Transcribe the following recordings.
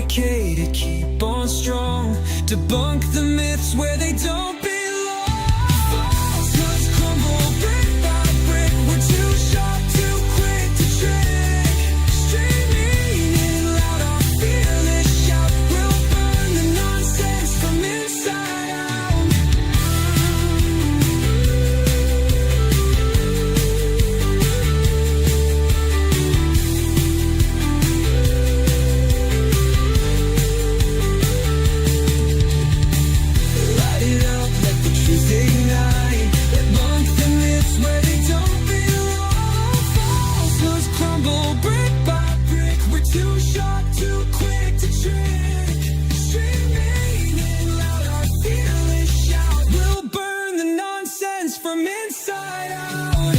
unfornicated, keep on strong. Debunk the myths where they don't belong. Falsehoods crumble brick by brick. We're too sharp, too quick to trick. Streaming in loud, our fearless shout will burn the nonsense from inside out. Light it up, let the truth ignite. Debunk the myths where they don't belong. Falsehoods crumble brick by brick. We're too sharp, too quick to trick. Streaming in loud, our fearless shout will burn the nonsense from inside out.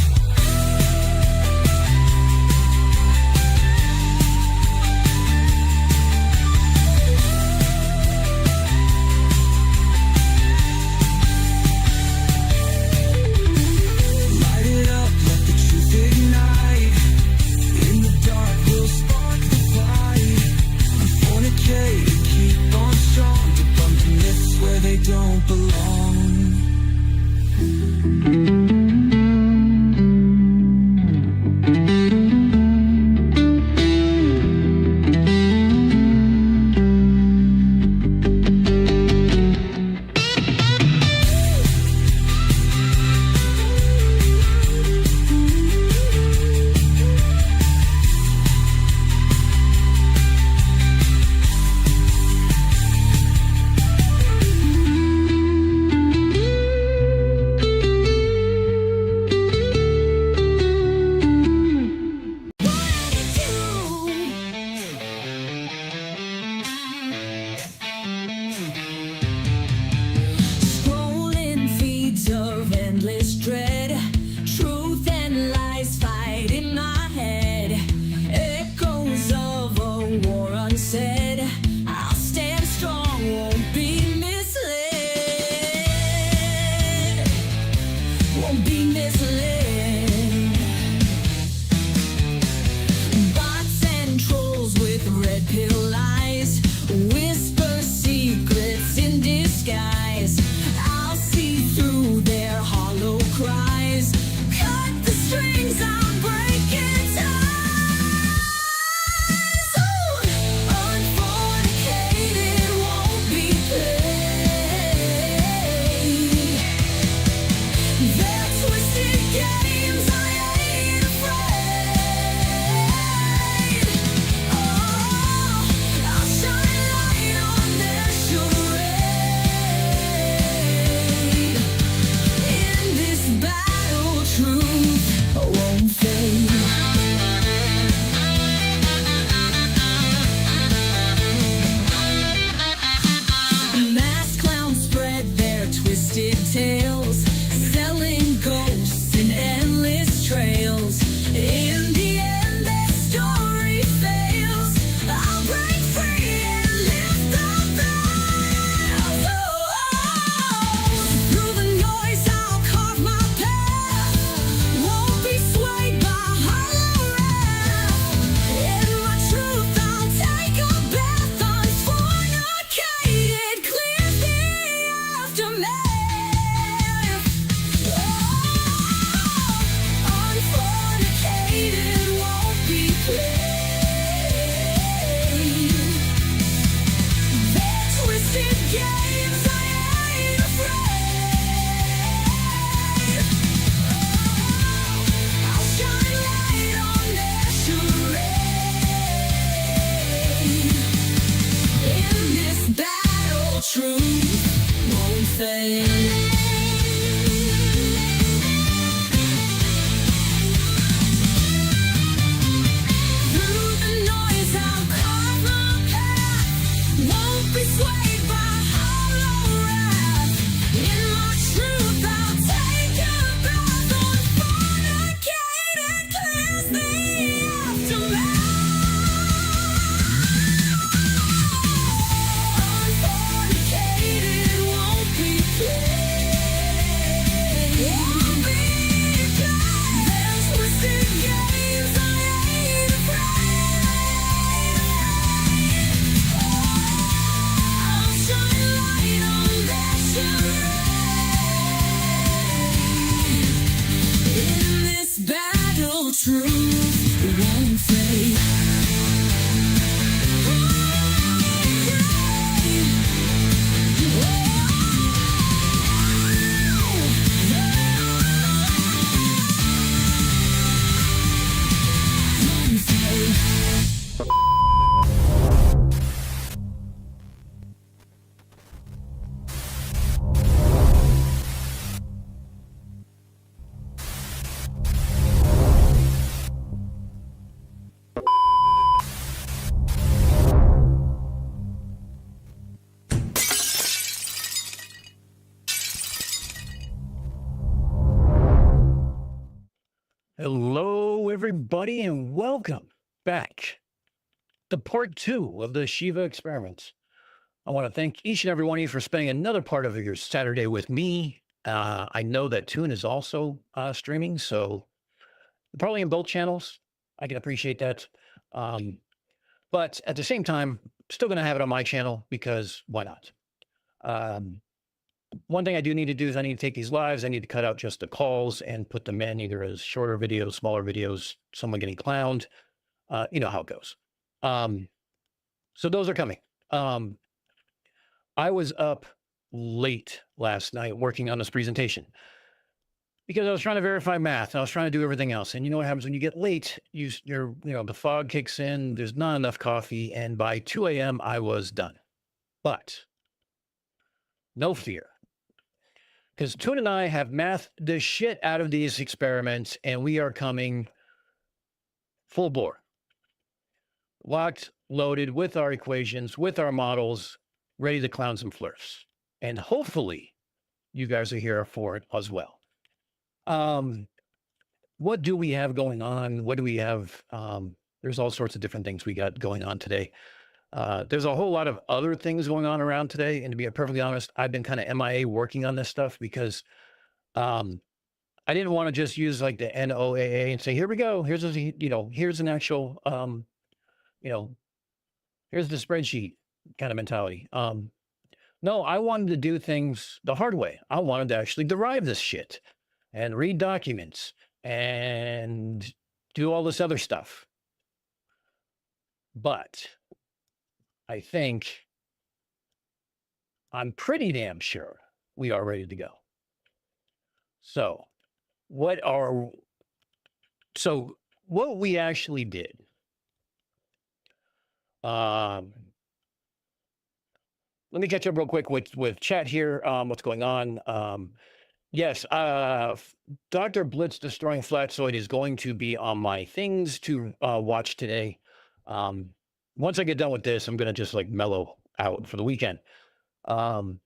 Light it up, let the truth ignite. In the dark, we'll spark the light. Unfornicated, keep on strong. Debunk the myths where they don't belong. Scrolling feeds of endless dread. Truth and lies fight in my head. Echoes of a war unsaid. I'll stand strong, won't be misled. Won't be misled. Bots and trolls with red pill lies. Whisper secrets in disguise. I'll see through their hollow cries. Cut the strings, I'm breaking ties. Unfornicated, won't be played. Their twisted games, I ain't afraid. Oh, I'll shine light on their charade. In this battle, truth won't fade. Masked clowns spread their twisted tales, selling ghosts in endless trails. In the end, their story fails. I'll break free and lift the veils. Through the noise, I'll carve my path. Won't be swayed by hollow wrath. In my truth, I'll take a bath. Unfornicated, clears the aftermath. Unfornicated, won't be played. Their twisted games, I ain't afraid. I'll shine light on their charade. In this battle, truth won't fade. Through the noise, I'll carve my path. Won't be swayed by hollow wrath. In my truth, I'll take a bath. Unfornicated, clears the aftermath. Unfornicated, won't be played. Won't be played. Their twisted games, I ain't afraid. truth won't fade. Hello, everybody, and welcome back to part 2 of the Shiva experiments. I want to thank each and every one of you for spending another part of your Saturday with me. I know that Toon is also streaming, so probably in both channels. I can appreciate that. But at the same time, still going to have it on my channel because why not? One thing I do need to do is I need to take these lives. I need to cut out just the calls and put them in either as shorter videos, smaller videos, someone getting clowned. You know how it goes. So those are coming. I was up late last night working on this presentation because I was trying to verify math and I was trying to do everything else. And you know what happens when you get late? The fog kicks in. There's not enough coffee, and by 2 a.m. I was done. But no fear, because Toon and I have mathed the shit out of these experiments, and we are coming full bore, locked, loaded with our equations, with our models, ready to clown some flirts. And hopefully you guys are here for it as well. What do we have going on? What do we have? There's all sorts of different things we got going on today. There's a whole lot of other things going on around today. And to be perfectly honest, I've been kind of MIA working on this stuff because I didn't want to just use like the NOAA and say, here we go. Here's here's an actual, here's the spreadsheet kind of mentality. No, I wanted to do things the hard way. I wanted to actually derive this shit and read documents and do all this other stuff. But I think I'm pretty damn sure we are ready to go. So what we actually did, let me catch up real quick with chat here. What's going on? Yes, Dr. Blitz Destroying Flatzoid is going to be on my things to watch today. Once I get done with this, I'm going to just like mellow out for the weekend. Because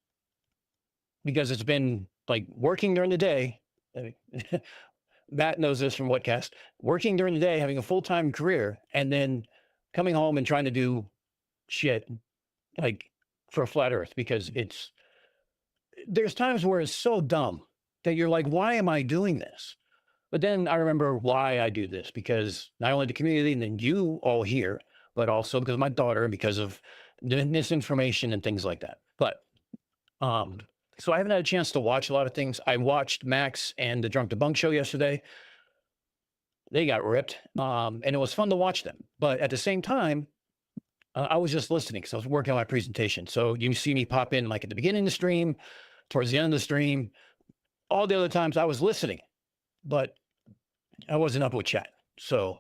it's been like working during the day. Matt knows this from Whatcast. Working during the day, having a full-time career, and then coming home and trying to do shit like for a flat earth, because there's times where it's so dumb that you're like, why am I doing this? But then I remember why I do this, because not only the community and then you all here, but also because of my daughter and because of the misinformation and things like that. But so I haven't had a chance to watch a lot of things. I watched Max and the Drunk Debunk show yesterday. They got ripped, and it was fun to watch them. But at the same time, I was just listening because I was working on my presentation. So you see me pop in like at the beginning of the stream, towards the end of the stream. All the other times I was listening, but I wasn't up with chat. So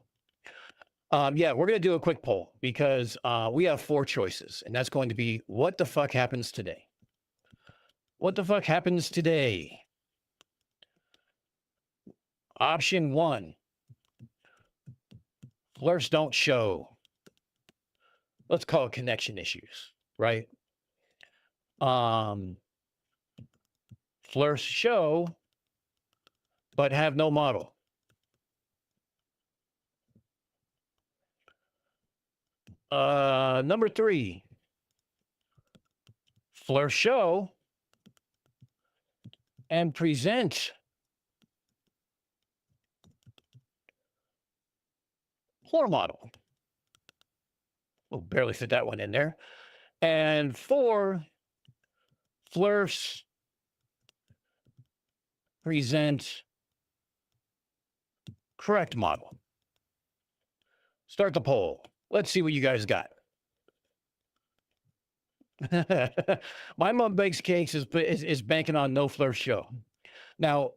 yeah, we're going to do a quick poll because we have 4 choices, and that's going to be what the fuck happens today? What the fuck happens today? Option 1, flirts don't show. Let's call it connection issues, right? Flirts show, but have no model. Number 3, flirts show and present floor model. We'll barely fit that one in there. And 4, flirts present correct model. Start the poll. Let's see what you guys got. My mom bakes cakes is banking on no flirt show. Now,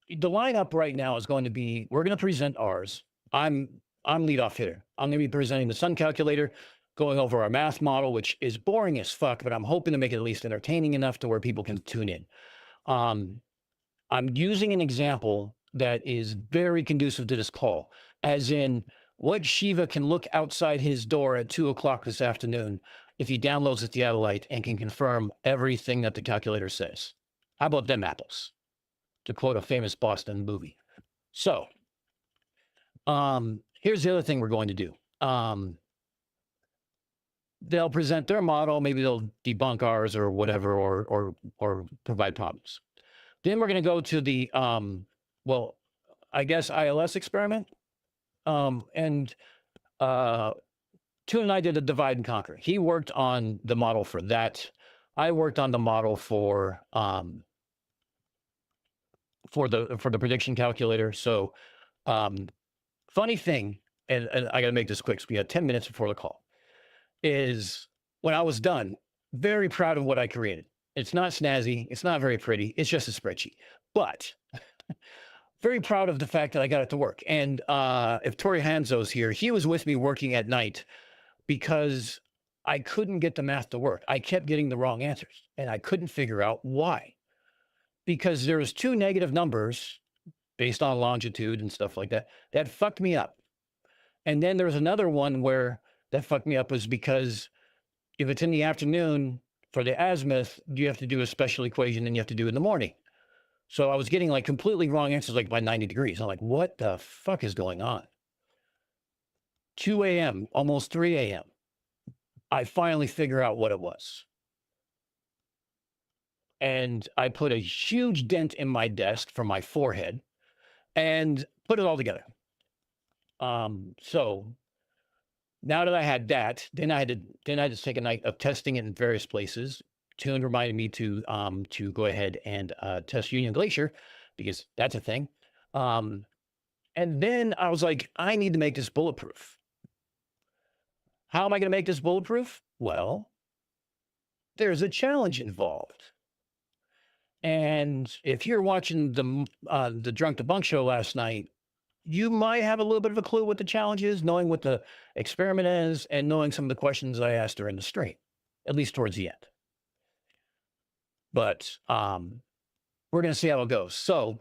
the lineup right now is going to be we're going to present ours. I'm I'm lead off hitter. I'm going to be presenting the sun calculator, going over our math model, which is boring as fuck, but I'm hoping to make it at least entertaining enough to where people can tune in. Um, I'm using an example that is very conducive to this call, as in what Shiva can look outside his door at 2 o'clock this afternoon if he downloads the theodolite and can confirm everything that the calculator says. How about them apples? To quote a famous Boston movie. So, here's the other thing we're going to do. They'll present their model, maybe they'll debunk ours or whatever, or provide problems. Then we're going to go to the well, I guess ILS experiment. And Tune and I did a divide and conquer. He worked on the model for that. I worked on the model for the prediction calculator. So funny thing, and I got to make this quick, so we had 10 minutes before the call, is when I was done, very proud of what I created. It's not snazzy. It's not very pretty. It's just a spreadsheet. But very proud of the fact that I got it to work. And if Tori Hanzo's here, he was with me working at night because I couldn't get the math to work. I kept getting the wrong answers, and I couldn't figure out why. Because there was two negative numbers based on longitude and stuff like that that fucked me up. And then there was another one where that fucked me up was because if it's in the afternoon for the azimuth, you have to do a special equation and you have to do it in the morning. So I was getting like completely wrong answers, like by 90 degrees. I'm like, what the fuck is going on? 2 a.m., almost 3 a.m. I finally figure out what it was. And I put a huge dent in my desk for my forehead and put it all together. So now that I had that, then I had to take a night of testing it in various places. Tune reminded me to go ahead and test Union Glacier because that's a thing. And then I was like, I need to make this bulletproof. How am I going to make this bulletproof? Well, there's a challenge involved. And if you're watching the Drunk Debunk show last night, you might have a little bit of a clue what the challenge is, knowing what the experiment is, and knowing some of the questions I asked her in the stream, at least towards the end. But we're going to see how it goes. So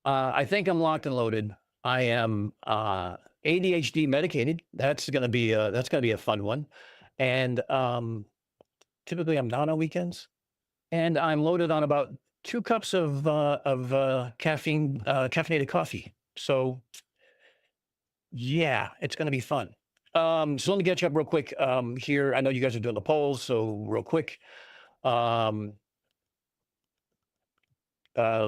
I think I'm locked and loaded. I am ADHD medicated. That's going to be a fun one. And typically I'm not on weekends. And I'm loaded on about 2 cups of caffeinated coffee. So yeah, it's going to be fun. So let me get you up real quick here. I know you guys are doing the polls, so real quick. Let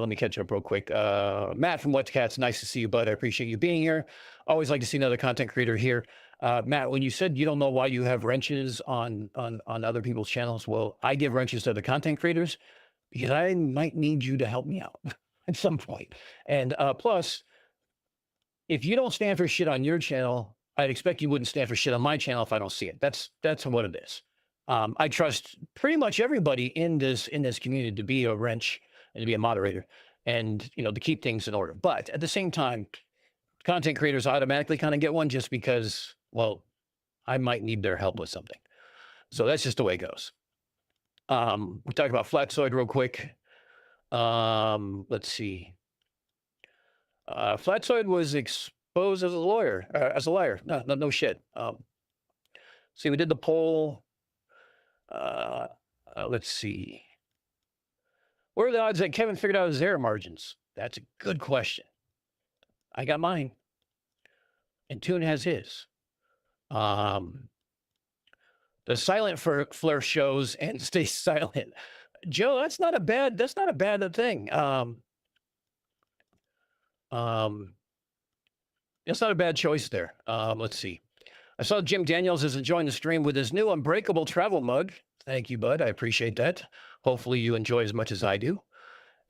me catch up real quick. Matt from What's Cats, nice to see you, bud. I appreciate you being here. Always like to see another content creator here. Matt, when you said you don't know why you have wrenches on other people's channels, well, I give wrenches to the content creators because I might need you to help me out at some point. And plus, if you don't stand for shit on your channel, I'd expect you wouldn't stand for shit on my channel if I don't see it. That's what it is. I trust pretty much everybody in this community to be a wrench and to be a moderator and, to keep things in order. But at the same time, content creators automatically kind of get one just because, well, I might need their help with something. So that's just the way it goes. We talked about Flatzoid real quick. Let's see. Flatzoid was exposed as a liar. No shit. See, we did the poll. Let's see. What are the odds that Kevin figured out his error margins? That's a good question. I got mine. And Tune has his. The silent flare shows and stay silent. Joe, that's not a bad thing. It's not a bad choice there. Let's see. I saw Jim Daniels is enjoying the stream with his new Unbreakable travel mug. Thank you, bud. I appreciate that. Hopefully you enjoy as much as I do.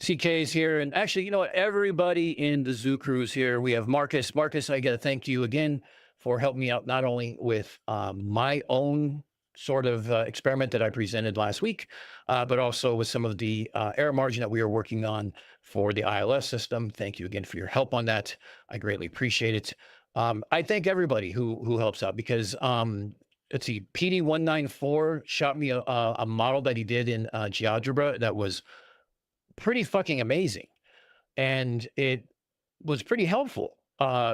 CK's here. And actually, you know what? Everybody in the Zoo Cruise here. We have Marcus. Marcus, I got to thank you again for helping me out, not only with my own sort of experiment that I presented last week, but also with some of the error margin that we are working on for the ILS system. Thank you again for your help on that. I greatly appreciate it. I thank everybody who helps out because let's see, PD194 shot me a model that he did in GeoGebra that was pretty fucking amazing, and it was pretty helpful.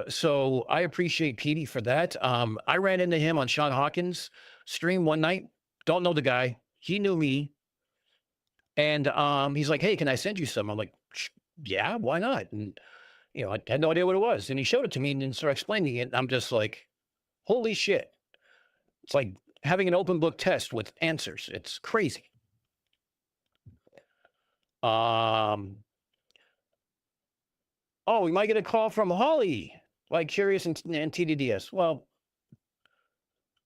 So I appreciate Petey for that. I ran into him on Sean Hawkins' stream one night. Don't know the guy. He knew me, and he's like, "Hey, can I send you some?" I'm like, "Yeah, why not?" And I had no idea what it was, and he showed it to me and then started explaining it. And I'm just like, "Holy shit!" It's like having an open book test with answers. It's crazy. Um, Oh, we might get a call from Holly, like Curious and TDDS. Well,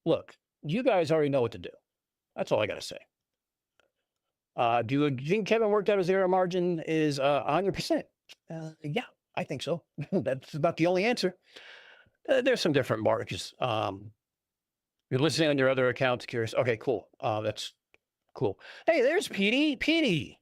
look, you guys already know what to do. That's all I got to say. Do you think Kevin worked out his error margin is 100%? Yeah, I think so. That's about the only answer. There's some different marks. You're listening on your other accounts, Curious. Okay, cool. That's cool. Hey, there's Petey. Petey.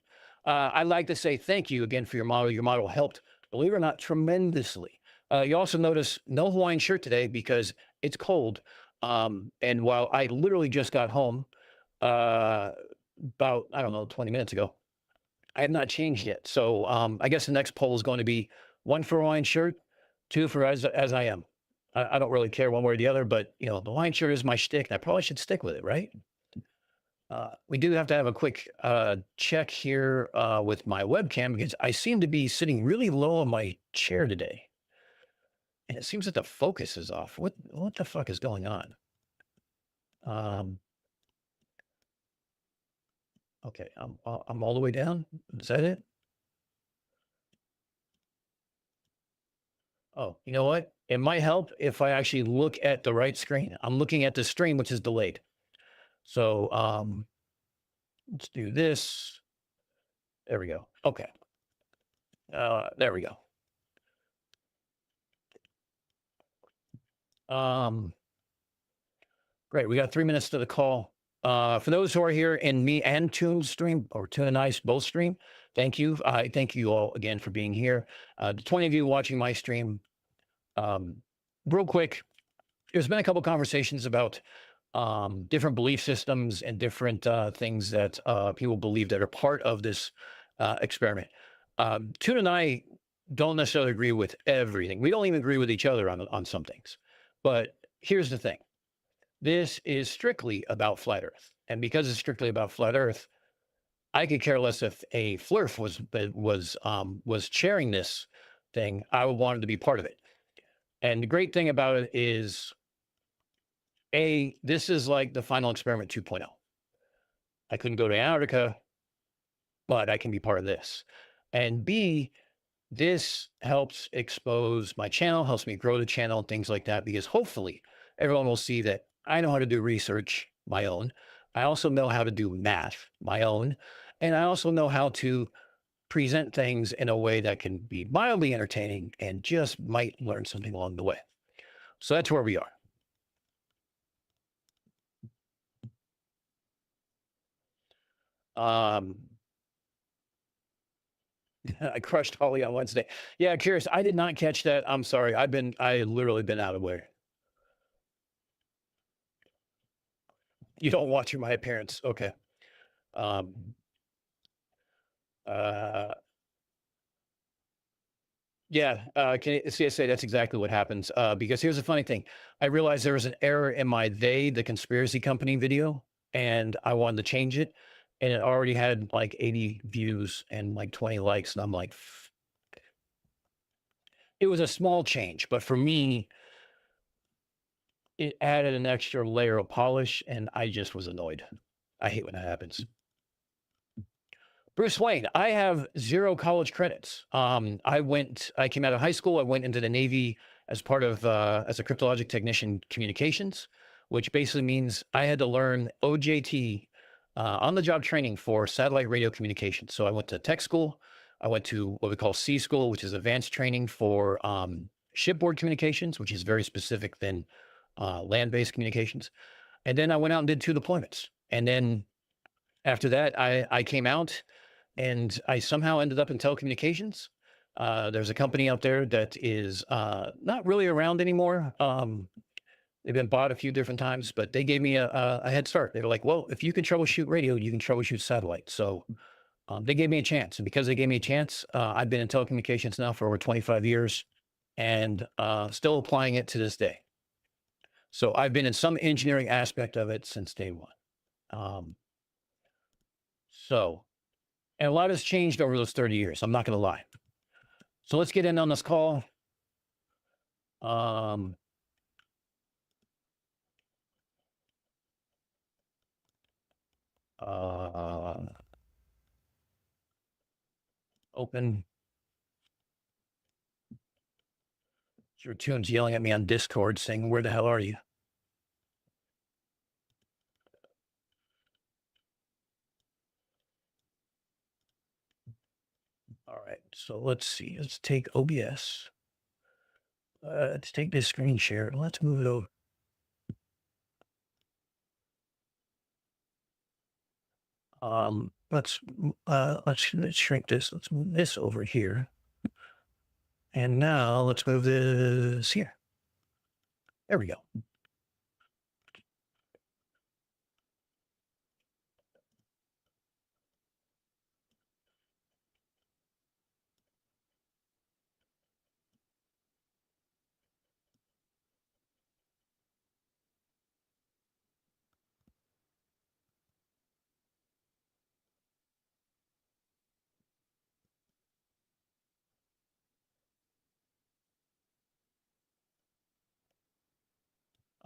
I'd like to say thank you again for your model. Your model helped, believe it or not, tremendously. You also notice no Hawaiian shirt today because it's cold. And while I literally just got home about, I don't know, 20 minutes ago, I have not changed yet. So I guess the next poll is going to be 1 for Hawaiian shirt, 2 for as I am. I don't really care one way or the other, but the Hawaiian shirt is my shtick, and I probably should stick with it, right? We do have to have a quick check here with my webcam because I seem to be sitting really low on my chair today. And it seems that the focus is off. What the fuck is going on? Okay, I'm all the way down. Is that it? Oh, you know what? It might help if I actually look at the right screen. I'm looking at the stream, which is delayed. So let's do this. There we go. Okay. There we go. Great. We got 3 minutes to the call. For those who are here in me and Toon's stream, or Toon and I's both stream, thank you. I thank you all again for being here. The 20 of you watching my stream, real quick, there's been a couple conversations about different belief systems and different things that people believe that are part of this experiment. Toon and I don't necessarily agree with everything. We don't even agree with each other on some things. But here's the thing. This is strictly about flat Earth. And because it's strictly about flat Earth, I could care less if a flurf was chairing this thing. I would want him to be part of it. And the great thing about it is, this is like the final experiment 2.0. I couldn't go to Antarctica, but I can be part of this. And B, this helps expose my channel, helps me grow the channel and things like that, because hopefully everyone will see that I know how to do research, my own. I also know how to do math, my own. And I also know how to present things in a way that can be mildly entertaining and just might learn something along the way. So that's where we are. I crushed Holly on Wednesday. Yeah, curious. I did not catch that. I'm sorry. I literally been out of where. You don't watch my appearance. Okay. Um, yeah, can you see, I say that's exactly what happens. Because here's the funny thing. I realized there was an error in my the conspiracy company video, and I wanted to change it. And it already had like 80 views and like 20 likes. And I'm like, it was a small change, but for me, it added an extra layer of polish, and I just was annoyed. I hate when that happens. Bruce Wayne, I have 0 college credits. I came out of high school. I went into the Navy as part of, as a cryptologic technician communications, which basically means I had to learn OJT, on the job training for satellite radio communications. So I went to tech school. I went to what we call C school, which is advanced training for shipboard communications, which is very specific than land-based communications. And then I went out and did 2 deployments. And then after that, I came out and I somehow ended up in telecommunications. There's a company out there that is not really around anymore. They've been bought a few different times, but they gave me a head start. They were like, well, if you can troubleshoot radio, you can troubleshoot satellite. So they gave me a chance. And because they gave me a chance, I've been in telecommunications now for over 25 years and still applying it to this day. So I've been in some engineering aspect of it since day one. So, and a lot has changed over those 30 years. I'm not going to lie. So let's get in on this call. Open. Your tune's yelling at me on Discord saying, where the hell are you? All right, so let's see. Let's take OBS. Let's take this screen share. Let's move it over. Let's shrink this. Let's move this over here. And now let's move this here. There we go.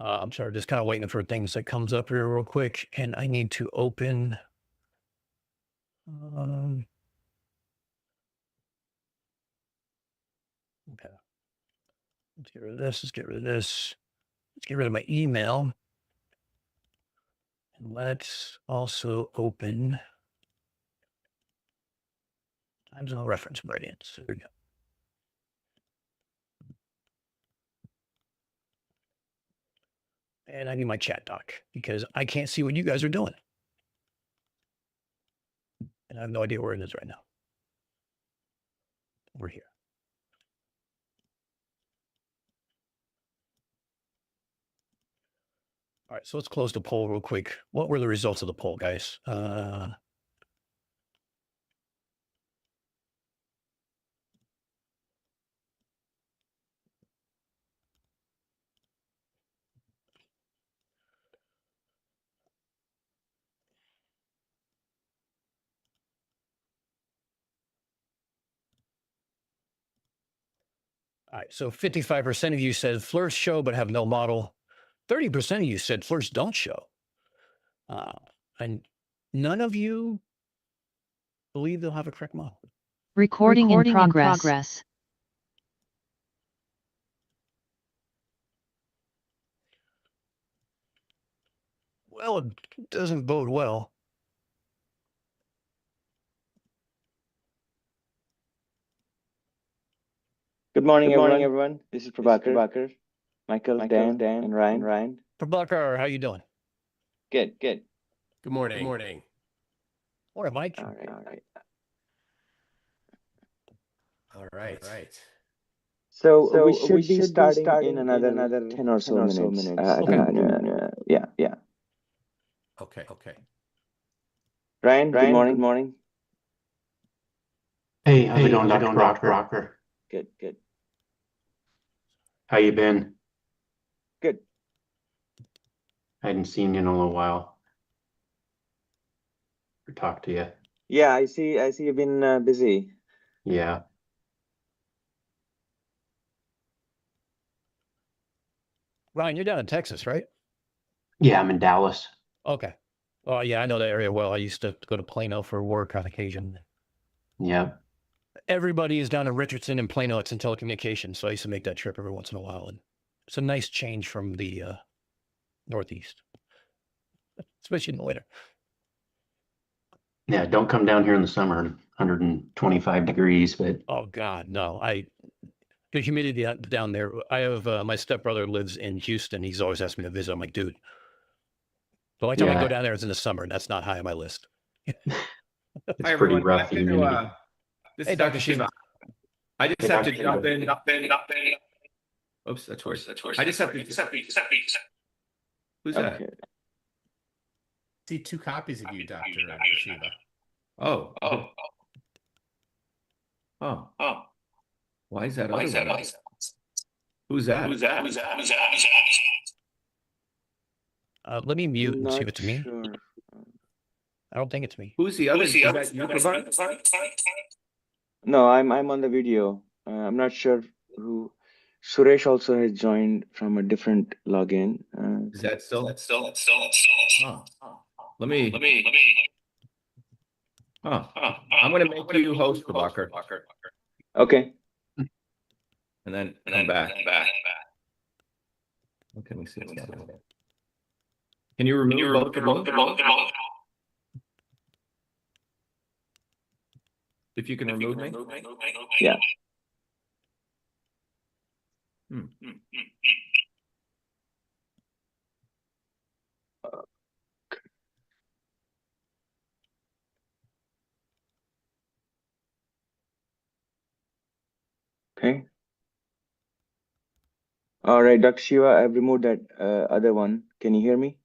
I'm sorry, just kind of waiting for things that comes up here real quick. And I need to open. Okay. Let's get rid of this. Let's get rid of this. Let's get rid of my email. And let's also open time zone reference meridians. There we go. And I need my chat doc because I can't see what you guys are doing. And I have no idea where it is right now. We're here. All right, so let's close the poll real quick. What were the results of the poll, guys? All right, so 55% of you said FLIRs show but have no model. 30% of you said FLIRs don't show. And none of you believe they'll have a correct model. Recording in progress. Well, it doesn't bode well. Good morning, everyone. This is Prabhakar, Michael, Dan, and Ryan. Prabhakar, how you doing? Good. Good morning. All right, Mike. All right. So we should be starting in another 10 or so minutes. Yeah. Okay. Ryan, good morning. Hey, how's it going, Dr. Rocker? Good. How you been? Good. I hadn't seen you in a little while. Or talked to you. Yeah, I see you've been busy. Yeah. Ryan, you're down in Texas, right? Yeah, I'm in Dallas. Okay. Oh, yeah, I know that area well. I used to go to Plano for work on occasion. Yeah. Everybody is down in Richardson and Plano. It's in telecommunications. So I used to make that trip every once in a while. And it's a nice change from the Northeast, especially in the winter. Yeah, don't come down here in the summer. 125 degrees, but Oh God, no. The humidity down there. I have my stepbrother lives in Houston. He's always asked me to visit. I'm like, dude, the only time I can go down there is in the summer, and that's not high on my list. it's Hi, pretty everyone. rough. The humidity. This Hey, is Dr. Dr. Shiva. Shiva. I just have to jump in. Oops, that's worse. I just have to. Who's that? Okay. See two copies of you, Dr. Shiva. Oh. Why is that? Who's that? Let me mute and see if Not it's me. sure. I don't think it's me. Who's the other? Is that you, Prabhakar? No, I'm on the video. I'm not sure who. Suresh also has joined from a different login. Is that still? Oh. Let me. Oh. I'm going to make you host, Prabhakar, Okay. and then come back. Okay, let me see. Can you remove both of them? If you can remove me? Yeah. Okay. All right, Dr. Shiva, I've removed that other one. Can you hear me?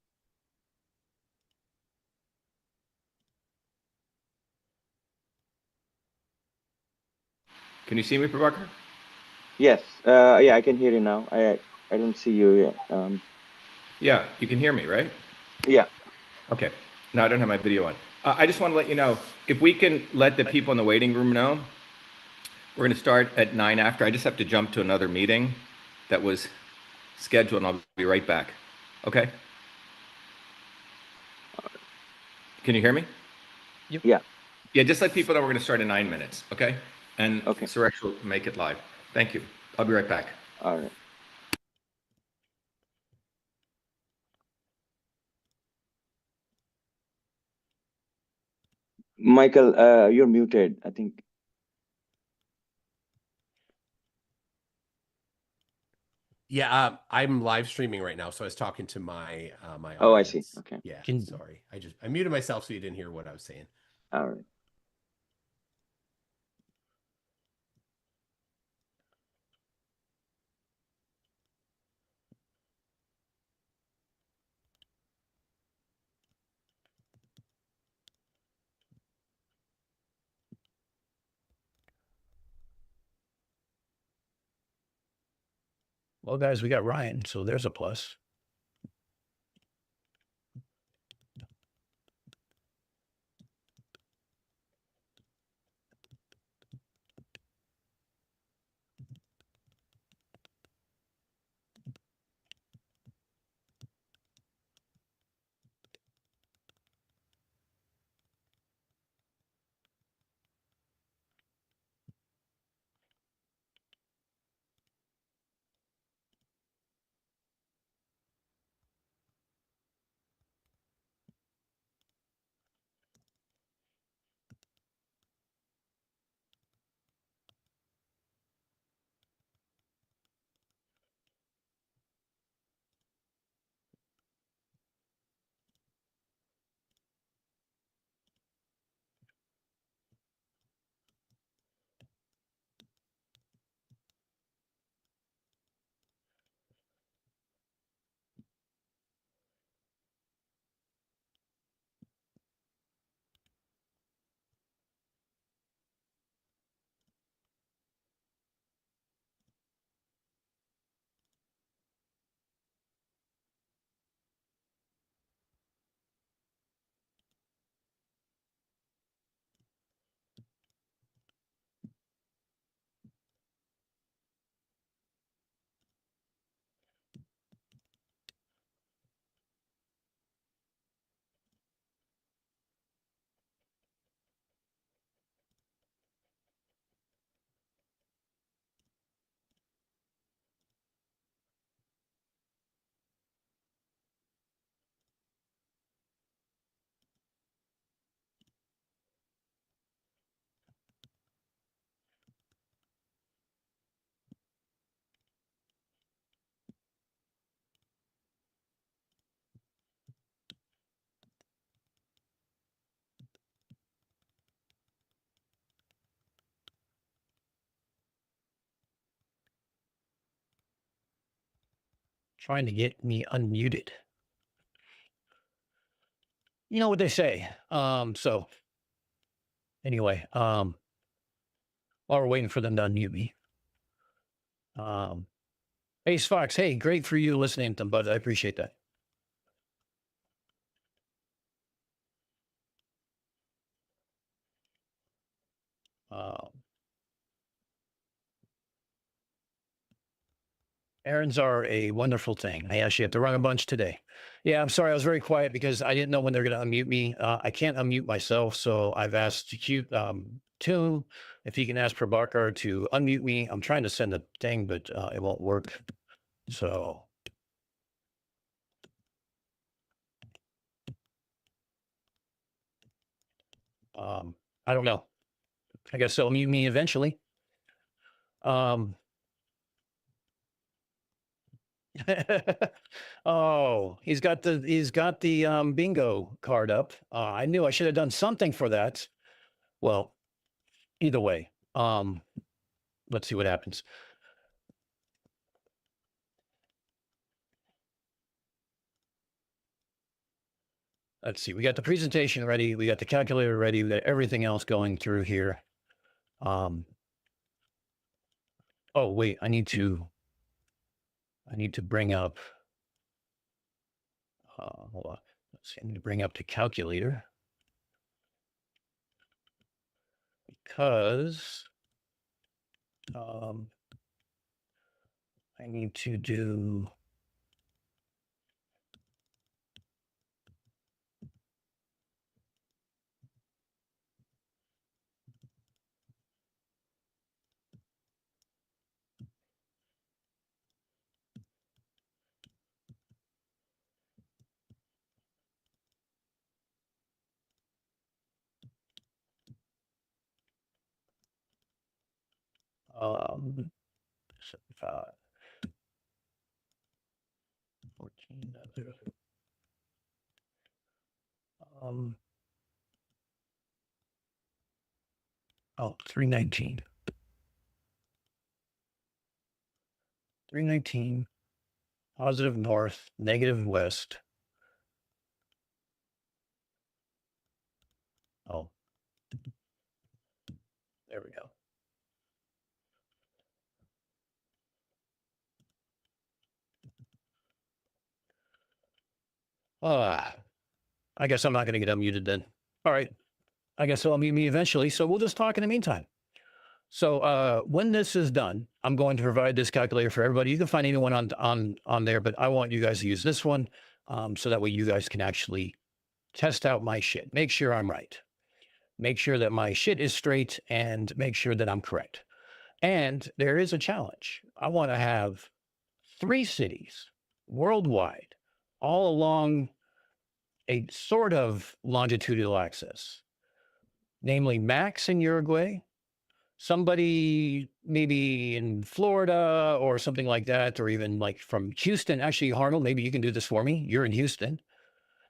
Can you see me, Prabhakar? Yes. Yeah, I can hear you now. I don't see you yet. Yeah, you can hear me, right? Yeah. Okay. No, I don't have my video on. I just want to let you know, if we can let the people in the waiting room know, we're going to start at 9 after. I just have to jump to another meeting that was scheduled, and I'll be right back. Okay? Can you hear me? Yeah. Yeah, just let people know we're going to start in 9 minutes, okay? And Okay. Suresh will make it live. Thank you. I'll be right back. All right. Michael, you're muted, I think. Yeah, I'm live streaming right now, so I was talking to my my Oh, I audience. see. Okay. Yeah, sorry. I muted myself so you didn't hear what I was saying. All right. Well, guys, we got Ryan, so there's a plus. trying to get me unmuted. You know what they say. So anyway, while we're waiting for them to unmute me, Ace Fox, hey, great for you listening to them, bud. I appreciate that. Errands are a wonderful thing. I actually have to run a bunch today. Yeah, I'm sorry. I was very quiet because I didn't know when they're going to unmute me. I can't unmute myself. So I've asked Toon if he can ask Prabhakar to unmute me. I'm trying to send a thing, but it won't work. So I don't know. I guess they'll mute me eventually. Oh, he's got the bingo card up. I knew I should have done something for that. Well, either way, let's see what happens. Let's see. We got the presentation ready. We got the calculator ready. We got everything else going through here. Oh wait, I need to bring up. Hold on. Let's see. I need to bring up the calculator because I need to do. Um, 14. Oh, 319. 319. Positive north, negative west. Oh, there we go. I guess I'm not going to get unmuted then. All right. I guess they'll unmute me eventually. So we'll just talk in the meantime. So when this is done, I'm going to provide this calculator for everybody. You can find anyone on there, but I want you guys to use this one so that way you guys can actually test out my shit. Make sure I'm right. Make sure that my shit is straight and make sure that I'm correct. And there is a challenge. I want to have 3 cities worldwide, all along a sort of longitudinal axis, namely Max in Uruguay, somebody maybe in Florida or something like that, or even like from Houston. Actually, Arnold, maybe you can do this for me. You're in Houston.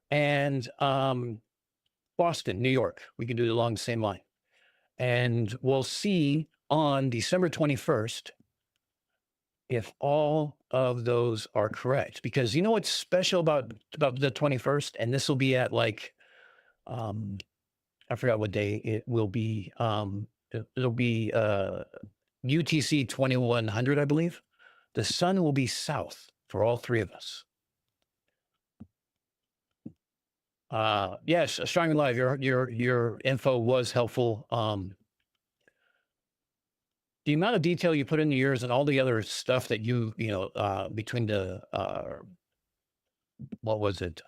And Boston, New York. We can do it along the same line. And we'll see on December 21st if all of those are correct. Because you know what's special about the 21st? And this will be at like, I forgot what day it will be. It'll be UTC 2100, I believe. The sun will be south for all 3 of us. Yes, Strong and Live, your info was helpful. The amount of detail you put into yours and all the other stuff that you know, between the what was it?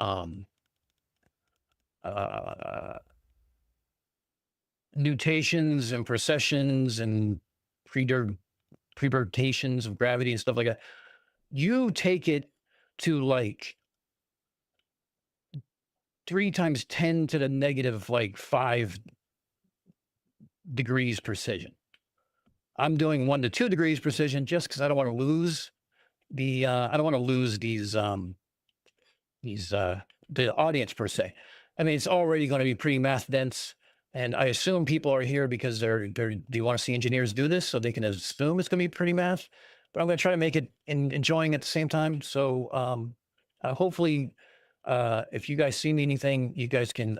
Nutations and precessions and prepertations of gravity and stuff like that. You take it to like 3 times 10 to the negative like 5 degrees precision. I'm doing 1 to 2 degrees precision just because I don't want to lose the the audience per se. I mean, it's already going to be pretty math dense, and I assume people are here because they want to see engineers do this, so they can assume it's going to be pretty math. but I'm going to try to make it enjoying at the same time. So hopefully, if you guys see me anything, you guys can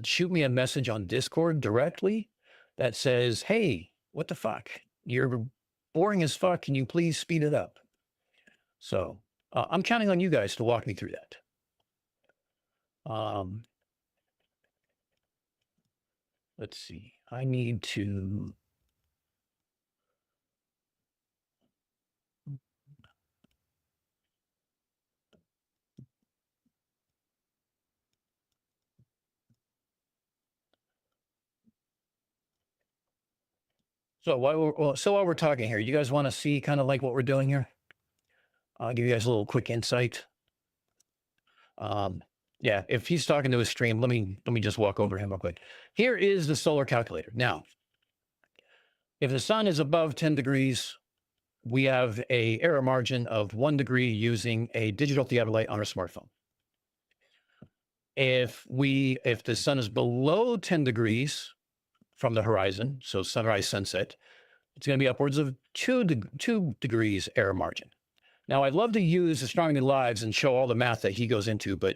shoot me a message on Discord directly that says, "Hey, what the fuck? You're boring as fuck. Can you please speed it up?" So I'm counting on you guys to walk me through that. Let's see. I need to. So while we're talking here, you guys want to see kind of like what we're doing here? I'll give you guys a little quick insight. Yeah, if he's talking to his stream, let me just walk over him real quick. Here is the solar calculator. Now, if the sun is above 10 degrees, we have a error margin of 1 degree using a digital theodolite on our smartphone. If the sun is below 10 degrees from the horizon, so sunrise, sunset, it's going to be upwards of 2 degrees error margin. Now, I'd love to use Astronomy Lives and show all the math that he goes into, but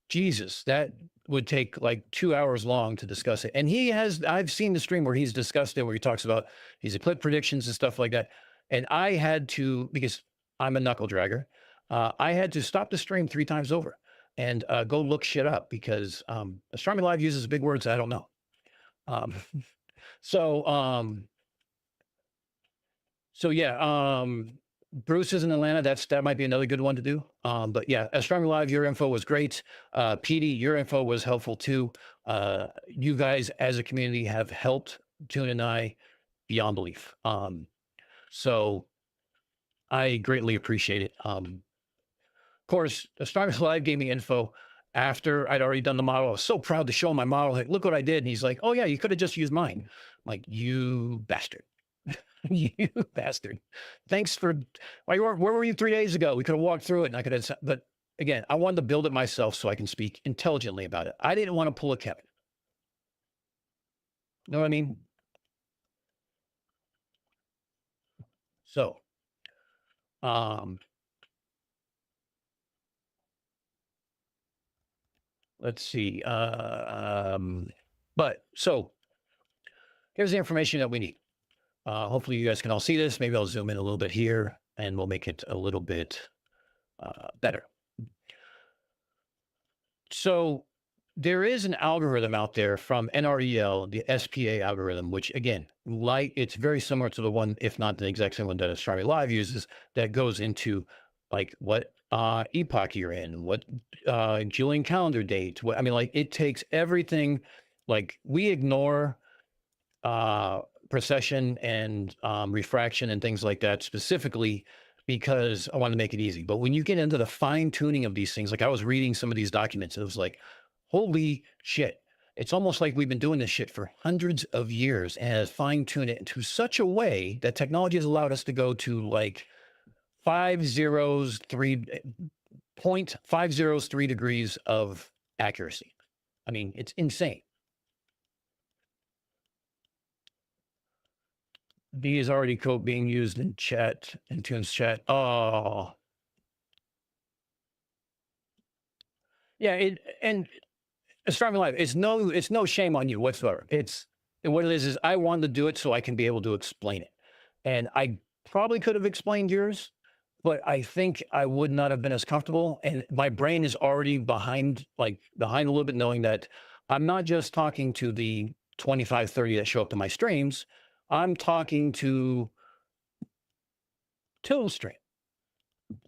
Jesus, that would take like 2 hours long to discuss it. And I've seen the stream where he's discussed it, where he talks about his eclipse predictions and stuff like that. And I had to, because I'm a knuckle dragger, I had to stop the stream 3 times over and go look shit up because Astronomy Live uses big words I don't know. So yeah, Bruce is in Atlanta. That might be another good one to do. But yeah, Astronomy Live, your info was great. PD, your info was helpful too. You guys as a community have helped Tune and I beyond belief. So I greatly appreciate it. Of course, Astronomy Live gave me info after I'd already done the model. I was so proud to show him my model. Like, look what I did. And he's like, "Oh yeah, you could have just used mine." I'm like, "You bastard." You bastard. Thanks for where were you 3 days ago? We could have walked through it and I could have, but again, I wanted to build it myself so I can speak intelligently about it. I didn't want to pull a Kevin. You know what I mean? So, let's see. But so here's the information that we need. Hopefully you guys can all see this. Maybe I'll zoom in a little bit here and we'll make it a little bit better. So there is an algorithm out there from NREL, the SPA algorithm, which again, it's very similar to the one, if not the exact same one that Astronomy Live uses, that goes into like what epoch you're in, what Julian calendar date. It takes everything. Like we ignore precession and refraction and things like that specifically because I want to make it easy. But when you get into the fine tuning of these things, like I was reading some of these documents, it was like, holy shit. It's almost like we've been doing this shit for hundreds of years and has fine tuned it into such a way that technology has allowed us to go to like 0.503 degrees of accuracy. I mean, it's insane. B is already code being used in chat, in Tune's chat. Oh. Yeah, and Astronomy Live, it's no shame on you whatsoever. What it is I wanted to do it so I can be able to explain it. And I probably could have explained yours, but I think I would not have been as comfortable. And my brain is already behind a little bit, knowing that I'm not just talking to the 25, 30 that show up to my streams. I'm talking to Till's stream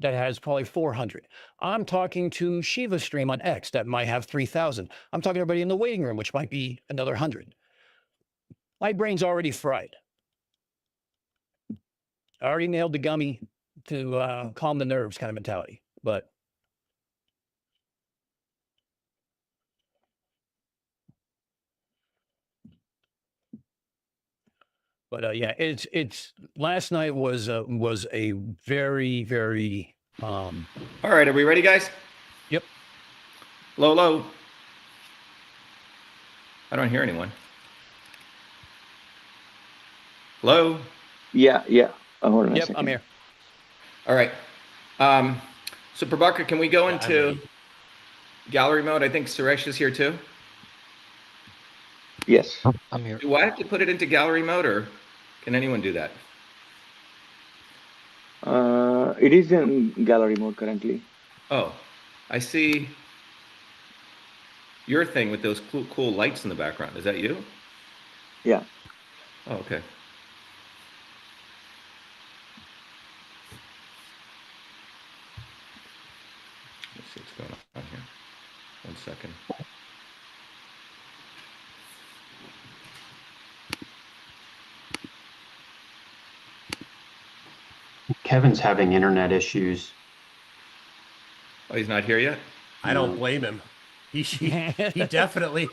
that has probably 400. I'm talking to Shiva's stream on X that might have 3,000. I'm talking to everybody in the waiting room, which might be another 100. My brain's already fried. I already nailed the gummy to calm the nerves kind of mentality. But yeah, it's last night was a very, very All right, are we ready, guys? Yep. Low. I don't hear anyone. Hello? Yeah. Hold on a Yep, second. I'm here. All right. So Prabhakar, can we go Yeah, I'm into ready. gallery mode? I think Suresh is here too. Yes. I'm here. Do I have to put it into gallery mode, or can anyone do that? It is in gallery mode currently. Oh, I see your thing with those cool lights in the background. Is that you? Yeah. Oh, okay. Let's see what's going on here. 1 second. Kevin's having internet issues. Oh, he's not here yet? I don't blame him. He definitely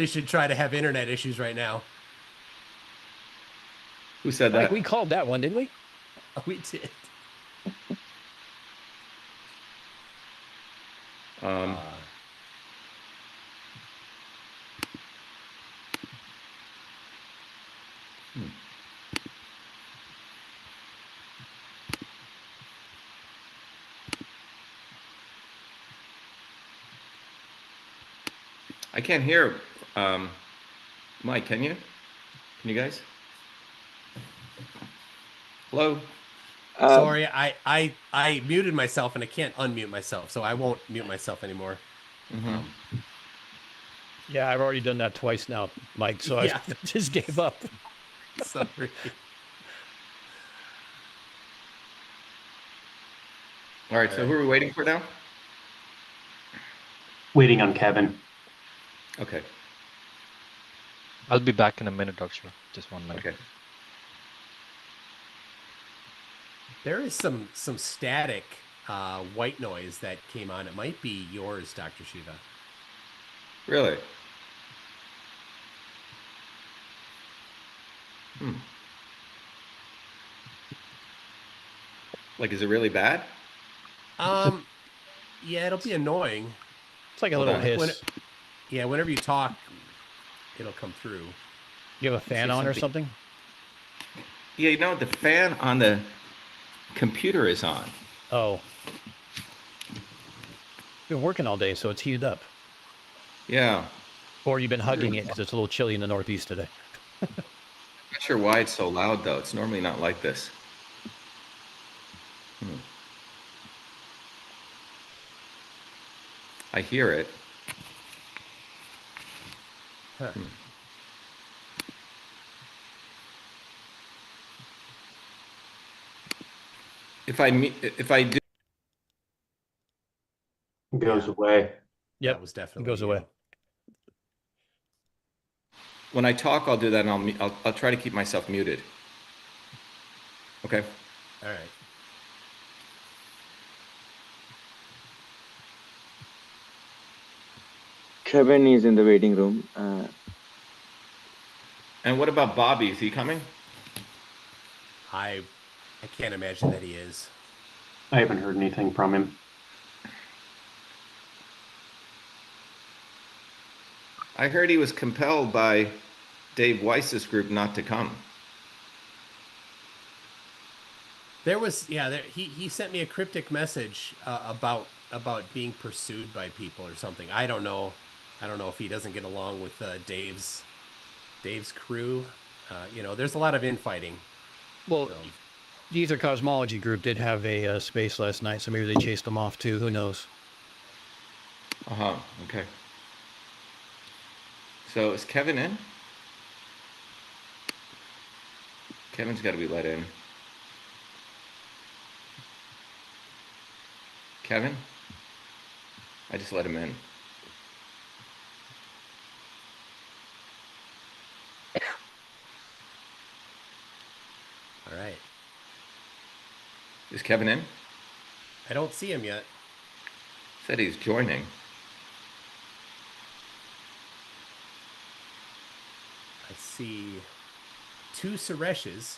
should try to have internet issues right now. Who said Mike, that? we called that one, didn't we? We did. Um, I can't hear Mike, can you? Can you guys? Hello? Sorry, I muted myself and I can't unmute myself, so I won't mute myself anymore. Yeah, I've already done that twice now, Mike. So Yeah. I just gave up. Sorry. All right, so who are we waiting for now? Waiting on Kevin. Okay, I'll be back in a minute, Doctor. Just 1 minute. okay. There is some static white noise that came on. It might be yours, Dr. Shiva. Really? Like, is it really bad? Yeah, it'll be annoying. It's like a Hold little on. hiss. Yeah, whenever you talk, it'll come through. You have a fan on or something? Yeah, you know, the fan on the computer is on. Oh. Been working all day, so it's heated up. Yeah. Or you've been hugging it because it's a little chilly in the Northeast today. Not sure why it's so loud, though. It's normally not like this. I hear it. Huh. If I do, It goes away. Yep, That was definitely it goes you. away. when I talk, I'll do that, and I'll try to keep myself muted. Okay. All right. Kevin is in the waiting room. And what about Bobby? Is he coming? I can't imagine that he is. I haven't heard anything from him. I heard he was compelled by Dave Weiss's group not to come. There was, yeah, he sent me a cryptic message about being pursued by people or something. I don't know if he doesn't get along with Dave's crew. There's a lot of infighting. Well, So, the Ether Cosmology group did have a space last night, so maybe they chased them off too. Who knows? Uh-huh. Okay. So is Kevin in? Kevin's got to be let in. Kevin? I just let him in. all right. Is Kevin in? I don't see him yet. Said he's joining. I see 2 Sureshes.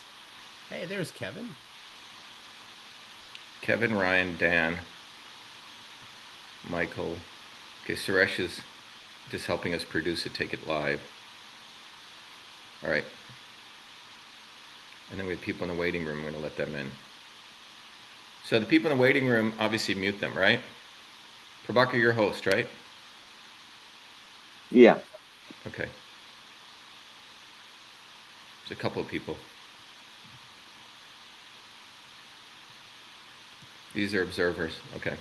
Hey, there's Kevin. Kevin, Ryan, Dan, Michael. Okay, Suresh is just helping us produce it, take it live. All right. And then we have people in the waiting room. We're going to let them in. So the people in the waiting room, obviously mute them, right? Prabhakar, you're host, right? Yeah. Okay. There's a couple of people. These are observers. Okay.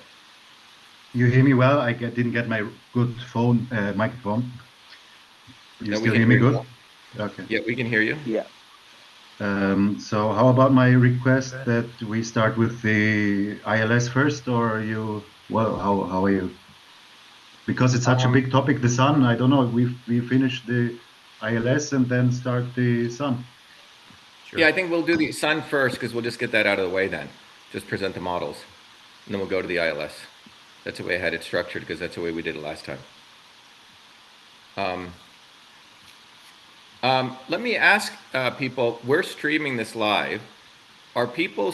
You hear me well? Didn't get my good phone microphone. You No, we still can hear me hear you. good? Okay. Yeah, we can hear you. Yeah. So how about my request that we start with the ILS first, or you? Well, how are you? Because it's such a big topic, the sun. I don't know. We finish the ILS and then start the sun. Sure. Yeah, I think we'll do the sun first because we'll just get that out of the way then. Just present the models. And then we'll go to the ILS. That's the way I had it structured because that's the way we did it last time. Let me ask people, we're streaming this live. Are people,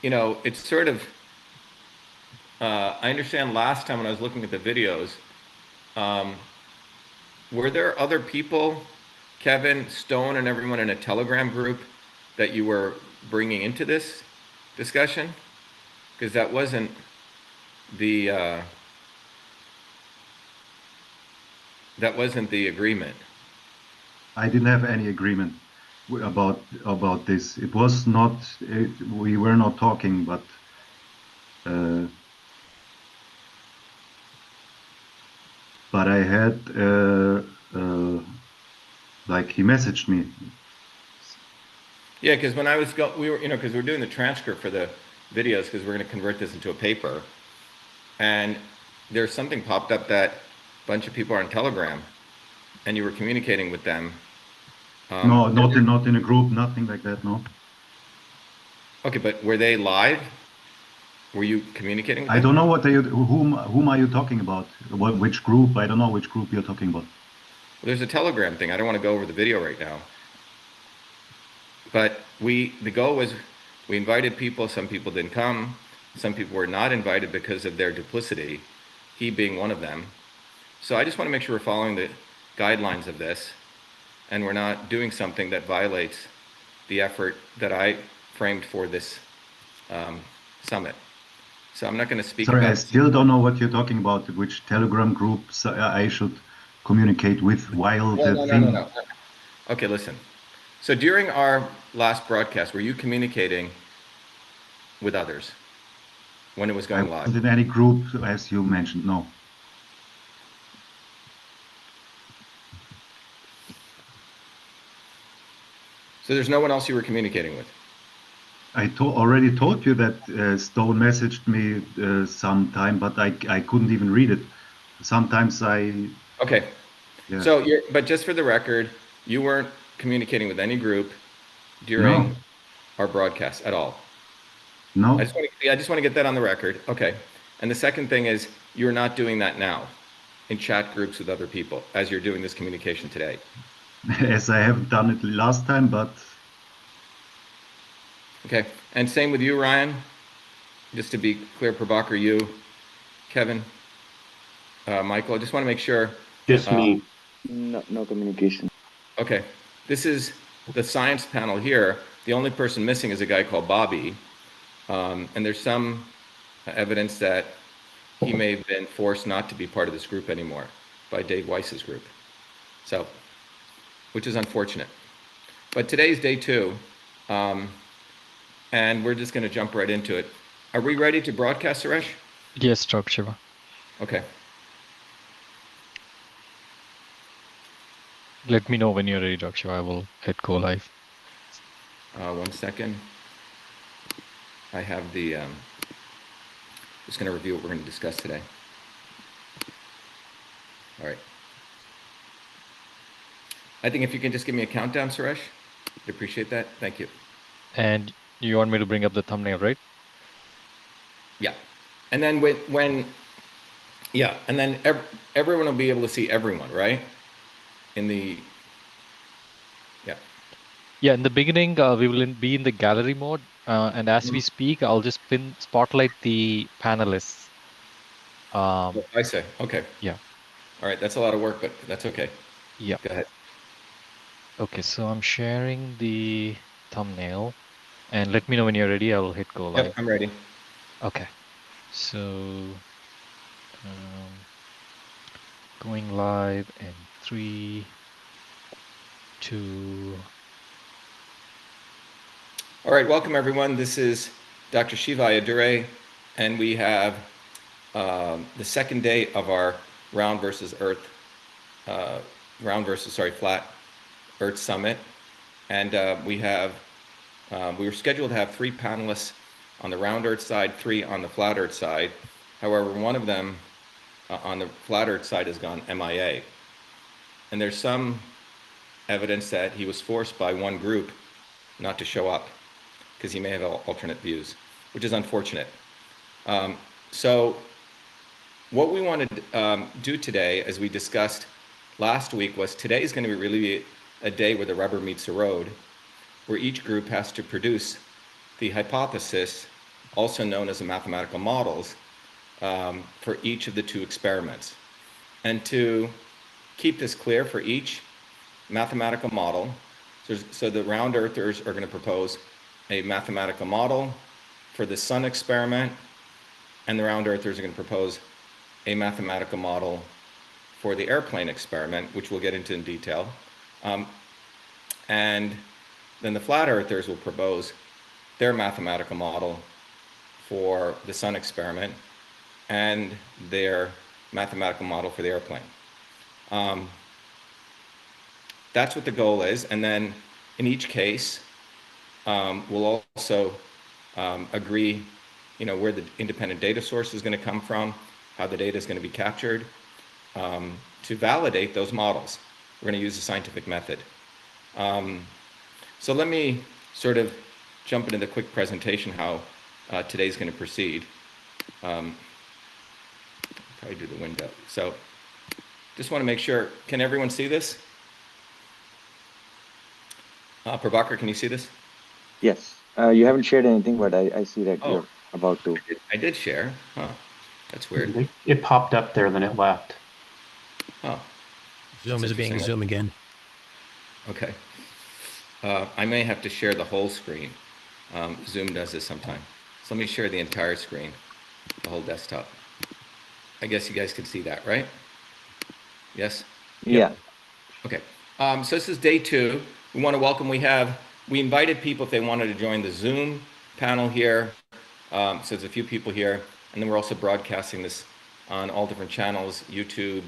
it's sort of, I understand last time when I was looking at the videos, were there other people, Kevin, Stone, and everyone in a Telegram group that you were bringing into this discussion? Because that wasn't the agreement. I didn't have any agreement about this. It was not. We were not talking, but. But I had, like, he messaged me. Yeah, because when I was because we were doing the transcript for the videos because we're going to convert this into a paper, and there's something popped up that a bunch of people are on Telegram, and you were communicating with them. No, not in a group, nothing like that. No. Okay, but were they live? Were you communicating with them? I don't know what whom are you talking about? Which group? I don't know which group you're talking about. Well, there's a Telegram thing. I don't want to go over the video right now. But the goal was we invited people. Some people didn't come. Some people were not invited because of their duplicity, he being one of them. So I just want to make sure we're following the guidelines of this and we're not doing something that violates the effort that I framed for this summit. So I'm not going to speak Sorry, about... I still don't know what you're talking about, which Telegram group I should communicate with while the thing... No. Okay, listen. So during our last broadcast, were you communicating with others when it was going live? I wasn't in any group, as you mentioned, no. So there's no one else you were communicating with? I already told you that Stone messaged me sometime, but I couldn't even read it. Sometimes I... Okay. Yeah. So, but just for the record, you weren't communicating with any group during our broadcast at all? No. I just want to get that on the record. Okay. And the second thing is, you're not doing that now in chat groups with other people as you're doing this communication today. As I haven't done it last time, but... Okay, and same with you, Ryan. Just to be clear, Prabhakar, you, Kevin, Michael, I just want to make sure. Just me. No communication. Okay, this is the science panel here. The only person missing is a guy called Bobby. And there's some evidence that he may have been forced not to be part of this group anymore by Dave Weiss's group. So, which is unfortunate. But today's day 2. And we're just going to jump right into it. Are we ready to broadcast, Suresh? Yes, Dr. Shiva. Okay. Let me know when you're ready, Dr. Shiva. I will hit go live. 1 second. I have the, just going to review what we're going to discuss today. All right. I think if you can just give me a countdown, Suresh, I'd appreciate that. Thank you. And you want me to bring up the thumbnail, right? Yeah. And then and then everyone will be able to see everyone, right? Yeah, in the beginning, we will be in the gallery mode. And as we speak, I'll just spotlight the panelists. I see. Okay. Yeah. All right. That's a lot of work, but that's okay. Yeah. Go ahead. Okay, so I'm sharing the thumbnail. And let me know when you're ready. I'll hit go live. Yep, I'm ready. Okay. So um, going live in 3, 2. All right, welcome everyone. This is Dr. Shiva Ayyadurai, and we have the second day of our round versus flat Earth Summit. And we were scheduled to have 3 panelists on the round Earth side, 3 on the flat Earth side. However, one of them on the flat Earth side has gone MIA. And there's some evidence that he was forced by one group not to show up because he may have alternate views, which is unfortunate. So what we want to do today, as we discussed last week, was today is going to be really a day where the rubber meets the road, where each group has to produce the hypothesis, also known as the mathematical models, for each of the 2 experiments. And to keep this clear for each mathematical model, so the round earthers are going to propose a mathematical model for the sun experiment, and the round earthers are going to propose a mathematical model for the airplane experiment, which we'll get into in detail. And then the flat earthers will propose their mathematical model for the sun experiment and their mathematical model for the airplane. That's what the goal is. And then in each case, we'll also agree, where the independent data source is going to come from, how the data is going to be captured, to validate those models. We're going to use the scientific method. So let me sort of jump into the quick presentation how today's going to proceed. Probably do the window. So just want to make sure, can everyone see this? Prabhakar, can you see this? Yes. You haven't shared anything, but I see that Oh. you're about to. I did share. Huh. That's weird. It popped up there, then it left. Oh. Zoom is being Zoom again. Okay. I may have to share the whole screen. Zoom does this sometime. So let me share the entire screen, the whole desktop. I guess you guys can see that, right? Yes? Yeah. Okay. So this is day 2. We want to welcome, we invited people if they wanted to join the Zoom panel here. So there's a few people here. And then we're also broadcasting this on all different channels, YouTube,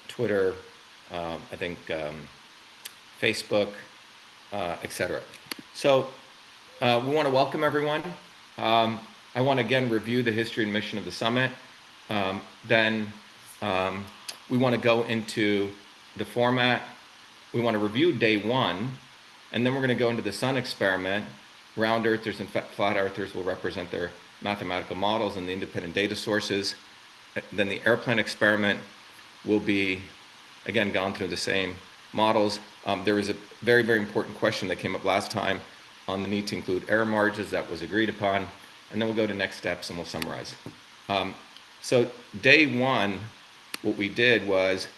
Twitter, I think Facebook, etc. So we want to welcome everyone. I want to again review the history and mission of the summit. Then we want to go into the format. We want to review day 1, and then we're going to go into the sun experiment. Round earthers and flat earthers will represent their mathematical models and the independent data sources. Then the airplane experiment will be, again, gone through the same models. There was a very, very important question that came up last time on the need to include error margins. That was agreed upon. And then we'll go to next steps and we'll summarize. So day 1, what we did was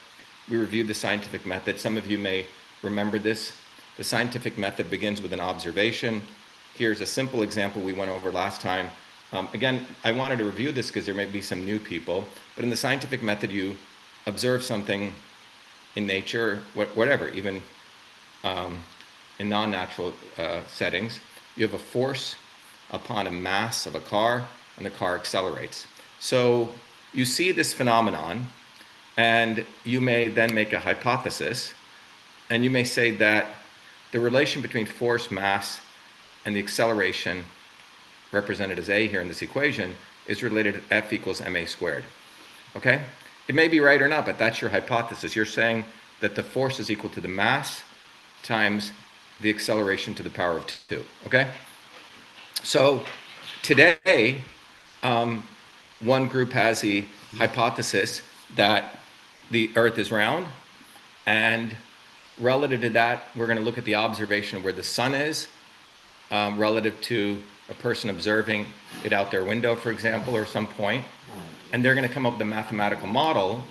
we reviewed the scientific method. Some of you may remember this. The scientific method begins with an observation. Here's a simple example we went over last time. Again, I wanted to review this because there may be some new people, but in the scientific method, you observe something in nature, whatever, even in non-natural settings. You have a force upon a mass of a car, and the car accelerates. So you see this phenomenon, and you may then make a hypothesis, and you may say that the relation between force, mass, and the acceleration, represented as a here in this equation, is related to F equals ma squared. Okay? It may be right or not, but that's your hypothesis. You're saying that the force is equal to the mass times the acceleration to the power of 2. Okay? So today, one group has the hypothesis that the Earth is round, and relative to that, we're going to look at the observation of where the sun is, relative to a person observing it out their window, for example, or some point, and they're going to come up with a mathematical model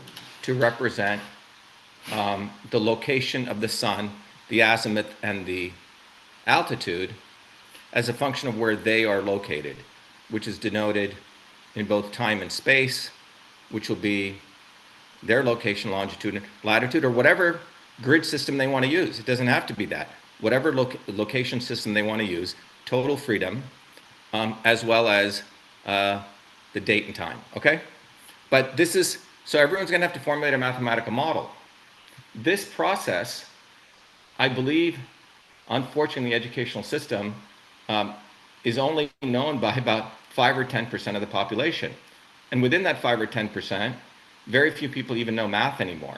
to represent the location of the sun, the azimuth, and the altitude as a function of where they are located, which is denoted in both time and space, which will be their location, longitude, and latitude, or whatever grid system they want to use. It doesn't have to be that. Whatever location system they want to use, total freedom, as well as the date and time, okay? But this is, so everyone's gonna have to formulate a mathematical model. This process, I believe, unfortunately, the educational system is only known by about 5 or 10% of the population. And within that 5 or 10%, very few people even know math anymore.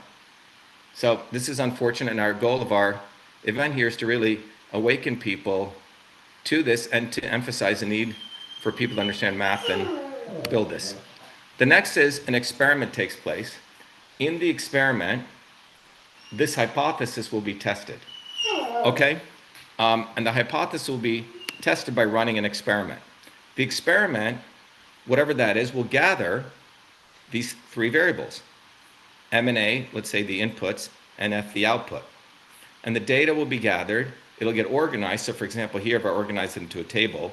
So this is unfortunate, and our goal of our event here is to really awaken people to this and to emphasize the need for people to understand math and build this. The next is an experiment takes place. In the experiment, this hypothesis will be tested, okay? And the hypothesis will be tested by running an experiment. The experiment, whatever that is, will gather these 3 variables. M and A, let's say the inputs, and F the output. And the data will be gathered, it'll get organized. So for example, here if I organize it into a table,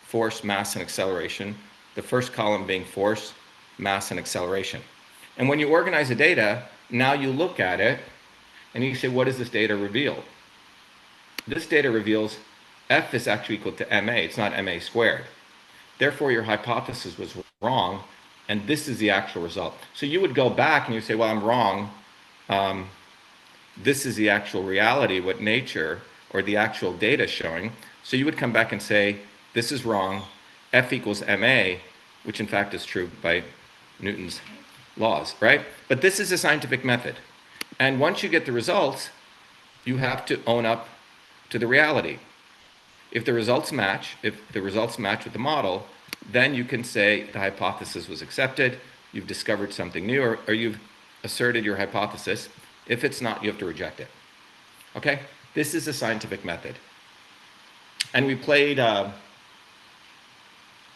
force, mass, and acceleration, the first column being force, mass, and acceleration. And when you organize the data, now you look at it and you say, what does this data reveal? This data reveals F is actually equal to MA, it's not MA squared. Therefore, your hypothesis was wrong, and this is the actual result. So you would go back and you say, well, I'm wrong. This is the actual reality, what nature or the actual data is showing. So you would come back and say, this is wrong. F equals MA, which in fact is true by Newton's laws, right? But this is a scientific method. And once you get the results, you have to own up to the reality. If the results match with the model, then you can say the hypothesis was accepted, you've discovered something new, or you've asserted your hypothesis. If it's not, you have to reject it. Okay? This is a scientific method. And we played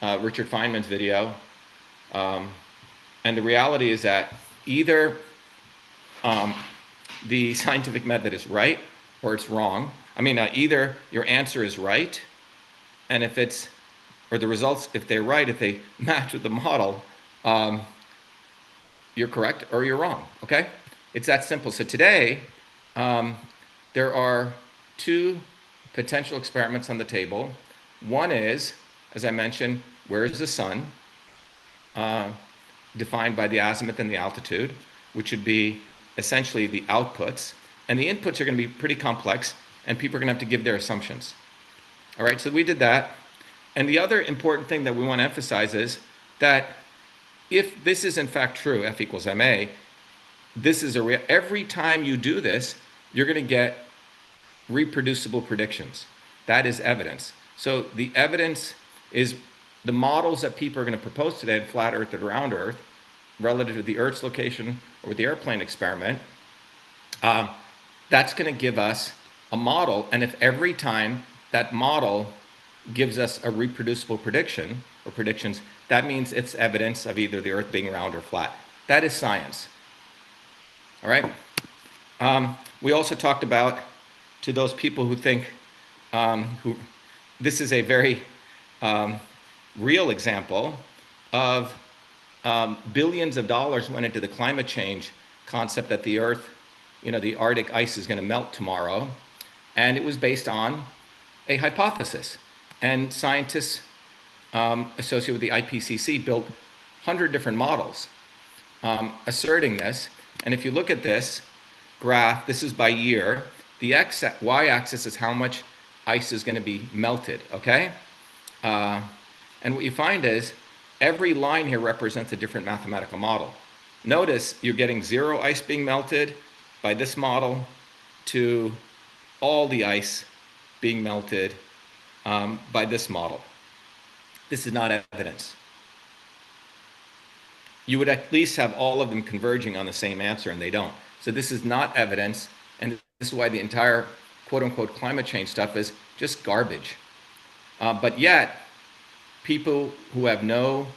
Richard Feynman's video, and the reality is that either the scientific method is right or it's wrong. I mean, either your answer is right, and if it's, or the results, if they're right, if they match with the model, you're correct or you're wrong, okay? It's that simple. So today, there are 2 potential experiments on the table. One is, as I mentioned, where is the sun? Defined by the azimuth and the altitude, which would be essentially the outputs. And the inputs are going to be pretty complex, and people are going to have to give their assumptions. All right, so we did that. And the other important thing that we want to emphasize is that if this is in fact true, F equals MA, this is every time you do this, you're going to get reproducible predictions. That is evidence. So the evidence is the models that people are going to propose today in flat Earth and round Earth, relative to the Earth's location or with the airplane experiment, that's going to give us a model. And if every time that model gives us a reproducible prediction or predictions, that means it's evidence of either the Earth being round or flat. That is science. All right? We also talked about, to those people who think, this is a very real example of billions of dollars went into the climate change concept that the Earth, the Arctic ice is going to melt tomorrow. And it was based on a hypothesis. And scientists associated with the IPCC built 100 different models asserting this. And if you look at this graph, this is by year. The y-axis is how much ice is going to be melted, okay? And what you find is every line here represents a different mathematical model. Notice you're getting 0 ice being melted by this model to all the ice being melted by this model. This is not evidence. You would at least have all of them converging on the same answer, and they don't. So this is not evidence, and this is why the entire quote-unquote climate change stuff is just garbage. But yet, people who have no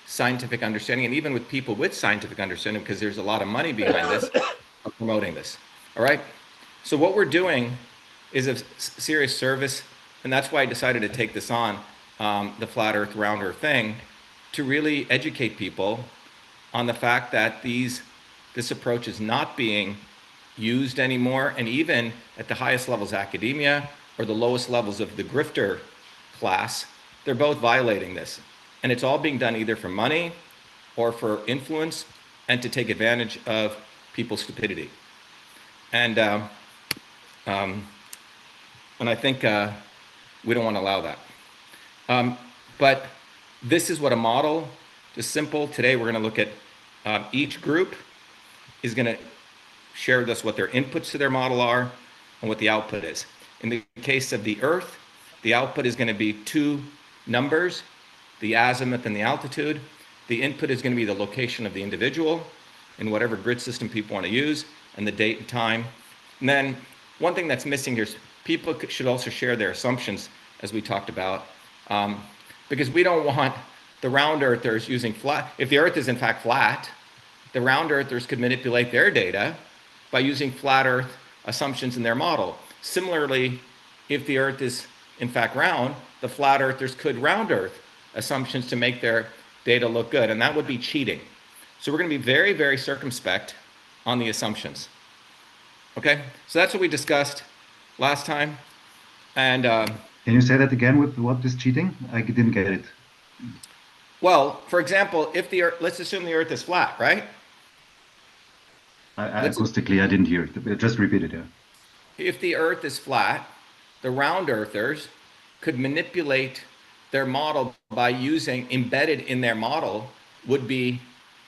scientific understanding, and even with people with scientific understanding, because there's a lot of money behind this, are promoting this. All right? So what we're doing is a serious service And that's why I decided to take this on, the flat earth, round earth thing, to really educate people on the fact that this approach is not being used anymore. And even at the highest levels of academia or the lowest levels of the grifter class, they're both violating this. And it's all being done either for money or for influence and to take advantage of people's stupidity. And I think we don't want to allow that. But this is what a model, just simple. Today we're going to look at each group is going to share with us what their inputs to their model are and what the output is. In the case of the Earth, the output is going to be two numbers, the azimuth and the altitude. The input is going to be the location of the individual in whatever grid system people want to use, and the date and time. And then one thing that's missing here is people should also share their assumptions, as we talked about, because we don't want the round earthers using flat. If the Earth is in fact flat, the round earthers could manipulate their data by using flat Earth assumptions in their model. Similarly, if the Earth is in fact round, the flat earthers could round Earth assumptions to make their data look good, and that would be cheating. So we're going to be very, very circumspect on the assumptions. Okay, so that's what we discussed last time. And can you say that again with what is cheating? I didn't get it. Well, for example, if the Earth, let's assume the Earth is flat, right? Acoustically, I didn't hear it. Just repeat it, yeah. If the Earth is flat, the round earthers could manipulate their model by using, embedded in their model would be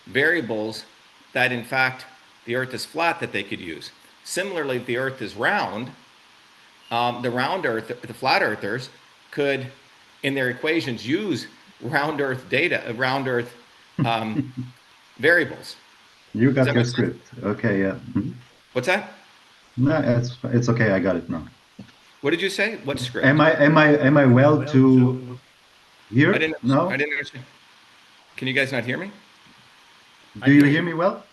variables that in fact the Earth is flat that they could use. Similarly, if the Earth is round, the flat earthers could, in their equations, use round Earth data, round Earth variables. You got your script. Okay, yeah. Mm-hmm. What's that? No, it's okay. I got it now. What did you say? What script? Am I well to hear? I didn't understand. Can you guys not hear me? Do you hear me well?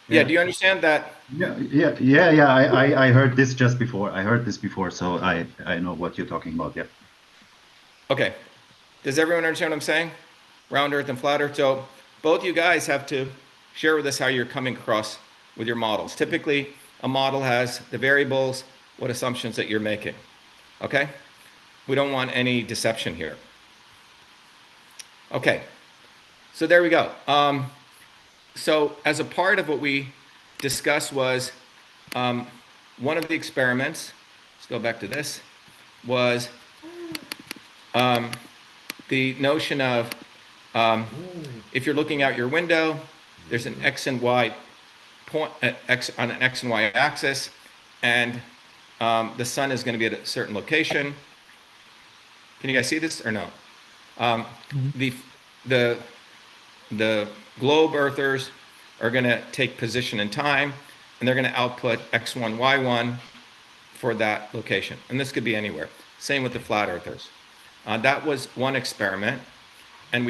Yeah. Do you understand that? Yeah. I heard this just before. I heard this before, so I know what you're talking about. Yeah. Okay. Does everyone understand what I'm saying? Round Earth and flat Earth. So both you guys have to share with us how you're coming across with your models. Typically, a model has the variables, what assumptions that you're making. Okay? We don't want any deception here. Okay. So there we go. So as a part of what we discussed was one of the experiments, let's go back to this, was the notion of if you're looking out your window, there's an X and Y point on an X and Y axis, and the sun is going to be at a certain location. Can you guys see this or no? The globe earthers are going to take position in time, and they're going to output X1, Y1 for that location. And this could be anywhere. Same with the flat earthers. That was one experiment, and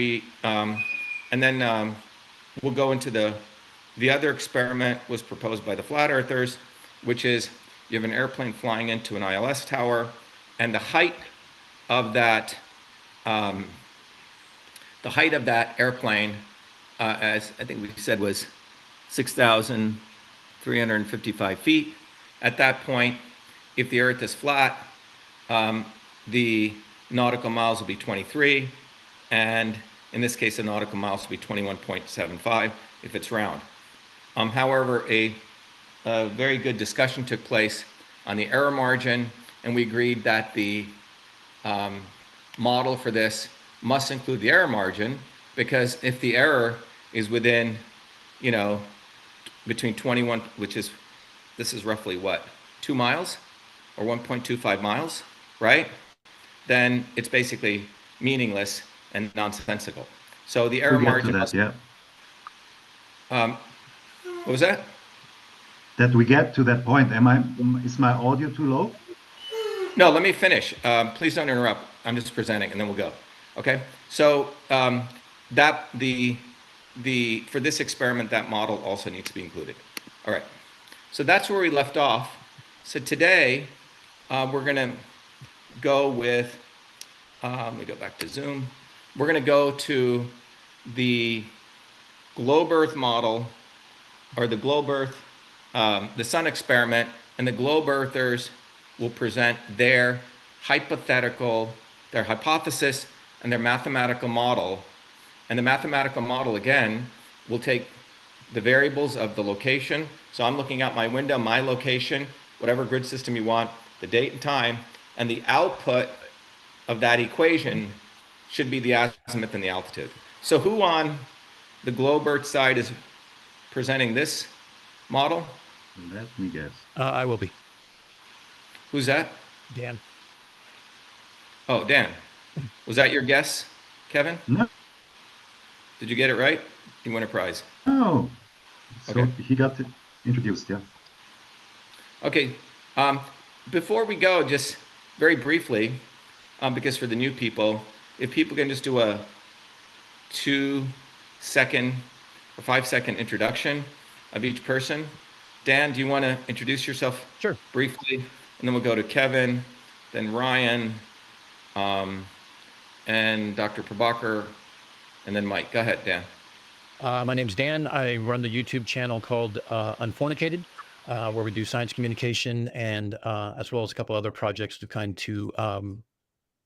then we'll go into the other experiment was proposed by the flat earthers, which is you have an airplane flying into an ILS tower, and the height of that airplane, as I think we said, was 6,355 feet. At that point, if the Earth is flat, the nautical miles will be 23, and in this case, the nautical miles will be 21.75 if it's round. However, a very good discussion took place on the error margin, and we agreed that the model for this must include the error margin, because if the error is within, between 21, this is roughly what, 2 miles or 1.25 miles, right? Then it's basically meaningless and nonsensical. So the error margin. What was that? That we get to that point. Is my audio too low? No, let me finish. Please don't interrupt. I'm just presenting, and then we'll go. Okay. So for this experiment, that model also needs to be included. All right. So that's where we left off. So today we're going to go with, let me go back to Zoom. We're going to go to the globe Earth model, or the globe Earth, the sun experiment, and the globe Earthers will present their hypothesis and their mathematical model. And the mathematical model, again, will take the variables of the location. So I'm looking out my window, my location, whatever grid system you want, the date and time, and the output of that equation should be the azimuth and the altitude. So who on the globe Earth side is presenting this model? Let me guess. I will be. Who's that? Dan. Oh, Dan. Was that your guess, Kevin? No. Did you get it right? You win a prize. Oh, so Okay. he got introduced, yeah. Okay. Before we go, just very briefly, because for the new people, if people can just do a 2-second or 5-second introduction of each person. Dan, do you want to introduce yourself? Sure. Briefly, and then we'll go to Kevin, then Ryan, and Dr. Prabhakar, and then Mike. Go ahead, Dan. My name's Dan. I run the YouTube channel called Unfornicated, where we do science communication and as well as a couple other projects to kind to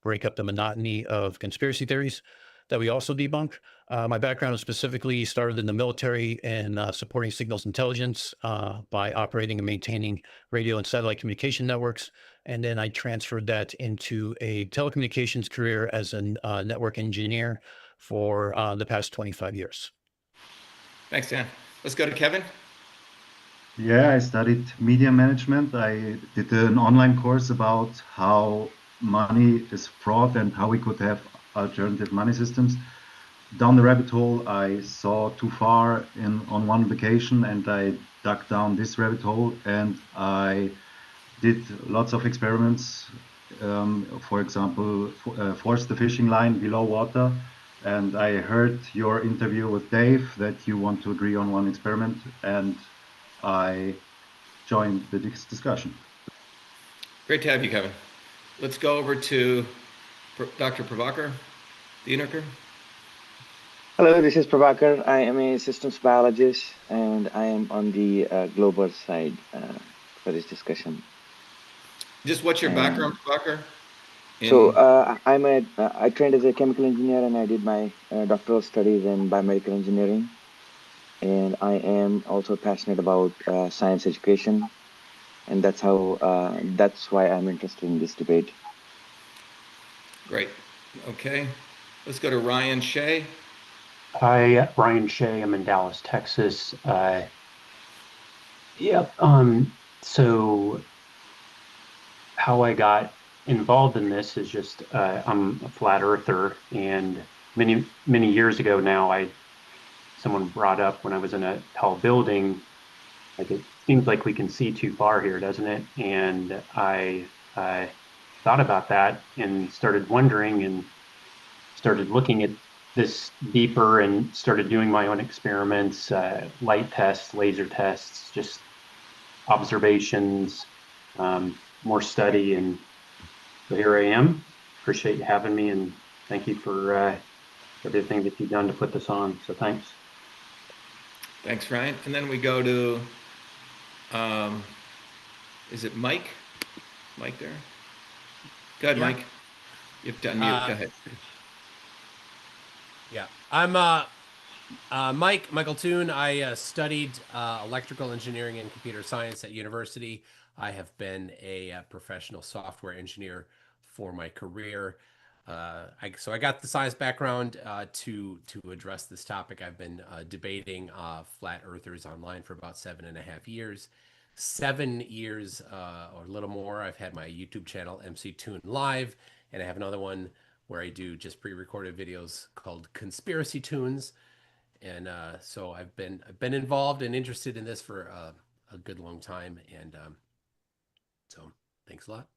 break up the monotony of conspiracy theories that we also debunk. My background is specifically started in the military and supporting signals intelligence by operating and maintaining radio and satellite communication networks. And then I transferred that into a telecommunications career as a network engineer for the past 25 years. Thanks, Dan. Let's go to Kevin. Yeah, I studied media management. I did an online course about how money is fraud and how we could have alternative money systems. Down the rabbit hole, I saw too far on one vacation, and I dug down this rabbit hole, and I did lots of experiments. For example, forced the fishing line below water. And I heard your interview with Dave that you want to agree on one experiment, and I joined the discussion. Great to have you, Kevin. Let's go over to Dr. Prabhakar, the Unaker. Hello, this is Prabhakar. I am a systems biologist, and I am on the global side for this discussion. Just what's your background, Prabhakar? So I trained as a chemical engineer, and I did my doctoral studies in biomedical engineering. And I am also passionate about science education, and that's why I'm interested in this debate. Great. Okay. Let's go to Ryan Shea. Hi, Ryan Shea. I'm in Dallas, Texas. So how I got involved in this is just I'm a flat earther, and many years ago now, someone brought up when I was in a tall building, like, it seems like we can see too far here, doesn't it? And I thought about that and started wondering and started looking at this deeper and started doing my own experiments, light tests, laser tests, just observations, more study, and so here I am. Appreciate you having me, and thank you for everything that you've done to put this on. So thanks. Thanks, Ryan. And then we go to, is it Mike? Mike there? Go ahead, Yeah. Mike. You have to unmute. Go ahead. Yeah, I'm Michael Toon. I studied electrical engineering and computer science at university. I have been a professional software engineer for my career. So I got the science background to address this topic. I've been debating flat earthers online for about 7.5 years. 7 years or a little more, I've had my YouTube channel, MC Toon Live, and I have another one where I do just pre-recorded videos called Conspiracy Tunes. And so I've been involved and interested in this for a good long time. And so thanks a lot.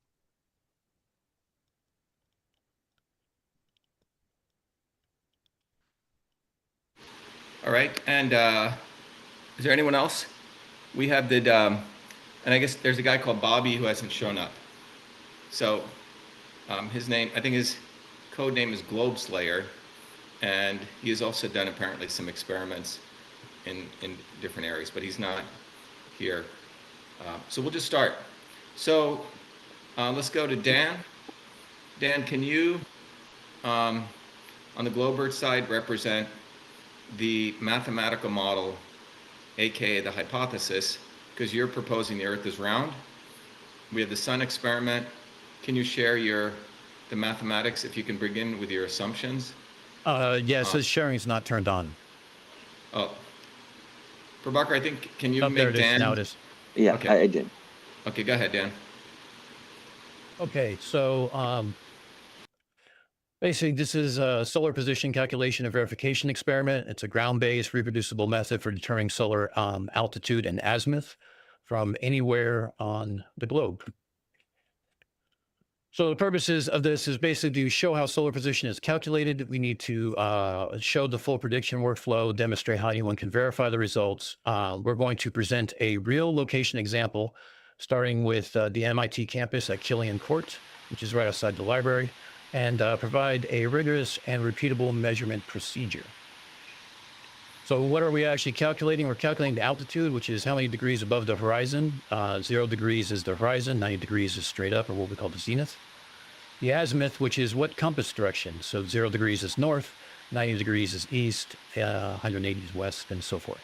All right. And is there anyone else? We have and I guess there's a guy called Bobby who hasn't shown up. So His name, I think his code name is Globe Slayer, and he has also done apparently some experiments in different areas, but he's not here. So we'll just start. So let's go to Dan. Dan, can you, on the Globe Earth side, represent the mathematical model, aka the hypothesis, because you're proposing the Earth is round. We have the sun experiment. Can you share the mathematics, if you can begin with your assumptions? Yeah, it says sharing is not turned on. Oh, Prabhakar, I think, can you There make it is. Dan? Now it is. Yeah, Okay. I did. Okay, go ahead, Dan. Okay, so basically, this is a solar position calculation and verification experiment. It's a ground-based, reproducible method for determining solar altitude and azimuth from anywhere on the globe. So the purposes of this is basically to show how solar position is calculated. We need to show the full prediction workflow, demonstrate how anyone can verify the results. We're going to present a real location example, starting with the MIT campus at Killian Court, which is right outside the library, and provide a rigorous and repeatable measurement procedure. So what are we actually calculating? We're calculating the altitude, which is how many degrees above the horizon. 0 degrees is the horizon, 90 degrees is straight up, or what we call the zenith. The azimuth, which is what compass direction. So 0 degrees is north, 90 degrees is east, 180 is west, and so forth.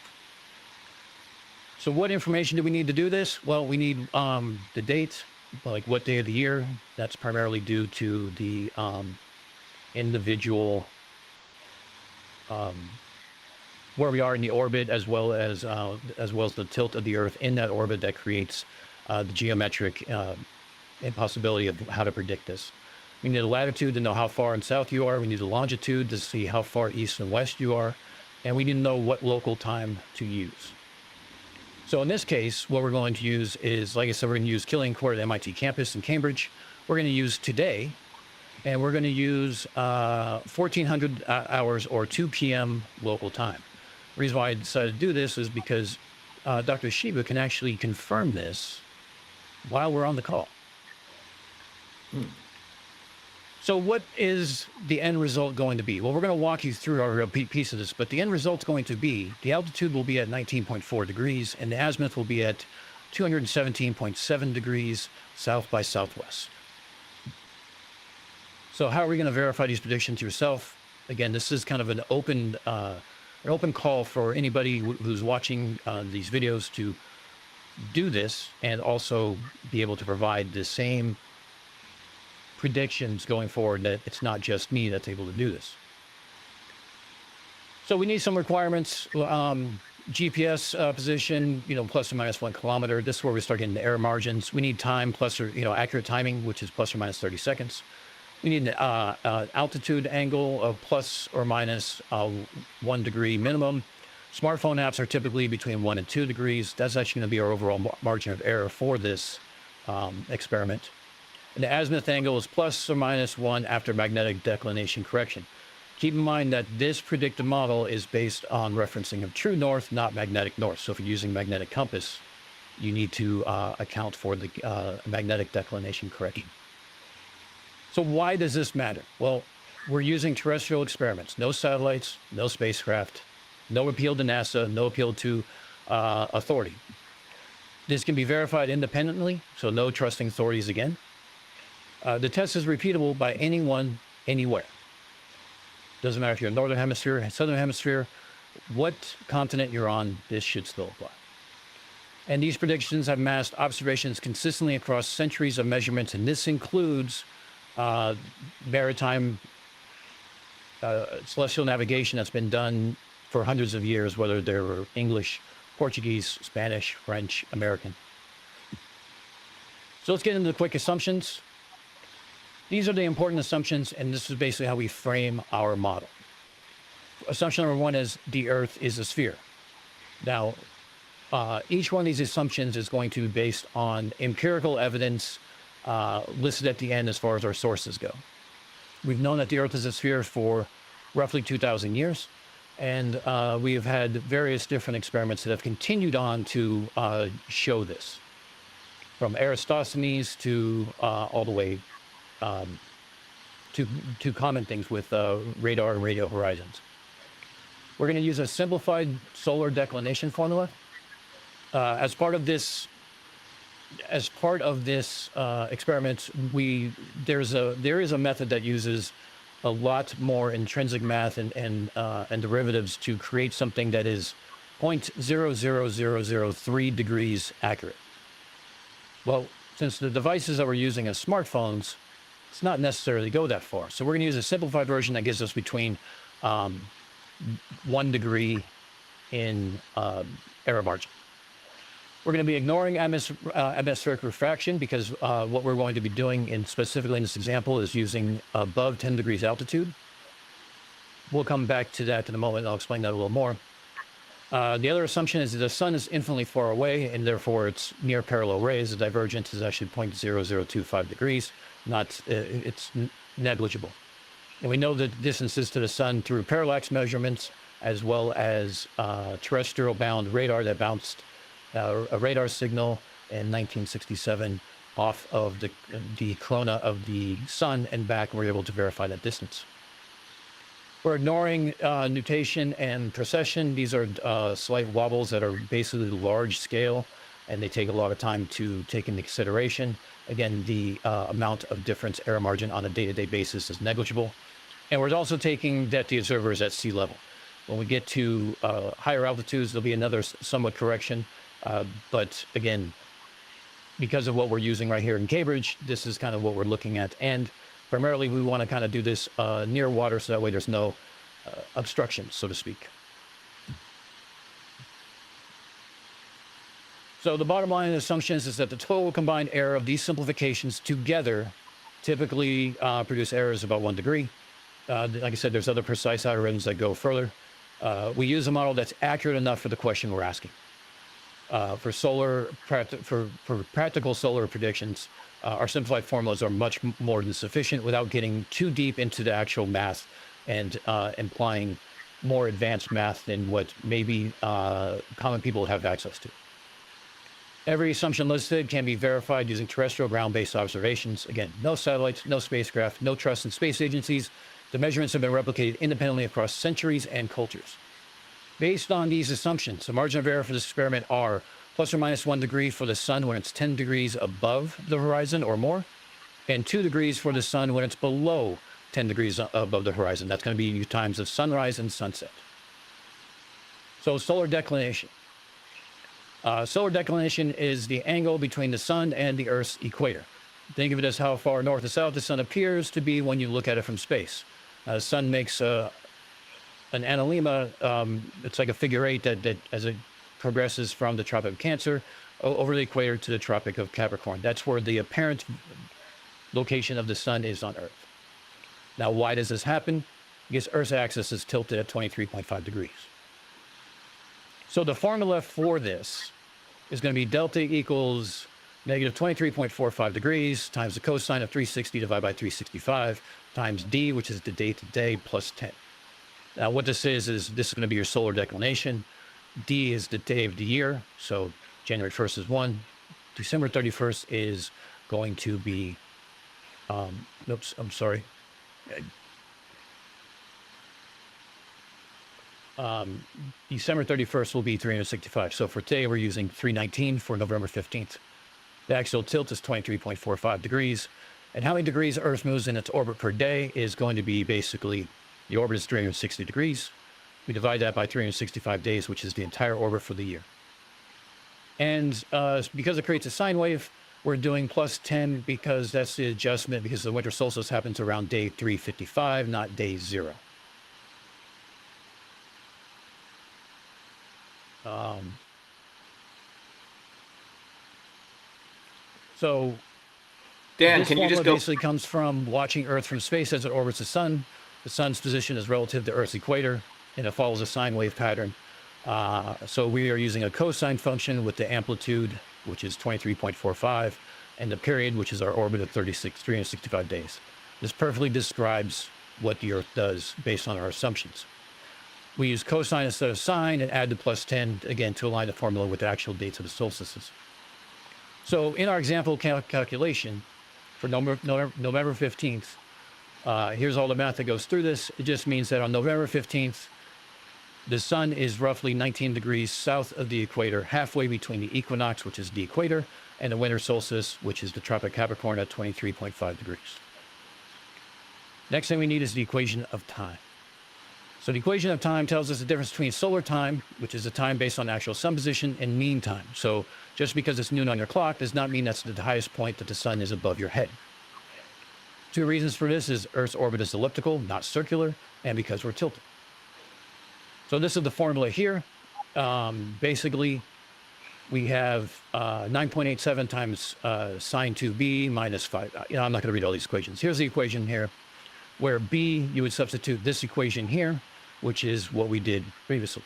So what information do we need to do this? Well, we need the date, like what day of the year. That's primarily due to the individual where we are in the orbit, as well as the tilt of the Earth in that orbit that creates the geometric impossibility of how to predict this. We need a latitude to know how far in south you are. We need a longitude to see how far east and west you are. And we need to know what local time to use. So in this case, what we're going to use is, like I said, we're going to use Killian Court at MIT campus in Cambridge. We're going to use today, and we're going to use 1400 hours or 2 p.m. local time. The reason why I decided to do this is because Dr. Shiba can actually confirm this while we're on the call. So what is the end result going to be? Well, we're going to walk you through our piece of this, but the end result's going to be the altitude will be at 19.4 degrees and the azimuth will be at 217.7 degrees south by southwest. So how are we going to verify these predictions yourself? Again, this is kind of an open call for anybody who's watching these videos to do this and also be able to provide the same predictions going forward, that it's not just me that's able to do this. So we need some requirements. GPS position, plus or minus 1 kilometer. This is where we start getting the error margins. We need time plus or, accurate timing, which is plus or minus 30 seconds. We need an altitude angle of plus or minus 1 degree minimum. Smartphone apps are typically between 1 and 2 degrees. That's actually going to be our overall margin of error for this experiment. And the azimuth angle is plus or minus 1 after magnetic declination correction. Keep in mind that this predictive model is based on referencing of true north, not magnetic north. So if you're using magnetic compass, you need to account for the magnetic declination correction. So why does this matter? Well, we're using terrestrial experiments, no satellites, no spacecraft, no appeal to NASA, no appeal to authority. This can be verified independently, so no trusting authorities again. The test is repeatable by anyone, anywhere. Doesn't matter if you're in Northern Hemisphere, Southern Hemisphere, what continent you're on, this should still apply. And these predictions have masked observations consistently across centuries of measurements, and this includes maritime celestial navigation that's been done for hundreds of years, whether they were English, Portuguese, Spanish, French, American. So let's get into the quick assumptions. These are the important assumptions, and this is basically how we frame our model. Assumption number 1 is the Earth is a sphere. Now, each one of these assumptions is going to be based on empirical evidence listed at the end as far as our sources go. We've known that the Earth is a sphere for roughly 2,000 years, and we have had various different experiments that have continued on to show this, from Eratosthenes to all the way two common things with radar and radio horizons. We're going to use a simplified solar declination formula. As part of this experiment, there is a method that uses a lot more intrinsic math and derivatives to create something that is 0.00003 degrees accurate. Well, since the devices that we're using as smartphones, it's not necessarily go that far. So we're going to use a simplified version that gives us between 1 degree in error margin. We're going to be ignoring atmospheric refraction because what we're going to be doing specifically in this example is using above 10 degrees altitude. We'll come back to that in a moment. I'll explain that a little more. The other assumption is that the sun is infinitely far away and therefore it's near parallel rays. The divergence is actually 0.0025 degrees. It's negligible. And we know the distances to the sun through parallax measurements as well as terrestrial bound radar that bounced a radar signal in 1967 off of the corona of the sun and back, and we're able to verify that distance. We're ignoring nutation and precession. These are slight wobbles that are basically large scale, and they take a lot of time to take into consideration. Again, the amount of difference error margin on a day-to-day basis is negligible. And we're also taking that the observer is at sea level. When we get to higher altitudes, there'll be another somewhat correction. But again, because of what we're using right here in Cambridge, this is kind of what we're looking at. And primarily, we want to kind of do this near water so that way there's no obstruction, so to speak. So the bottom line assumptions is that the total combined error of these simplifications together typically produce errors about 1 degree. Like I said, there's other precise algorithms that go further. We use a model that's accurate enough for the question we're asking. For practical solar predictions, our simplified formulas are much more than sufficient without getting too deep into the actual math and implying more advanced math than what maybe common people have access to. Every assumption listed can be verified using terrestrial ground-based observations. Again, no satellites, no spacecraft, no trust in space agencies. The measurements have been replicated independently across centuries and cultures. Based on these assumptions, the margin of error for this experiment are plus or minus 1 degree for the sun when it's 10 degrees above the horizon or more, and 2 degrees for the sun when it's below 10 degrees above the horizon. That's going to be times of sunrise and sunset. So solar declination. Solar declination is the angle between the sun and the Earth's equator. Think of it as how far north or south the sun appears to be when you look at it from space. The sun makes an analemma. It's like a figure 8 that as it progresses from the Tropic of Cancer over the equator to the Tropic of Capricorn. That's where the apparent location of the sun is on Earth. Now, why does this happen? Because Earth's axis is tilted at 23.5 degrees. So the formula for this is going to be delta equals negative 23.45 degrees times the cosine of 360 divided by 365 times d, which is the day-to-day, plus 10. Now, what this is this is going to be your solar declination. D is the day of the year. So January 1st is 1. December 31st is going to be, oops, I'm sorry. December 31st will be 365. So for today, we're using 319 for November 15th. The axial tilt is 23.45 degrees. And how many degrees Earth moves in its orbit per day is going to be basically, the orbit is 360 degrees. We divide that by 365 days, which is the entire orbit for the year. And because it creates a sine wave, we're doing plus 10 because that's the adjustment, because the winter solstice happens around day 355, not day 0. So Dan, this can you just formula go? basically comes from watching Earth from space as it orbits the sun. The sun's position is relative to Earth's equator, and it follows a sine wave pattern. So we are using a cosine function with the amplitude, which is 23.45, and the period, which is our orbit of 365 days. This perfectly describes what the Earth does based on our assumptions. We use cosine instead of sine and add the plus 10, again, to align the formula with the actual dates of the solstices. So in our example calculation for November 15th, Here's all the math that goes through this. It just means that on November 15th, the sun is roughly 19 degrees south of the equator, halfway between the equinox, which is the equator, and the winter solstice, which is the Tropic Capricorn at 23.5 degrees. Next thing we need is the equation of time. So the equation of time tells us the difference between solar time, which is the time based on actual sun position, and mean time. So just because it's noon on your clock does not mean that's the highest point that the sun is above your head. Two reasons for this is Earth's orbit is elliptical, not circular, and because we're tilted. So this is the formula here. Basically, we have 9.87 times sine 2b minus 5. I'm not going to read all these equations. Here's the equation here, where b, you would substitute this equation here, which is what we did previously.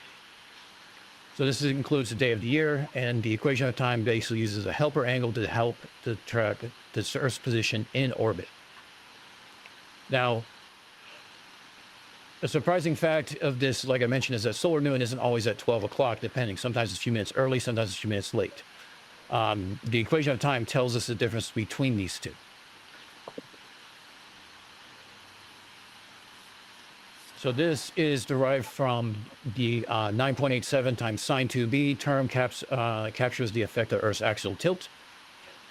So this includes the day of the year, and the equation of time basically uses a helper angle to help to track the Earth's position in orbit. Now, a surprising fact of this, like I mentioned, is that solar noon isn't always at 12 o'clock, depending. Sometimes it's a few minutes early, sometimes it's a few minutes late. The equation of time tells us the difference between these two. So this is derived from the 9.87 times sine 2b term captures the effect of Earth's axial tilt,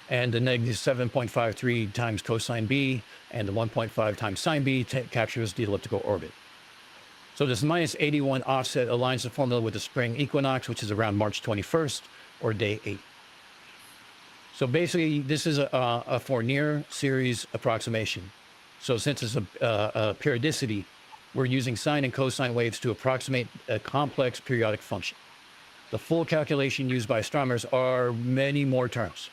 and the negative 7.53 times cosine b and the 1.5 times sine b captures the elliptical orbit. So this minus 81 offset aligns the formula with the spring equinox, which is around March 21st or day 8. So basically, this is a Fourier series approximation. So since it's a periodicity, we're using sine and cosine waves to approximate a complex periodic function. The full calculation used by astronomers are many more terms,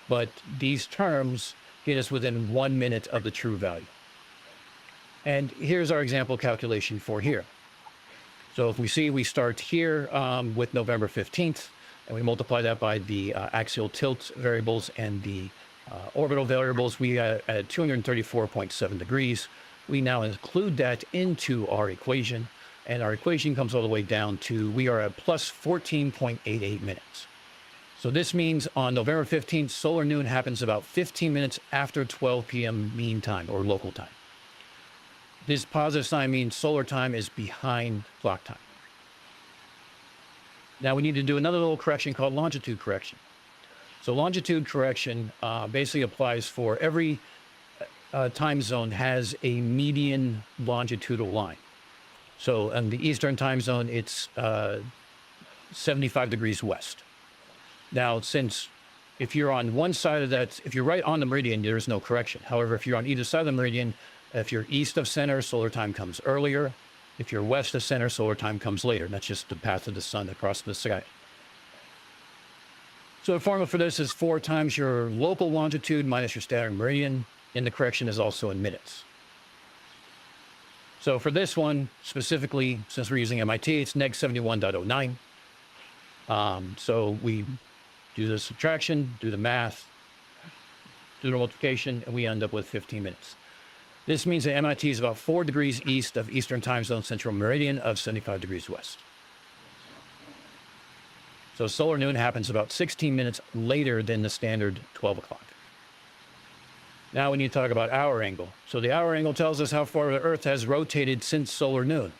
but these terms get us within 1 minute of the true value. And here's our example calculation for here. So if we start here with November 15th, and we multiply that by the axial tilt variables and the orbital variables, we are at 234.7 degrees. We now include that into our equation, and our equation comes all the way down to, we are at plus 14.88 minutes. So this means on November 15th, solar noon happens about 15 minutes after 12 p.m. mean time or local time. This positive sign means solar time is behind clock time. Now we need to do another little correction called longitude correction. So longitude correction basically applies for every time zone has a median longitudinal line. So in the Eastern time zone, it's 75 degrees west. Now, since if you're on one side of that, if you're right on the meridian, there's no correction. However, if you're on either side of the meridian, if you're east of center, solar time comes earlier. If you're west of center, solar time comes later. That's just the path of the sun across the sky. So the formula for this is 4 times your local longitude minus your standard meridian, and the correction is also in minutes. So for this one, specifically, since we're using MIT, it's neg 71.09. So we do the subtraction, do the math, do the multiplication, and we end up with 15 minutes. This means that MIT is about 4 degrees east of Eastern time zone central meridian of 75 degrees west. So solar noon happens about 16 minutes later than the standard 12 o'clock. Now we need to talk about hour angle. So the hour angle tells us how far the Earth has rotated since solar noon.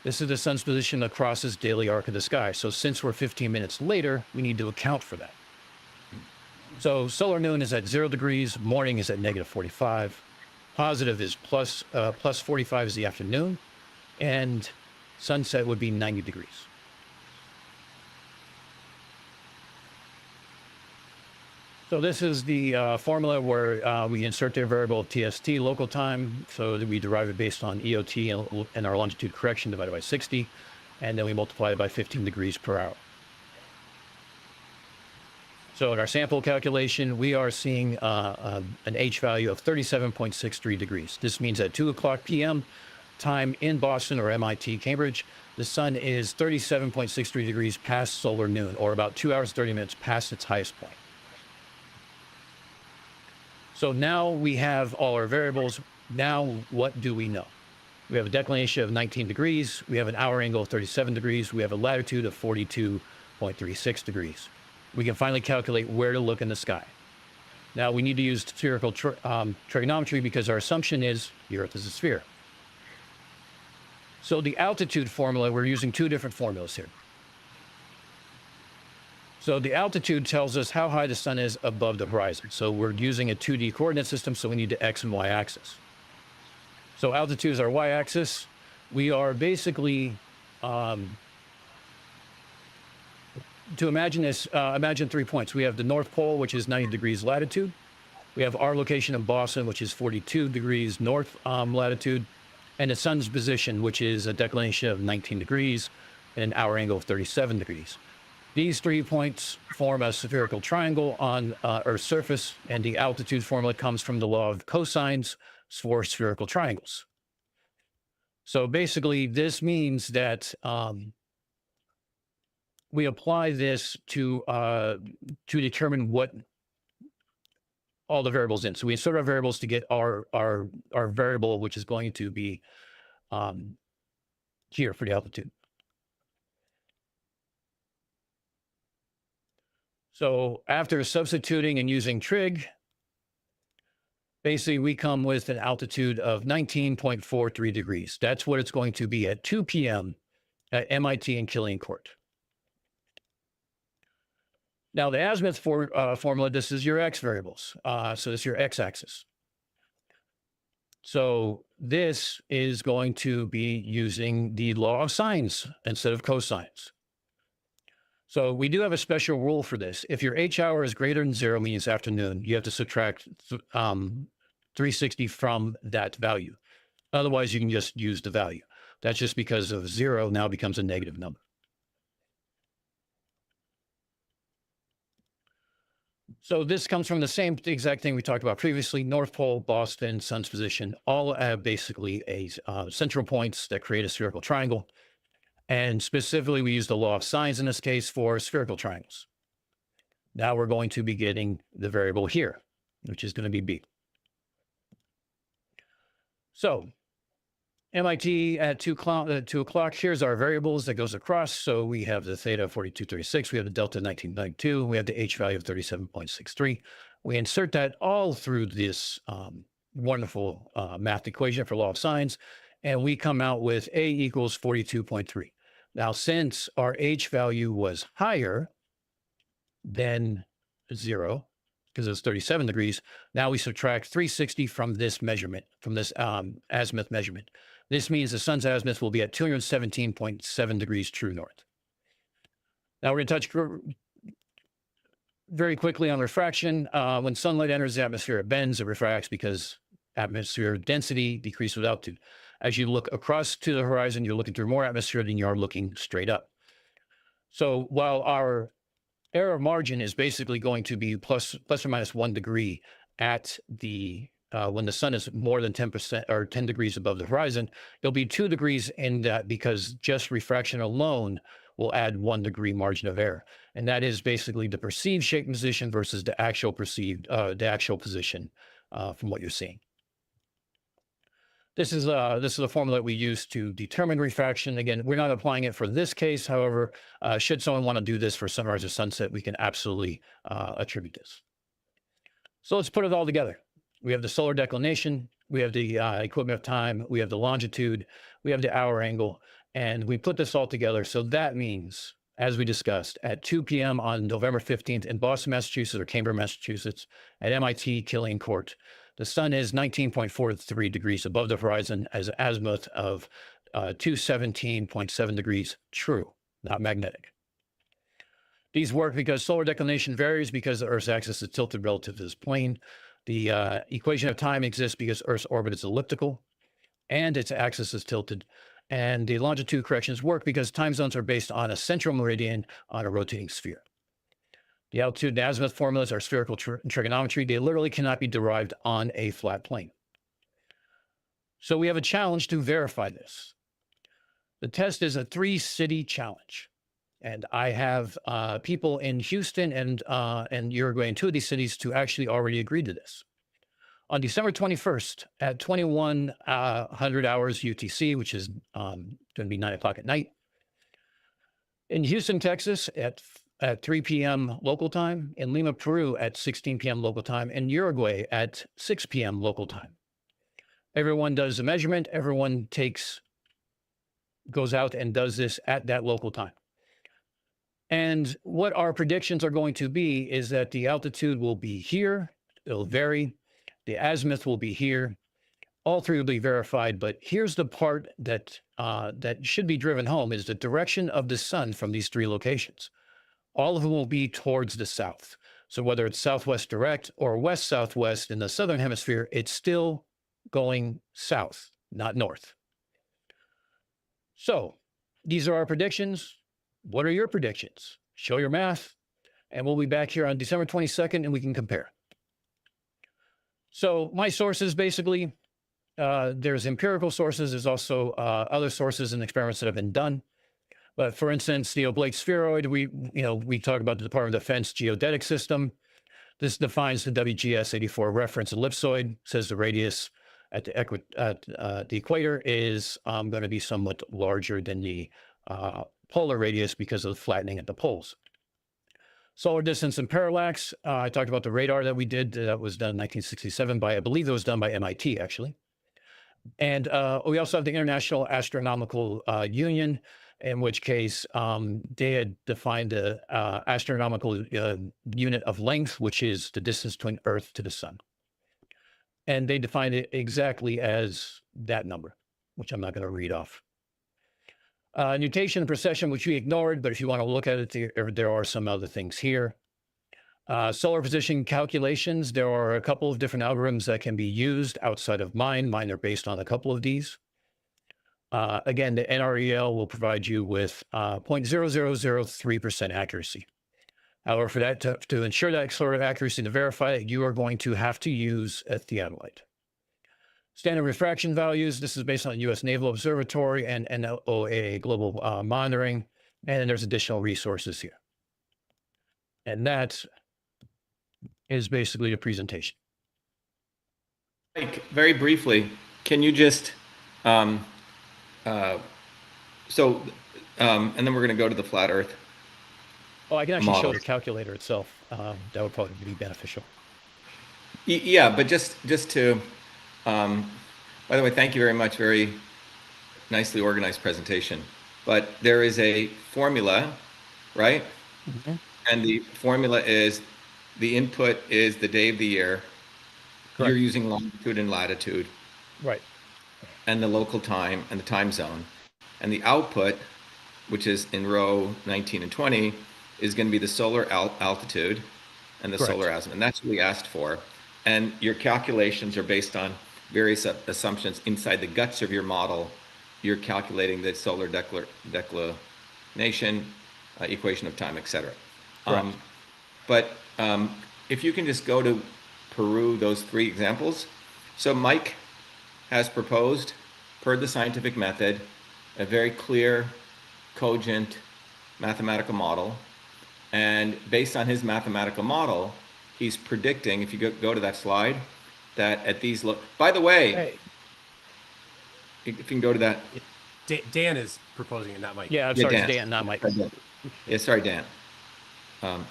This is the sun's position across its daily arc of the sky. So since we're 15 minutes later, we need to account for that. So solar noon is at 0 degrees, morning is at negative 45, positive is plus 45 is the afternoon, and sunset would be 90 degrees. So this is the formula where we insert the variable TST, local time, so that we derive it based on EOT and our longitude correction divided by 60, and then we multiply it by 15 degrees per hour. So in our sample calculation, we are seeing an H value of 37.63 degrees. This means at 2 o'clock p.m. time in Boston or MIT, Cambridge, the sun is 37.63 degrees past solar noon, or about 2 hours, 30 minutes past its highest point. So now we have all our variables. Now what do we know? We have a declination of 19 degrees. We have an hour angle of 37 degrees. We have a latitude of 42.36 degrees. We can finally calculate where to look in the sky. Now we need to use spherical trigonometry because our assumption is the Earth is a sphere. So the altitude formula, we're using two different formulas here. So the altitude tells us how high the sun is above the horizon. So we're using a 2D coordinate system, so we need the X and Y axis. So altitude is our Y axis. We are basically, to imagine this, imagine 3 points. We have the North Pole, which is 90 degrees latitude. We have our location in Boston, which is 42 degrees north latitude, and the sun's position, which is a declination of 19 degrees and an hour angle of 37 degrees. These 3 points form a spherical triangle on Earth's surface, and the altitude formula comes from the law of cosines for spherical triangles. So basically, this means that we apply this to determine what all the variables in. So we insert our variables to get our variable, which is going to be here for the altitude. So after substituting and using trig, basically we come with an altitude of 19.43 degrees. That's what it's going to be at 2 p.m. at MIT and Killian Court. Now the azimuth formula, this is your x variables. So this is your x-axis. So this is going to be using the law of sines instead of cosines. So we do have a special rule for this. If your H hour is greater than 0, means afternoon, you have to subtract 360 from that value. Otherwise, you can just use the value. That's just because of 0 now becomes a negative number. So this comes from the same exact thing we talked about previously: North Pole, Boston, sun's position, all have basically a central points that create a spherical triangle. And specifically, we use the law of sines in this case for spherical triangles. Now we're going to be getting the variable here, which is going to be b. So MIT at 2 o'clock, here's our variables that goes across. So we have the theta 4236, we have the delta 1992, we have the H value of 37.63. We insert that all through this wonderful math equation for law of sines, and we come out with A equals 42.3. Now, since our H value was higher than 0, because it was 37 degrees, now we subtract 360 from this measurement, from this azimuth measurement. This means the sun's azimuth will be at 217.7 degrees true north. Now we're going to touch very quickly on refraction. When sunlight enters the atmosphere, it bends, it refracts because atmosphere density decreases with altitude. As you look across to the horizon, you're looking through more atmosphere than you are looking straight up. So while our error margin is basically going to be plus or minus 1 degree at the when the sun is more than 10% or 10 degrees above the horizon, there'll be 2 degrees in that because just refraction alone will add 1 degree margin of error. And that is basically the perceived shape and position versus the actual position from what you're seeing. This is a formula that we use to determine refraction. Again, we're not applying it for this case. However, should someone want to do this for sunrise or sunset, we can absolutely attribute this. So let's put it all together. We have the solar declination, we have the equipment of time, we have the longitude, we have the hour angle, and we put this all together. So that means, as we discussed, at 2 p.m. on November 15th in Boston, Massachusetts, or Cambridge, Massachusetts, at MIT Killian Court, the sun is 19.43 degrees above the horizon as an azimuth of 217.7 degrees true, not magnetic. These work because solar declination varies because the Earth's axis is tilted relative to this plane. The equation of time exists because Earth's orbit is elliptical and its axis is tilted. And the longitude corrections work because time zones are based on a central meridian on a rotating sphere. The altitude and azimuth formulas are spherical trigonometry. They literally cannot be derived on a flat plane. So we have a challenge to verify this. The test is a 3-city challenge. And I have people in Houston and Uruguay and 2 of these cities to actually already agree to this. On December 21st at 2100 hours UTC, which is going to be 9 o'clock at night, in Houston, Texas, at at 3 p.m. local time, in Lima, Peru at 16 p.m. local time, and Uruguay at 6 p.m. local time. Everyone does a measurement. Everyone goes out and does this at that local time. And what our predictions are going to be is that the altitude will be here. It'll vary. The azimuth will be here. All three will be verified. But here's the part that that should be driven home is the direction of the sun from these three locations. All of them will be towards the south. So whether it's southwest direct or west southwest in the southern hemisphere, it's still going south, not north. So these are our predictions. What are your predictions? Show your math, and we'll be back here on December 22nd, and we can compare. So my sources, basically, there's empirical sources. There's also other sources and experiments that have been done. But for instance, the oblate spheroid, we talk about the Department of Defense geodetic system. This defines the WGS-84 reference ellipsoid, says the radius at the equator is going to be somewhat larger than the polar radius because of the flattening at the poles. Solar distance and parallax. I talked about the radar that we did. That was done in 1967 by, I believe it was done by MIT, actually. And we also have the International Astronomical Union, in which case they had defined the astronomical unit of length, which is the distance between Earth to the sun. And they defined it exactly as that number, which I'm not going to read off. Nutation and precession, which we ignored, but if you want to look at it, there are some other things here. Solar position calculations, there are a couple of different algorithms that can be used outside of mine. Mine are based on a couple of these. Again, the NREL will provide you with 0.0003% accuracy. However, for that to ensure that sort of accuracy, to verify it, you are going to have to use a theodolite. Standard refraction values, this is based on U.S. Naval Observatory and NOAA Global Monitoring, and there's additional resources here. And that is basically the presentation. Mike, very briefly, can you just, and then we're going to go to the flat Earth. Oh, I can actually show models. the calculator itself. That would probably be beneficial. Yeah, but just to, by the way, thank you very much. Very nicely organized presentation. But there is a formula, right? Mm-hmm. And the formula is the input is the day of the year. Correct. You're using longitude and latitude. Right. And the local time and the time zone. And the output, which is in row 19 and 20, is going to be the solar altitude and the Correct. solar azimuth. And that's what we asked for. And your calculations are based on various assumptions inside the guts of your model. You're calculating the solar declination, equation of time, etc. But if you can just go to Peru, those three examples. So Mike has proposed, per the scientific method, a very clear, cogent mathematical model. And based on his mathematical model, he's predicting, if you go to that slide, that at these, by the way, Hey. if you can go to that. Dan is proposing it, not Mike. Yeah, I'm sorry, Dan. It's Dan, not Mike. Yeah, sorry, Dan. No.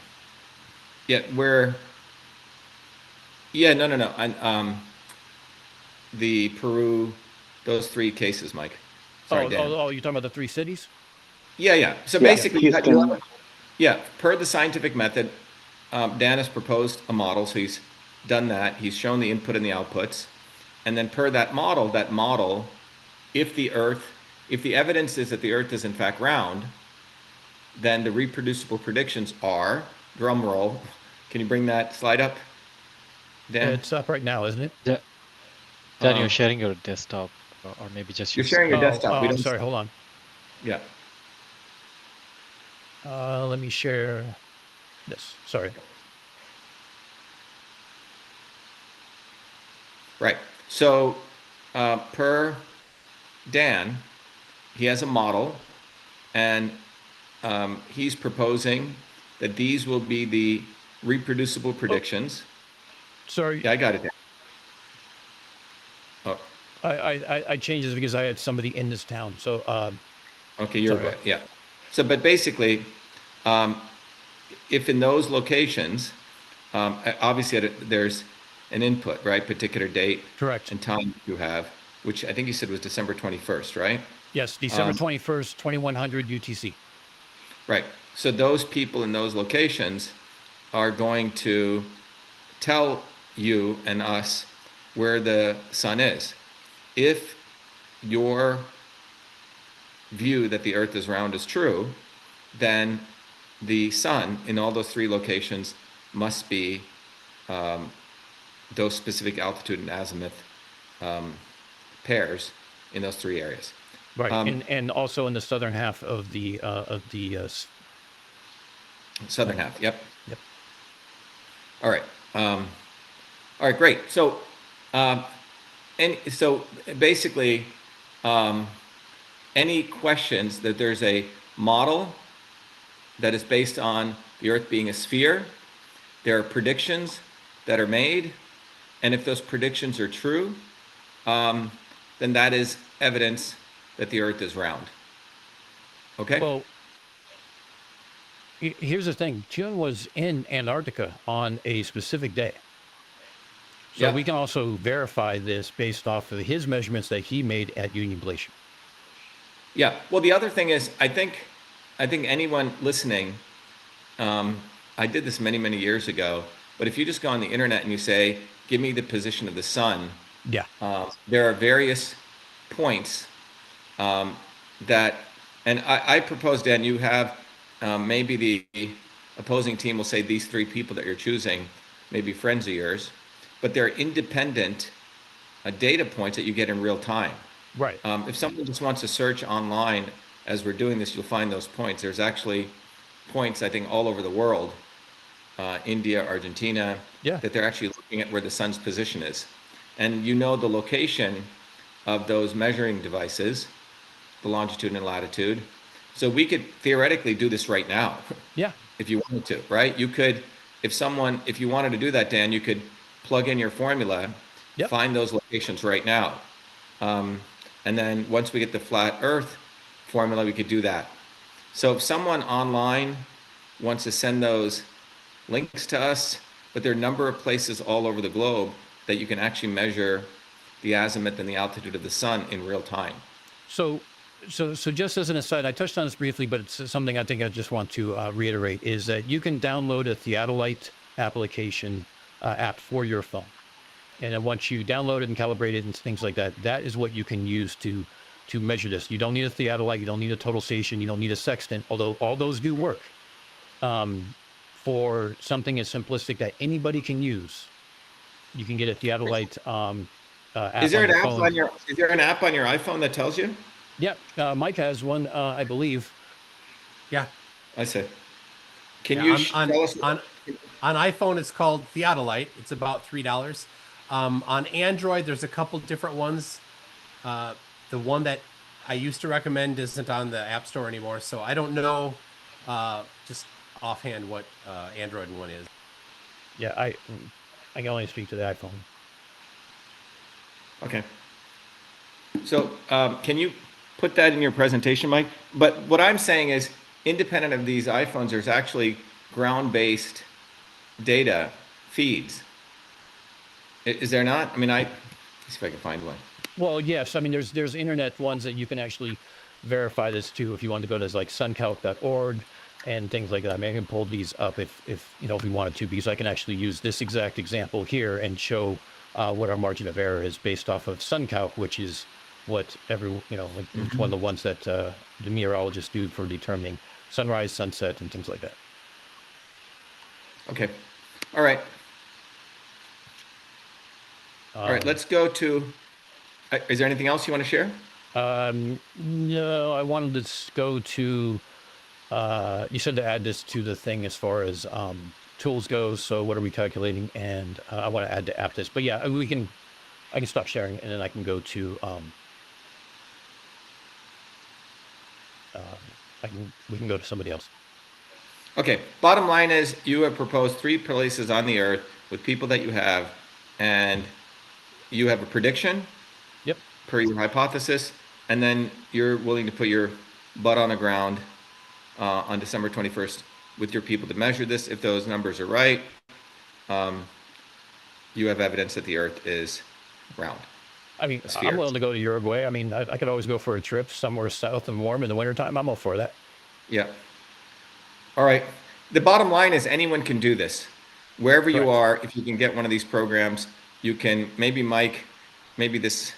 The Peru, those three cases, Mike. Sorry, Dan. You're talking about the three cities? Yeah. So basically, per the scientific method, Dan has proposed a model, so he's done that. He's shown the input and the outputs. And then per that model, if the evidence is that the Earth is in fact round, then the reproducible predictions are, drum roll, can you bring that slide up, Dan? It's up right now, isn't it? Dan, you're sharing your desktop, or maybe just you're sharing your desktop. I'm sorry, hold on. Yeah. Let me share this. Sorry. Right. So per Dan, he has a model, and he's proposing that these will be the reproducible predictions. Sorry. Yeah, I got it, Dan. Oh. I changed this because I had somebody in this town. So okay, you're right. Yeah. So, but basically, if in those locations, obviously there's an input, right? Particular date Correct. and time you have, which I think you said was December 21st, right? Yes, December 21st, 2100 UTC. Right. So those people in those locations are going to tell you and us where the sun is. If your view that the earth is round is true, then the sun in all those three locations must be those specific altitude and azimuth pairs in those three areas. Right, and also in the southern half of the southern half. Yep. Yep. All right. All right. Great. So, and so basically, any questions that there's a model that is based on the Earth being a sphere, there are predictions that are made, and if those predictions are true, then that is evidence that the Earth is round. Okay? Well, here's the thing. June was in Antarctica on a specific day. So Yeah. we can also verify this based off of his measurements that he made at Union Glacier. Yeah. Well, the other thing is, I think anyone listening, I did this many, many years ago, but if you just go on the internet and you say, give me the position of the sun, Yeah. there are various points that, and I propose, Dan, you have, maybe the opposing team will say these three people that you're choosing may be friends of yours, but they're independent data points that you get in real time. Right. If someone just wants to search online as we're doing this, you'll find those points. There's actually points, I think, all over the world, India, Argentina, Yeah. that they're actually looking at where the sun's position is. And you know the location of those measuring devices, the longitude and latitude. So we could theoretically do this right now. Yeah. If you wanted to, right? You could, if you wanted to do that, Dan, you could plug in your formula, Yep. find those locations right now. And then once we get the flat Earth formula, we could do that. So if someone online wants to send those links to us, but there are a number of places all over the globe that you can actually measure the azimuth and the altitude of the sun in real time. So just as an aside, I touched on this briefly, but it's something I think I just want to reiterate, is that you can download a theodolite application app for your phone. And then once you download it and calibrate it and things like that, that is what you can use to measure this. You don't need a theodolite, you don't need a total station, you don't need a sextant, although all those do work. For something as simplistic that anybody can use, you can get a theodolite app. Is there an app phone. on your? Is there an app on your iPhone that tells you? Yeah, Mike has one, I believe. Yeah. I see. Can Yeah, you on tell us? iPhone, it's called Theodolite. It's about $3. On Android, there's a couple different ones. The one that I used to recommend isn't on the App Store anymore, so I don't know just offhand what Android one is. Yeah, I can only speak to the iPhone. Okay. So can you put that in your presentation, Mike? But what I'm saying is, independent of these iPhones, there's actually ground-based data feeds. Is there not? I mean, let's see if I can find one. Well, yes. I mean, there's internet ones that you can actually verify this too. If you want to go to like suncalc.org and things like that. I mean, I can pull these up if we wanted to, because I can actually use this exact example here and show what our margin of error is based off of SunCalc, which is what it's one of the ones that the meteorologists do for determining sunrise, sunset, and things like that. Okay. All right. All right. Let's go to. Is there anything else you want to share? No, I wanted to go to. You said to add this to the thing as far as tools goes. So what are we calculating? And I want to add to app this. But yeah, I can stop sharing and then I can go to. We can go to somebody else. Okay. Bottom line is, you have proposed 3 places on the Earth with people that you have, and you have a prediction. Yep. Per your hypothesis, and then you're willing to put your butt on the ground on December 21st, with your people to measure this. If those numbers are right, you have evidence that the Earth is round. I mean, A I'm sphere. willing to go to Uruguay. I mean, I could always go for a trip somewhere south and warm in the wintertime. I'm all for that. Yeah. All right. The bottom line is anyone can do this. Wherever you Correct. are, if you can get one of these programs, you can, maybe Mike, maybe this,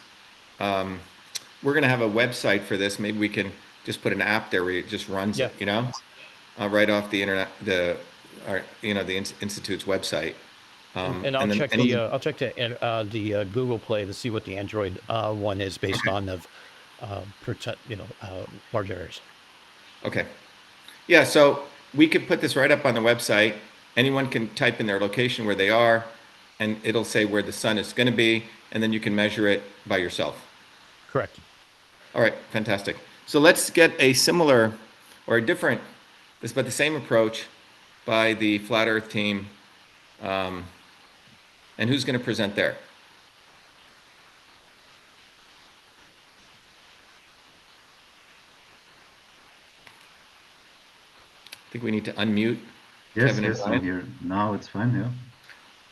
we're going to have a website for this. Maybe we can just put an app there where it just runs Yeah. it, you know, right off the internet, the Institute's website. And I'll and then check any- the Google Play to see what the Android one is based on of large areas. Okay. Yeah, so we could put this right up on the website. Anyone can type in their location where they are, and it'll say where the sun is going to be, and then you can measure it by yourself. Correct. All right, fantastic. So let's get a similar or a different, but the same approach by the Flat Earth team. And who's going to present there? I think we need to unmute Yes, Kevin and yes, I'm Brian. here. Now it's fine, yeah.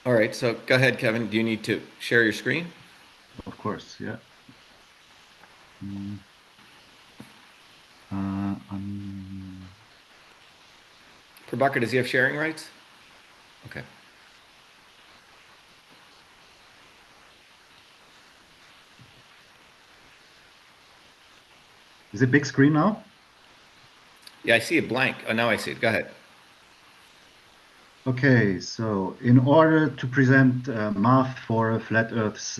All right, so go ahead, Kevin. Do you need to share your screen? Of course, yeah. Prabhakar, does he have sharing rights? Okay. Is it big screen now? Yeah, I see it blank. Oh, now I see it. Go ahead. Okay, so in order to present math for a flat Earth's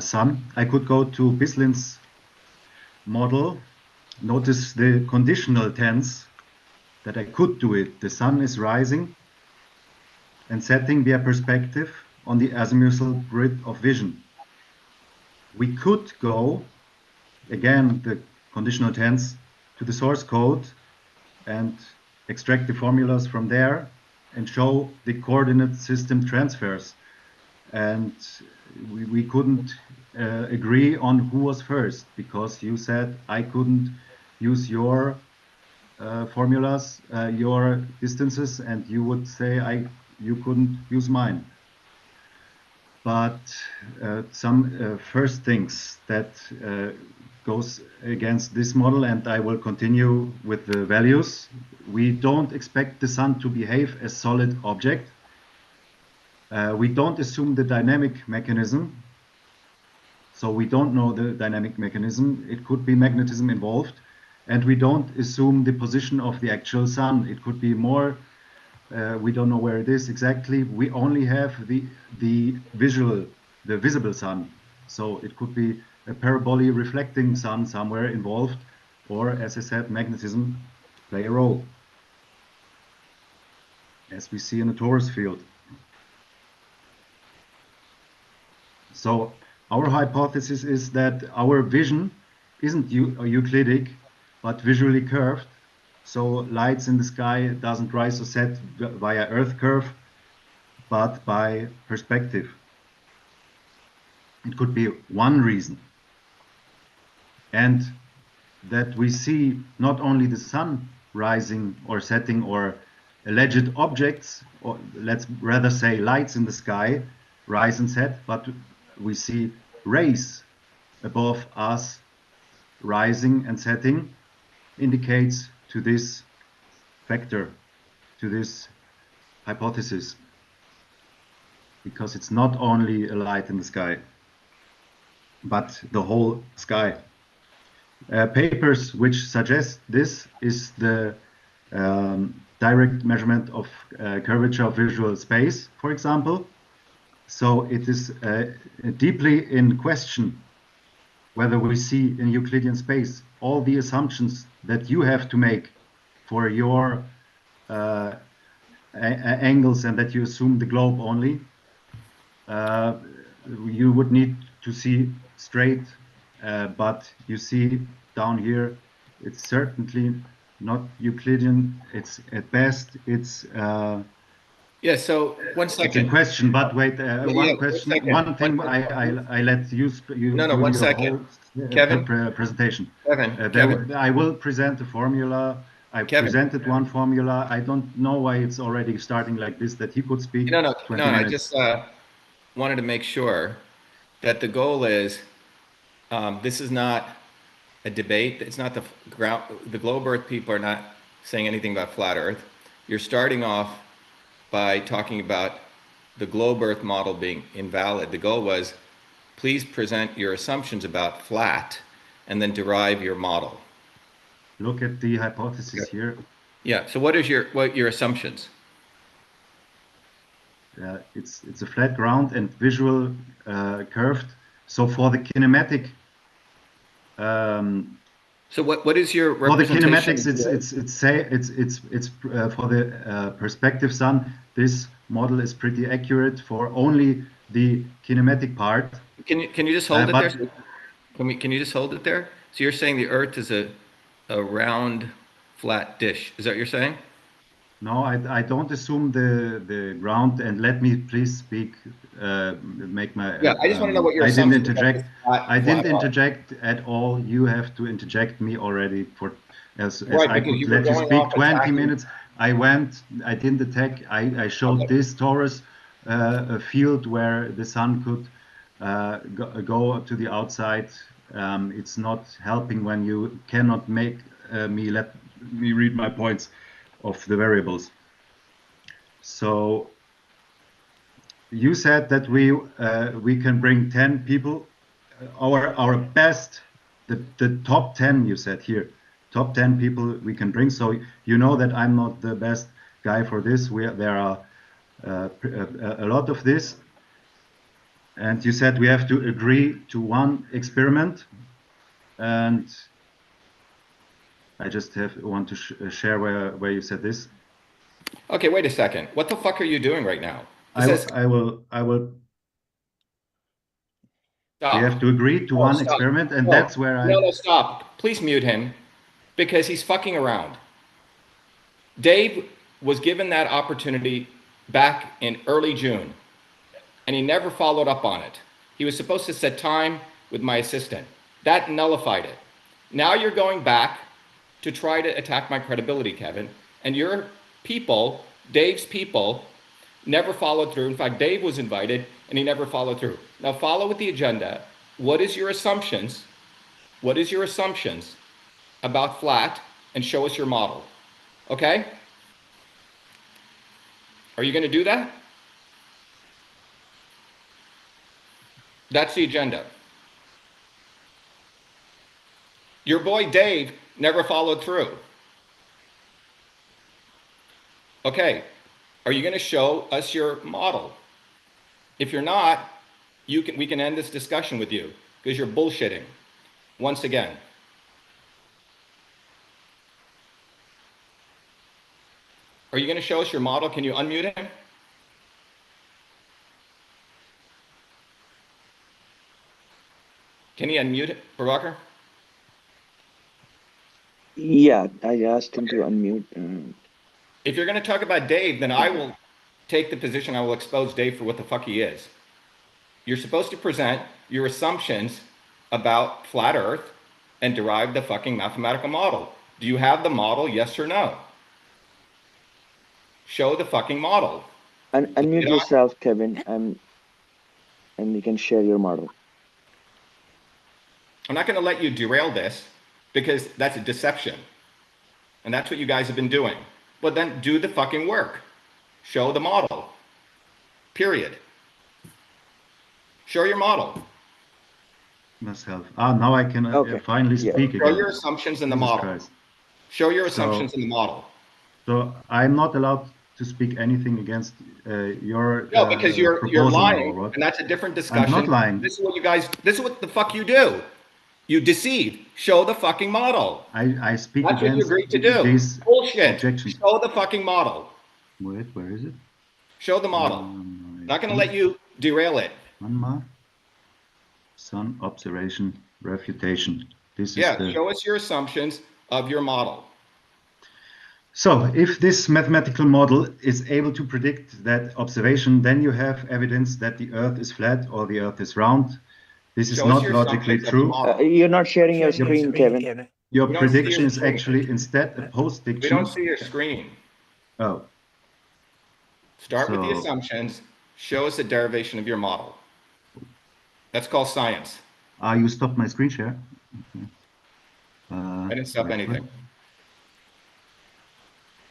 sun, I could go to Bislin's model. Notice the conditional tense that I could do it. The sun is rising and setting via perspective on the azimuthal grid of vision. We could go, again, the conditional tense, to the source code and extract the formulas from there and show the coordinate system transfers. And we couldn't agree on who was first, because you said I couldn't use your formulas, your distances, and you would say you couldn't use mine. But some first things that goes against this model, and I will continue with the values. We don't expect the sun to behave as solid object. We don't assume the dynamic mechanism. So we don't know the dynamic mechanism. It could be magnetism involved. And we don't assume the position of the actual sun. It could be more, we don't know where it is exactly. We only have the visible sun. So it could be a parabolic reflecting sun somewhere involved, or as I said, magnetism play a role, as we see in the torus field. So our hypothesis is that our vision isn't Euclidic, but visually curved. So lights in the sky doesn't rise or set via Earth curve, but by perspective. It could be one reason. And that we see not only the sun rising or setting or alleged objects, or let's rather say lights in the sky rise and set, but we see rays above us rising and setting, indicates to this factor, to this hypothesis, because it's not only a light in the sky, but the whole sky. Papers which suggest this is the direct measurement of curvature of visual space, for example. So it is deeply in question whether we see in Euclidean space all the assumptions that you have to make for your angles, and that you assume the globe only. You would need to see straight, but you see down here, it's certainly not Euclidean. It's at best, it's Yeah, so one it's second. a question, but wait, one question, second. one thing I let you No, do one your second. whole Kevin? presentation. Kevin, I will present the formula I Kevin. presented one formula. I don't know why it's already starting like this, that he could speak No, 20 I minutes. just wanted to make sure that the goal is, this is not a debate. It's not the globe Earth people are not saying anything about flat Earth. You're starting off by talking about the globe Earth model being invalid. The goal was, please present your assumptions about flat and then derive your model. Look at the hypothesis here. Yeah, so what are your assumptions? It's a flat ground and visual curved. So for the kinematic, so what is your for the representation? kinematics, it's for the perspective sun. This model is pretty accurate for only the kinematic part. Can you just hold it there? Can you just hold it there? So you're saying the Earth is a round, flat dish. Is that what you're saying? No, I don't assume the ground. And let me please speak. Make my. Yeah, I just want to know what your I didn't assumptions are. interject. I didn't interject at all. You have to interject me already for as I could let you speak 20 minutes. I didn't attack. I showed this torus field where the sun could go to the outside. It's not helping when you cannot make let me read my points of the variables. So you said that we can bring 10 people, our best, the top 10. You said here, top 10 people we can bring. So you know that I'm not the best guy for this. There are a lot of this, and you said we have to agree to one experiment, and I just want to share where you said this. Okay, wait a second. What the fuck are you doing right now? I will. Stop. We have to agree to one experiment, and that's where I. No, stop. Please mute him, because he's fucking around. Dave was given that opportunity back in early June, and he never followed up on it. He was supposed to set time with my assistant. That nullified it. Now you're going back to try to attack my credibility, Kevin, and your people, Dave's people, never followed through. In fact, Dave was invited and he never followed through. Now follow with the agenda. What is your assumptions? What is your assumptions about flat, and show us your model? Okay? Are you going to do that? That's the agenda. Your boy Dave never followed through. Okay, are you going to show us your model? If you're not, we can end this discussion with you, because you're bullshitting once again. Are you going to show us your model? Can you unmute him? Can he unmute it, Prabhakar? Yeah, I asked him to unmute. If you're going to talk about Dave, then I will take the position, I will expose Dave for what the fuck he is. You're supposed to present your assumptions about flat Earth and derive the fucking mathematical model. Do you have the model, yes or no? Show the fucking model. Unmute yourself, Kevin, and you can share your model. I'm not going to let you derail this, because that's a deception. And that's what you guys have been doing. But then do the fucking work. Show the model. Period. Show your model. Myself. Now I can finally speak again. Show your assumptions in the model. Christ. Show your assumptions in the model. So I'm not allowed to speak anything against your no, because you're lying, and that's a different discussion. I'm not lying. This is what the fuck you do. You deceive. Show the fucking model. I speak that's against what you agreed to do. These bullshit. Objections. Show the fucking model. Wait, where is it? Show the model. Not going to let you derail it. Sun observation refutation. This is show us your assumptions of your model. So if this mathematical model is able to predict that observation, then you have evidence that the Earth is flat or the Earth is round. This is not logically true. You're not sharing your screen, Kevin. Your We don't see prediction your is screen. actually instead a We post-diction. don't see your screen. Oh, Start with the So- assumptions. Show us a derivation of your model. That's called science. you stopped my screen share. Okay. I didn't stop wait for anything. it.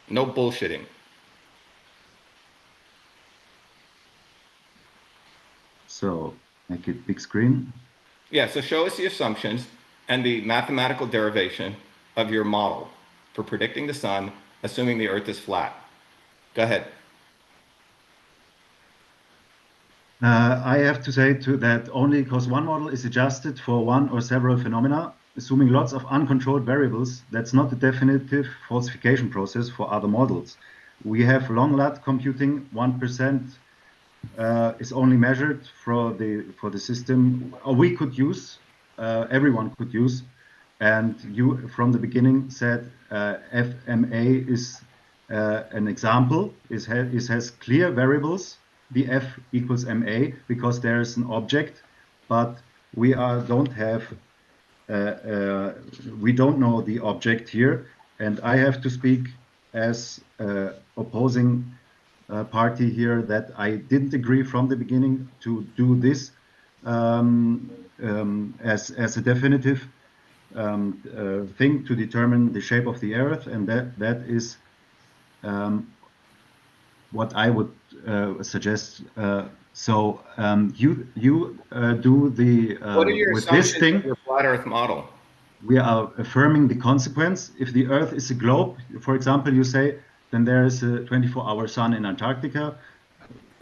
No bullshitting. So make it big screen. Yeah, so show us the assumptions and the mathematical derivation of your model for predicting the sun, assuming the Earth is flat. Go ahead. I have to say that only because one model is adjusted for one or several phenomena, assuming lots of uncontrolled variables, that's not a definitive falsification process for other models. We have long LUT computing, 1% is only measured for the system we could use, everyone could use, and you from the beginning said FMA is an example. It has clear variables. The F equals MA because there is an object, but we don't have we don't know the object here, and I have to speak as opposing party here that I didn't agree from the beginning to do this as a definitive thing to determine the shape of the Earth, and that is what I would suggest. So you do the What are your with this assumptions thing. of your flat Earth model? We are affirming the consequence. If the Earth is a globe, for example, you say, then there is a 24-hour sun in Antarctica.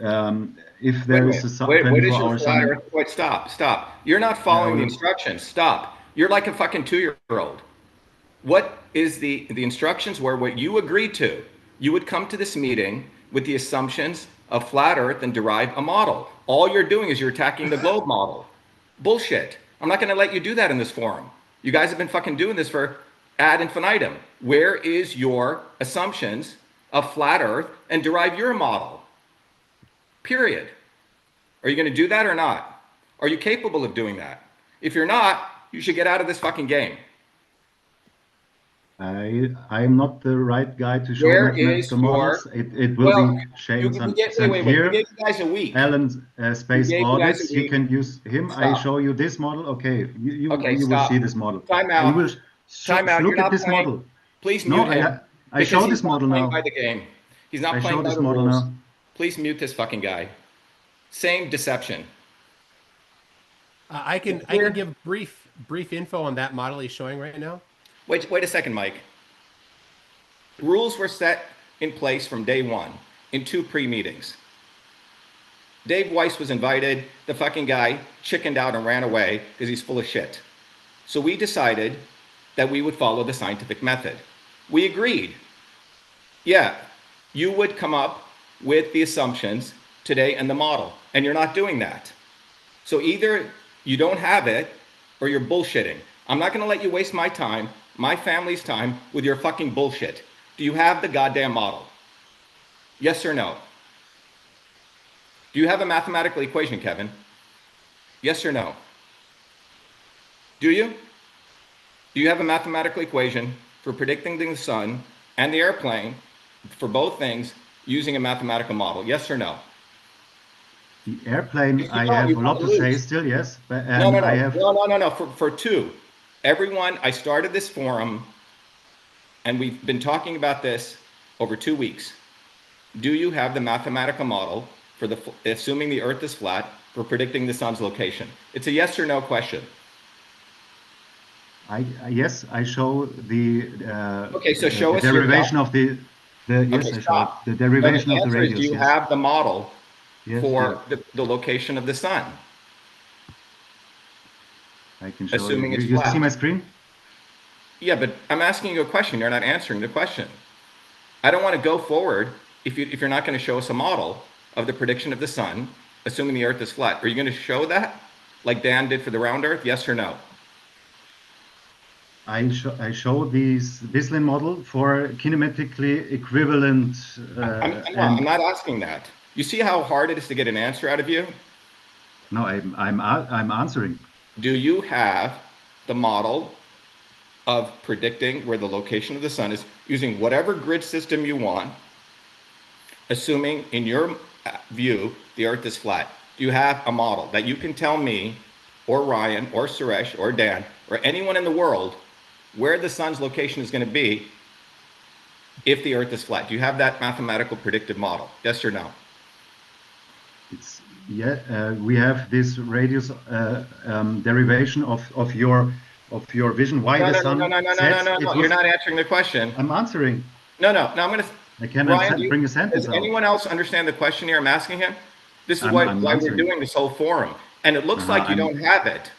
If there is a 24-hour sun in... Wait, stop. You're not following the instructions. Stop. You're like a fucking 2-year-old. What is the instructions were what you agreed to. You would come to this meeting with the assumptions of flat Earth and derive a model. All you're doing is you're attacking the globe model. Bullshit. I'm not going to let you do that in this forum. You guys have been fucking doing this for ad infinitum. Where is your assumptions of flat Earth and derive your model? Period. Are you going to do that or not? Are you capable of doing that? If you're not, you should get out of this fucking game. I'm not the right guy to show Where mathematical is your- models. It will Well, be Shane wait, here. we gave you guys a week. Alan's space We gave you guys audits. a You week. can use him. I Stop. show you this model. Okay, you Okay, will stop. see this model. Time out. You will Time out. look You're at not this playing. model. Please No, mute him. I show because this he's not model playing now. by the game. He's not I playing show by this the model rules. now. Please mute this fucking guy. Same deception. I can give brief info on that model he's showing right now. Wait a second, Mike. Rules were set in place from day one in 2 pre-meetings. Dave Weiss was invited. The fucking guy chickened out and ran away because he's full of shit. So we decided that we would follow the scientific method. We agreed. Yeah, you would come up with the assumptions today and the model, and you're not doing that. So either you don't have it or you're bullshitting. I'm not going to let you waste my time, my family's time, with your fucking bullshit. Do you have the goddamn model? Yes or no? Do you have a mathematical equation, Kevin? Yes or no? Do you? Do you have a mathematical equation for predicting the sun and the airplane for both things using a mathematical model? Yes or no? The airplane, If you I don't, have you a lot to lose. say still, yes. But, No. I have... No. For 2. Everyone, I started this forum, and we've been talking about this over 2 weeks. Do you have the mathematical model for assuming the Earth is flat for predicting the sun's location? It's a yes or no question. Yes, I show the Okay, so show the us your derivation of the yes, Okay, I show stop. the derivation No, of the answer is, radius. do you yes. have the model Yes, for yes. the location of the sun? I can show assuming you. it's You flat. see my screen? Yeah, but I'm asking you a question. You're not answering the question. I don't want to go forward if you're not going to show us a model of the prediction of the sun, assuming the Earth is flat. Are you going to show that, like Dan did for the round Earth? Yes or no? I show this Bislin model for kinematically equivalent. I'm not asking that. You see how hard it is to get an answer out of you? No, I'm answering. Do you have the model of predicting where the location of the sun is using whatever grid system you want, assuming in your view the Earth is flat? Do you have a model that you can tell me, or Ryan, or Suresh, or Dan, or anyone in the world where the sun's location is going to be if the Earth is flat? Do you have that mathematical predictive model? Yes or no? It's we have this radius derivation of your vision. Why the sun sets? No. You're not answering the question. I'm answering. No. Now I'm going to. I can bring a sentence Does out. anyone else understand the question here I'm asking him? This is I'm why answering. we're doing this whole forum, and it looks like you don't have it.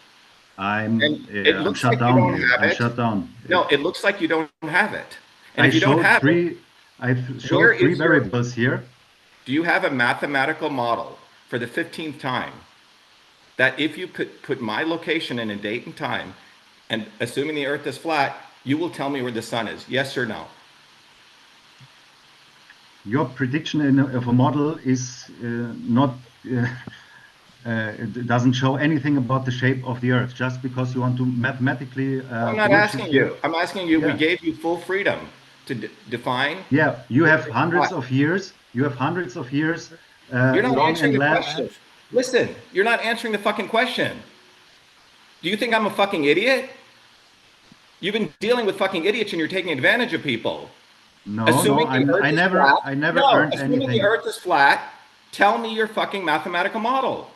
I'm looks shut like you down don't here. have I'm it. shut down. No, it looks like you don't have it. And I if you don't showed have three. I've showed three variables here. Do you have a mathematical model for the 15th time that if you put my location in a date and time, and assuming the Earth is flat, you will tell me where the sun is? Yes or no? Your prediction of a model is not. It doesn't show anything about the shape of the Earth, just because you want to mathematically. I'm not asking you. I'm asking you. Yeah. We gave you full freedom to define. Yeah, you have hundreds of years. You have hundreds of years. You're not long answering and the large. question. Listen, you're not answering the fucking question. Do you think I'm a fucking idiot? You've been dealing with fucking idiots and you're taking advantage of people. No, Assuming the Earth I is never flat- earned assuming anything. the Earth is flat, tell me your fucking mathematical model.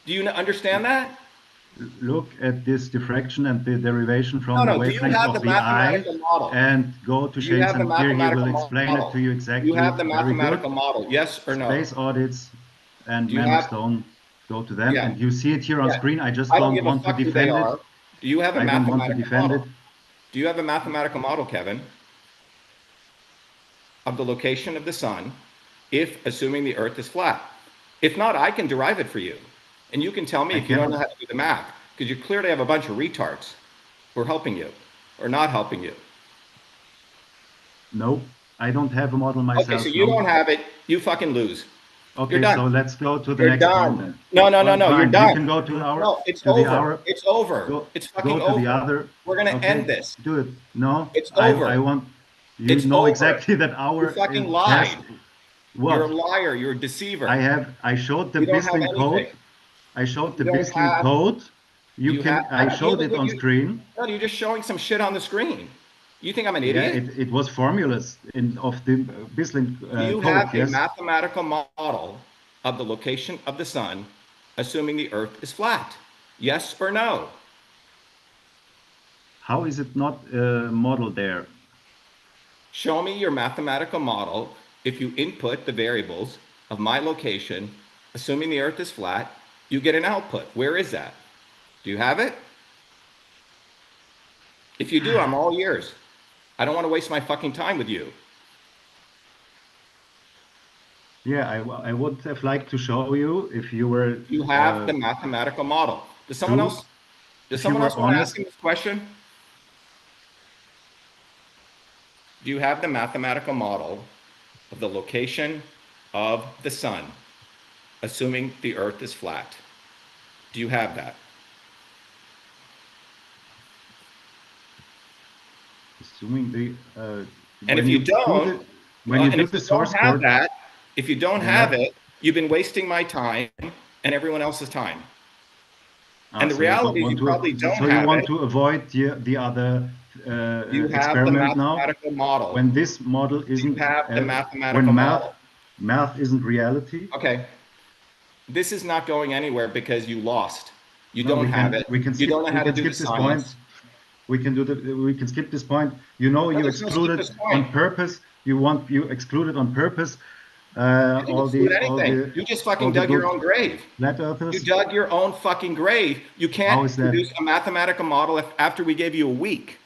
Do you understand that? Look at this diffraction and the derivation from the Do you wavelength have of the the eye, mathematical model? and go to Do you Shades have the and here he will mathematical explain model? it to you exactly. You have the Very mathematical good. model, yes or no? Space audits and Do you Man have- of Stone, go to them, Yeah. and you see it here on Yeah. screen. I just I don't don't give a want to fuck who they defend are. it. Do you have a I don't want to mathematical defend model? it. Do you have a mathematical model, Kevin, of the location of the sun, if assuming the Earth is flat? If not, I can derive it for you. And you can tell me I if you don't can. know how to do the math, because you clearly have a bunch of retards who are helping you or not helping you. No, I don't have a model myself. Okay, so you no. don't have it, you fucking lose. Okay, You're done. so let's go to the You're next done. point then. No, Well, you're fine, done. You can go to our. No, it's to the over. hour. It's over. Go, It's fucking go to over. the other. We're gonna Okay, end this. Do it. No, It's over. I want. You It's know over. exactly that our. You fucking is lied. past- What? You're a liar. You're a deceiver. I showed the You don't have Bisling code. anything. I showed the You don't Bisling have- code. you can. have- I showed it on screen. No, you're just showing some shit on the screen. You think I'm an Yeah, idiot? it was formulas of the Bisling Do you code. have a Yes. mathematical model of the location of the sun, assuming the Earth is flat? Yes or no? How is it not modeled there? Show me your mathematical model if you input the variables of my location, assuming the Earth is flat, you get an output. Where is that? Do you have it? If you do, I'm all ears. I don't want to waste my fucking time with you. Yeah, I would have liked to show you if you were. You have the mathematical model. Does someone True. else? Does If someone you else were want to honest- ask him this question? Do you have the mathematical model of the location of the sun, assuming the Earth is flat? Do you have that? Assuming the. And if you don't, when you and do if the you source don't have code, that, if you don't Yeah. have it, you've been wasting my time and everyone else's time. And the so you reality is want you to- probably don't So you have want it. to avoid the other You have the experiment now. mathematical model. When this model isn't. have the uh, mathematical when model. math isn't reality. Okay. This is not going anywhere because you lost. You No, don't we have can- it. we can You skip- don't know we how to can do the skip this point. science. We can skip this point. You know, you there's no skip excluded this point. on purpose. You excluded on purpose. You didn't exclude anything. You just fucking all the dug your good own grave. flat earthers. You dug your own fucking grave. You How can't is that? produce a mathematical model after we gave you a week.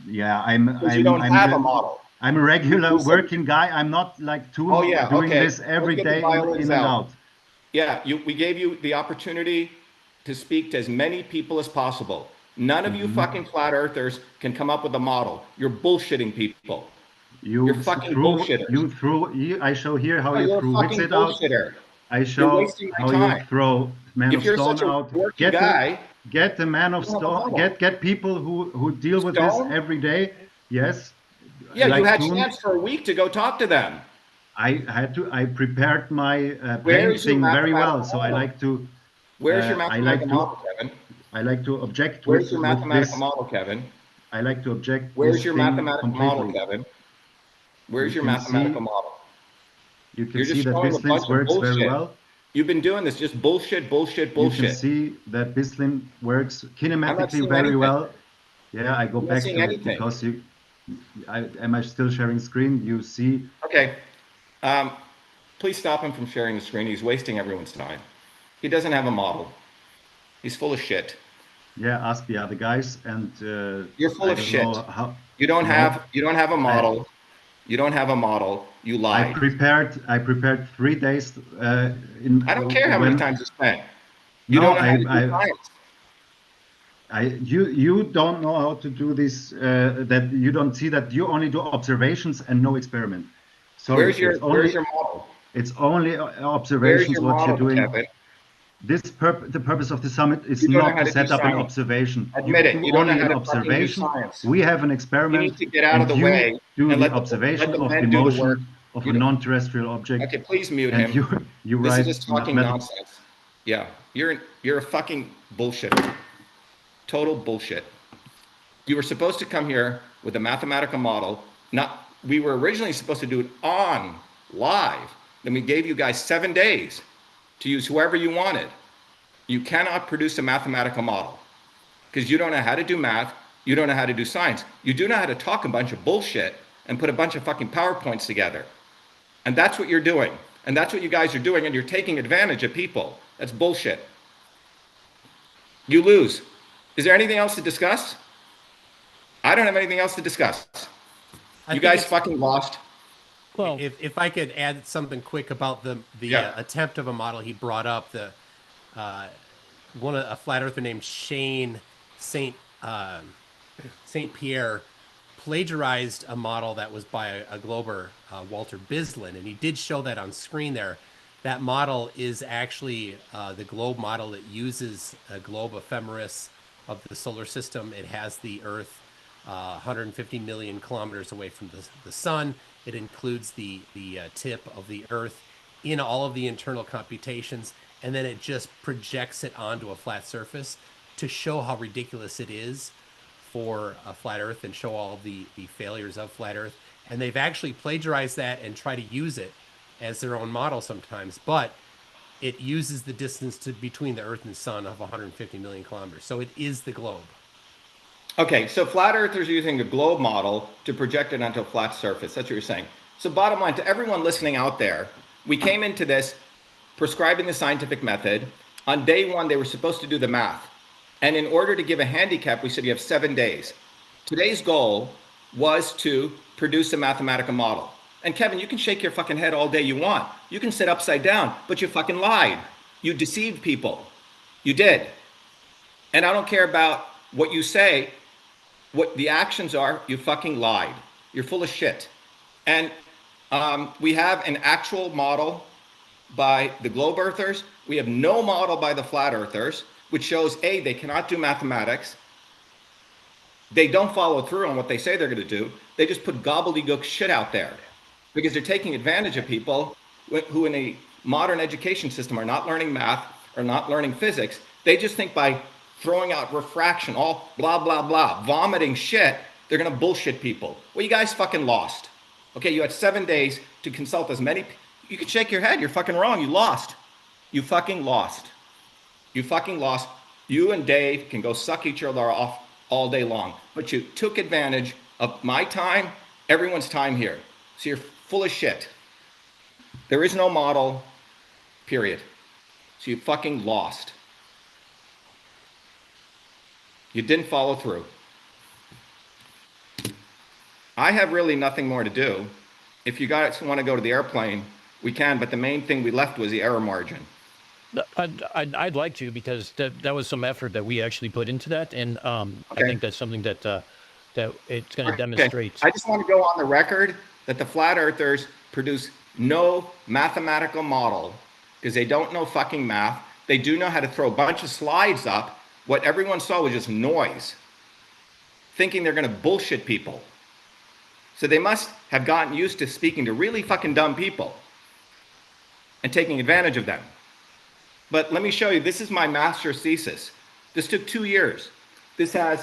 Yeah, I'm. Because you don't have a model. I'm a regular You said- working guy. I'm not like two Oh, yeah, doing okay. this every Let's get the day violins in and out. out. Yeah, we gave you the opportunity to speak to as many people as possible. None of you Mm-hmm. fucking flat earthers can come up with a model. You're bullshitting people. You're fucking bullshitters. I show here how Oh, you you're a threw fucking Wixit out. bullshitter. I show wasting my how time. you throw Man If of you're Stone such a out. working Get guy, get a man of You don't have a stone. model. Get people who deal with this Stone? every day. Yes. Yeah, you like had Toon. chance for a week to go talk to them. I prepared my Where's your painting very well, mathematical so I model? like to. Where's your I mathematical like model, to. Kevin? I like to object Where's your with mathematical this. model, Kevin? I like to object Where's this your thing mathematical model, completely. Kevin? Where's You your can mathematical see. model? You can You're see just that showing a bunch Bislins of works very bullshit. well. You've been doing this, just bullshit, bullshit, You can bullshit. see that Bislin works I'm not kinematically seeing very anything. well. Yeah, I go I'm not back seeing to it anything. because am I still sharing screen? You see, Okay. Please stop him from sharing the screen. He's wasting everyone's time. He doesn't have a model. He's full of shit. yeah, ask the other guys, and You're full I of don't shit. know how. You don't No, have a model. You don't have a model. You I lied. prepared 3 days in I don't care how many times you spent. You No, don't know how to do science. you don't know how to do this. That you don't see that you only do observations and no experiment. Sorry, Where's your model? It's only Where's observations your what model, you're doing. Kevin? The purpose of the summit is You don't know not how to to do set up an science. observation. Admit You it. do You don't know only how an to fucking do observation. science. We have an You experiment, need to get out of and the you way do and the let observation the of men the do the work. motion of You a don't- non-terrestrial object. Okay, please mute And him. you This write is just talking nonsense. Yeah, you're a fucking bullshit. Total bullshit. You were supposed to come here with a mathematical model. We were originally supposed to do it on live. Then we gave you guys 7 days to use whoever you wanted. You cannot produce a mathematical model because you don't know how to do math. You don't know how to do science. You do know how to talk a bunch of bullshit and put a bunch of fucking PowerPoints together. And that's what you're doing. And that's what you guys are doing. And you're taking advantage of people. That's bullshit. You lose. Is there anything else to discuss? I don't have anything else to discuss. You guys fucking lost. Well, if I could add something quick about the attempt of a model he brought up, a flat earther named Shane Saint Pierre plagiarized a model that was by a glober, Walter Bislin, and he did show that on screen there. That model is actually the globe model. It uses a globe ephemeris of the solar system. It has the Earth 150 million kilometers away from the sun. It includes the tip of the Earth in all of the internal computations, and then it just projects it onto a flat surface to show how ridiculous it is for a flat Earth and show all of the failures of flat Earth. And they've actually plagiarized that and try to use it as their own model sometimes, but it uses the distance between the Earth and the sun of 150 million kilometers. So it is the globe. Okay, so flat earthers are using a globe model to project it onto a flat surface. That's what you're saying. So bottom line, to everyone listening out there, we came into this prescribing the scientific method. On day one, they were supposed to do the math. And in order to give a handicap, we said you have 7 days. Today's goal was to produce a mathematical model. And Kevin, you can shake your fucking head all day you want. You can sit upside down, but you fucking lied. You deceived people. You did. And I don't care about what you say. What the actions are, you fucking lied. You're full of shit. And we have an actual model by the globe earthers. We have no model by the flat earthers, which shows, A, they cannot do mathematics. They don't follow through on what they say they're going to do. They just put gobbledygook shit out there because they're taking advantage of people who in a modern education system are not learning math or not learning physics. They just think by throwing out refraction, all blah, blah, blah, vomiting shit, they're going to bullshit people. Well, you guys fucking lost. Okay, you had 7 days to consult as many. You could shake your head. You're fucking wrong. You lost. You fucking lost. You fucking lost. You and Dave can go suck each other off all day long. But you took advantage of my time, everyone's time here. So you're full of shit. There is no model, period. So you fucking lost. You didn't follow through. I have really nothing more to do. If you guys want to go to the airplane, we can, but the main thing we left was the error margin. I'd like to, because that was some effort that we actually put into that, and I think that's something that it's going to demonstrate. I just want to go on the record that the flat earthers produce no mathematical model because they don't know fucking math. They do know how to throw a bunch of slides up What everyone saw was just noise, thinking they're going to bullshit people. So they must have gotten used to speaking to really fucking dumb people and taking advantage of them. But let me show you, this is my master's thesis. This took 2 years. This has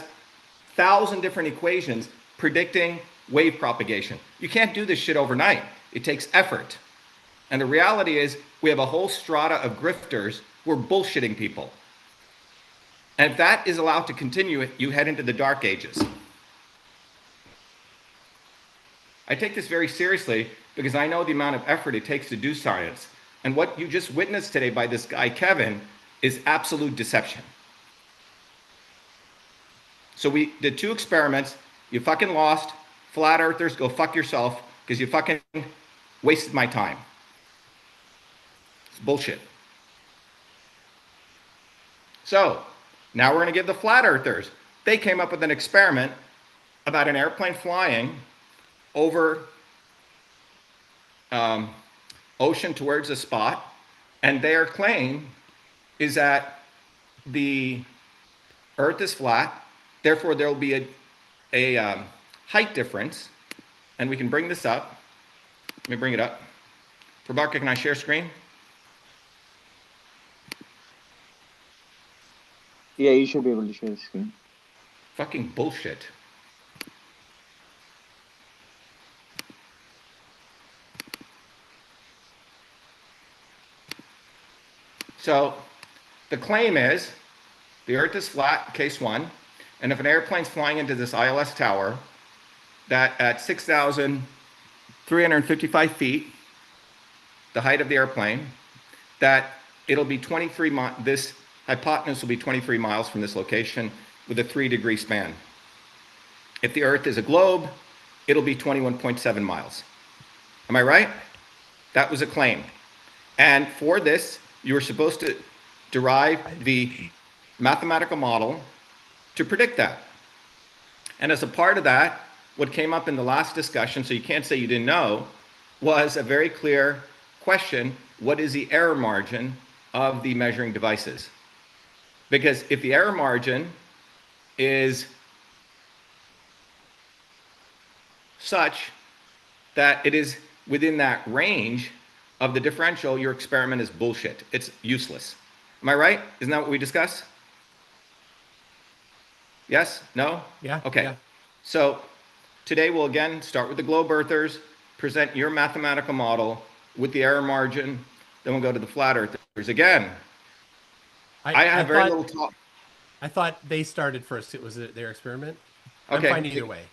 1,000 different equations predicting wave propagation. You can't do this shit overnight. It takes effort. And the reality is we have a whole strata of grifters who are bullshitting people. And if that is allowed to continue, you head into the dark ages. I take this very seriously because I know the amount of effort it takes to do science. And what you just witnessed today by this guy, Kevin, is absolute deception. So we did 2 experiments. You fucking lost. Flat earthers, go fuck yourself because you fucking wasted my time. It's bullshit. So now we're going to give the flat earthers. They came up with an experiment about an airplane flying over ocean towards a spot, and their claim is that the Earth is flat, therefore there will be a height difference, and we can bring this up. Let me bring it up. Prabhakar, can I share screen? Yeah, you should be able to share the screen. Fucking bullshit. So the claim is the Earth is flat, case 1, and if an airplane's flying into this ILS tower, that at 6,355 feet, the height of the airplane, that it'll be 23 miles, this hypotenuse will be 23 miles from this location with a 3-degree span. If the Earth is a globe, it'll be 21.7 miles. Am I right? That was a claim. And for this, you were supposed to derive the mathematical model to predict that. And as a part of that, what came up in the last discussion, so you can't say you didn't know, was a very clear question: what is the error margin of the measuring devices? Because if the error margin is such that it is within that range of the differential, your experiment is bullshit. It's useless. Am I right? Isn't that what we discussed? Yes? No? Yeah. Okay. Yeah. So today we'll again start with the globe earthers, present your mathematical model with the error margin, then we'll go to the flat earthers. Again, I have very little talk. I thought they started first. It was their experiment. Okay. I'm fine either way.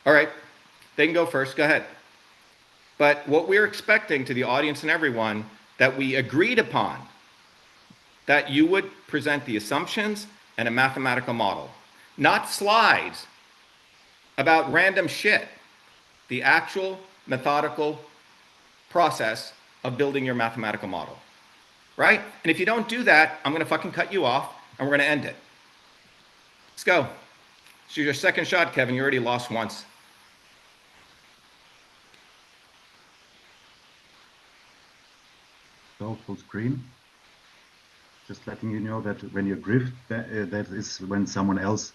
All right. They can go first. Go ahead. But what we're expecting to the audience and everyone, that we agreed upon, that you would present the assumptions and a mathematical model, not slides about random shit, the actual methodical process of building your mathematical model, right? And if you don't do that, I'm going to fucking cut you off and we're going to end it. Let's go. So your second shot, Kevin. You already lost once. So full screen. Just letting you know that when you drift, that is when someone else,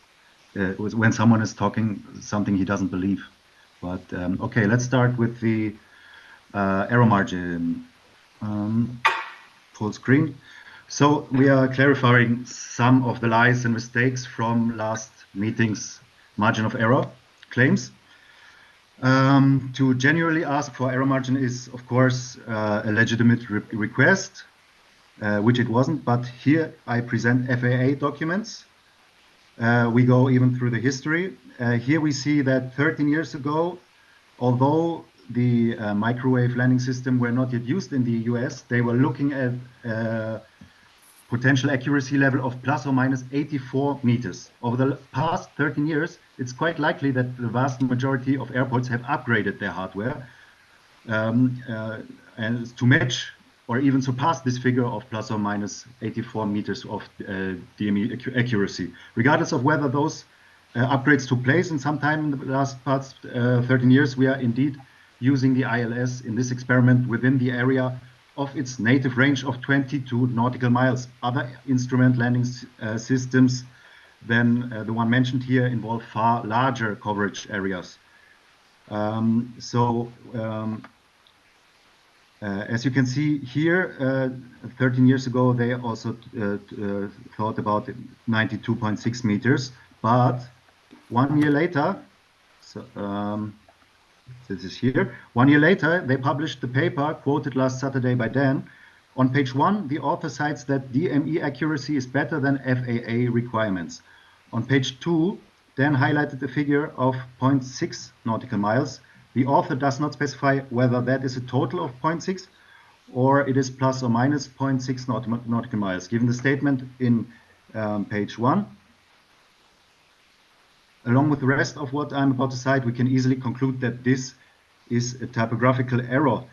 when someone is talking something he doesn't believe. But okay, let's start with the error margin. Full screen. So we are clarifying some of the lies and mistakes from last meeting's margin of error claims. To genuinely ask for error margin is, of course, a legitimate request, which it wasn't. But here I present FAA documents. We go even through the history. Here we see that 13 years ago, although the microwave landing system were not yet used in the US, they were looking at potential accuracy level of plus or minus 84 meters. Over the past 13 years, it's quite likely that the vast majority of airports have upgraded their hardware and to match or even surpass this figure of plus or minus 84 meters of DME accuracy. Regardless of whether those upgrades took place in some time in the last past 13 years, we are indeed using the ILS in this experiment within the area of its native range of 22 nautical miles. Other instrument landing systems than the one mentioned here involve far larger coverage areas. As you can see here, 13 years ago, they also thought about 92.6 meters, but 1 year later, this is here, 1 year later, they published the paper quoted last Saturday by Dan. On page 1, the author cites that DME accuracy is better than FAA requirements. On page 2, Dan highlighted the figure of 0.6 nautical miles. The author does not specify whether that is a total of 0.6 or it is plus or minus 0.6 nautical miles. Given the statement in page 1, along with the rest of what I'm about to cite, we can easily conclude that this is a typographical error.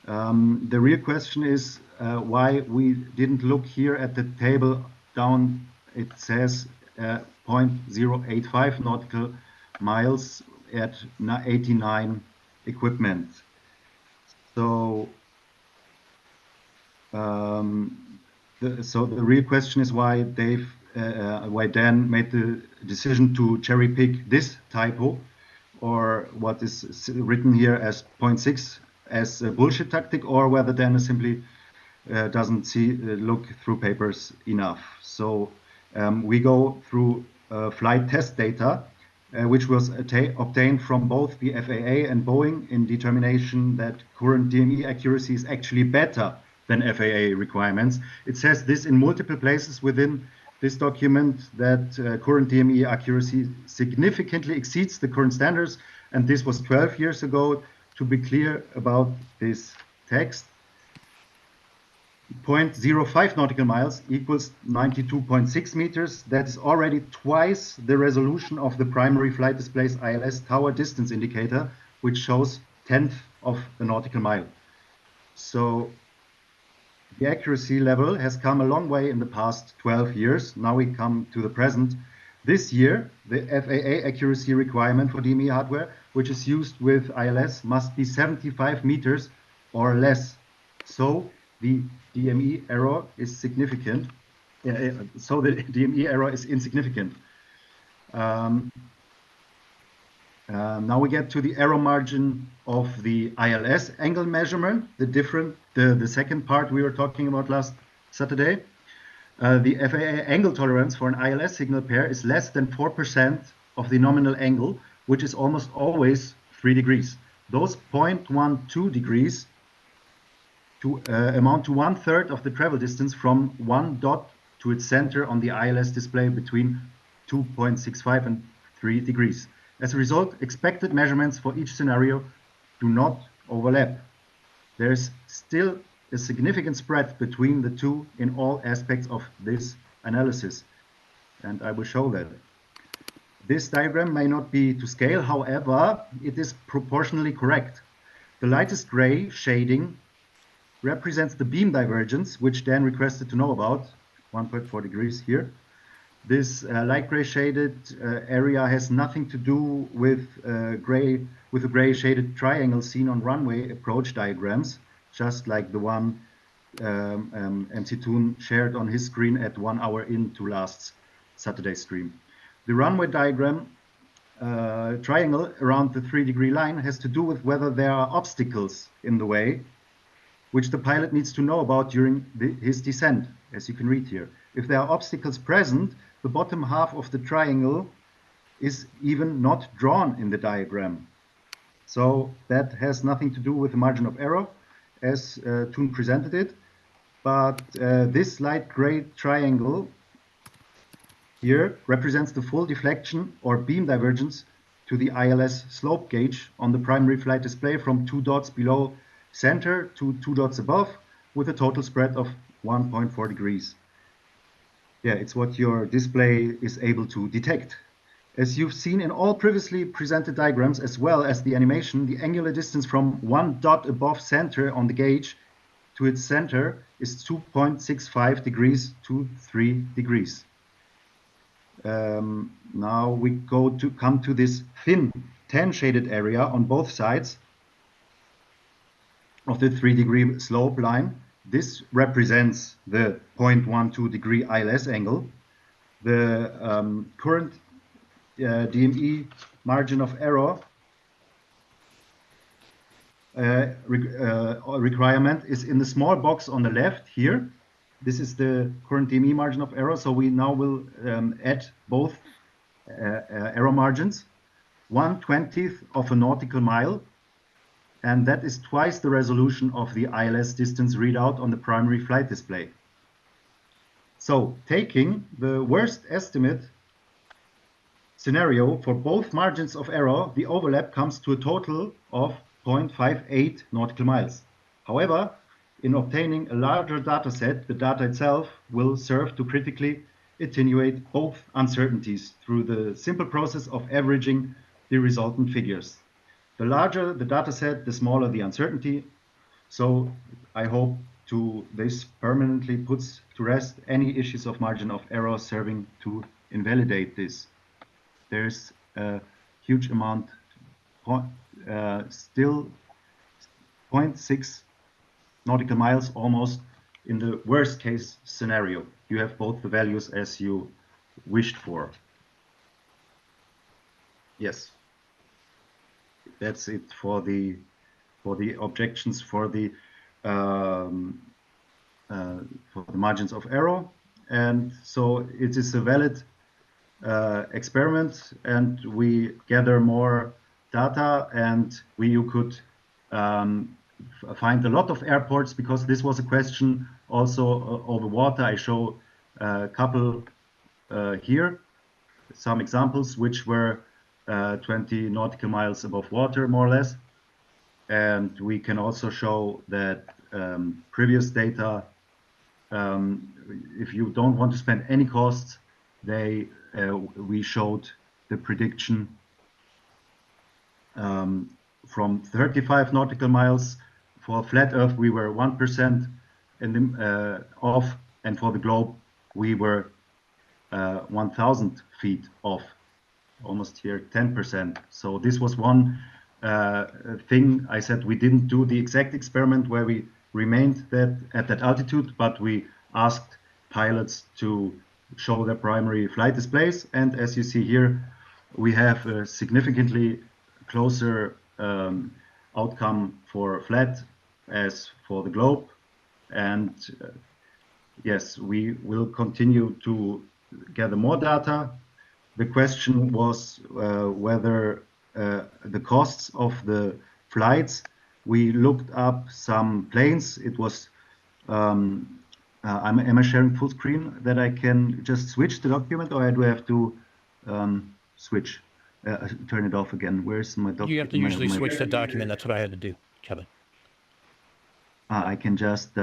The real question is why we didn't look here at the table down. It says 0.085 nautical miles at 89 equipment. So the real question is why Dan made the decision to cherry pick this typo, or what is written here as 0.6 as a bullshit tactic, or whether Dan simply doesn't look through papers enough. So we go through flight test data, which was obtained from both the FAA and Boeing in determination that current DME accuracy is actually better than FAA requirements. It says this in multiple places within this document, that current DME accuracy significantly exceeds the current standards, and this was 12 years ago. To be clear about this text, 0.05 nautical miles equals 92.6 meters. That is already twice the resolution of the primary flight display's ILS tower distance indicator, which shows 1/10 of a nautical mile. So the accuracy level has come a long way in the past 12 years. Now we come to the present. This year, the FAA accuracy requirement for DME hardware, which is used with ILS, must be 75 meters or less. So the DME error is significant. So the DME error is insignificant. Now we get to the error margin of the ILS angle measurement, the second part we were talking about last Saturday. The FAA angle tolerance for an ILS signal pair is less than 4% of the nominal angle, which is almost always 3 degrees. Those 0.12 degrees amount to 1/3 of the travel distance from one dot to its center on the ILS display between 2.65 and 3 degrees. As a result, expected measurements for each scenario do not overlap. There is still a significant spread between the two in all aspects of this analysis, and I will show that. This diagram may not be to scale, however, it is proportionally correct. The lightest gray shading represents the beam divergence, which Dan requested to know about, 1.4 degrees here. This light gray shaded area has nothing to do with the gray shaded triangle seen on runway approach diagrams, just like the one MC Toon shared on his screen at 1 hour into last Saturday's stream. The runway diagram triangle around the 3-degree line has to do with whether there are obstacles in the way, which the pilot needs to know about during his descent, as you can read here. If there are obstacles present, the bottom half of the triangle is even not drawn in the diagram. So that has nothing to do with the margin of error, as Toon presented it. But this light gray triangle here represents the full deflection or beam divergence to the ILS slope gauge on the primary flight display from 2 dots below center to 2 dots above, with a total spread of 1.4 degrees. Yeah, it's what your display is able to detect. As you've seen in all previously presented diagrams, as well as the animation, the angular distance from 1 dot above center on the gauge to its center is 2.65 degrees to 3 degrees. Now we come to this thin tan shaded area on both sides. of the 3-degree slope line. This represents the 0.12 degree ILS angle. The current DME margin of error requirement is in the small box on the left here. This is the current DME margin of error. So we now will add both error margins. 1/20th of a nautical mile, and that is twice the resolution of the ILS distance readout on the primary flight display. So taking the worst estimate scenario for both margins of error, the overlap comes to a total of 0.58 nautical miles. However, in obtaining a larger data set, the data itself will serve to critically attenuate both uncertainties through the simple process of averaging the resultant figures. The larger the data set, the smaller the uncertainty. So I hope this permanently puts to rest any issues of margin of error serving to invalidate this. There's a huge amount, still 0.6 nautical miles almost in the worst case scenario. You have both the values as you wished for. Yes, that's it for the objections for the margins of error. And so it is a valid experiment, and we gather more data, and you could find a lot of airports, because this was a question also over water. I show a couple here, some examples which were 20 nautical miles above water, more or less. And we can also show that previous data, if you don't want to spend any costs, we showed the prediction from 35 nautical miles. For flat Earth, we were 1% off, and for the globe, we were 1,000 feet off, almost here 10%. So this was one thing I said. We didn't do the exact experiment where we remained at that altitude, but we asked pilots to show their primary flight displays, and as you see here, we have a significantly closer outcome for flat as for the globe. And yes, we will continue to gather more data. The question was whether the costs of the flights. We looked up some planes. It was am I sharing full screen that I can just switch the document, or do I have to switch, turn it off again? Where's my document? You have to usually switch the document. That's what I had to do, Kevin. I can just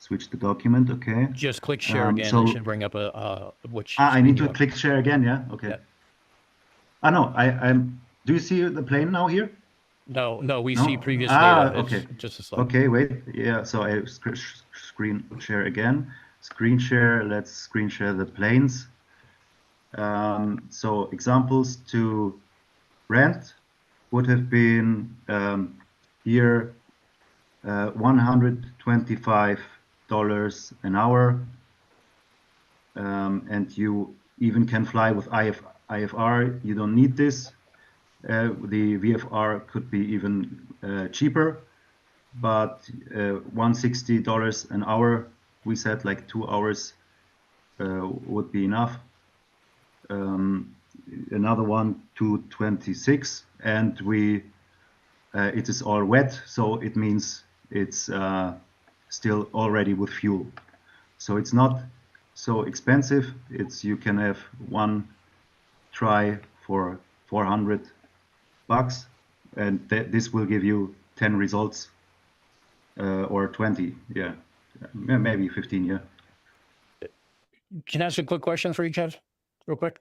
switch the document. Okay. Just click share again. So it should bring up which. I need to you want. click share again. Yeah. Okay. Yeah. No, I'm. Do you see the plane now here? No, we see previous data. Okay. It's just a slide. Okay, wait. Yeah, so I screen share again. Screen share. Let's screen share the planes. So examples to rent would have been here $125 an hour, and you even can fly with IFR. You don't need this. The VFR could be even cheaper, but $160 an hour, we said, like 2 hours would be enough. Another one, $226, and it is all wet, so it means it's still already with fuel. So it's not so expensive. You can have one try for $400, and this will give you 10 results, or 20, yeah, maybe 15, yeah. Can I ask a quick question for you, Kev, real quick?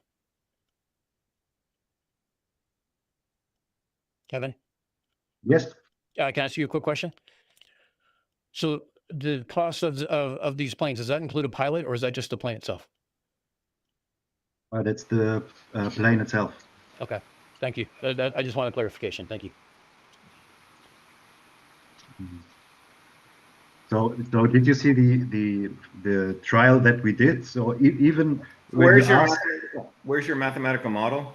Kevin? Yes. Can I ask you a quick question? So the cost of these planes, does that include a pilot, or is that just the plane itself? That's the plane itself. Okay, thank you. I just wanted clarification. Thank you. So did you see the trial that we did? So even when Where's you your ask, where's your mathematical model?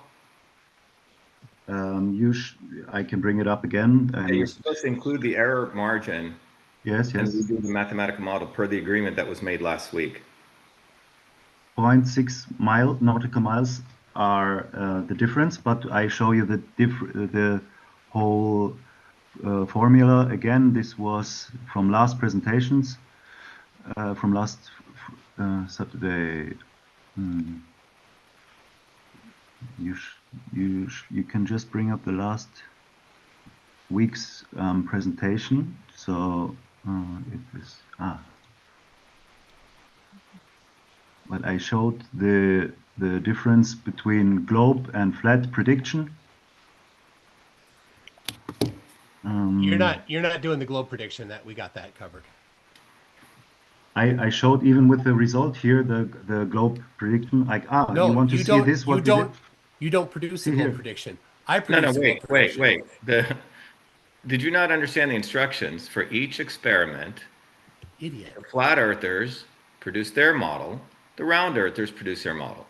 I can bring it up again. Yeah, you're supposed to include the error margin Yes, and yes. we do the mathematical model per the agreement that was made last week. 0.6 nautical miles are the difference, but I show you the whole formula again. This was from last presentations, from last Saturday. You can just bring up the last week's presentation. So it is but I showed the difference between globe and flat prediction. You're not doing the globe prediction. That we got that covered. I showed even with the result here the globe prediction. Like No, you want to you see don't. this? You What we don't. did? You don't produce See a globe here. prediction. I No, produce a globe prediction. wait. Did you not understand the instructions for each experiment? Idiot. The flat earthers produce their model. The round earthers produce their model.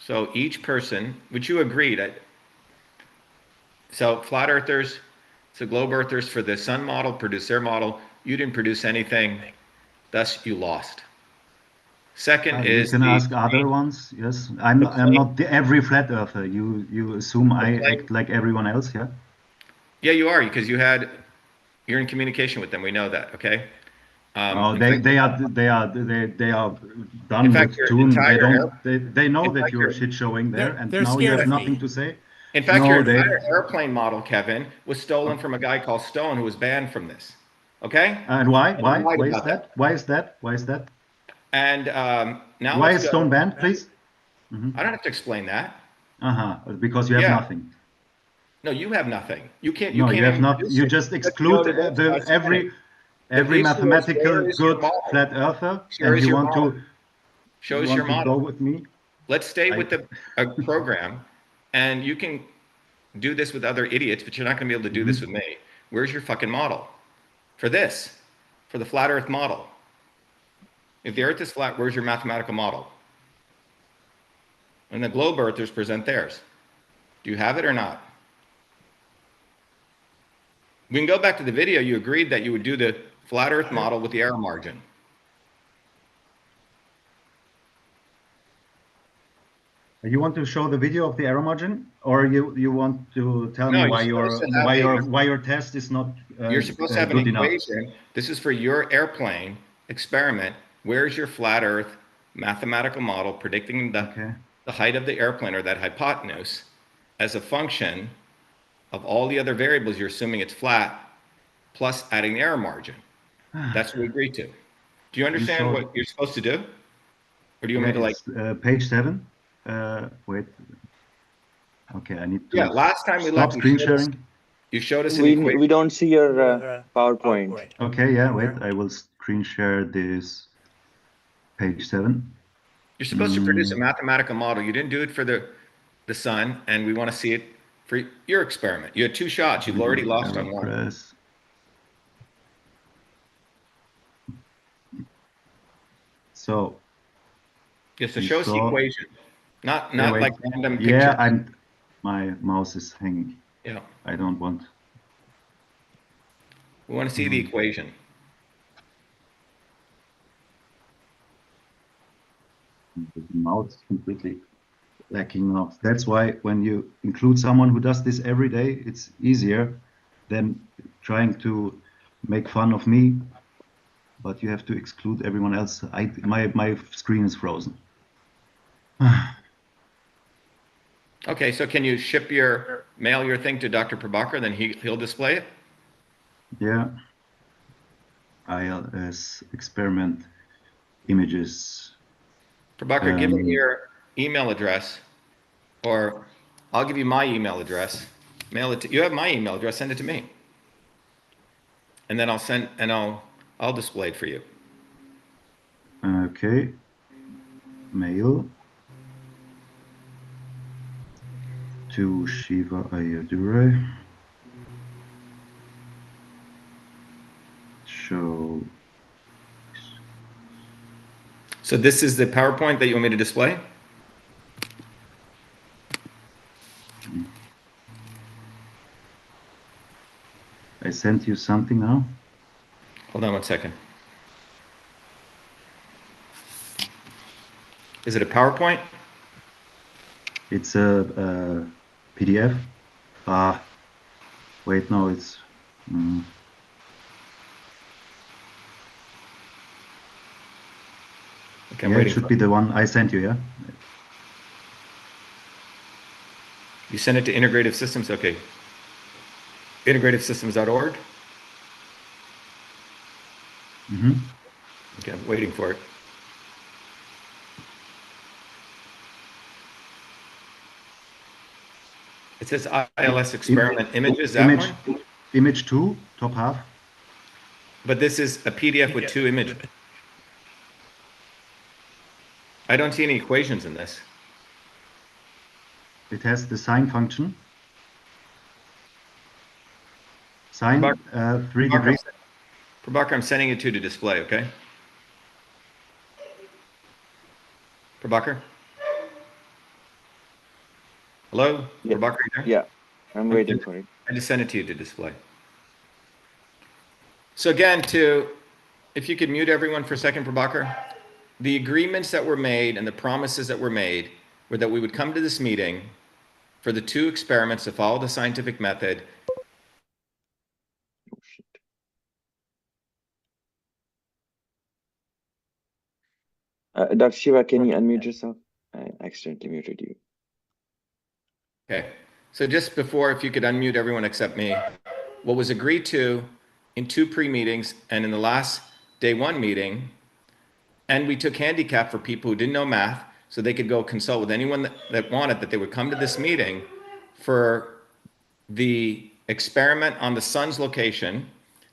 So each person, which you agreed, so flat earthers, so globe earthers for the sun model produce their model. You didn't produce anything, thus you lost. Second You is can ask other ones. Yes, I'm not every flat earther. You assume I act like everyone else. Yeah. Yeah, you are because you're in communication with them. We know that. Okay. Oh, In fact, they are done in fact, with your Tune. They entire don't air, they know in that fact, you're your shit showing there, and They're now you scared have of nothing me. to say. In fact, No, your they. entire airplane model, Kevin, was stolen from a guy called Stone who was banned from this. Okay? And why? And he lied Why is about that? Why is that? Why is that? And now Why let's is Stone go. banned, please? I don't have to explain that. Because you have Yeah. nothing. No, you have nothing. You can't No, you have even not. produce You it. just You have to go exclude to this by scanning. The every issue is mathematical where is your good model? flat earther, Where and is you your want model? to Show us your go model. with me. Let's stay I- with the program, and you can do this with other idiots, but you're not going to be able to do this with me. Where's your fucking model? For this, for the flat Earth model. If the Earth is flat, where's your mathematical model? And the globe Earthers present theirs. Do you have it or not? We can go back to the video. You agreed that you would do the flat Earth model with the error margin. You want to show the video of the error margin, or you want to tell No, me you're why supposed to have why your test is not you're supposed to have an good enough? equation. This is for your airplane experiment. Where's your flat Earth mathematical model predicting the height of the airplane or that hypotenuse as a function of all the other variables you're assuming it's flat plus adding the error margin? That's what we agreed to. Do you understand what you're supposed to do? Or do you want me to like... It's page 7. Wait. Okay, I need to last time we stop left, screen sharing. You showed us an equation. We don't see your PowerPoint. Okay, yeah, wait. I will screen share this page 7. You're supposed to produce a mathematical model. You didn't do it for the sun, and we want to see it for your experiment. You had 2 shots. You've already lost on one. Press. So. Yeah, so show us the equation, not like random pictures. Yeah, my mouse is hanging. Yeah. I don't want. We want to see the equation. The mouse is completely lacking now. That's why when you include someone who does this every day, it's easier than trying to make fun of me. But you have to exclude everyone else. My screen is frozen. Okay, so can you mail your thing to Dr. Prabhakar, then he'll display it? Yeah. ILS experiment images. Prabhakar, give me your email address, or I'll give you my email address. Mail it to you. Have my email address. Send it to me, and then I'll display it for you. Okay. Mail to Shiva Ayadure. show. So this is the PowerPoint that you want me to display? I sent you something now. Hold on one second. Is it a PowerPoint? It's a PDF. Ah, wait, no, it's. Okay, I'm Yeah, it waiting should for be it. the one I sent you, yeah? You sent it to Integrative Systems? Okay. Integrativesystems.org? Mm-hmm. Okay, I'm waiting for it. It says ILS experiment images, that Image, one? image 2, top half. But this is a PDF with 2 images. I don't see any equations in this. It has the sine function. Sine, Prabhakar, 3 degrees. Prabhakar, I'm sending it to display, okay? Prabhakar? Hello? Yeah, Prabhakar, you there? yeah. I'm waiting for it. I just sent it to you to display. So again, if you could mute everyone for a second, Prabhakar. The agreements that were made and the promises that were made were that we would come to this meeting for the 2 experiments to follow the scientific method. Oh, shit. Dr. Shiva, can you unmute yourself? I accidentally muted you. Okay. So just before, if you could unmute everyone except me, what was agreed to in 2 pre-meetings and in the last day 1 meeting, and we took handicap for people who didn't know math so they could go consult with anyone that wanted, that they would come to this meeting for the experiment on the sun's location,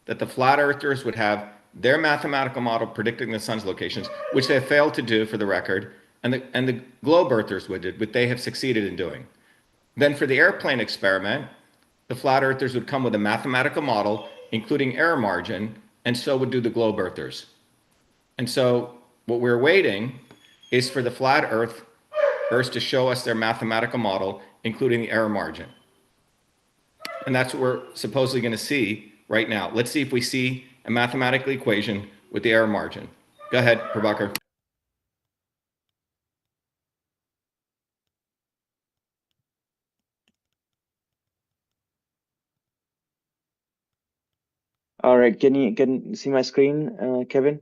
that the flat earthers would have their mathematical model predicting the sun's locations, which they have failed to do for the record, and the globe earthers would do, which they have succeeded in doing. Then for the airplane experiment, the flat earthers would come with a mathematical model, including error margin, and so would do the globe earthers. And so what we're waiting is for the flat earthers to show us their mathematical model, including the error margin. And that's what we're supposedly going to see right now. Let's see if we see a mathematical equation with the error margin. Go ahead, Prabhakar. All right, can you see my screen, Kevin?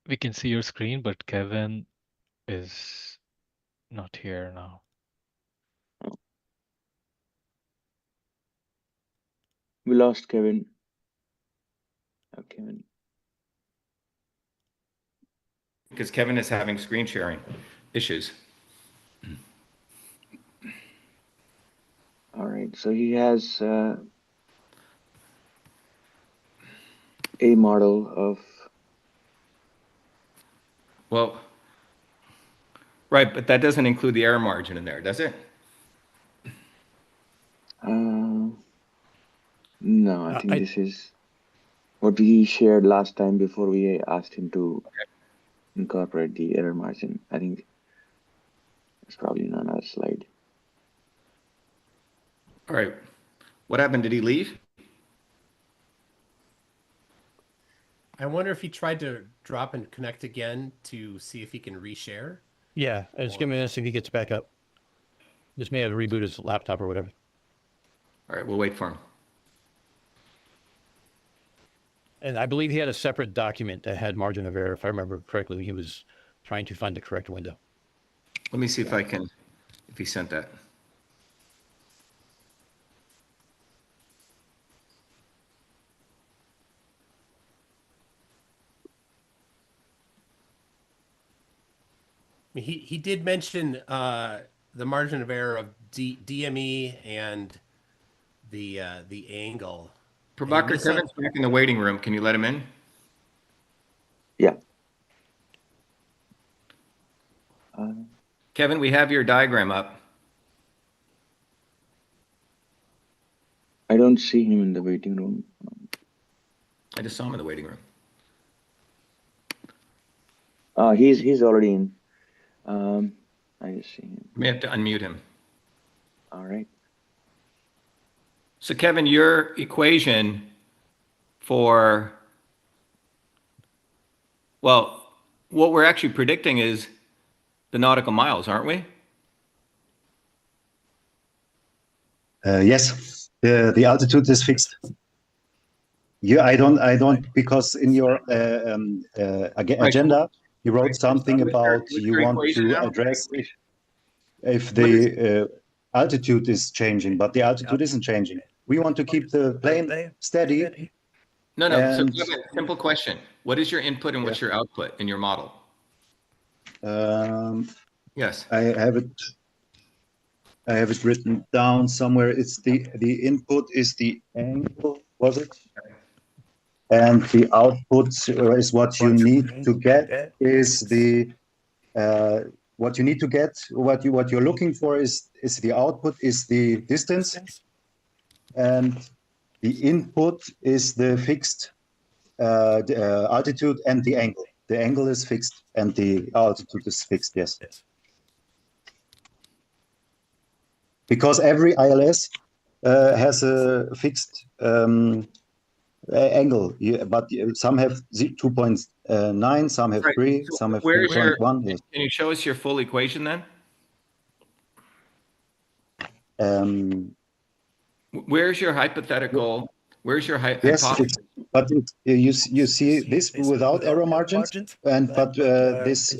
We can see your screen, but Kevin is not here now. We lost Kevin. Oh, Kevin. Because Kevin is having screen sharing issues. All right, so he has a model of. Well, right, but that doesn't include the error margin in there, does it? No, I think this is what we shared last time before we asked him to incorporate the error margin. I think it's probably not on our slide. All right. What happened? Did he leave? I wonder if he tried to drop and connect again to see if he can reshare. Yeah, just give me a minute, see if he gets back up. Just may have to reboot his laptop or whatever. All right, we'll wait for him. And I believe he had a separate document that had margin of error, if I remember correctly. He was trying to find the correct window. Let me see if if he sent that. He did mention the margin of error of DME and the angle. Prabhakar, Kevin's back in the waiting room. Can you let him in? Yeah. Kevin, we have your diagram up. I don't see him in the waiting room. I just saw him in the waiting room. He's already in. I just see him. You may have to unmute him. All right. So Kevin, your equation for, well, what we're actually predicting is the nautical miles, aren't we? Yes, the altitude is fixed. Yeah, I don't, because in your agenda, you wrote something about you want to address if the altitude is changing, but the altitude isn't changing. We want to keep the plane steady. No. So And Kevin, simple question. What is your input and what's your output in your model? Yes. I have it written down somewhere. It's the input is the angle, was it? And the output is what you need to get is the what you need to get, what you're looking for is the output is the distance, and the input is the fixed altitude and the angle. The angle is fixed and the altitude is fixed. Yes. Because every ILS has a fixed angle, but some have 2.9, some have 3, some have 3.1. Yes. Can you show us your full equation then? Where's your hypothetical? Where's your hypothesis? Yes, but you see this without error margins, but this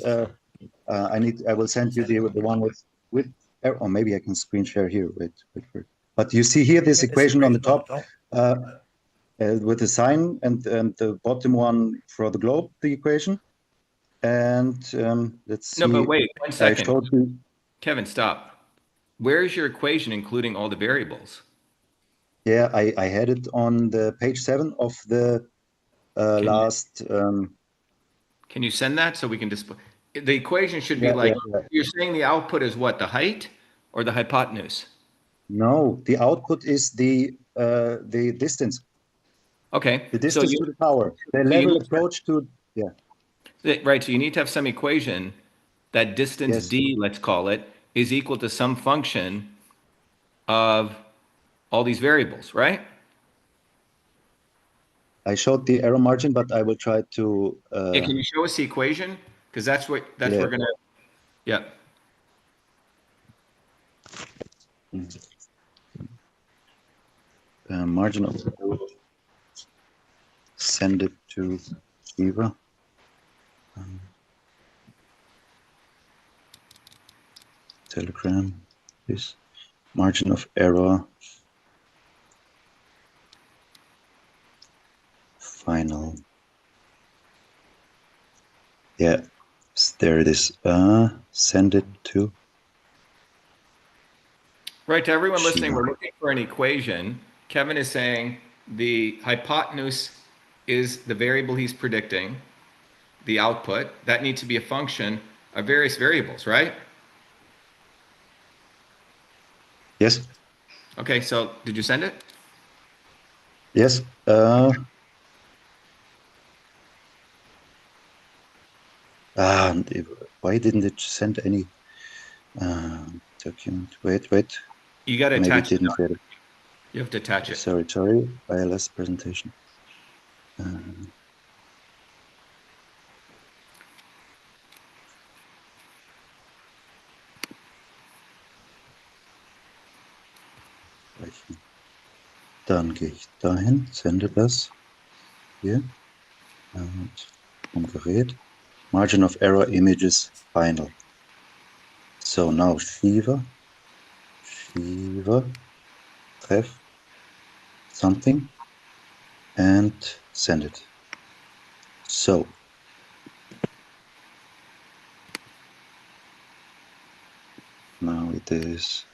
I will send you the one with error, or maybe I can screen share here. Wait. But you see here this equation on the top with the sign and the bottom one for the globe, the equation. And let's see. No, but wait 1 second. Kevin, stop. Where's your equation including all the variables? Yeah, I had it on the page 7 of the last. Can you send that so we can display? The equation should be you're saying the output is what, the height or the hypotenuse? No, the output is the distance. Okay. The distance to the tower. The level approach to, Right, so you need to have some equation that distance d, let's call it, is equal to some function of all these variables, right? I showed the error margin, but I will try to. Yeah, can you show us the equation? Because that's what we're gonna. Yeah. Margin of error. Send it to Eva. Telegram. This margin of error. Final. Yeah, there it is. Send it to. Right, to everyone listening, we're looking for an equation. Kevin is saying the hypotenuse is the variable he's predicting, the output. That needs to be a function of various variables, right? Yes. Okay, so did you send it? Yes. Why didn't it send any document? Wait. You got to attach it. You have to attach it. Sorry. ILS presentation. Dann gehe ich dahin, sende das hier vom Gerät. Margin of error images final. So now Shiva, treff something and send it. So now it is.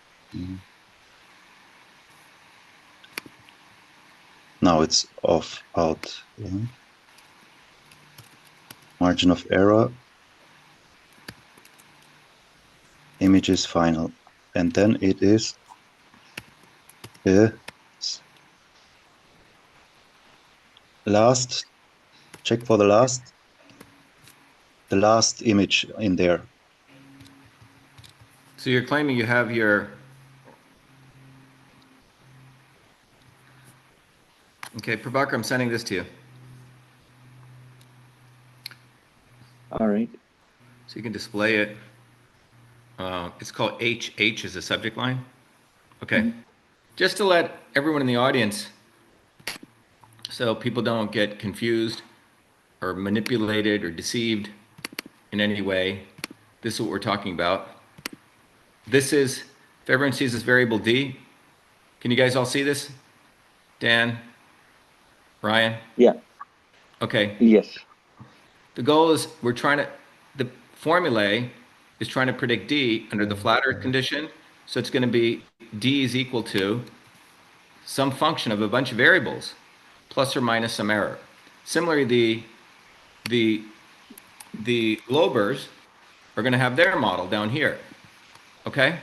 Now it's out. Margin of error, image is final, and then it is check for the last image in there. So you're claiming you have your. Okay, Prabhakar, I'm sending this to you. All right. So you can display it. It's called HH as a subject line. Okay. Just to let everyone in the audience, so people don't get confused or manipulated or deceived in any way, this is what we're talking about. This is, if everyone sees this variable D, can you guys all see this? Dan, Ryan? Yeah. Okay. Yes. The goal is the formulae is trying to predict D under the flat earth condition. So it's going to be D is equal to some function of a bunch of variables plus or minus some error. Similarly, the Globers are going to have their model down here, okay?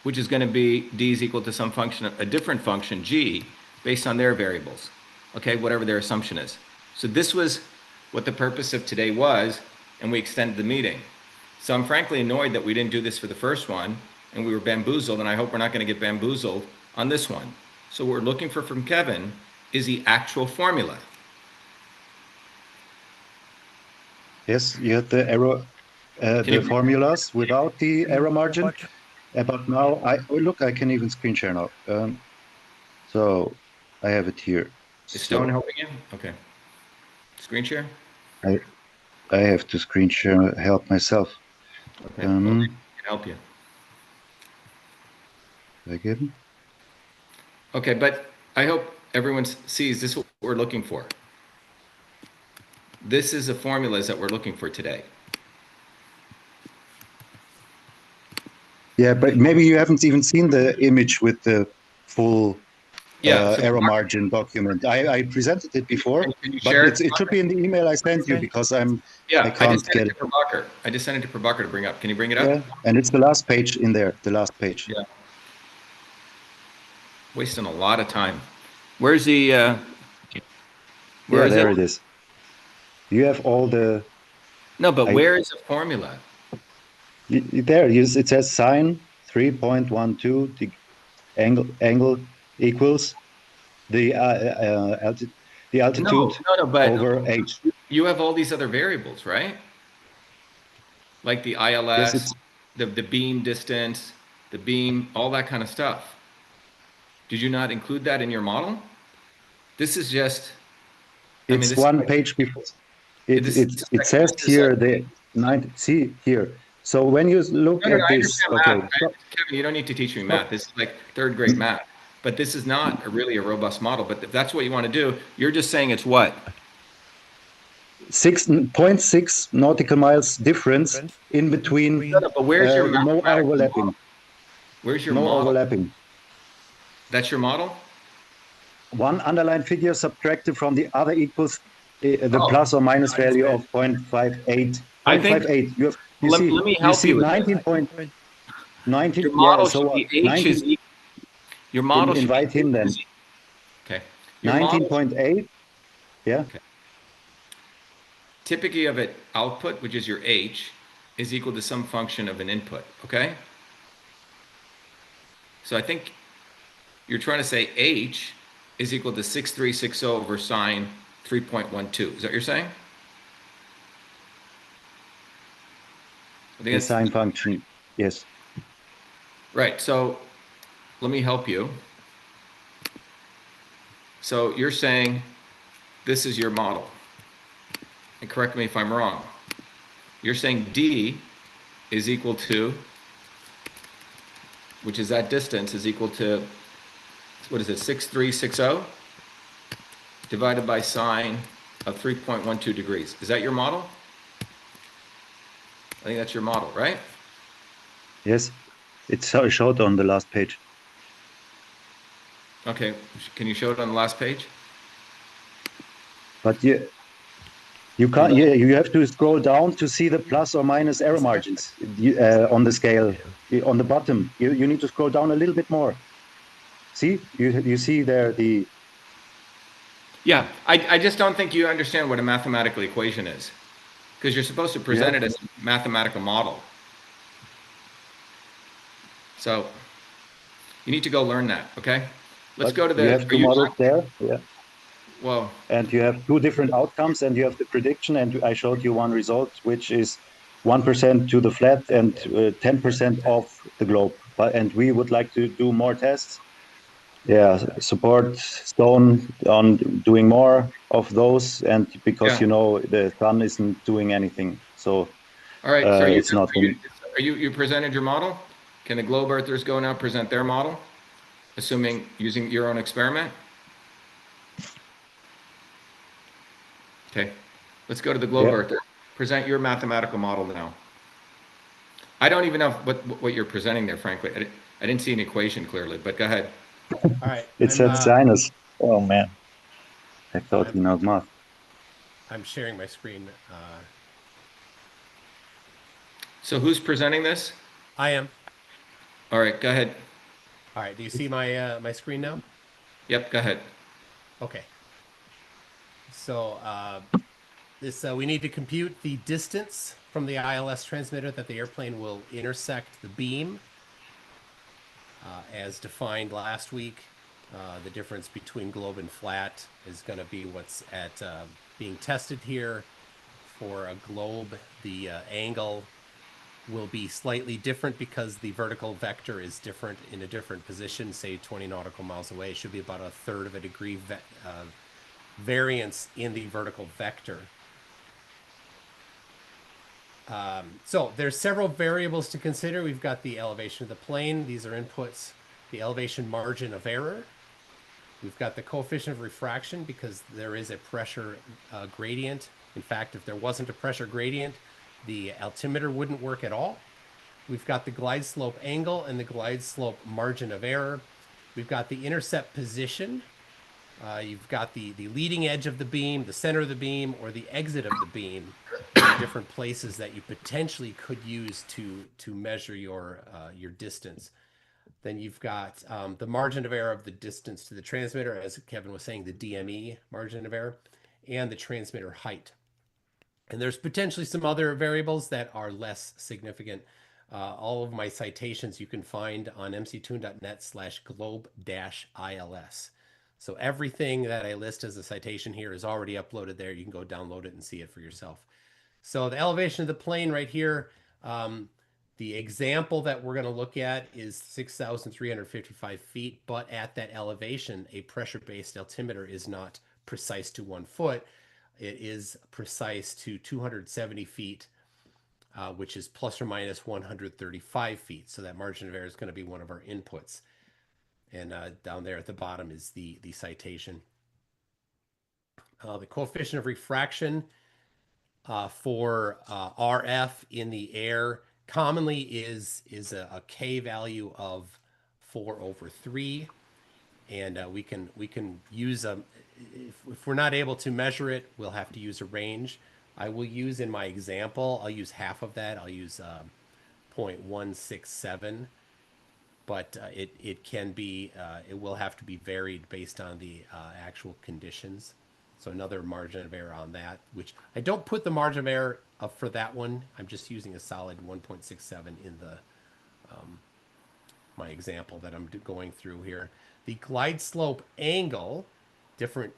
Which is going to be D is equal to some function, a different function, G, based on their variables, okay? Whatever their assumption is. So this was what the purpose of today was, and we extended the meeting. So I'm frankly annoyed that we didn't do this for the first one, and we were bamboozled, and I hope we're not going to get bamboozled on this one. So what we're looking for from Kevin is the actual formula. Yes, you had the error, the formulas without the error margin. But now, look, I can even screen share now. So I have it here. Is Stone helping you? Okay. Screen share? I have to screen share, help myself. Okay. Well, I can help you. Again? Okay, but I hope everyone sees this is what we're looking for. This is the formulas that we're looking for today. Yeah, but maybe you haven't even seen the image with the full error margin document. I presented it before, but it should be in the email I sent you because I can't get it. I just sent it to Prabhakar to bring up. Can you bring it up? Yeah, and it's the last page in there, the last page. Yeah. Wasting a lot of time. Where's the... there it is. You have all the... No, but where is the formula? There, it says sine 3.12, the angle equals the altitude over h. You have all these other variables, right? Like the ILS, yes, the beam distance, the beam, all that kind of stuff. Did you not include that in your model? This is just... It's one page before. It says here see here. So when you look at this, Kevin, you don't need to teach me math. This is like third grade math. But this is not really a robust model. But if that's what you want to do, you're just saying it's what? 6.6 nautical miles difference in between. But where's your no overlapping? Model? Where's your model? Overlapping. That's your model? One underlined figure subtracted from the other equals the plus or minus value of 0.58. I think 0.58. Let me help you. 19. Your model should be H is equal. Your model invite him then. Okay. 19.8. Yeah. Okay. Typically of an output, which is your H, is equal to some function of an input. Okay. So I think you're trying to say H is equal to 6360 over sine 3.12. Is that what you're saying? The sine function, yes. Right, so let me help you. So you're saying this is your model. And correct me if I'm wrong. You're saying D is equal to, which is that distance, is equal to, what is it, 6360 divided by sine of 3.12 degrees. Is that your model? I think that's your model, right? Yes, it's showed on the last page. Okay, can you show it on the last page? But you can't. You have to scroll down to see the plus or minus error margins on the scale. On the bottom, you need to scroll down a little bit more. See, you see there the. Yeah, I just don't think you understand what a mathematical equation is, because you're supposed to present it as a mathematical model. So you need to go learn that, okay? Let's go to the. You have two models there. Yeah. Well, And you have two different outcomes, and you have the prediction. And I showed you one result, which is 1% to the flat and 10% off the globe. And we would like to do more tests. Yeah, support Stone on doing more of those, and because yeah. the sun isn't doing anything, so All right. So it's not. you presented your model? Can the globe earthers go now present their model, assuming using your own experiment? Okay. Let's go to the globe earther. Present your mathematical model now. I don't even know what you're presenting there, frankly. I didn't see an equation clearly, but go ahead. All right. It said sinus. Oh man, I thought he knows math. I'm sharing my screen. So who's presenting this? I am. All right, go ahead. All right. Do you see my my screen now? Yep, go ahead. Okay. So we need to compute the distance from the ILS transmitter that the airplane will intersect the beam. As defined last week, the difference between globe and flat is going to be what's at being tested here. For a globe, the angle will be slightly different because the vertical vector is different in a different position, say 20 nautical miles away. It should be about 1/3 of a degree variance in the vertical vector. So there's several variables to consider. We've got the elevation of the plane. These are inputs. The elevation margin of error. We've got the coefficient of refraction because there is a pressure gradient. In fact, if there wasn't a pressure gradient, the altimeter wouldn't work at all. We've got the glide slope angle and the glide slope margin of error. We've got the intercept position. You've got the leading edge of the beam, the center of the beam, or the exit of the beam. Different places that you potentially could use to measure your distance. Then you've got the margin of error of the distance to the transmitter, as Kevin was saying, the DME margin of error, and the transmitter height. And there's potentially some other variables that are less significant. All of my citations you can find on mctoon.net/globe-ILS. So everything that I list as a citation here is already uploaded there. You can go download it and see it for yourself. So the elevation of the plane right here, the example that we're going to look at is 6,355 feet, but at that elevation, a pressure-based altimeter is not precise to 1 foot. It is precise to 270 feet, which is plus or minus 135 feet. So that margin of error is going to be one of our inputs. And down there at the bottom is the citation. The coefficient of refraction for RF in the air commonly is a K value of 4/3. And we can use if we're not able to measure it, we'll have to use a range. I will use in my example, I'll use half of that. I'll use 0.167, but it can be, it will have to be varied based on the actual conditions. So another margin of error on that, which I don't put the margin of error up for that one. I'm just using a solid 1.67 in the my example that I'm going through here. The glide slope angle, different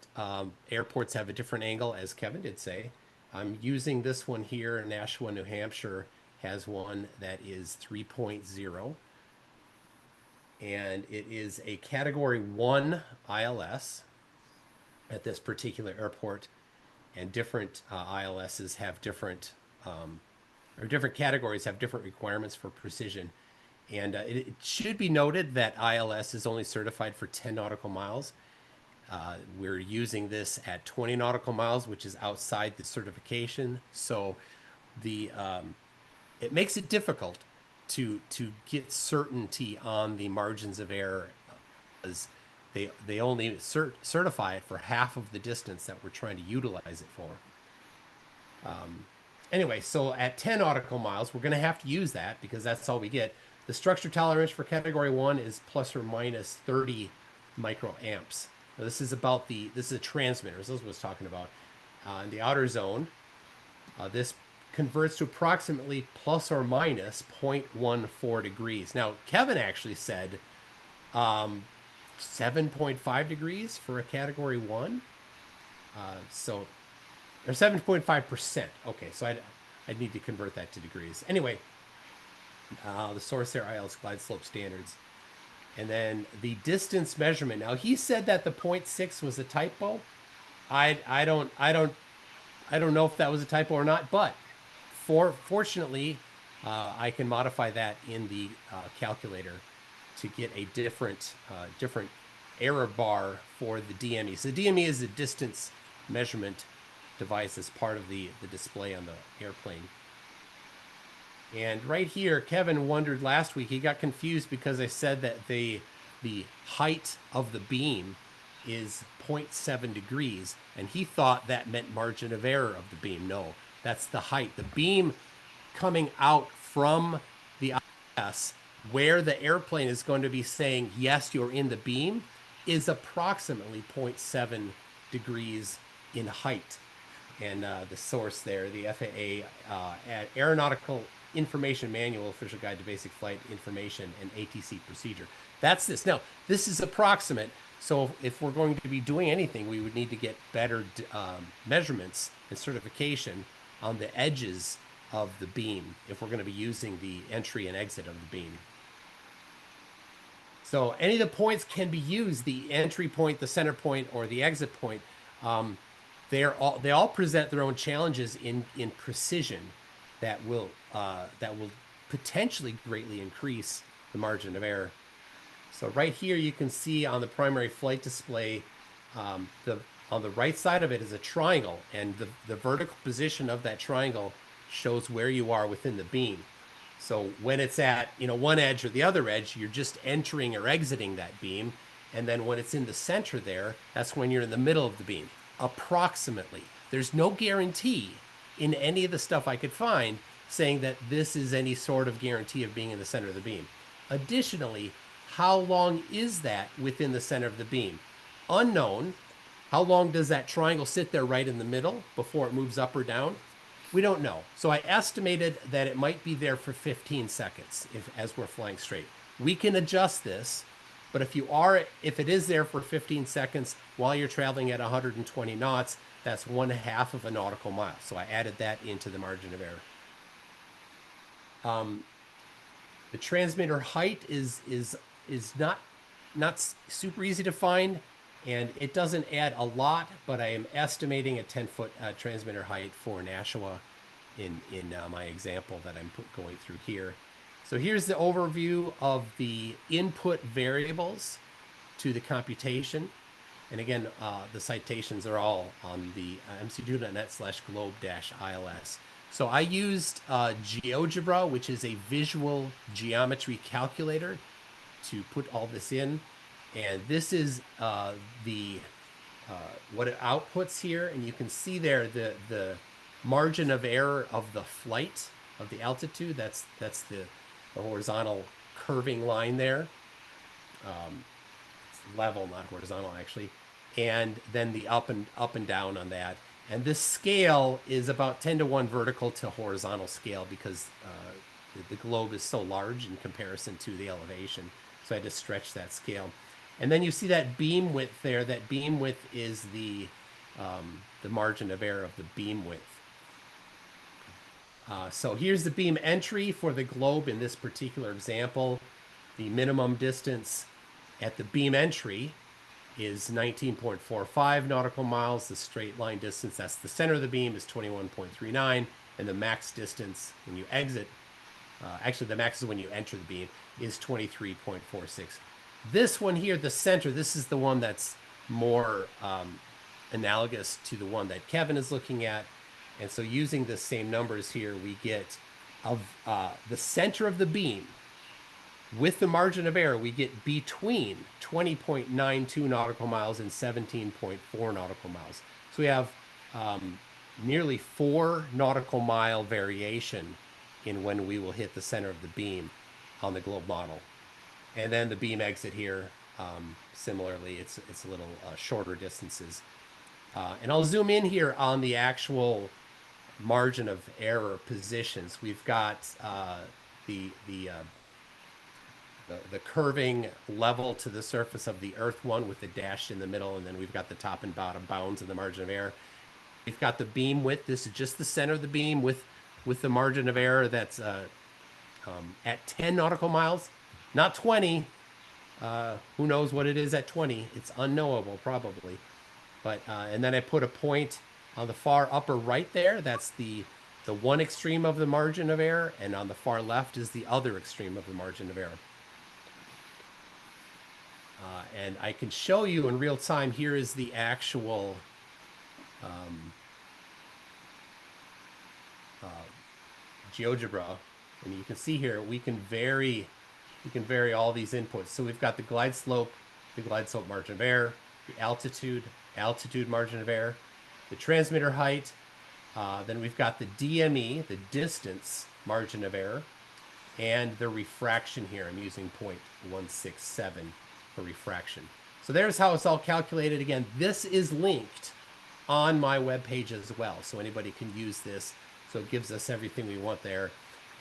airports have a different angle, as Kevin did say. I'm using this one here. Nashua, New Hampshire has one that is 3.0. And it is a Category 1 ILS at this particular airport. And different ILSs have different, or different categories have different requirements for precision. And it should be noted that ILS is only certified for 10 nautical miles. We're using this at 20 nautical miles, which is outside the certification. So it makes it difficult to get certainty on the margins of error, as they only certify it for half of the distance that we're trying to utilize it for. Anyway, so at 10 nautical miles, we're going to have to use that because that's all we get. The structure tolerance for Category 1 is plus or minus 30 microamps. Now, this is a transmitter. This is what I was talking about. In the outer zone, this converts to approximately plus or minus 0.14 degrees. Now, Kevin actually said 7.5 degrees for a category 1. Or 7.5%. Okay, so I'd need to convert that to degrees. Anyway, the source there, ILS glide slope standards. And then the distance measurement. Now, he said that the 0.6 was a typo. I don't know if that was a typo or not, but fortunately, I can modify that in the calculator to get a different error bar for the DME. So the DME is a distance measurement device as part of the display on the airplane. And right here, Kevin wondered last week, he got confused because I said that the height of the beam is 0.7 degrees, and he thought that meant margin of error of the beam. No, that's the height. The beam coming out from the ILS, where the airplane is going to be saying, yes, you're in the beam, is approximately 0.7 degrees in height. And the source there, the FAA Aeronautical Information Manual, Official Guide to Basic Flight Information and ATC Procedure. That's this. Now, this is approximate, so if we're going to be doing anything, we would need to get better measurements and certification on the edges of the beam if we're going to be using the entry and exit of the beam. So any of the points can be used, the entry point, the center point, or the exit point. They all present their own challenges in precision that will potentially greatly increase the margin of error. So right here you can see on the primary flight display, on the right side of it is a triangle, and the vertical position of that triangle shows where you are within the beam. So when it's at one edge or the other edge, you're just entering or exiting that beam, and then when it's in the center there, that's when you're in the middle of the beam. Approximately. There's no guarantee in any of the stuff I could find saying that this is any sort of guarantee of being in the center of the beam. Additionally, how long is that within the center of the beam? Unknown. How long does that triangle sit there right in the middle before it moves up or down? We don't know. So I estimated that it might be there for 15 seconds as we're flying straight. We can adjust this, but if it is there for 15 seconds while you're traveling at 120 knots, that's 1/2 of a nautical mile. So I added that into the margin of error. The transmitter height is not super easy to find, and it doesn't add a lot, but I am estimating a 10-foot transmitter height for Nashua in my example that I'm going through here. So here's the overview of the input variables to the computation. And again, the citations are all on the mcdo.net/globe-ILS. So I used GeoGebra, which is a visual geometry calculator, to put all this in. And this is what it outputs here. And you can see there the margin of error of the flight, of the altitude. That's the horizontal curving line there. It's level, not horizontal actually. And then the up and down on that. And this scale is about 10-to-1 vertical to horizontal scale because the globe is so large in comparison to the elevation. So I had to stretch that scale. And then you see that beam width there. That beam width is the margin of error of the beam width. So here's the beam entry for the globe in this particular example. The minimum distance at the beam entry is 19.45 nautical miles. The straight line distance, that's the center of the beam, is 21.39. And the max distance when you exit, actually the max is when you enter the beam, is 23.46. This one here, the center, this is the one that's more analogous to the one that Kevin is looking at. And so using the same numbers here, we get of the center of the beam with the margin of error, we get between 20.92 nautical miles and 17.4 nautical miles. So we have nearly 4 nautical mile variation in when we will hit the center of the beam on the globe model. And then the beam exit here, Similarly, it's a little shorter distances. And I'll zoom in here on the actual margin of error positions. We've got the curving level to the surface of the Earth one with the dash in the middle, and then we've got the top and bottom bounds of the margin of error. We've got the beam width. This is just the center of the beam with the margin of error that's at 10 nautical miles, not 20. Who knows what it is at 20? It's unknowable, probably. But and then I put a point on the far upper right there. That's the one extreme of the margin of error, and on the far left is the other extreme of the margin of error. And I can show you in real time. Here is the actual GeoGebra, and you can see here we can vary all these inputs. So we've got the glide slope margin of error, the altitude margin of error, the transmitter height, then we've got the DME, the distance margin of error, and the refraction here. I'm using 0.167 for refraction. So there's how it's all calculated. Again, this is linked on my webpage as well, so anybody can use this. So it gives us everything we want there,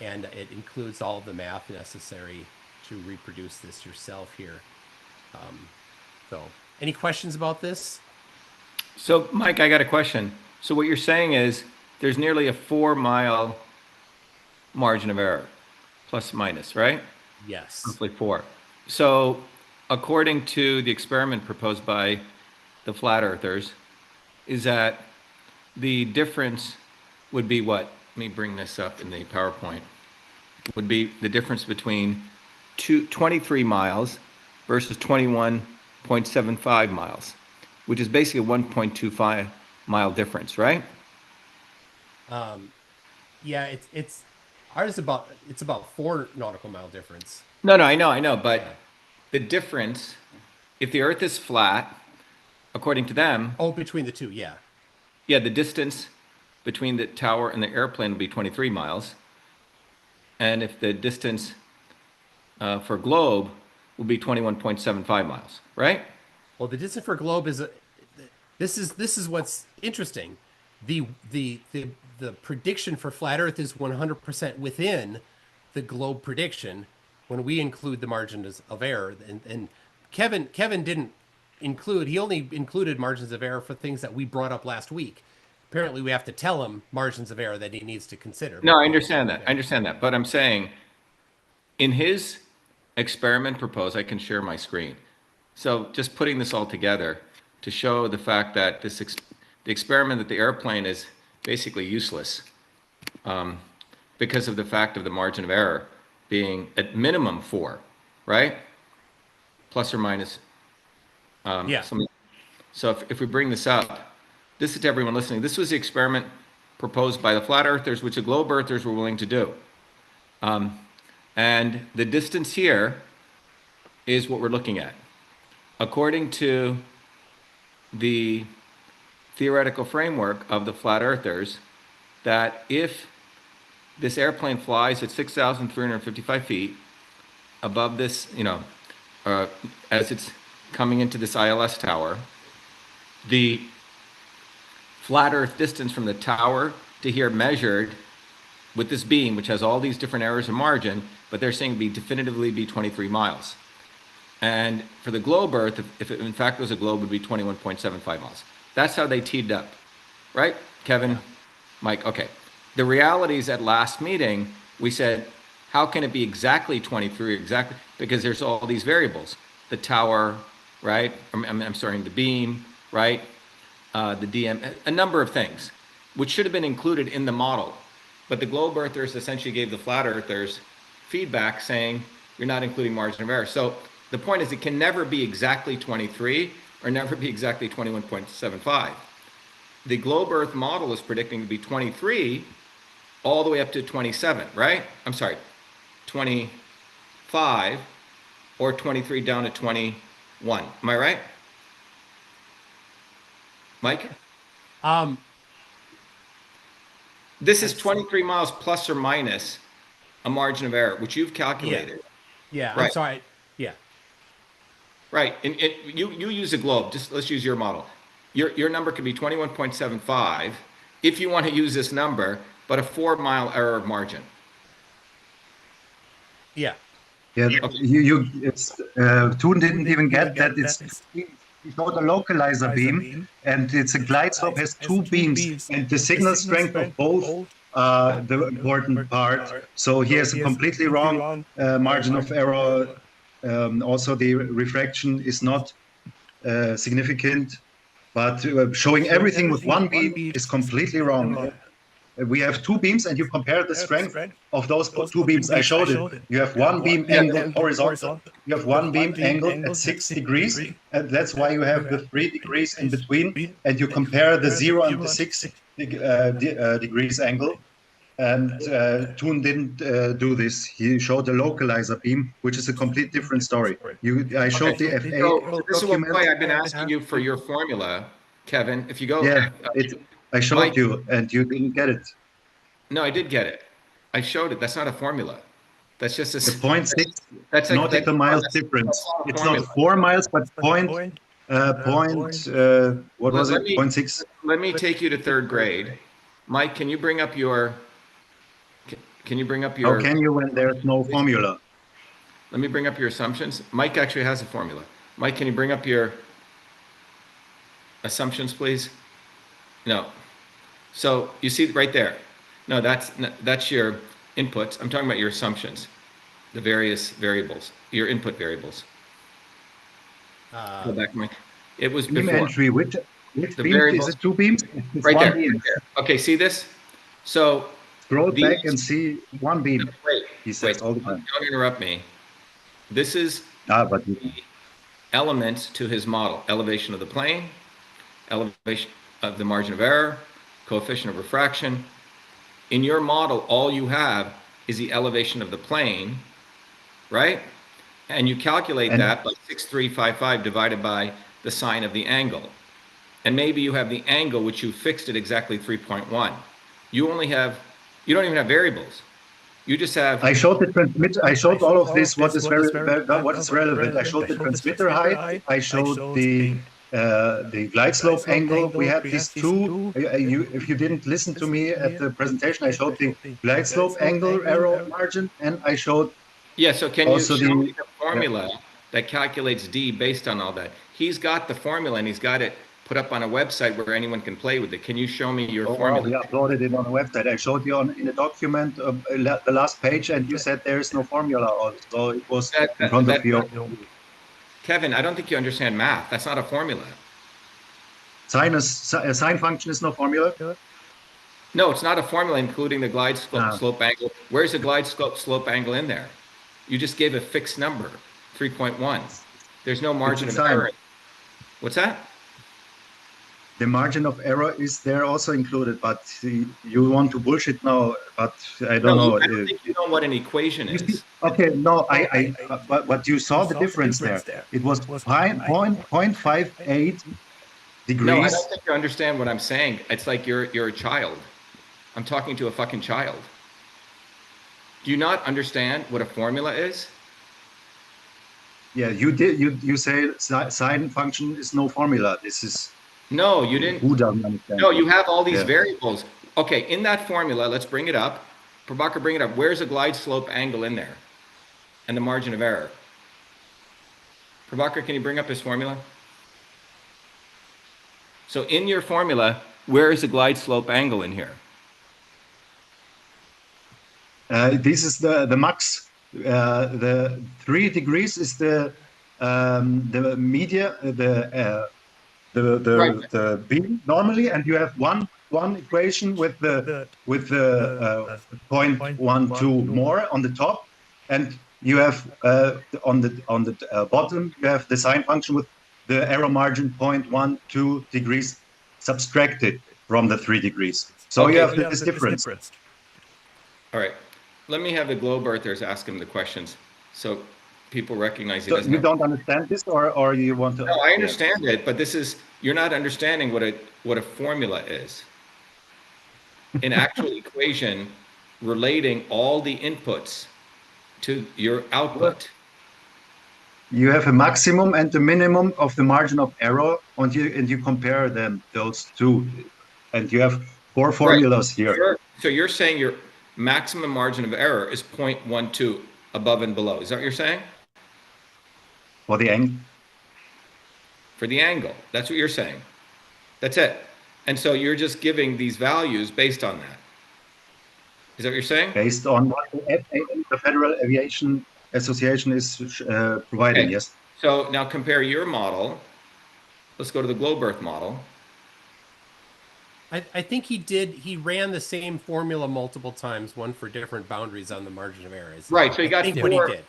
and it includes all the math necessary to reproduce this yourself here. So any questions about this? So Mike, I got a question. So what you're saying is there's nearly a 4-mile margin of error, plus minus, right? Yes. Roughly 4. So according to the experiment proposed by the flat earthers, is that the difference would be what? Let me bring this up in the PowerPoint. Would be the difference between 23 miles versus 21.75 miles, which is basically a 1.25 mile difference, right? Yeah, it's ours about 4 nautical mile difference. No, I know, but the difference, if the Earth is flat, according to them. Oh, between the two, yeah. Yeah, the distance between the tower and the airplane will be 23 miles. And if the distance for globe will be 21.75 miles, right? Well, the distance for globe is this is what's interesting. The prediction for flat Earth is 100% within the globe prediction when we include the margins of error. And Kevin didn't include. He only included margins of error for things that we brought up last week. Apparently, we have to tell him margins of error that he needs to consider. No, I understand that. But I'm saying, in his experiment proposed, I can share my screen. So just putting this all together to show the fact that the experiment that the airplane is basically useless because of the fact of the margin of error being at minimum 4, right? Plus or minus. Yeah. So if we bring this up, this is to everyone listening. This was the experiment proposed by the flat earthers, which the globe earthers were willing to do. And the distance here is what we're looking at. According to the theoretical framework of the flat earthers, that if this airplane flies at 6,355 feet above this, as it's coming into this ILS tower, the flat Earth distance from the tower to here measured with this beam, which has all these different errors of margin, but they're saying definitively be 23 miles. And for the globe Earth, if it in fact was a globe, would be 21.75 miles. That's how they teed up, right? Kevin, Mike, okay. The reality is at last meeting, we said, how can it be exactly 23 exactly? Because there's all these variables. The tower, right? I'm sorry, the beam, right? The DM, a number of things, which should have been included in the model. But the globe earthers essentially gave the flat earthers feedback saying, you're not including margin of error. So the point is it can never be exactly 23 or never be exactly 21.75. The globe earth model is predicting to be 23 all the way up to 27, right? I'm sorry, 25 or 23 down to 21. Am I right? Mike? This is 23 miles plus or minus a margin of error, which you've calculated. Yeah, right. I'm sorry. Yeah. Right, and you use a globe, just let's use your model. Your number could be 21.75 if you want to use this number, but a 4-mile error of margin. Yeah. Yeah, Toon didn't even get that it's you showed a localizer beam, and it's a glide slope has two beams, and the signal strength of both the important part. So he has a completely wrong margin of error. Also, the refraction is not significant, but showing everything with one beam is completely wrong. We have two beams, and you compare the strength of those two beams. I showed it. You have one beam angled horizontal. You have one beam angled at 6 degrees, and that's why you have the 3 degrees in between. And you compare the 0 and the 6 degrees angle. And Toon didn't do this. He showed a localizer beam, which is a complete different story. I showed the FA So this is document. why I've been asking you for your formula, Kevin. If you go, Yeah, I showed Mike, you, and you didn't get it. no, I did get it. I showed it. That's not a formula. That's just a. The 0.6 That's like, nautical miles difference. It's not 4 miles, but what was it? 0.6. Let me take you to third grade. Mike, can you bring up your? Can you bring up your? How can you when there's no formula? Let me bring up your assumptions. Mike actually has a formula. Mike, can you bring up your assumptions, please? No. So you see right there. No, that's your inputs. I'm talking about your assumptions, the various variables, your input variables. Go back, Mike. It was Beam before. entry. Which The beam? variables. Is it two beams? It's Right one there, beam. right there. Okay, see this? So Scroll these- back and see one beam. He says all the time. Don't interrupt me. This is But the elements to his model: elevation of the plane, elevation of the margin of error, coefficient of refraction. In your model, all you have is the elevation of the plane, right? And you calculate that by 6355 divided by the sine of the angle. And maybe you have the angle, which you fixed at exactly 3.1. You don't even have variables. You just have. I showed the transmitter. I showed all of this. What is relevant? I showed the transmitter height. I showed the glide slope angle. We had these two. If you didn't listen to me at the presentation, I showed the glide slope angle error margin, and I showed. Yeah. So can you also show me the formula that calculates D based on all that? He's got the formula, and he's got it put up on a website where anyone can play with it. Can you show me your formula? We uploaded it on the website. I showed you in a document, the last page, and you said there is no formula. So it was in front of you. Kevin, I don't think you understand math. That's not a formula. Sine function is no formula? No, it's not a formula including the glide slope angle. Where's the glide slope angle in there? You just gave a fixed number, 3.1. There's no margin of error. What's that? The margin of error is there also included, but you want to bullshit now, but I don't know. I don't think you know what an equation is. Okay, no, but you saw the difference there. It was 0.58 degrees. No, I don't think you understand what I'm saying. It's like you're a child. I'm talking to a fucking child. Do you not understand what a formula is? Yeah, you did. You say sine function is no formula. This is. No, you didn't. Who doesn't understand? No, you have all these variables. Okay, in that formula, let's bring it up. Prabhakar, bring it up. Where's the glide slope angle in there? And the margin of error? Prabhakar, can you bring up his formula? So in your formula, where is the glide slope angle in here? This is the max. The 3 degrees is the media, the beam normally, and you have one equation with the 0.12 more on the top, and you have on the bottom you have the sine function with the error margin 0.12 degrees subtracted from the 3 degrees. So you have this difference. All right, let me have the globe earthers ask him the questions so people recognize he So doesn't you have. don't understand this, or you want to? No, I understand it, but you're not understanding what a formula is. An actual equation relating all the inputs to your output. you have a maximum and a minimum of the margin of error, and you compare them, those two, and you have four formulas here. So you're saying your maximum margin of error is 0.12 above and below. Is that what you're saying? For the angle. For the angle. That's what you're saying. That's it. And so you're just giving these values based on that. Is that what you're saying? Based on what the Federal Aviation Association is providing, Okay. yes. So now compare your model. Let's go to the globe Earth model. I think he ran the same formula multiple times, one for different boundaries on the margin of error. Right, so you got what he four. did.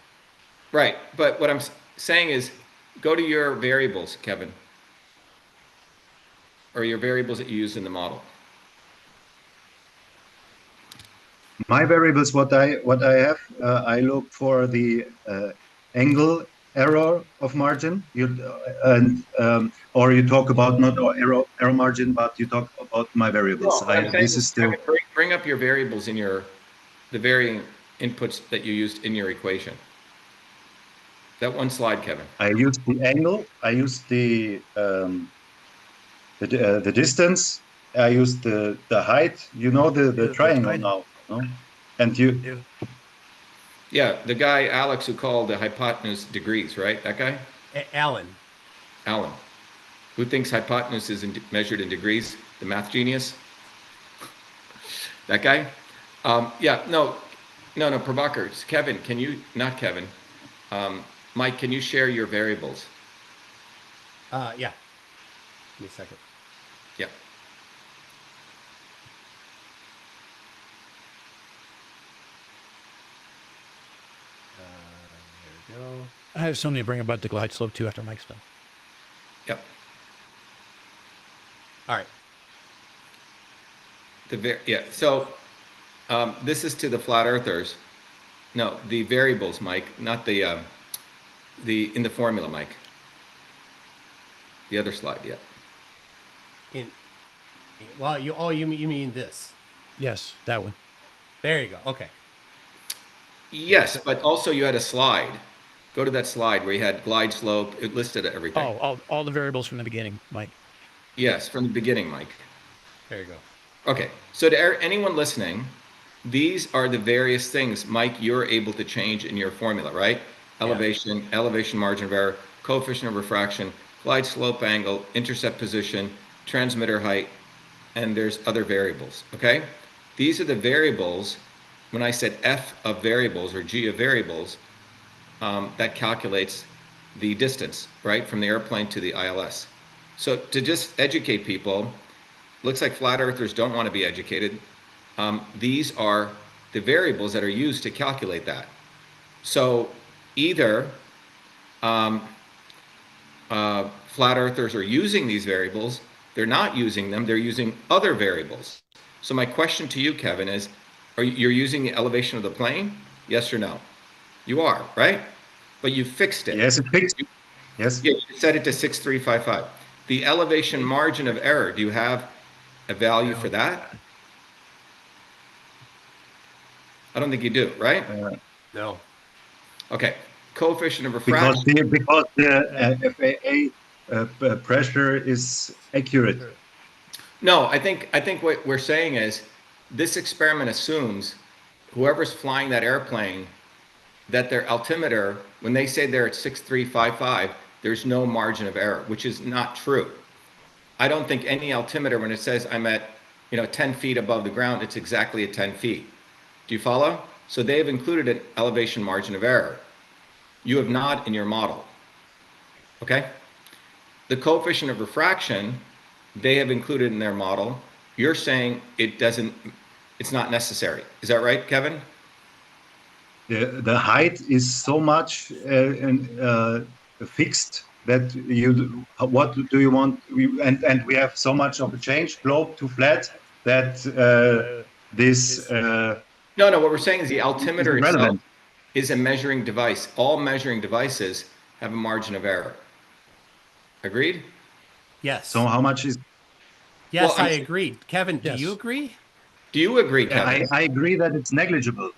Right, but what I'm saying is, go to your variables, Kevin, or your variables that you used in the model. My variables, what I have, I look for the angle error of margin, or you talk about not error margin, but you talk about my variables. This is still bring up your variables in the varying inputs that you used in your equation. That one slide, Kevin. I use the angle. I use the distance. I use the height. You know the triangle now, no? And you. Yeah, the guy Alex who called the hypotenuse degrees, right? That guy. Alan. Alan, who thinks hypotenuse is measured in degrees? The math genius. That guy. Yeah. No. Prabhakar. Kevin, can you? Not Kevin. Mike, can you share your variables? Yeah. Give me a second. Yeah. There we go. I have something to bring about the glide slope too after Mike's done. Yep. All right. Yeah. So this is to the flat earthers. No, the variables, Mike, not the in the formula, Mike. The other slide, yeah. Well, you mean this? Yes, that one. There you go. Okay. Yes, but also you had a slide. Go to that slide where you had glide slope. It listed everything. Oh, all the variables from the beginning, Mike. Yes, from the beginning, Mike. There you go. Okay. So to anyone listening, these are the various things, Mike, you're able to change in your formula, right? Elevation, elevation margin of error, coefficient of refraction, glide slope angle, intercept position, transmitter height, and there's other variables, okay? These are the variables. When I said F of variables or G of variables, that calculates the distance, right, from the airplane to the ILS. So to just educate people, looks like flat earthers don't want to be educated. These are the variables that are used to calculate that. So either flat earthers are using these variables, they're not using them, they're using other variables. So my question to you, Kevin, is, you're using the elevation of the plane? Yes or no? You are, right? But you fixed it. Yes, it's fixed. Yes. Yeah, you set it to 6355. The elevation margin of error, do you have a value for that? I don't think you do, right? No. Okay. Coefficient of refraction. Because the FAA pressure is accurate. No, I think what we're saying is this experiment assumes whoever's flying that airplane, that their altimeter, when they say they're at 6355, there's no margin of error, which is not true. I don't think any altimeter, when it says I'm at 10 feet above the ground, it's exactly at 10 feet. Do you follow? So they've included an elevation margin of error. You have not in your model. Okay? The coefficient of refraction, they have included in their model. You're saying it's not necessary. Is that right, Kevin? The height is so much fixed that what do you want? And we have so much of a change, globe to flat, that this. No, what we're saying is the altimeter itself is a measuring device. All measuring devices have a margin of error. Agreed? Yes. So how much is? Yes, I agree. Kevin, do you agree? Do you agree, Kevin? I agree that it's negligible.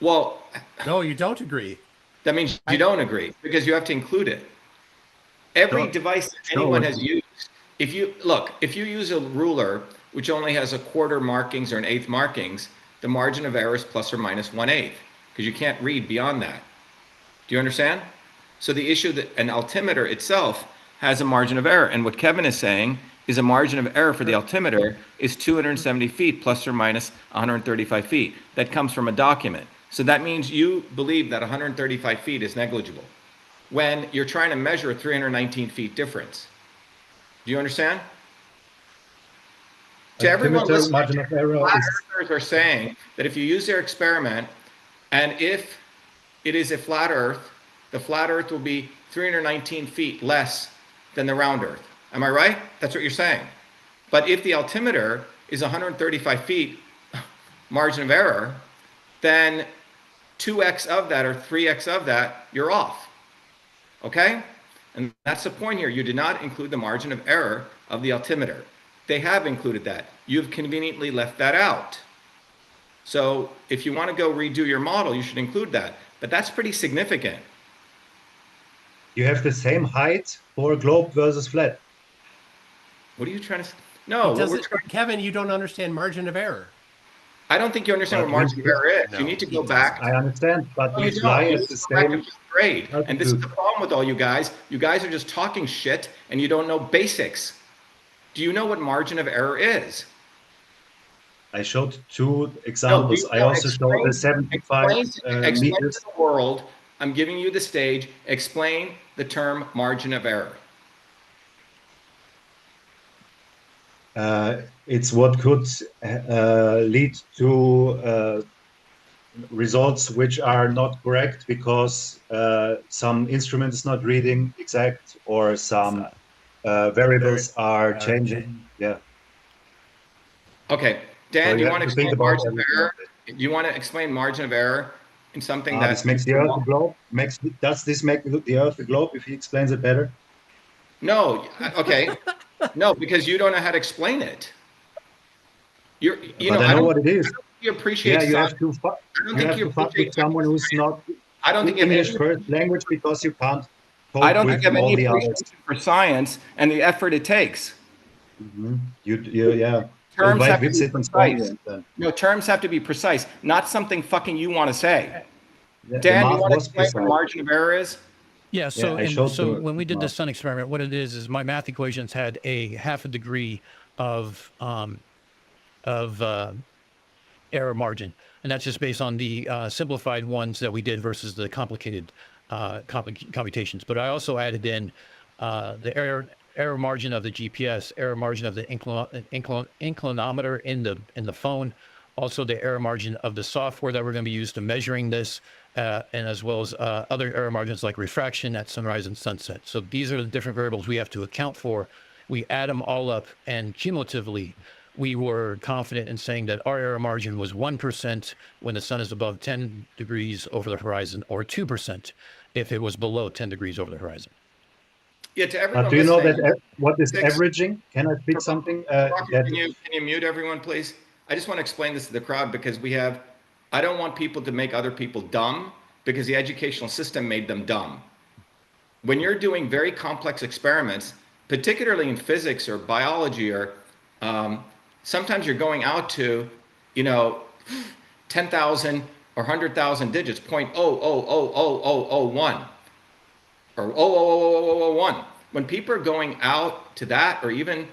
Well, no, you don't agree. That means you don't agree because you have to include it. Every device that anyone has used, if you use a ruler which only has a quarter markings or an eighth markings, the margin of error is plus or minus 1/8 because you can't read beyond that. Do you understand? So the issue that an altimeter itself has a margin of error, and what Kevin is saying is a margin of error for the altimeter is 270 feet plus or minus 135 feet. That comes from a document. So that means you believe that 135 feet is negligible when you're trying to measure a 319 feet difference. Do you understand? To everyone listening, margin of error flat is earthers are saying that if you use their experiment, and if it is a flat earth, the flat earth will be 319 feet less than the round earth. Am I right? That's what you're saying. But if the altimeter is 135 feet margin of error, then 2x of that or 3x of that, you're off. Okay? And that's the point here. You did not include the margin of error of the altimeter. They have included that. You've conveniently left that out. So if you want to go redo your model, you should include that. But that's pretty significant. you have the same height for globe versus flat. What are you trying to say? No, what we're trying, Kevin, you don't understand margin of error. I don't think you understand what margin of error is. No, you need to he go back. I understand, but No, we you fly don't. You at need the to go back to same fifth grade. And this is the altitude. problem with all you guys. You guys are just talking shit and you don't know basics. Do you know what margin of error is? I showed two No, examples. you I don't. also showed the 75 Explain to meters. the world. I'm giving you the stage. Explain the term margin of error. It's what could lead to results which are not correct because some instrument is not reading exact or some variables are changing. Yeah. Okay, Dan, So do you you have want to to think explain about margin of everything. error? Do you want to explain margin of error in something This that makes the Earth a globe. Does this make the Earth a globe? If he explains it better. No, okay. No, because you don't know how to explain it. But I know what it is. You appreciate Yeah, you science. have to I don't you think have you to fuck appreciate with someone who's not I don't think you have English any first language because you can't I cope don't think with you have all any the others. appreciation for science and the effort it takes. Yeah. Terms Weit have to Witz be it uns kommen precise. dann. No, terms have to be precise, not something fucking you want to say. The Dan, you math want to was explain what precise. margin of error is? Yeah. So I showed so the when we did the math. sun experiment, what it is my math equations had a half a degree of error margin, and that's just based on the simplified ones that we did versus the complicated computations. But I also added in the error margin of the GPS, error margin of the inclinometer in the phone, also the error margin of the software that we're going to be used to measuring this, and as well as other error margins like refraction at sunrise and sunset. So these are the different variables we have to account for. We add them all up, and cumulatively, we were confident in saying that our error margin was 1% when the sun is above 10 degrees over the horizon, or 2% if it was below 10 degrees over the horizon. Yeah, to everyone But do you know listening, that what is six- averaging? Can I speak something? Rocky, That can you mute everyone, please? I just want to explain this to the crowd because I don't want people to make other people dumb because the educational system made them dumb. When you're doing very complex experiments, particularly in physics or biology, or sometimes you're going out to, 10,000 or 100,000 digits, 0.0000001 or 0.00001. When people are going out to that, or even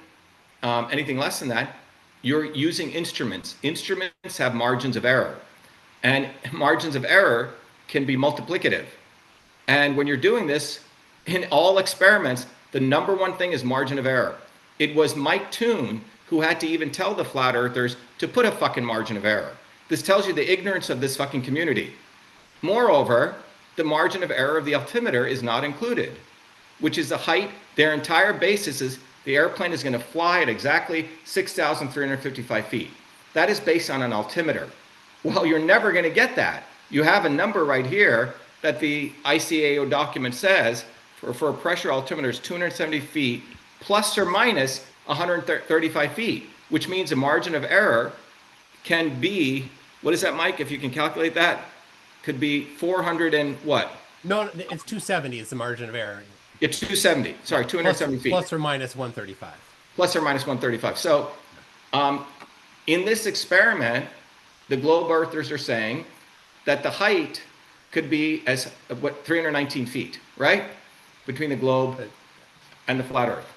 anything less than that, you're using instruments. Instruments have margins of error, and margins of error can be multiplicative. And when you're doing this in all experiments, the number one thing is margin of error. It was Mike Toon who had to even tell the flat earthers to put a fucking margin of error. This tells you the ignorance of this fucking community. Moreover, the margin of error of the altimeter is not included, which is the height. Their entire basis is the airplane is going to fly at exactly 6,355 feet. That is based on an altimeter. Well, you're never going to get that. You have a number right here that the ICAO document says for a pressure altimeter is 270 feet plus or minus 135 feet, which means a margin of error can be, what is that, Mike? If you can calculate that, could be 400 and what? No, it's 270 is the margin of error. It's 270. Sorry, 270 feet. Plus or minus 135. Plus or minus 135. So in this experiment, the globe earthers are saying that the height could be as 319 feet, right? Between the globe and the flat Earth.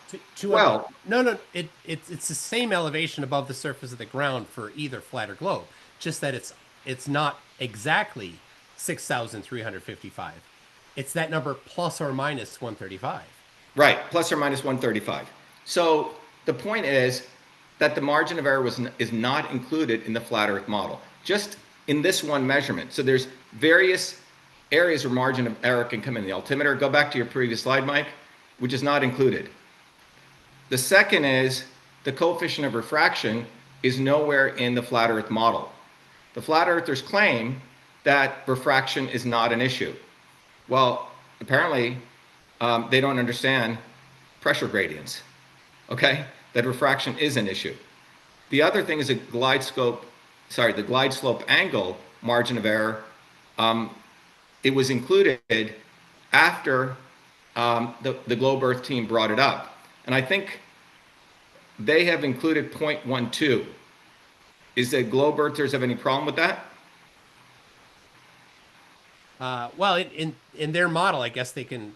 Well, no, it's the same elevation above the surface of the ground for either flat or globe. Just that it's not exactly 6,355. It's that number plus or minus 135. Right, plus or minus 135. So the point is that the margin of error is not included in the flat Earth model, just in this one measurement. So there's various areas where margin of error can come in. The altimeter, go back to your previous slide, Mike, which is not included. The second is the coefficient of refraction is nowhere in the flat Earth model. The flat Earthers claim that refraction is not an issue. Well, apparently they don't understand pressure gradients, okay? That refraction is an issue. The other thing is the glide slope angle margin of error. It was included after the Globe Earth team brought it up. And I think they have included 0.12. Is the Globe Earthers have any problem with that? Well, in their model, I guess they can.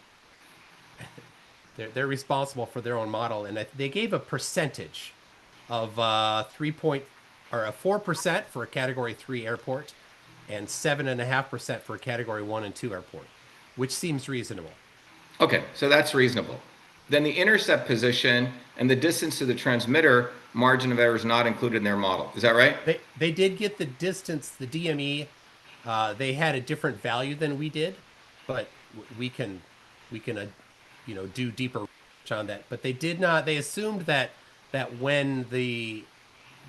They're responsible for their own model, and they gave a percentage of 4% for a Category 3 airport, and 7.5% for a Category 1 and 2 airport, which seems reasonable. Okay, so that's reasonable. Then the intercept position and the distance to the transmitter margin of error is not included in their model. Is that right? They did get the distance, the DME. They had a different value than we did, but we can do deeper research on that. But they did not. They assumed that when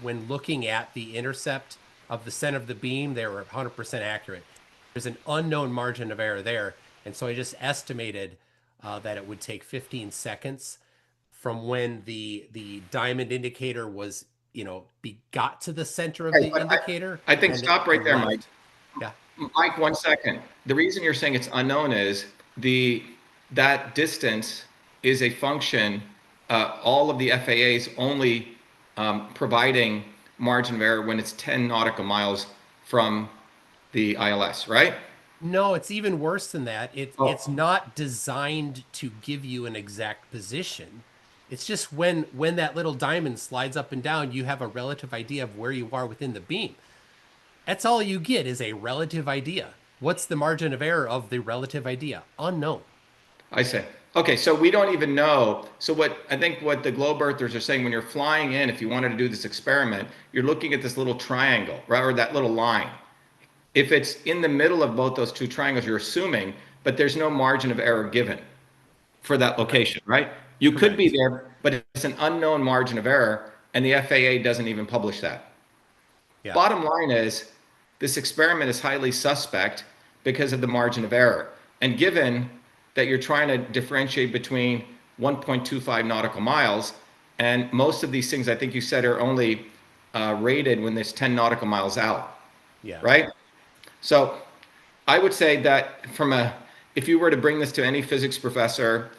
looking at the intercept of the center of the beam, they were 100% accurate. There's an unknown margin of error there, and so I just estimated that it would take 15 seconds from when the diamond indicator was got to the center of the indicator. I think stop right there, Mike. Yeah. Mike, 1 second. The reason you're saying it's unknown is that distance is a function. All of the FAA's only providing margin of error when it's 10 nautical miles from the ILS, right? No, it's even worse than that. It's not designed to give you an exact position. It's just when that little diamond slides up and down, you have a relative idea of where you are within the beam. That's all you get is a relative idea. What's the margin of error of the relative idea? Unknown. I see. Okay, so we don't even know. So what the globe earthers are saying, when you're flying in, if you wanted to do this experiment, you're looking at this little triangle, right, or that little line. If it's in the middle of both those two triangles, you're assuming, but there's no margin of error given for that location, right? You could be there, but it's an unknown margin of error, and the FAA doesn't even publish that. Yeah. Bottom line is, this experiment is highly suspect because of the margin of error. And given that you're trying to differentiate between 1.25 nautical miles, and most of these things, I think you said, are only rated when there's 10 nautical miles out, right? So I would say that if you were to bring this to any physics professor,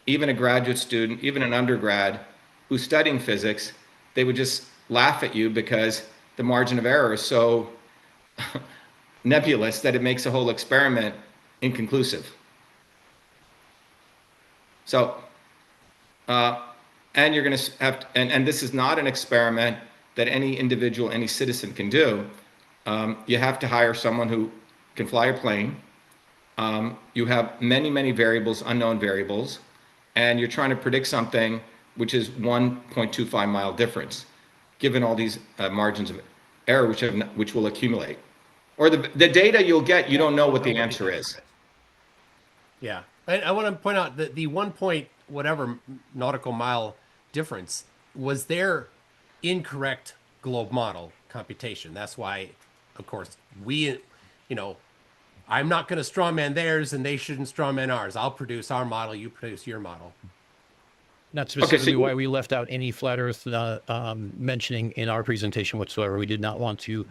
even a graduate student, even an undergrad who's studying physics, they would just laugh at you because the margin of error is so nebulous that it makes the whole experiment inconclusive. So, and you're going to have, and this is not an experiment that any individual, any citizen can do. You have to hire someone who can fly a plane. You have many, many variables, unknown variables, and you're trying to predict something which is 1.25 mile difference, given all these margins of error which will accumulate. Or the data you'll get, you don't know what the answer is. Yeah. I want to point out that the 1 point whatever nautical mile difference was their incorrect globe model computation. That's why, of course, I'm not going to strawman theirs and they shouldn't strawman ours. I'll produce our model, you produce your model. Not specifically why we left out any flat Earth mentioning in our presentation whatsoever. We did not want to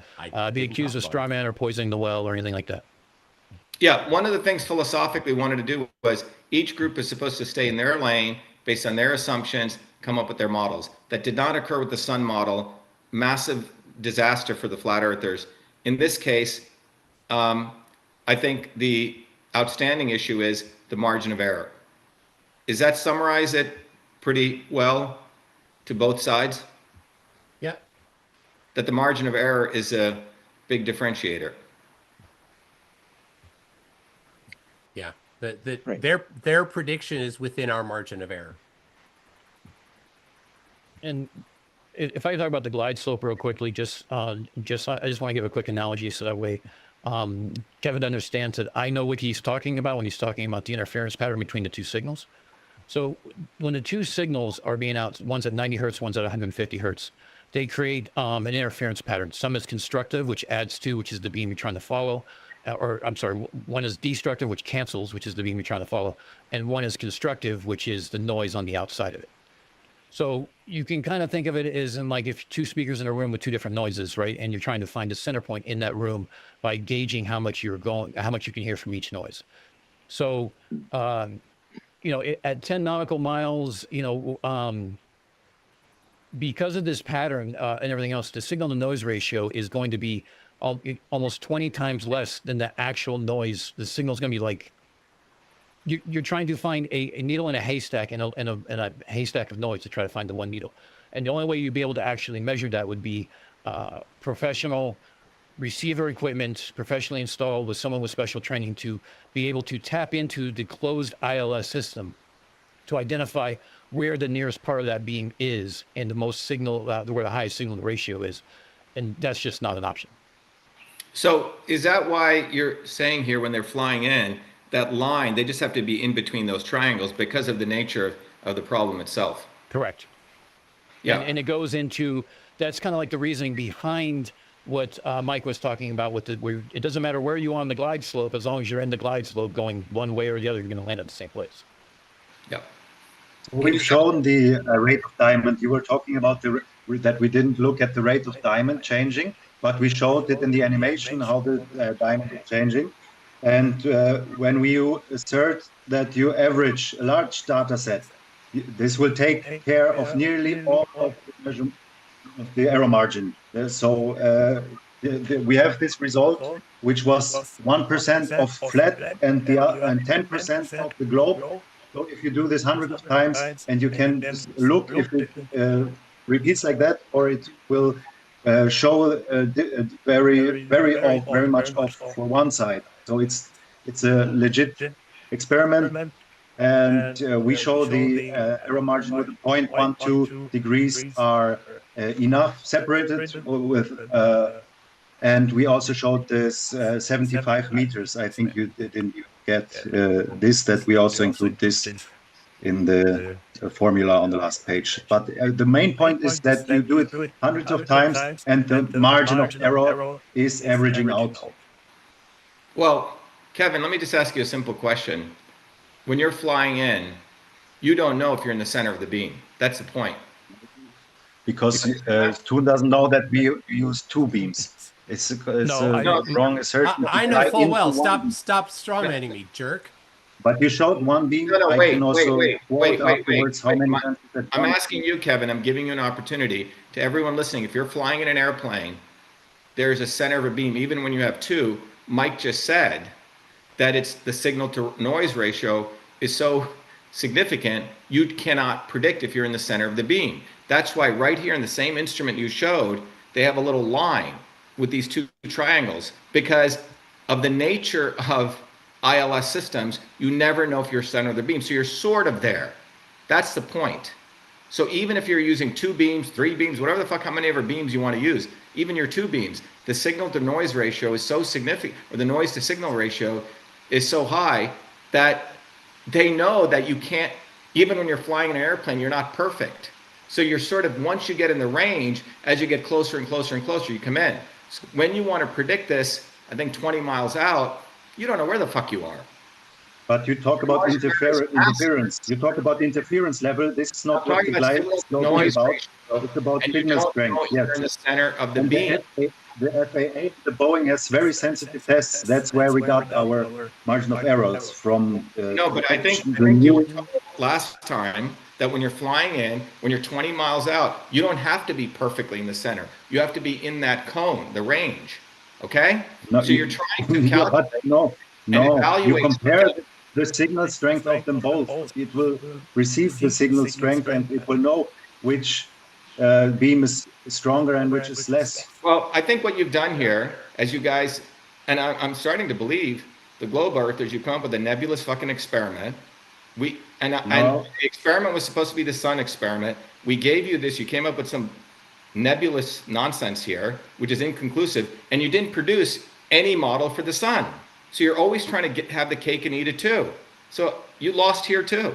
be accused of strawman or poisoning the well or anything like that. Yeah, one of the things philosophically we wanted to do was each group is supposed to stay in their lane based on their assumptions, come up with their models. That did not occur with the sun model. Massive disaster for the flat earthers. In this case, I think the outstanding issue is the margin of error. Does that summarize it pretty well to both sides? Yeah. That the margin of error is a big differentiator. Yeah. Right. Their prediction is within our margin of error. And if I talk about the glide slope real quickly, I just want to give a quick analogy so that way Kevin understands that I know what he's talking about when he's talking about the interference pattern between the two signals. So when the two signals are being out, one's at 90 hertz, one's at 150 hertz, they create an interference pattern. Some is constructive, which adds to, which is the beam you're trying to follow. Or I'm sorry, one is destructive, which cancels, which is the beam you're trying to follow. And one is constructive, which is the noise on the outside of it. So you can kind of think of it as in like if two speakers in a room with two different noises, right? And you're trying to find a center point in that room by gauging how much you can hear from each noise. So, at 10 nautical miles, because of this pattern and everything else, the signal to noise ratio is going to be almost 20 times less than the actual noise. The signal is going to be like, you're trying to find a needle in a haystack and a haystack of noise to try to find the one needle. And the only way you'd be able to actually measure that would be professional receiver equipment, professionally installed with someone with special training to be able to tap into the closed ILS system to identify where the nearest part of that beam is and the most signal, where the highest signal ratio is. And that's just not an option. So is that why you're saying here when they're flying in, that line, they just have to be in between those triangles because of the nature of the problem itself? Correct. Yeah. And it goes into, that's kind of like the reasoning behind what Mike was talking about with where it doesn't matter where you are on the glide slope, as long as you're in the glide slope going one way or the other, you're going to land at the same place. Yeah. We've shown the rate of diamond. You were talking about that we didn't look at the rate of diamond changing, but we showed it in the animation how the diamond is changing. And when we assert that you average a large data set, this will take care of nearly all of the error margin. We have this result, which was 1% of flat and 10% of the globe. So if you do this hundreds of times, and you can look if it repeats like that, or it will show very much off for one side. So it's a legit experiment, and we show the error margin with 0.12 degrees are enough separated with, and we also showed this 75 meters. I think you didn't get this, that we also include this in the formula on the last page. But the main point is that you do it hundreds of times, and the margin of error is averaging out. Well, Kevin, let me just ask you a simple question. When you're flying in, you don't know if you're in the center of the beam. That's the point. Because Toon doesn't know that we use two beams. It's a wrong assertion. I know full well. Stop strawmanning me, jerk. But you showed one beam. No, wait. How many times I'm asking you, Kevin, I'm giving you an opportunity to everyone listening. If you're flying in an airplane, there's a center of a beam. Even when you have two, Mike just said that it's the signal to noise ratio is so significant, you cannot predict if you're in the center of the beam. That's why right here in the same instrument you showed, they have a little line with these two triangles, because of the nature of ILS systems, you never know if you're center of the beam. So you're sort of there. That's the point. So even if you're using two beams, three beams, whatever the fuck, how many ever beams you want to use, even your two beams, the signal to noise ratio is so significant, or the noise to signal ratio is so high that they know that you can't, even when you're flying in an airplane, you're not perfect. So you're sort of, once you get in the range, as you get closer and closer and closer, you come in. So when you want to predict this, I think 20 miles out, you don't know where the fuck you are. But you talk about interference. You talk about interference level. This is not what the glide is talking about. It's about signal strength. Yes. You're in the center of the beam. the FAA, the Boeing has very sensitive tests. That's where we got our margin of errors from. No, but I think the you were new. told last time that when you're flying in, when you're 20 miles out, you don't have to be perfectly in the center. You have to be in that cone, the range. Okay? No, So you're trying to yeah, but calculate no, and you evaluate. compare the signal strength of them both. It will receive the signal strength and it will know which beam is stronger and which is less. Well, I think what you've done here, as you guys, and I'm starting to believe the globe earthers, you come up with a nebulous fucking experiment. And the experiment was supposed to be the sun experiment. We gave you this. You came up with some nebulous nonsense here, which is inconclusive, and you didn't produce any model for the sun. So you're always trying to have the cake and eat it too. So you lost here too.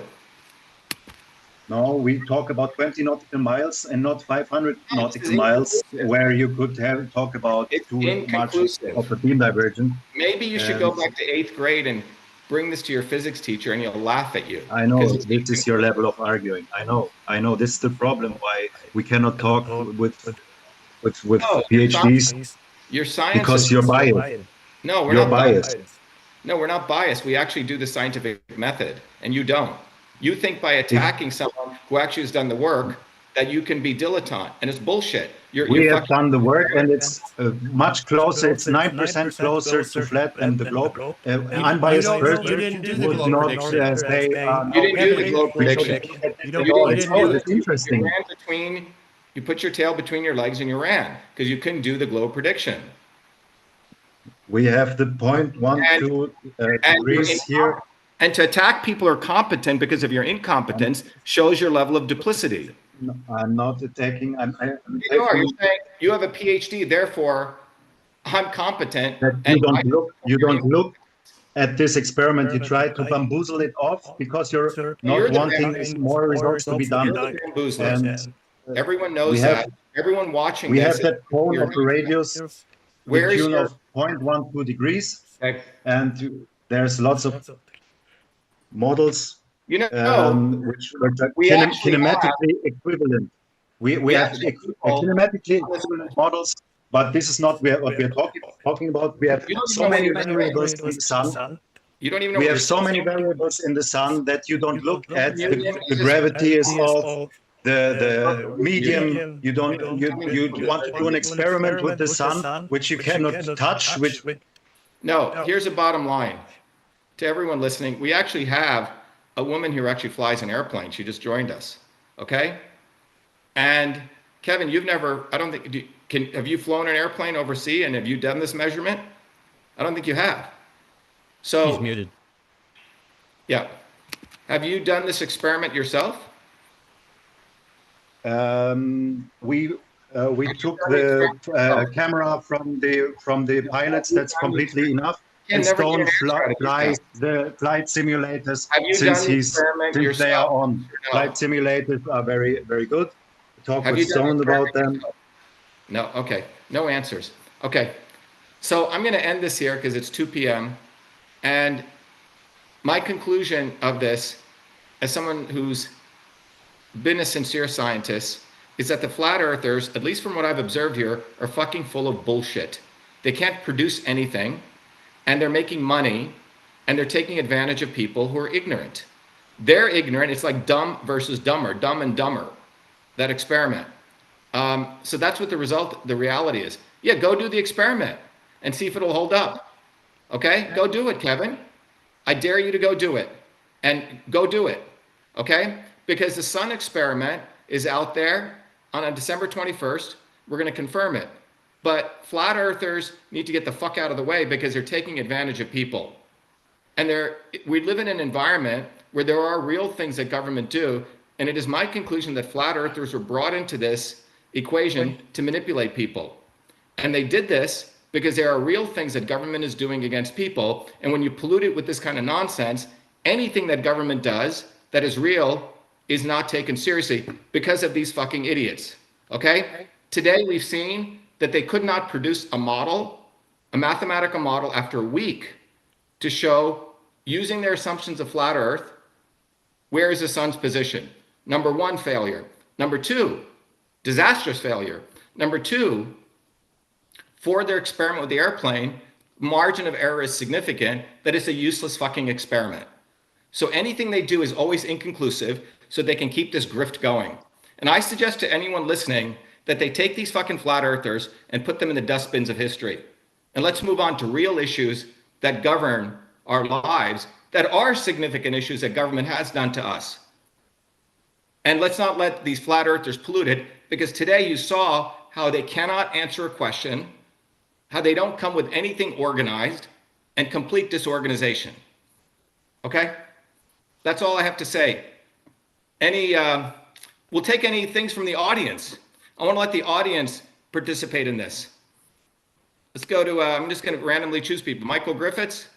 No, we talk about 20 nautical miles and not 500 nautical miles, where you could talk about too much of a beam divergence. Maybe you should go back to 8th grade and bring this to your physics teacher and he'll laugh at you. I know this is your level of arguing. I know this is the problem why we cannot talk with PhDs. Your science because you're biased. No, we're not biased. No, we're not biased. We actually do the scientific method, and you don't. You think by attacking someone who actually has done the work that you can be dilettante, and it's bullshit. We have done the work, and it's much closer. It's 9% closer to flat than the globe. Unbiased person would not say. You didn't do the globe prediction. It's interesting. You put your tail between your legs and you ran because you couldn't do the globe prediction. We have the 0.12 degrees here. And to attack people who are competent because of your incompetence shows your level of duplicity. No, I'm not attacking. You're saying you have a PhD, therefore I'm competent. You don't look at this experiment. You try to bamboozle it off because you're not wanting more results to be done. And everyone knows that. Everyone watching we this. We have that cone of a radius with tune of 0.12 degrees. Okay. And there's lots of models which are kinematically equivalent. We have kinematically equivalent models, but this is not what we're talking about. We have so many variables in the sun. You don't even know. We have so many variables in the sun that you don't look at. The gravity is off. The medium. You want to do an experiment with the sun, which you cannot touch. No. Here's the bottom line. To everyone listening, we actually have a woman who actually flies an airplane. She just joined us. Okay. And Kevin, you've never, I don't think, have you flown an airplane overseas and have you done this measurement? I don't think you have. So he's muted. Yeah. Have you done this experiment yourself? We took the camera from the pilots. That's completely enough. And Stone flies the flight simulators since they are on. Flight simulators are very, very good. Talk with Stone about them. No, okay. No answers. Okay. So I'm going to end this here because it's 2 p.m. And my conclusion of this, as someone who's been a sincere scientist, is that the flat earthers, at least from what I've observed here, are fucking full of bullshit. They can't produce anything. And they're making money, and they're taking advantage of people who are ignorant. They're ignorant. It's like dumb versus dumber, dumb and dumber, that experiment. So that's what the reality is. Yeah, go do the experiment and see if it'll hold up. Okay? Go do it, Kevin. I dare you to go do it. And go do it. Okay? Because the sun experiment is out there on December 21st. We're going to confirm it. But flat earthers need to get the fuck out of the way because they're taking advantage of people. And we live in an environment where there are real things that government do. And it is my conclusion that flat earthers were brought into this equation to manipulate people. And they did this because there are real things that government is doing against people. And when you pollute it with this kind of nonsense, anything that government does that is real is not taken seriously because of these fucking idiots. Okay? Today we've seen that they could not produce a model, a mathematical model after a week to show, using their assumptions of flat Earth, where is the sun's position? Number one, failure. Number two, disastrous failure. Number two, for their experiment with the airplane, margin of error is significant, that it's a useless fucking experiment. So anything they do is always inconclusive so they can keep this grift going. And I suggest to anyone listening that they take these fucking flat earthers and put them in the dustbins of history. And let's move on to real issues that govern our lives, that are significant issues that government has done to us. And let's not let these flat earthers pollute it, because today you saw how they cannot answer a question, how they don't come with anything organized, and complete disorganization. Okay? That's all I have to say. We'll take any things from the audience. I want to let the audience participate in this. Let's go to, I'm just going to randomly choose people. Michael Griffiths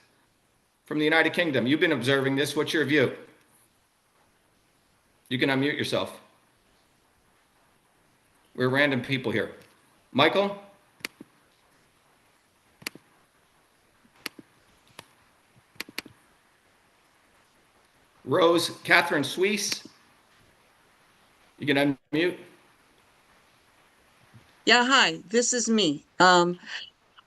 from the United Kingdom. You've been observing this. What's your view? You can unmute yourself. We're random people here. Michael? Rose Catherine Suisse. You can unmute. Yeah, hi, this is me.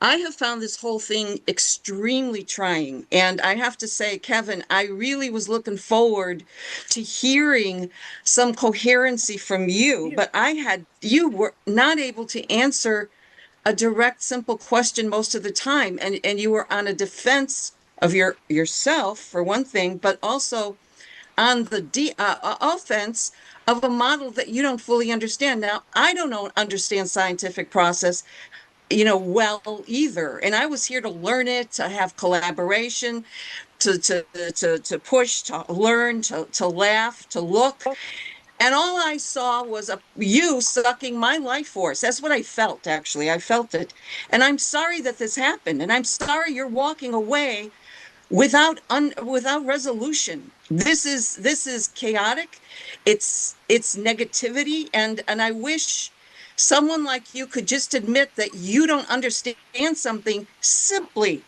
I have found this whole thing extremely trying. And I have to say, Kevin, I really was looking forward to hearing some coherency from you, but you were not able to answer a direct, simple question most of the time. And you were on a defense of yourself, for one thing, but also on the offense of a model that you don't fully understand. Now, I don't understand scientific process, well either. And I was here to learn it, to have collaboration, to push, to learn, to laugh, to look. And all I saw was you sucking my life force. That's what I felt, actually. I felt it. And I'm sorry that this happened. And I'm sorry you're walking away without resolution. This is chaotic. It's negativity. And I wish someone like you could just admit that you don't understand something simply,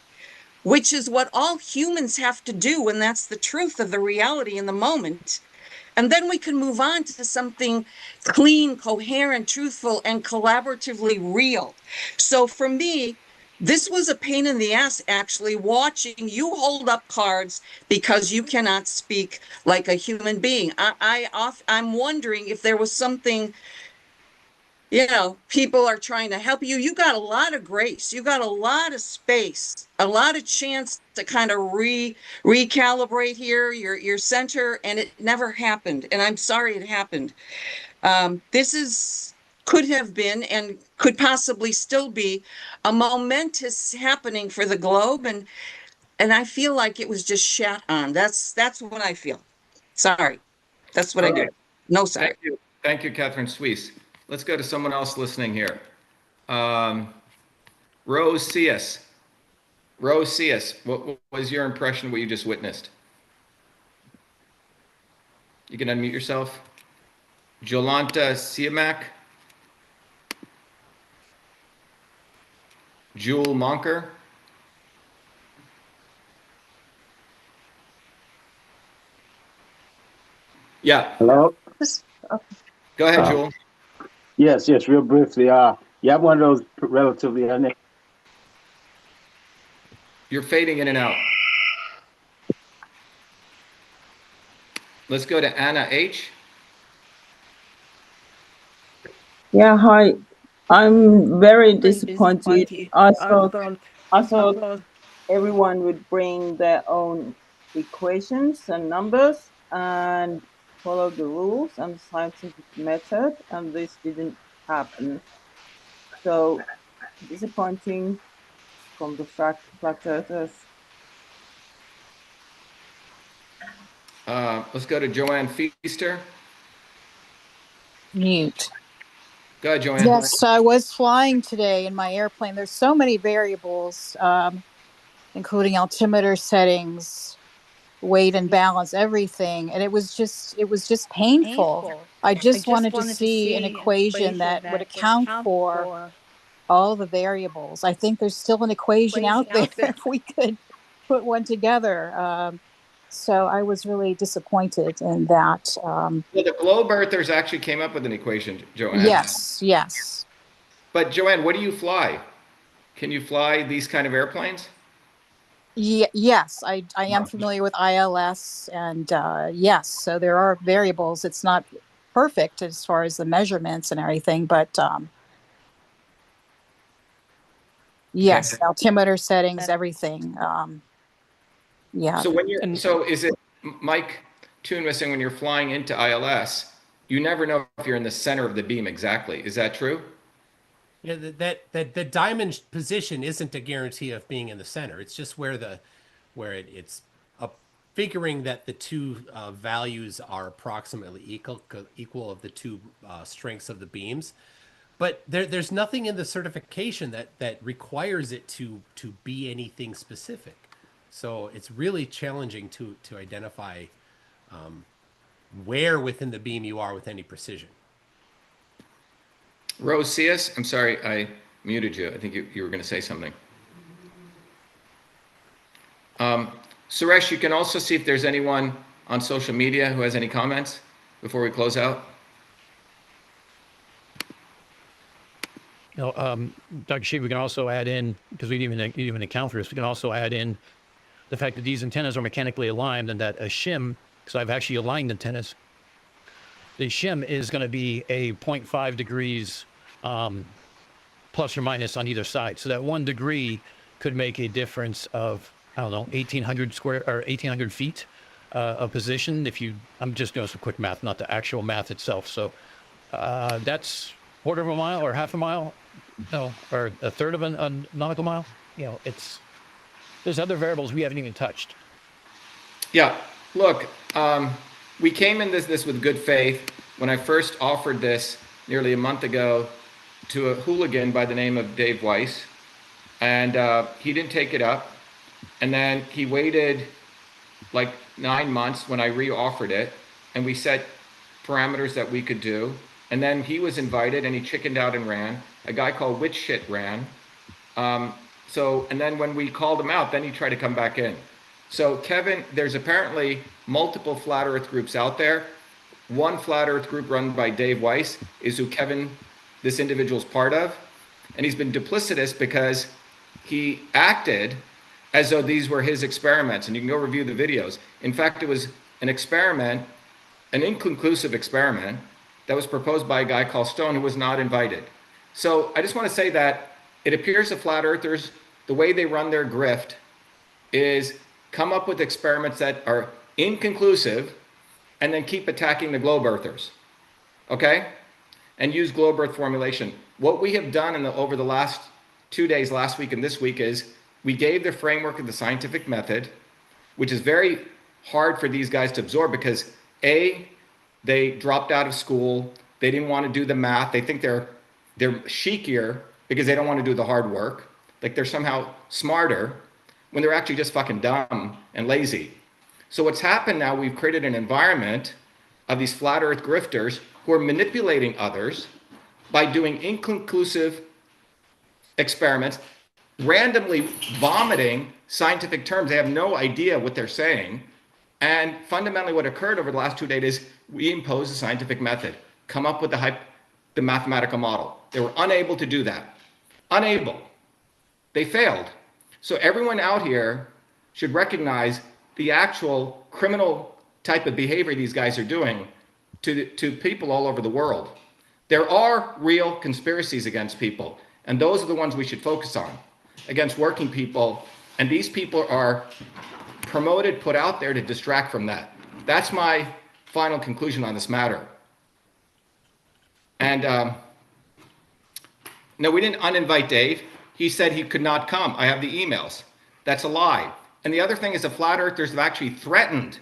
which is what all humans have to do when that's the truth of the reality in the moment. And then we can move on to something clean, coherent, truthful, and collaboratively real. So for me, this was a pain in the ass, actually, watching you hold up cards because you cannot speak like a human being. I'm wondering if there was something, people are trying to help you. You got a lot of grace. You got a lot of space, a lot of chance to kind of recalibrate here, your center, and it never happened. And I'm sorry it happened. Could have been and could possibly still be a momentous happening for the globe. And I feel like it was just shat on. That's what I feel. Sorry. That's what I do. No, sorry. Thank you, Catherine Suisse. Let's go to someone else listening here. Rose Cias. Rose Cias, what was your impression of what you just witnessed? You can unmute yourself. Jolanta Siamak. Jewel Monker. Yeah. Hello? Go ahead, Jewel. Yes, real briefly. Yeah, I'm one of those relatively You're fading in and out. Let's go to Anna H. Yeah, hi. I'm very disappointed. I thought everyone would bring their own equations and numbers and follow the rules and scientific method, and this didn't happen. So disappointing from the flat earthers. Let's go to Joanne Feaster. Mute. Go ahead, Joanne. Yes, I was flying today in my airplane. There's so many variables, including altimeter settings, weight and balance, everything. And it was just painful. I just wanted to see an equation that would account for all the variables. I think there's still an equation out there if we could put one together. So I was really disappointed in that. Well, the globe earthers actually came up with an equation, Joanne. Yes. But Joanne, what do you fly? Can you fly these kind of airplanes? Yes, I am familiar with ILS, and yes, so there are variables. It's not perfect as far as the measurements and everything, but yes, altimeter settings, everything. Yeah. So when you're, so is it, Mike Toon was saying when you're flying into ILS, you never know if you're in the center of the beam exactly. Is that true? Yeah, the diamond position isn't a guarantee of being in the center. It's just it's figuring that the two values are approximately equal of the two strengths of the beams. But there's nothing in the certification that requires it to be anything specific. So it's really challenging to identify where within the beam you are with any precision. Rose Cias, I'm sorry, I muted you. I think you were going to say something. Suresh, you can also see if there's anyone on social media who has any comments before we close out. Dr. Sheep, we can also add in, because we didn't even account for this, we can also add in the fact that these antennas are mechanically aligned and that a shim, because I've actually aligned antennas, the shim is going to be a 0.5 degrees plus or minus on either side. So that 1 degree could make a difference of, I don't know, 1,800 square or 1,800 feet of position. I'm just doing some quick math, not the actual math itself. So that's quarter of a mile or half a mile, no, or a third of a nautical mile. You know, there's other variables we haven't even touched. Yeah, look, we came in this with good faith. When I first offered this nearly a month ago to a hooligan by the name of Dave Weiss, and he didn't take it up. And then he waited like 9 months when I re-offered it, and we set parameters that we could do. And then he was invited and he chickened out and ran. A guy called Witch Shit ran. And then when we called him out, then he tried to come back in. So Kevin, there's apparently multiple flat earth groups out there. One flat earth group run by Dave Weiss is who Kevin, this individual's part of. And he's been duplicitous because he acted as though these were his experiments, and you can go review the videos. In fact, it was an experiment, an inconclusive experiment that was proposed by a guy called Stone who was not invited. So I just want to say that it appears the flat earthers, the way they run their grift is come up with experiments that are inconclusive and then keep attacking the globe earthers, okay? And use globe earth formulation. What we have done over the last 2 days, last week and this week, is we gave the framework of the scientific method, which is very hard for these guys to absorb because A, they dropped out of school, they didn't want to do the math, they think they're chikier because they don't want to do the hard work, like they're somehow smarter when they're actually just fucking dumb and lazy. So what's happened now, we've created an environment of these flat earth grifters who are manipulating others by doing inconclusive experiments, randomly vomiting scientific terms. They have no idea what they're saying. And fundamentally what occurred over the last 2 days is we imposed a scientific method, come up with the mathematical model. They were unable to do that. Unable. They failed. So everyone out here should recognize the actual criminal type of behavior these guys are doing to people all over the world. There are real conspiracies against people, and those are the ones we should focus on, against working people, and these people are promoted, put out there to distract from that. That's my final conclusion on this matter. And no, we didn't uninvite Dave. He said he could not come. I have the emails. That's a lie. And the other thing is the flat earthers have actually threatened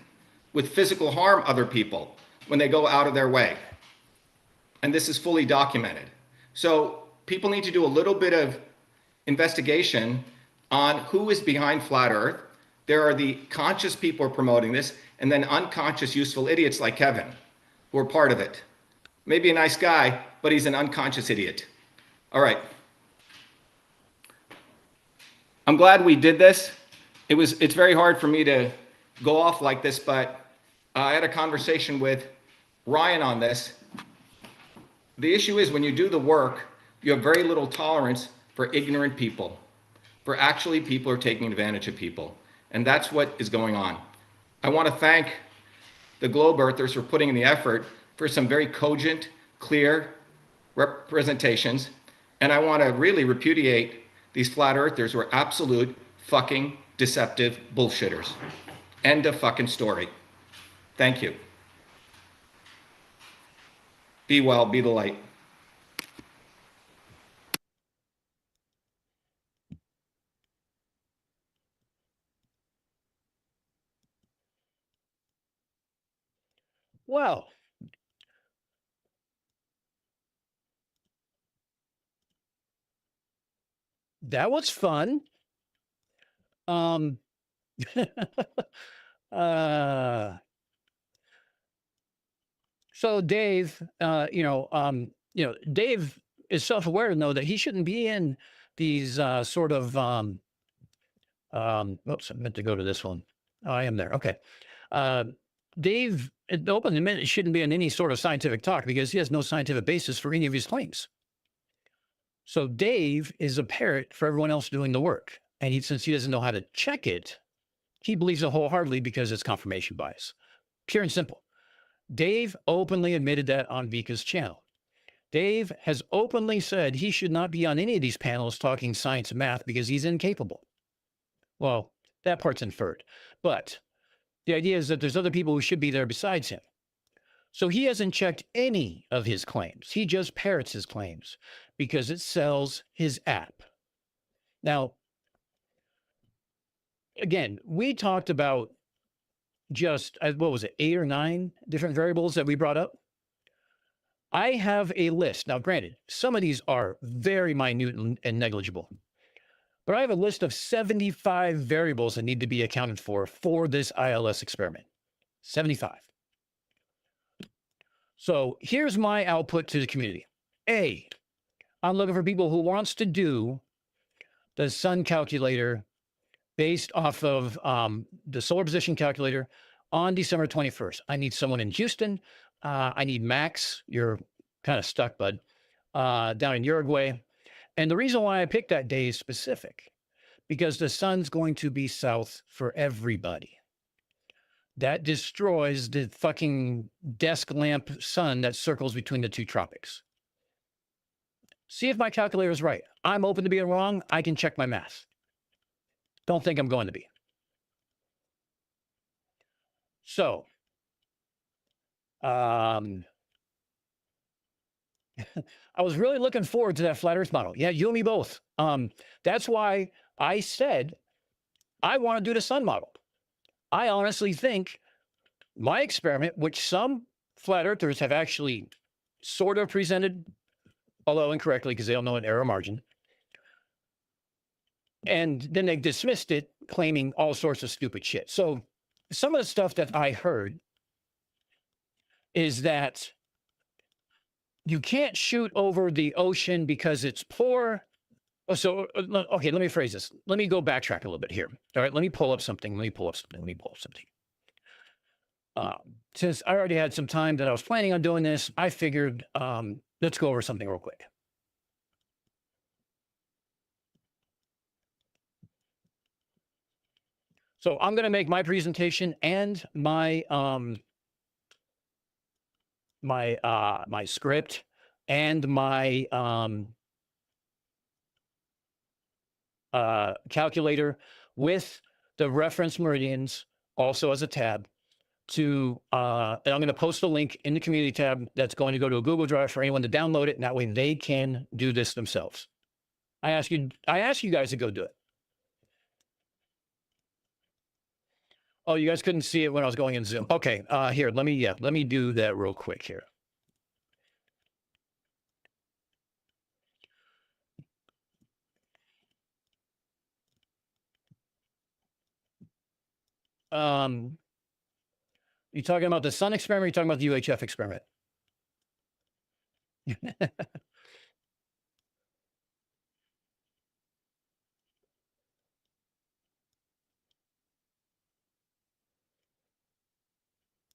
with physical harm other people when they go out of their way. And this is fully documented. So people need to do a little bit of investigation on who is behind flat earth. There are the conscious people who are promoting this, and then unconscious useful idiots like Kevin who are part of it. Maybe a nice guy, but he's an unconscious idiot. All right. I'm glad we did this. It's very hard for me to go off like this, but I had a conversation with Ryan on this. The issue is when you do the work, you have very little tolerance for ignorant people. for actually people are taking advantage of people. And that's what is going on. I want to thank the globe earthers for putting in the effort for some very cogent, clear representations. And I want to really repudiate these flat earthers who are absolute fucking deceptive bullshitters. End of fucking story. Thank you. Be well, be the light. Well, that was fun. uh, so Dave, Dave is self-aware to know that he shouldn't be in these sort of oops, I meant to go to this one. Oh, I am there. Okay. Dave, open admit, shouldn't be in any sort of scientific talk because he has no scientific basis for any of his claims. So Dave is a parrot for everyone else doing the work. And since he doesn't know how to check it, he believes it wholeheartedly because it's confirmation bias. Pure and simple. Dave openly admitted that on Vika's channel. Dave has openly said he should not be on any of these panels talking science and math because he's incapable. Well, that part's inferred. But the idea is that there's other people who should be there besides him. So he hasn't checked any of his claims. He just parrots his claims because it sells his app. Now, again, we talked about just, what was it, 8 or 9 different variables that we brought up. I have a list. Now, granted, some of these are very minute and negligible, but I have a list of 75 variables that need to be accounted for this ILS experiment. 75. So here's my output to the community. A, I'm looking for people who wants to do the sun calculator based off of the solar position calculator on December 21st. I need someone in Houston. I need Max. You're kind of stuck, bud, down in Uruguay. And the reason why I picked that day is specific because the sun's going to be south for everybody. That destroys the fucking desk lamp sun that circles between the two tropics. See if my calculator is right. I'm open to being wrong. I can check my math. Don't think I'm going to be. So, I was really looking forward to that flat earth model. Yeah, you and me both. That's why I said I want to do the sun model. I honestly think my experiment, which some flat earthers have actually sort of presented, although incorrectly because they don't know an error margin, and then they dismissed it, claiming all sorts of stupid shit. So some of the stuff that I heard is that you can't shoot over the ocean because it's poor. So, okay, let me phrase this. Let me go backtrack a little bit here. All right, let me pull up something. Since I already had some time that I was planning on doing this, I figured let's go over something real quick. So I'm going to make my presentation and my my script and my calculator with the reference meridians also as a tab to, and I'm going to post a link in the community tab that's going to go to a Google Drive for anyone to download it. And that way they can do this themselves. I ask you guys to go do it. Oh, you guys couldn't see it when I was going in Zoom. Okay, here, let me do that real quick here. You talking about the sun experiment? Or you talking about the UHF experiment?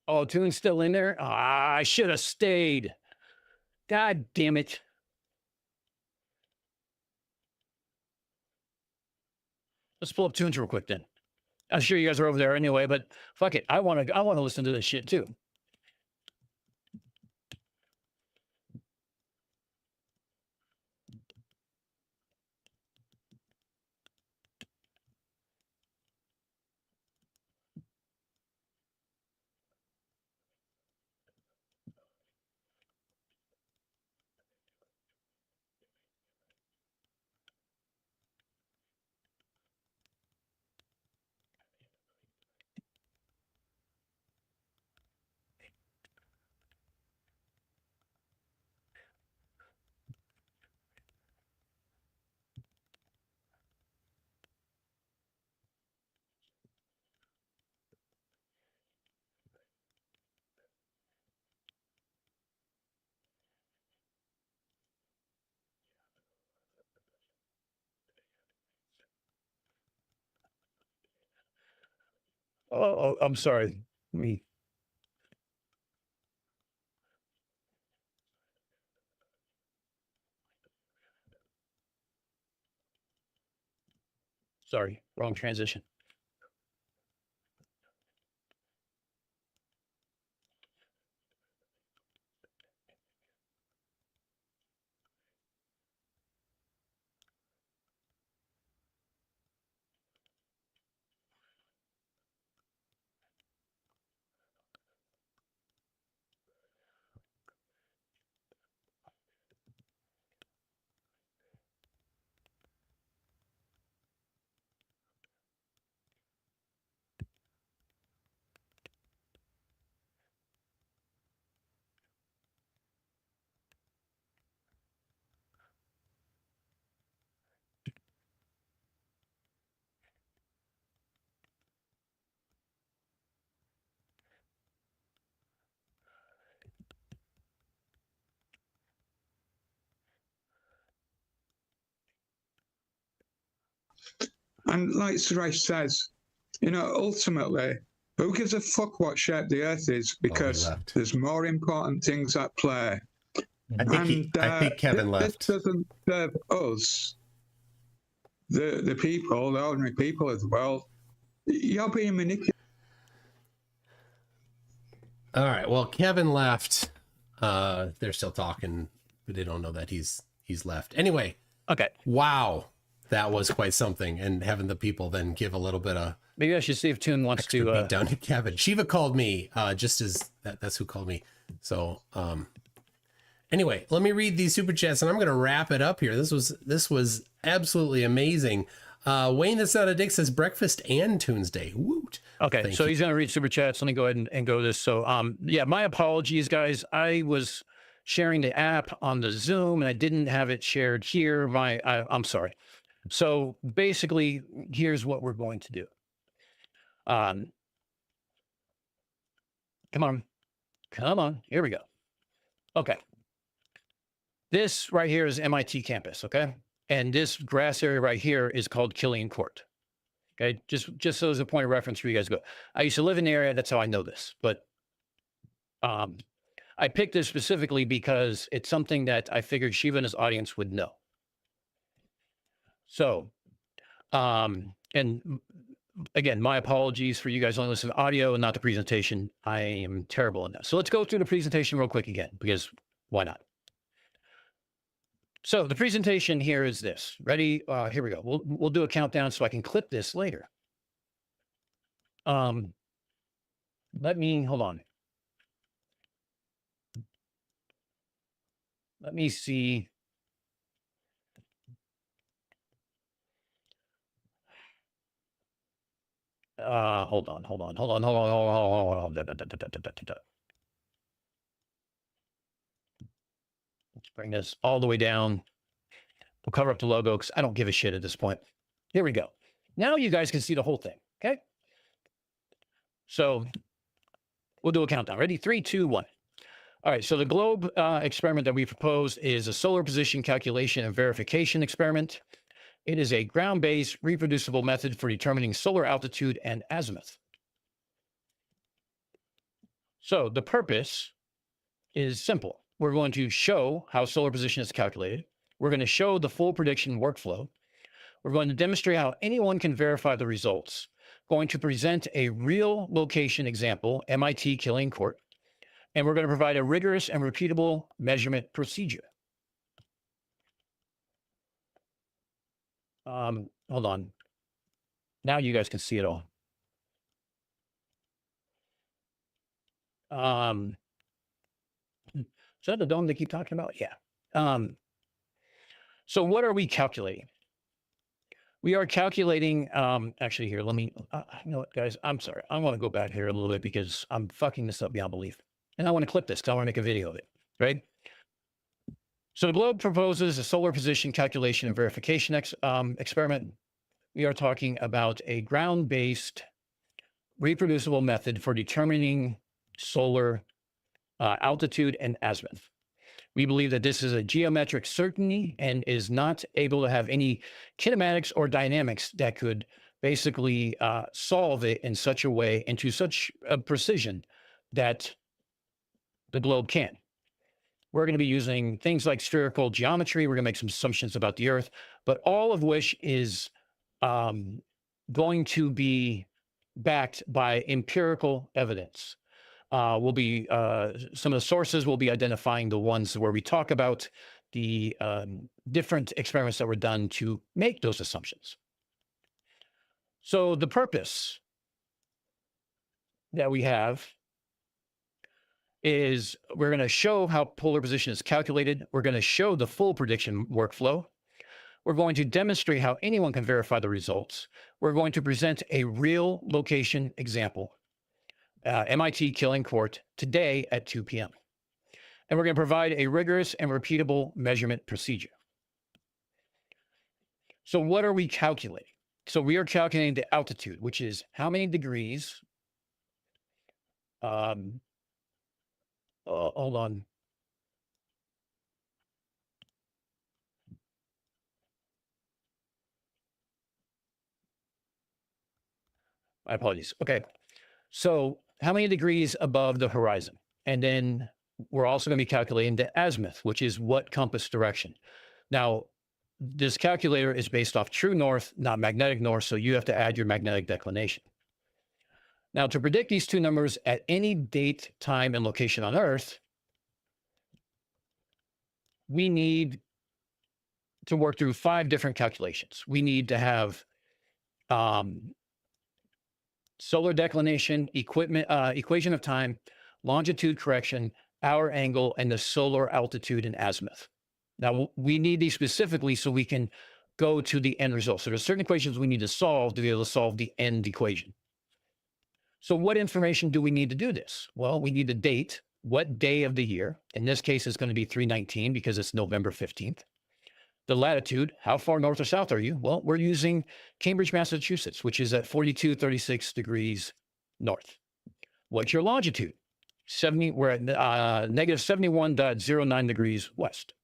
Oh, Tune's still in there? I should have stayed. God damn it. Let's pull up tunes real quick then. I'm sure you guys are over there anyway, but fuck it. I want to listen to this shit too. Oh, I'm sorry. Me. Sorry, wrong transition. And like Suresh says, you know, ultimately, who gives a fuck what shape the Earth is? Because there's more important things at play. I think Kevin left. This doesn't serve us, the people, the ordinary people as well. You're being manipulated. All right. Well, Kevin left. They're still talking, but they don't know that he's left. Anyway. Okay. Wow. That was quite something. And having the people then give a little bit of, maybe I should see if Tune wants to beat down to Kevin. Shiva called me, just as that's who called me. So, anyway, let me read these super chats and I'm going to wrap it up here. This was absolutely amazing. Wayne that's not a dick says breakfast and Tuesday. Woot. Okay, Thank so you. he's going to read super chats. Let me go ahead and go this. So, yeah, my apologies, guys. I was sharing the app on the Zoom and I didn't have it shared here. I'm sorry. So basically, here's what we're going to do. Come on. Here we go. Okay. This right here is MIT campus. Okay. And this grass area right here is called Killian Court. Okay. Just so as a point of reference for you guys to go. I used to live in the area. That's how I know this. But I picked this specifically because it's something that I figured Shiva and his audience would know. So, and again, my apologies for you guys only listen to audio and not the presentation. I am terrible in that. So let's go through the presentation real quick again, because why not? So the presentation here is this. Ready? Here we go. We'll do a countdown so I can clip this later. Hold on. Let me see. Hold on. Let's bring this all the way down. We'll cover up the logo because I don't give a shit at this point. Here we go. Now you guys can see the whole thing. Okay. So we'll do a countdown. Ready? 3, 2, 1. All right. So the globe experiment that we propose is a solar position calculation and verification experiment. It is a ground-based, reproducible method for determining solar altitude and azimuth. So the purpose is simple. We're going to show how solar position is calculated. We're going to show the full prediction workflow. We're going to demonstrate how anyone can verify the results. Going to present a real location example, MIT killing court, and we're going to provide a rigorous and repeatable measurement procedure. Hold on. Now you guys can see it all. Is that the dome they keep talking about? Yeah. So what are we calculating? We are calculating, actually here, let me, you know what, guys, I'm sorry. I want to go back here a little bit because I'm fucking this up beyond belief. And I want to clip this because I want to make a video of it, right? So the globe proposes a solar position calculation and verification experiment. We are talking about a ground-based, reproducible method for determining solar altitude and azimuth. We believe that this is a geometric certainty and is not able to have any kinematics or dynamics that could basically solve it in such a way and to such a precision that the globe can. We're going to be using things like spherical geometry. We're going to make some assumptions about the Earth, but all of which is going to be backed by empirical evidence. We'll be some of the sources will be identifying the ones where we talk about the different experiments that were done to make those assumptions. So the purpose that we have is we're going to show how polar position is calculated. We're going to show the full prediction workflow. We're going to demonstrate how anyone can verify the results. We're going to present a real location example. MIT killing court today at 2 p.m. And we're going to provide a rigorous and repeatable measurement procedure. So what are we calculating? So we are calculating the altitude, which is how many degrees. Hold on. My apologies. Okay. So how many degrees above the horizon? And then we're also going to be calculating the azimuth, which is what compass direction. Now, this calculator is based off true north, not magnetic north, so you have to add your magnetic declination. Now, to predict these two numbers at any date, time, and location on Earth, we need to work through 5 different calculations. We need to have solar declination, equation of time, longitude correction, hour angle, and the solar altitude and azimuth. Now, we need these specifically so we can go to the end result. So there's certain equations we need to solve to be able to solve the end equation. So what information do we need to do this? Well, we need the date, what day of the year. In this case, it's going to be 3/19 because it's November 15th. The latitude, how far north or south are you? Well, we're using Cambridge, Massachusetts, which is at 42.36 degrees north. What's your longitude? We're at negative 71.09 degrees west.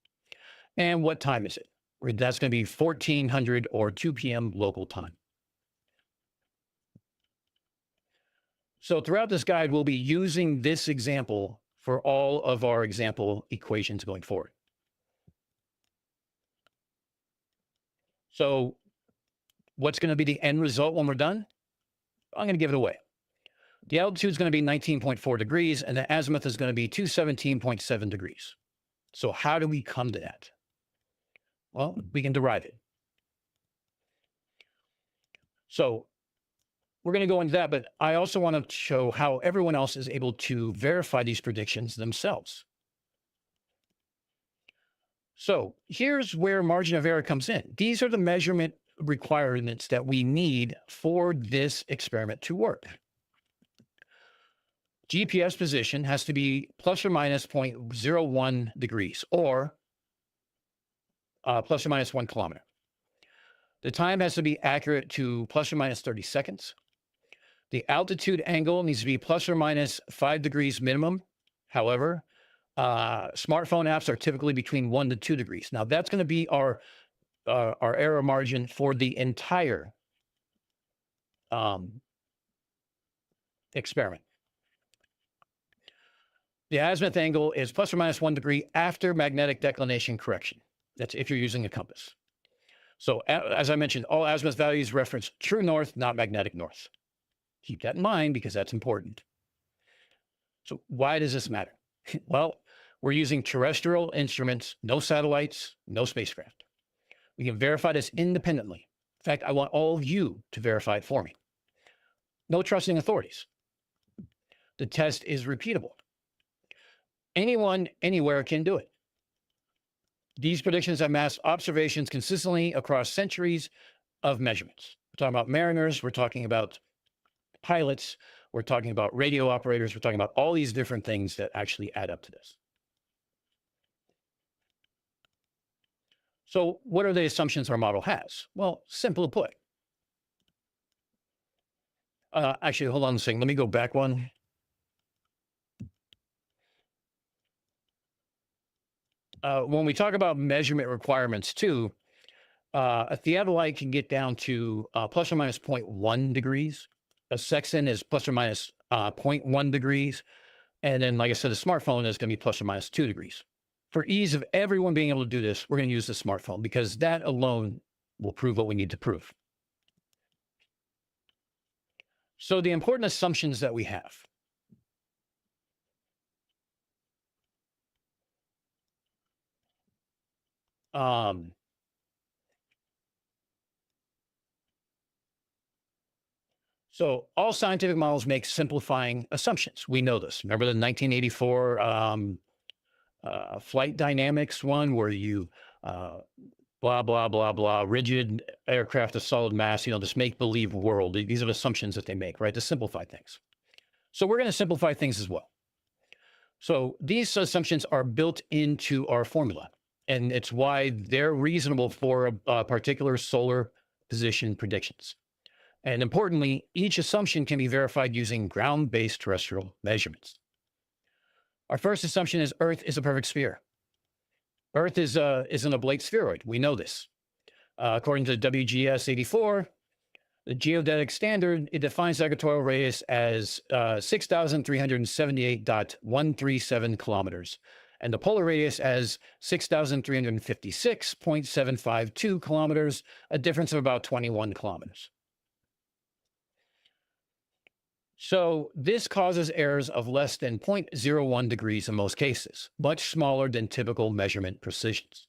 And what time is it? That's going to be 1400 or 2 p.m. local time. So throughout this guide, we'll be using this example for all of our example equations going forward. So what's going to be the end result when we're done? I'm going to give it away. The altitude is going to be 19.4 degrees, and the azimuth is going to be 217.7 degrees. So how do we come to that? Well, we can derive it. So we're going to go into that, but I also want to show how everyone else is able to verify these predictions themselves. So here's where margin of error comes in. These are the measurement requirements that we need for this experiment to work. GPS position has to be plus or minus 0.01 degrees or plus or minus 1 kilometer. The time has to be accurate to plus or minus 30 seconds. The altitude angle needs to be plus or minus 5 degrees minimum. However, smartphone apps are typically between 1 to 2 degrees. Now that's going to be our error margin for the entire experiment. The azimuth angle is plus or minus 1 degree after magnetic declination correction. That's if you're using a compass. So as I mentioned, all azimuth values reference true north, not magnetic north. Keep that in mind because that's important. So why does this matter? Well, we're using terrestrial instruments, no satellites, no spacecraft. We can verify this independently. In fact, I want all of you to verify it for me. No trusting authorities. The test is repeatable. Anyone, anywhere can do it. These predictions have masked observations consistently across centuries of measurements. We're talking about mariners, we're talking about pilots, we're talking about radio operators, we're talking about all these different things that actually add up to this. So what are the assumptions our model has? Well, simply put. Actually, hold on a second. Let me go back one. When we talk about measurement requirements too, a theodolite can get down to plus or minus 0.1 degrees. A sextant is plus or minus 0.1 degrees. And then, like I said, a smartphone is going to be plus or minus 2 degrees. For ease of everyone being able to do this, we're going to use the smartphone because that alone will prove what we need to prove. So the important assumptions that we have. So all scientific models make simplifying assumptions. We know this. Remember the 1984 flight dynamics one where you blah, blah, blah, blah, rigid aircraft of solid mass, this make-believe world. These are the assumptions that they make, right, to simplify things. So we're going to simplify things as well. So these assumptions are built into our formula, and it's why they're reasonable for particular solar position predictions. And importantly, each assumption can be verified using ground-based terrestrial measurements. Our first assumption is Earth is a perfect sphere. Earth is an oblate spheroid. We know this. According to WGS 84, the geodetic standard, it defines the equatorial radius as 6,378.137 kilometers, and the polar radius as 6,356.752 kilometers, a difference of about 21 kilometers. So this causes errors of less than 0.01 degrees in most cases, much smaller than typical measurement precisions.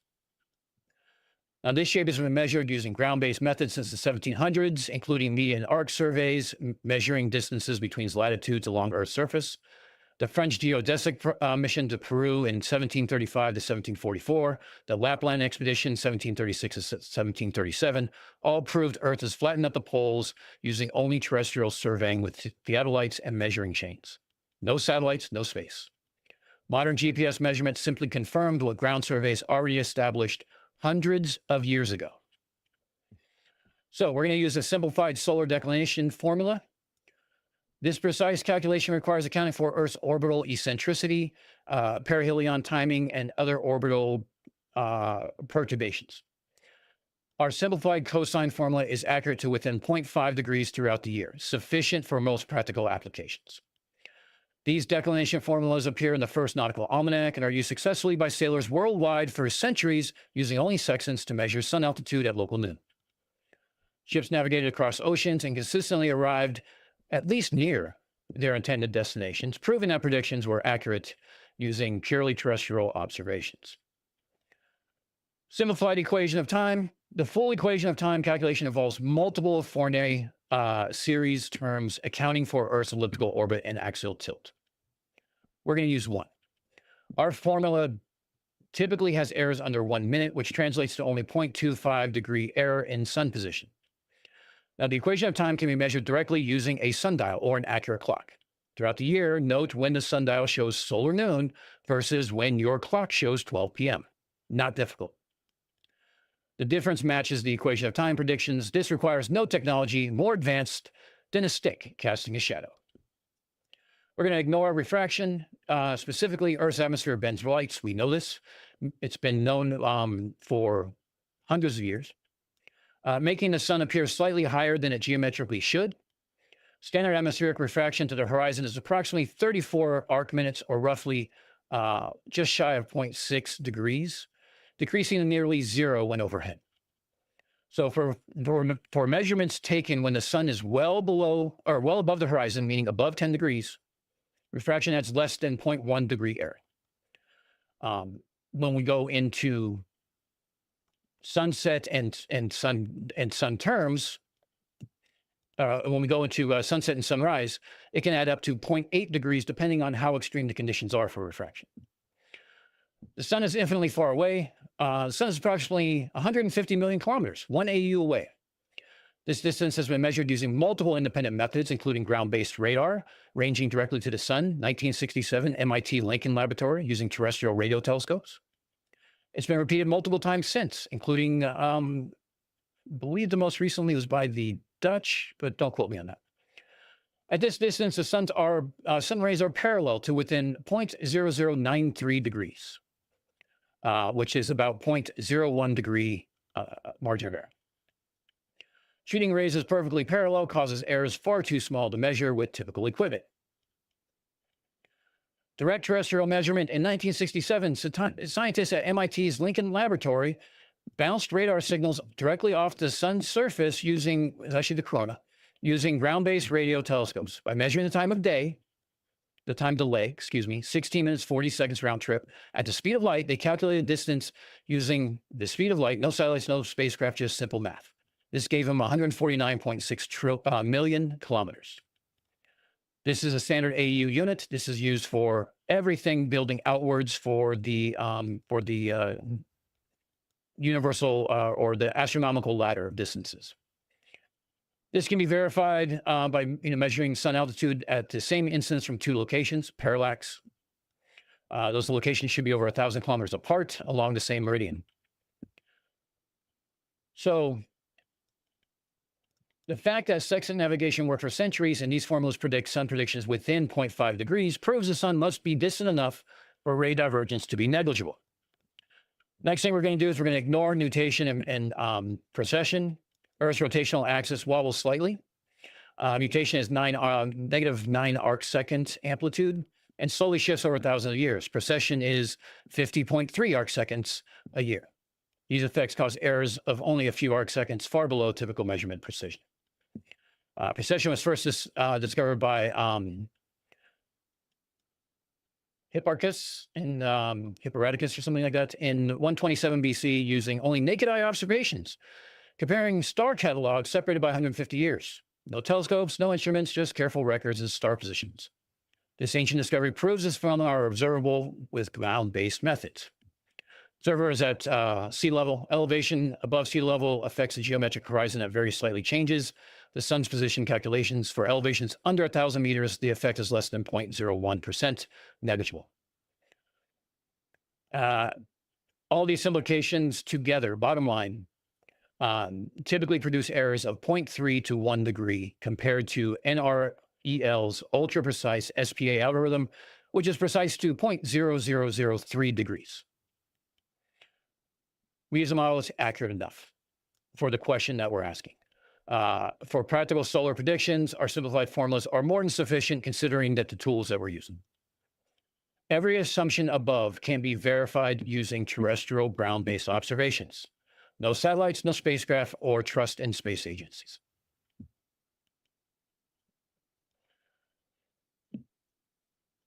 Now, this shape has been measured using ground-based methods since the 1700s, including median arc surveys, measuring distances between latitudes along Earth's surface. The French geodesic mission to Peru in 1735 to 1744, the Lapland expedition 1736 to 1737, all proved Earth is flattened at the poles using only terrestrial surveying with theodolites and measuring chains. No satellites, no space. Modern GPS measurements simply confirmed what ground surveys already established hundreds of years ago. So we're going to use a simplified solar declination formula. This precise calculation requires accounting for Earth's orbital eccentricity, perihelion timing, and other orbital perturbations. Our simplified cosine formula is accurate to within 0.5 degrees throughout the year, sufficient for most practical applications. These declination formulas appear in the first nautical almanac and are used successfully by sailors worldwide for centuries, using only sextants to measure sun altitude at local noon. Ships navigated across oceans and consistently arrived at least near their intended destinations, proving that predictions were accurate using purely terrestrial observations. Simplified equation of time. The full equation of time calculation involves multiple Fourier series terms accounting for Earth's elliptical orbit and axial tilt. We're going to use one. Our formula typically has errors under 1 minute, which translates to only 0.25 degree error in sun position. Now, the equation of time can be measured directly using a sundial or an accurate clock. Throughout the year, note when the sundial shows solar noon versus when your clock shows 12 p.m. Not difficult. The difference matches the equation of time predictions. This requires no technology more advanced than a stick casting a shadow. We're going to ignore refraction. Specifically, Earth's atmosphere bends lights. We know this. It's been known for hundreds of years. Making the sun appear slightly higher than it geometrically should. Standard atmospheric refraction to the horizon is approximately 34 arc minutes, or roughly just shy of 0.6 degrees, decreasing to nearly zero when overhead. So for measurements taken when the sun is well below or well above the horizon, meaning above 10 degrees, refraction adds less than 0.1 degree error. When we go into sunset and sun terms, when we go into sunset and sunrise, it can add up to 0.8 degrees depending on how extreme the conditions are for refraction. The sun is infinitely far away. The sun is approximately 150 million kilometers, 1 AU away. This distance has been measured using multiple independent methods, including ground-based radar, ranging directly to the sun, 1967 MIT Lincoln Laboratory, using terrestrial radio telescopes. It's been repeated multiple times since, including, I believe the most recently was by the Dutch, but don't quote me on that. At this distance, the sun rays are parallel to within 0.0093 degrees, which is about 0.01 degree margin of error. Shooting rays as perfectly parallel causes errors far too small to measure with typical equipment. Direct terrestrial measurement in 1967, scientists at MIT's Lincoln Laboratory bounced radar signals directly off the sun's surface using, actually the corona, using ground-based radio telescopes. By measuring the time delay, 16 minutes, 40 seconds round trip. At the speed of light, they calculated distance using the speed of light, no satellites, no spacecraft, just simple math. This gave them 149.6 million kilometers. This is a standard AU unit. This is used for everything building outwards for the universal or the astronomical ladder of distances. This can be verified by measuring sun altitude at the same instance from two locations, parallax. Those locations should be over 1,000 kilometers apart along the same meridian. So the fact that sextant navigation worked for centuries and these formulas predict sun predictions within 0.5 degrees proves the sun must be distant enough for ray divergence to be negligible. Next thing we're going to do is we're going to ignore nutation and precession. Earth's rotational axis wobbles slightly. Nutation is negative 9 arcsecond amplitude and slowly shifts over thousands of years. Precession is 50.3 arcseconds a year. These effects cause errors of only a few arcseconds, far below typical measurement precision. Precession was first discovered by Hipparchus and Hipparchus or something like that in 127 BC using only naked eye observations, comparing star catalogs separated by 150 years. No telescopes, no instruments, just careful records of star positions. This ancient discovery proves this phenomena are observable with ground-based methods. Observers at sea level. Elevation above sea level affects the geometric horizon that very slightly changes. The sun's position calculations for elevations under 1,000 meters, the effect is less than 0.01%, negligible. All these implications together, bottom line, typically produce errors of 0.3 to 1 degree compared to NREL's ultra-precise SPA algorithm, which is precise to 0.0003 degrees. We use a model that's accurate enough for the question that we're asking. For practical solar predictions, our simplified formulas are more than sufficient considering that the tools that we're using. Every assumption above can be verified using terrestrial ground-based observations. No satellites, no spacecraft, or trust in space agencies.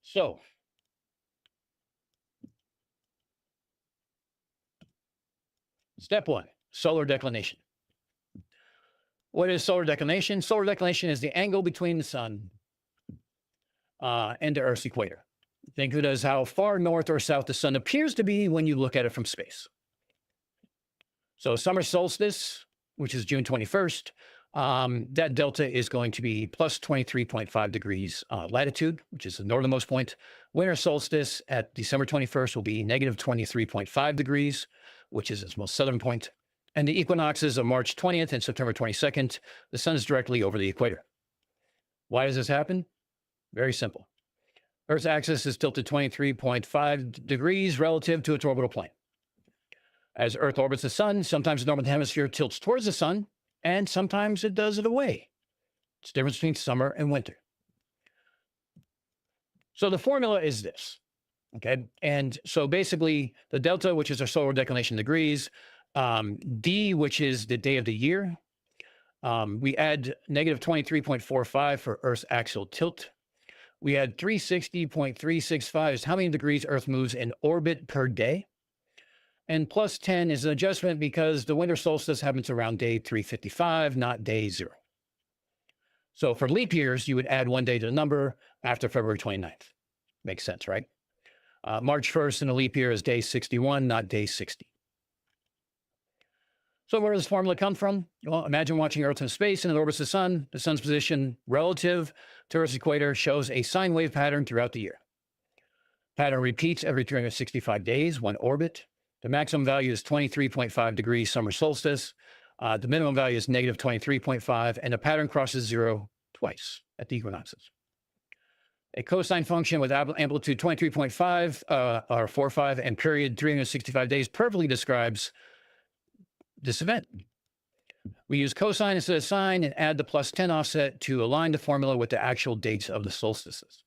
So, step one, solar declination. What is solar declination? Solar declination is the angle between the sun and the Earth's equator. Think of it as how far north or south the sun appears to be when you look at it from space. So summer solstice, which is June 21st, that delta is going to be plus 23.5 degrees latitude, which is the northernmost point. Winter solstice at December 21st will be negative 23.5 degrees, which is its most southern point. And the equinoxes of March 20th and September 22nd, the sun is directly over the equator. Why does this happen? Very simple. Earth's axis is tilted 23.5 degrees relative to its orbital plane. As Earth orbits the sun, sometimes the northern hemisphere tilts towards the sun, and sometimes it does it away. It's the difference between summer and winter. So the formula is this, okay? And so basically, the delta, which is our solar declination degrees, D, which is the day of the year. We add negative 23.45 for Earth's axial tilt. We add 360.365 is how many degrees Earth moves in orbit per day. And plus 10 is an adjustment because the winter solstice happens around day 355, not day 0. So for leap years, you would add 1 day to the number after February 29th. Makes sense, right? March 1st in a leap year is day 61, not day 60. So where does this formula come from? Well, imagine watching Earth in space and it orbits the sun. The sun's position relative to Earth's equator shows a sine wave pattern throughout the year. Pattern repeats every 365 days, one orbit. The maximum value is 23.5 degrees summer solstice. The minimum value is negative 23.5, and the pattern crosses 0 twice at the equinoxes. A cosine function with amplitude 23.5 or 45 and period 365 days perfectly describes this event. We use cosine instead of sine and add the plus 10 offset to align the formula with the actual dates of the solstices.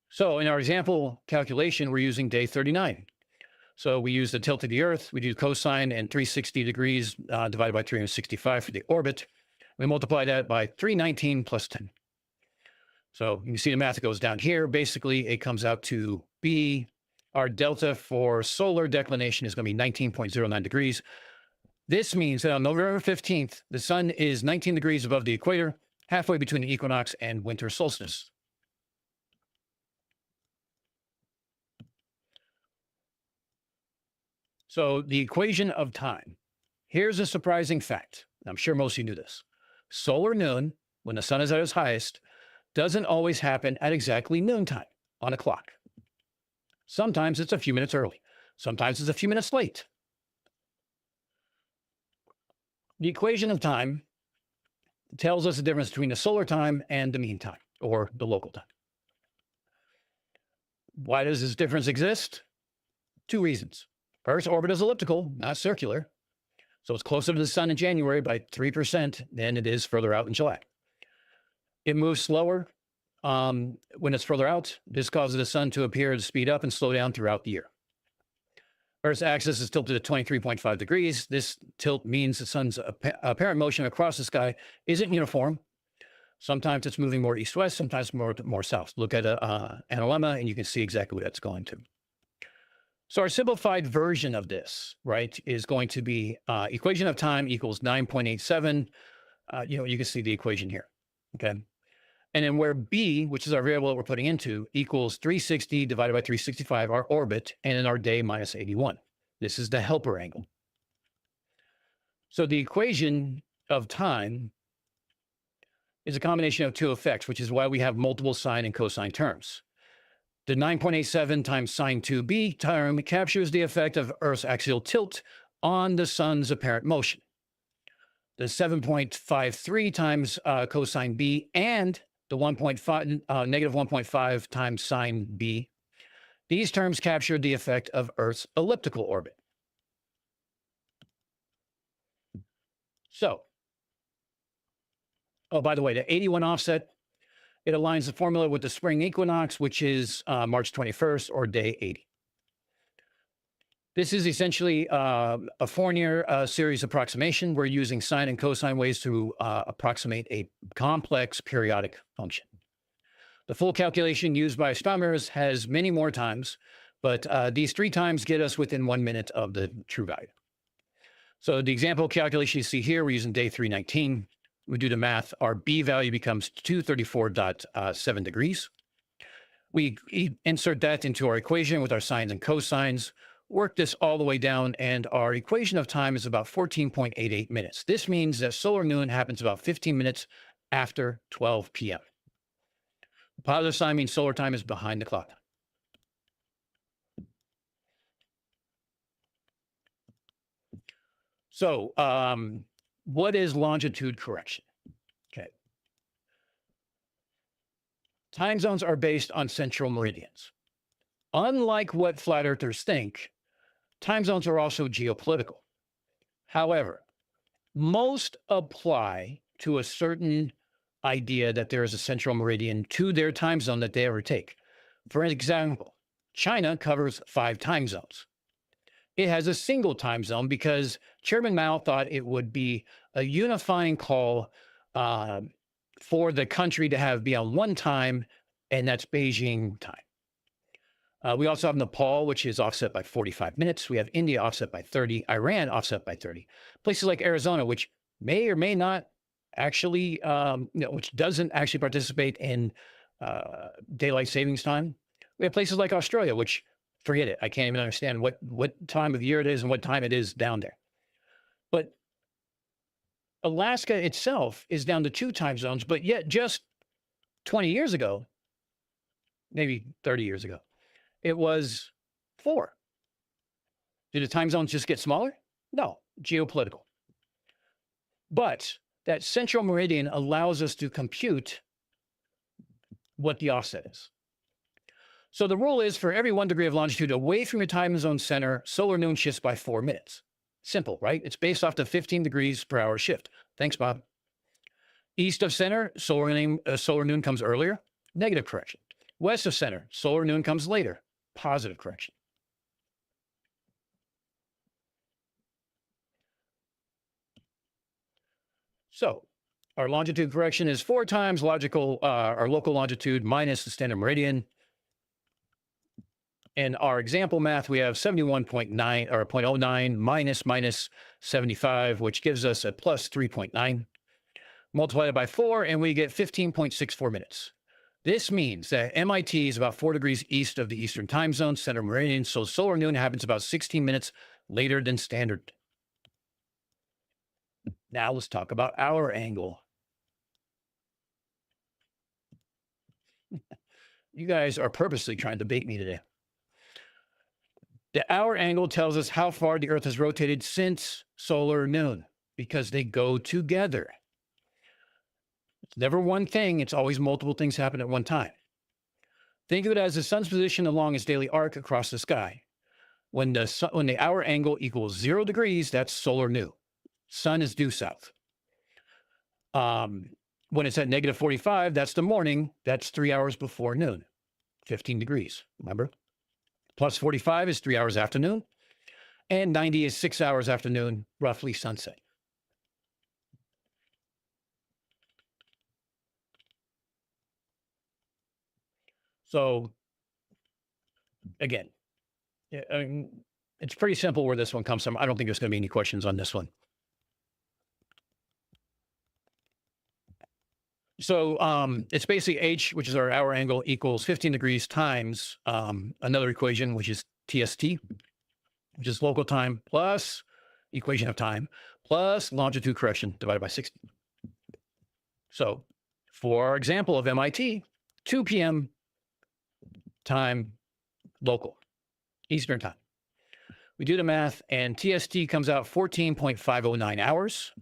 So in our example calculation, we're using day 39. So we use the tilt of the Earth, we do cosine and 360 degrees divided by 365 for the orbit. We multiply that by 319 plus 10. So you can see the math goes down here. Basically, it comes out to be our delta for solar declination is going to be 19.09 degrees. This means that on November 15th, the sun is 19 degrees above the equator, halfway between the equinox and winter solstice. So the equation of time. Here's a surprising fact. I'm sure most of you knew this. Solar noon, when the sun is at its highest, doesn't always happen at exactly noontime on a clock. Sometimes it's a few minutes early. Sometimes it's a few minutes late. The equation of time tells us the difference between the solar time and the mean time, or the local time. Why does this difference exist? 2 reasons. Earth's orbit is elliptical, not circular. So it's closer to the sun in January by 3% than it is further out in July. It moves slower when it's further out. This causes the sun to appear to speed up and slow down throughout the year. Earth's axis is tilted at 23.5 degrees. This tilt means the sun's apparent motion across the sky isn't uniform. Sometimes it's moving more east-west, sometimes more south. Look at an lemma and you can see exactly what that's going to. So our simplified version of this, right, is going to be equation of time equals 9.87. You can see the equation here, okay? And then where B, which is our variable that we're putting into, equals 360 divided by 365, our orbit, and in our day minus 81. This is the helper angle. So the equation of time is a combination of 2 effects, which is why we have multiple sine and cosine terms. The 9.87 times sine 2b term captures the effect of Earth's axial tilt on the sun's apparent motion. The 7.53 times cosine b and the negative 1.5 times sine b, these terms capture the effect of Earth's elliptical orbit. So, oh, by the way, the 81 offset, it aligns the formula with the spring equinox, which is March 21st or day 80. This is essentially a Fourier series approximation. We're using sine and cosine ways to approximate a complex periodic function. The full calculation used by astronomers has many more times, but these 3 times get us within 1 minute of the true value. So the example calculation you see here, we're using day 319. We do the math. Our B value becomes 234.7 degrees. We insert that into our equation with our sines and cosines, work this all the way down, and our equation of time is about 14.88 minutes. This means that solar noon happens about 15 minutes after 12 p.m. The positive sign means solar time is behind the clock. So, what is longitude correction? Okay. Time zones are based on central meridians. Unlike what flat earthers think, time zones are also geopolitical. However, most apply to a certain idea that there is a central meridian to their time zone that they overtake. For example, China covers 5 time zones. it has a single time zone because Chairman Mao thought it would be a unifying call for the country to be on one time, and that's Beijing time. We also have Nepal, which is offset by 45 minutes. We have India offset by 30, Iran offset by 30. Places like Arizona, which may or may not actually, which doesn't actually participate in daylight savings time. We have places like Australia, which forget it. I can't even understand what time of year it is and what time it is down there. But Alaska itself is down to 2 time zones, but yet just 20 years ago, maybe 30 years ago, it was 4. Did the time zones just get smaller? No, geopolitical. But that central meridian allows us to compute what the offset is. So the rule is for every 1 degree of longitude away from your time zone center, solar noon shifts by 4 minutes. Simple, right? It's based off the 15 degrees per hour shift. Thanks, Bob. East of center, solar noon comes earlier, negative correction. West of center, solar noon comes later, positive correction. So our longitude correction is 4 times our local longitude minus the standard meridian. In our example math, we have 71.9 or 0.09 minus 75, which gives us a plus 3.9. Multiply it by 4, and we get 15.64 minutes. This means that MIT is about 4 degrees east of the Eastern time zone, center meridian, so solar noon happens about 16 minutes later than standard. Now let's talk about hour angle. You guys are purposely trying to bait me today. The hour angle tells us how far the Earth has rotated since solar noon, because they go together. It's never one thing. It's always multiple things happen at one time. Think of it as the sun's position along its daily arc across the sky. When the hour angle equals 0 degrees, that's solar noon. Sun is due south. When it's at negative 45, that's the morning. That's 3 hours before noon, 15 degrees, remember? Plus 45 is 3 hours after noon, and 90 is 6 hours after noon, roughly sunset. So, again, I mean, it's pretty simple where this one comes from. I don't think there's going to be any questions on this one. So it's basically H, which is our hour angle, equals 15 degrees times another equation, which is TST, which is local time, plus equation of time, plus longitude correction divided by 60. So for our example of MIT, 2 p.m. time local, Eastern time. We do the math, and TST comes out 14.509 hours,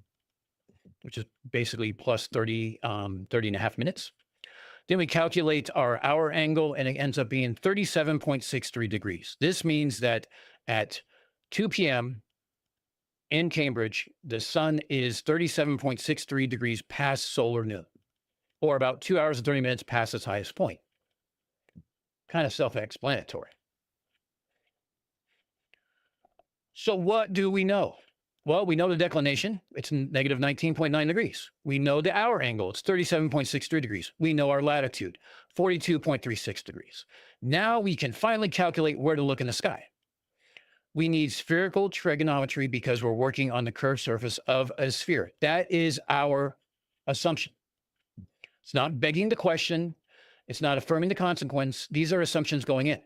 which is basically plus 30 and a half minutes. Then we calculate our hour angle, and it ends up being 37.63 degrees. This means that at 2 p.m. in Cambridge, the sun is 37.63 degrees past solar noon, or about 2 hours and 30 minutes past its highest point. Kind of self-explanatory. So what do we know? Well, we know the declination. It's negative 19.9 degrees. We know the hour angle. It's 37.63 degrees. We know our latitude, 42.36 degrees. Now we can finally calculate where to look in the sky. We need spherical trigonometry because we're working on the curved surface of a sphere. That is our assumption. It's not begging the question. It's not affirming the consequence. These are assumptions going in.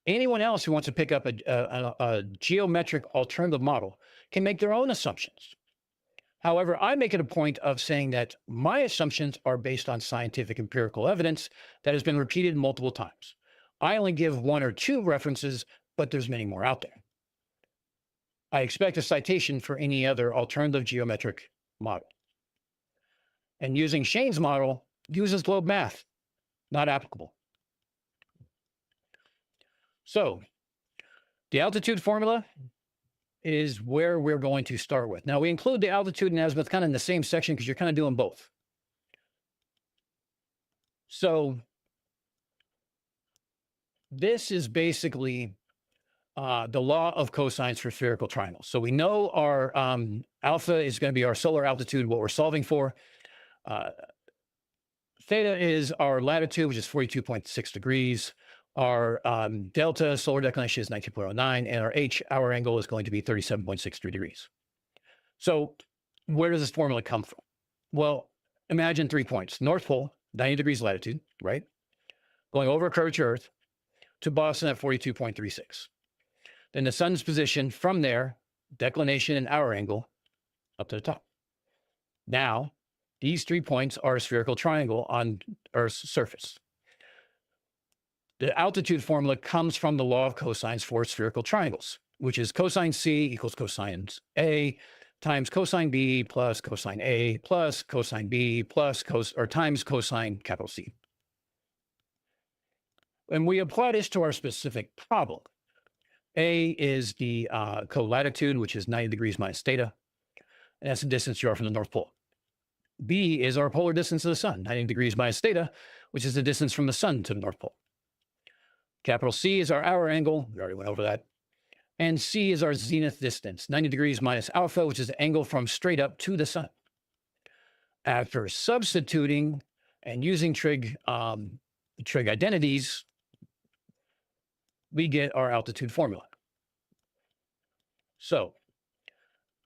Anyone else who wants to pick up a geometric alternative model can make their own assumptions. However, I make it a point of saying that my assumptions are based on scientific empirical evidence that has been repeated multiple times. I only give 1 or 2 references, but there's many more out there. I expect a citation for any other alternative geometric model. And using Shane's model uses globe math, not applicable. So the altitude formula is where we're going to start with. Now, we include the altitude and azimuth kind of in the same section because you're kind of doing both. So this is basically the law of cosines for spherical triangles. So we know our alpha is going to be our solar altitude, what we're solving for. Theta is our latitude, which is 42.6 degrees. Our delta solar declination is 19.09, and our hour angle is going to be 37.63 degrees. So where does this formula come from? Well, imagine 3 points. North Pole, 90 degrees latitude, right? Going over a curvature Earth to Boston at 42.36. Then the sun's position from there, declination and hour angle, up to the top. Now, these 3 points are a spherical triangle on Earth's surface. The altitude formula comes from the law of cosines for spherical triangles, which is cosine C equals cosine A times cosine B plus cosine A plus cosine B plus times cosine capital C. And we apply this to our specific problem. A is the colatitude, which is 90 degrees minus theta. And that's the distance you are from the North Pole. B is our polar distance to the sun, 90 degrees minus theta, which is the distance from the sun to the North Pole. Capital C is our hour angle. We already went over that. And C is our zenith distance, 90 degrees minus alpha, which is the angle from straight up to the sun. After substituting and using trig identities, we get our altitude formula. So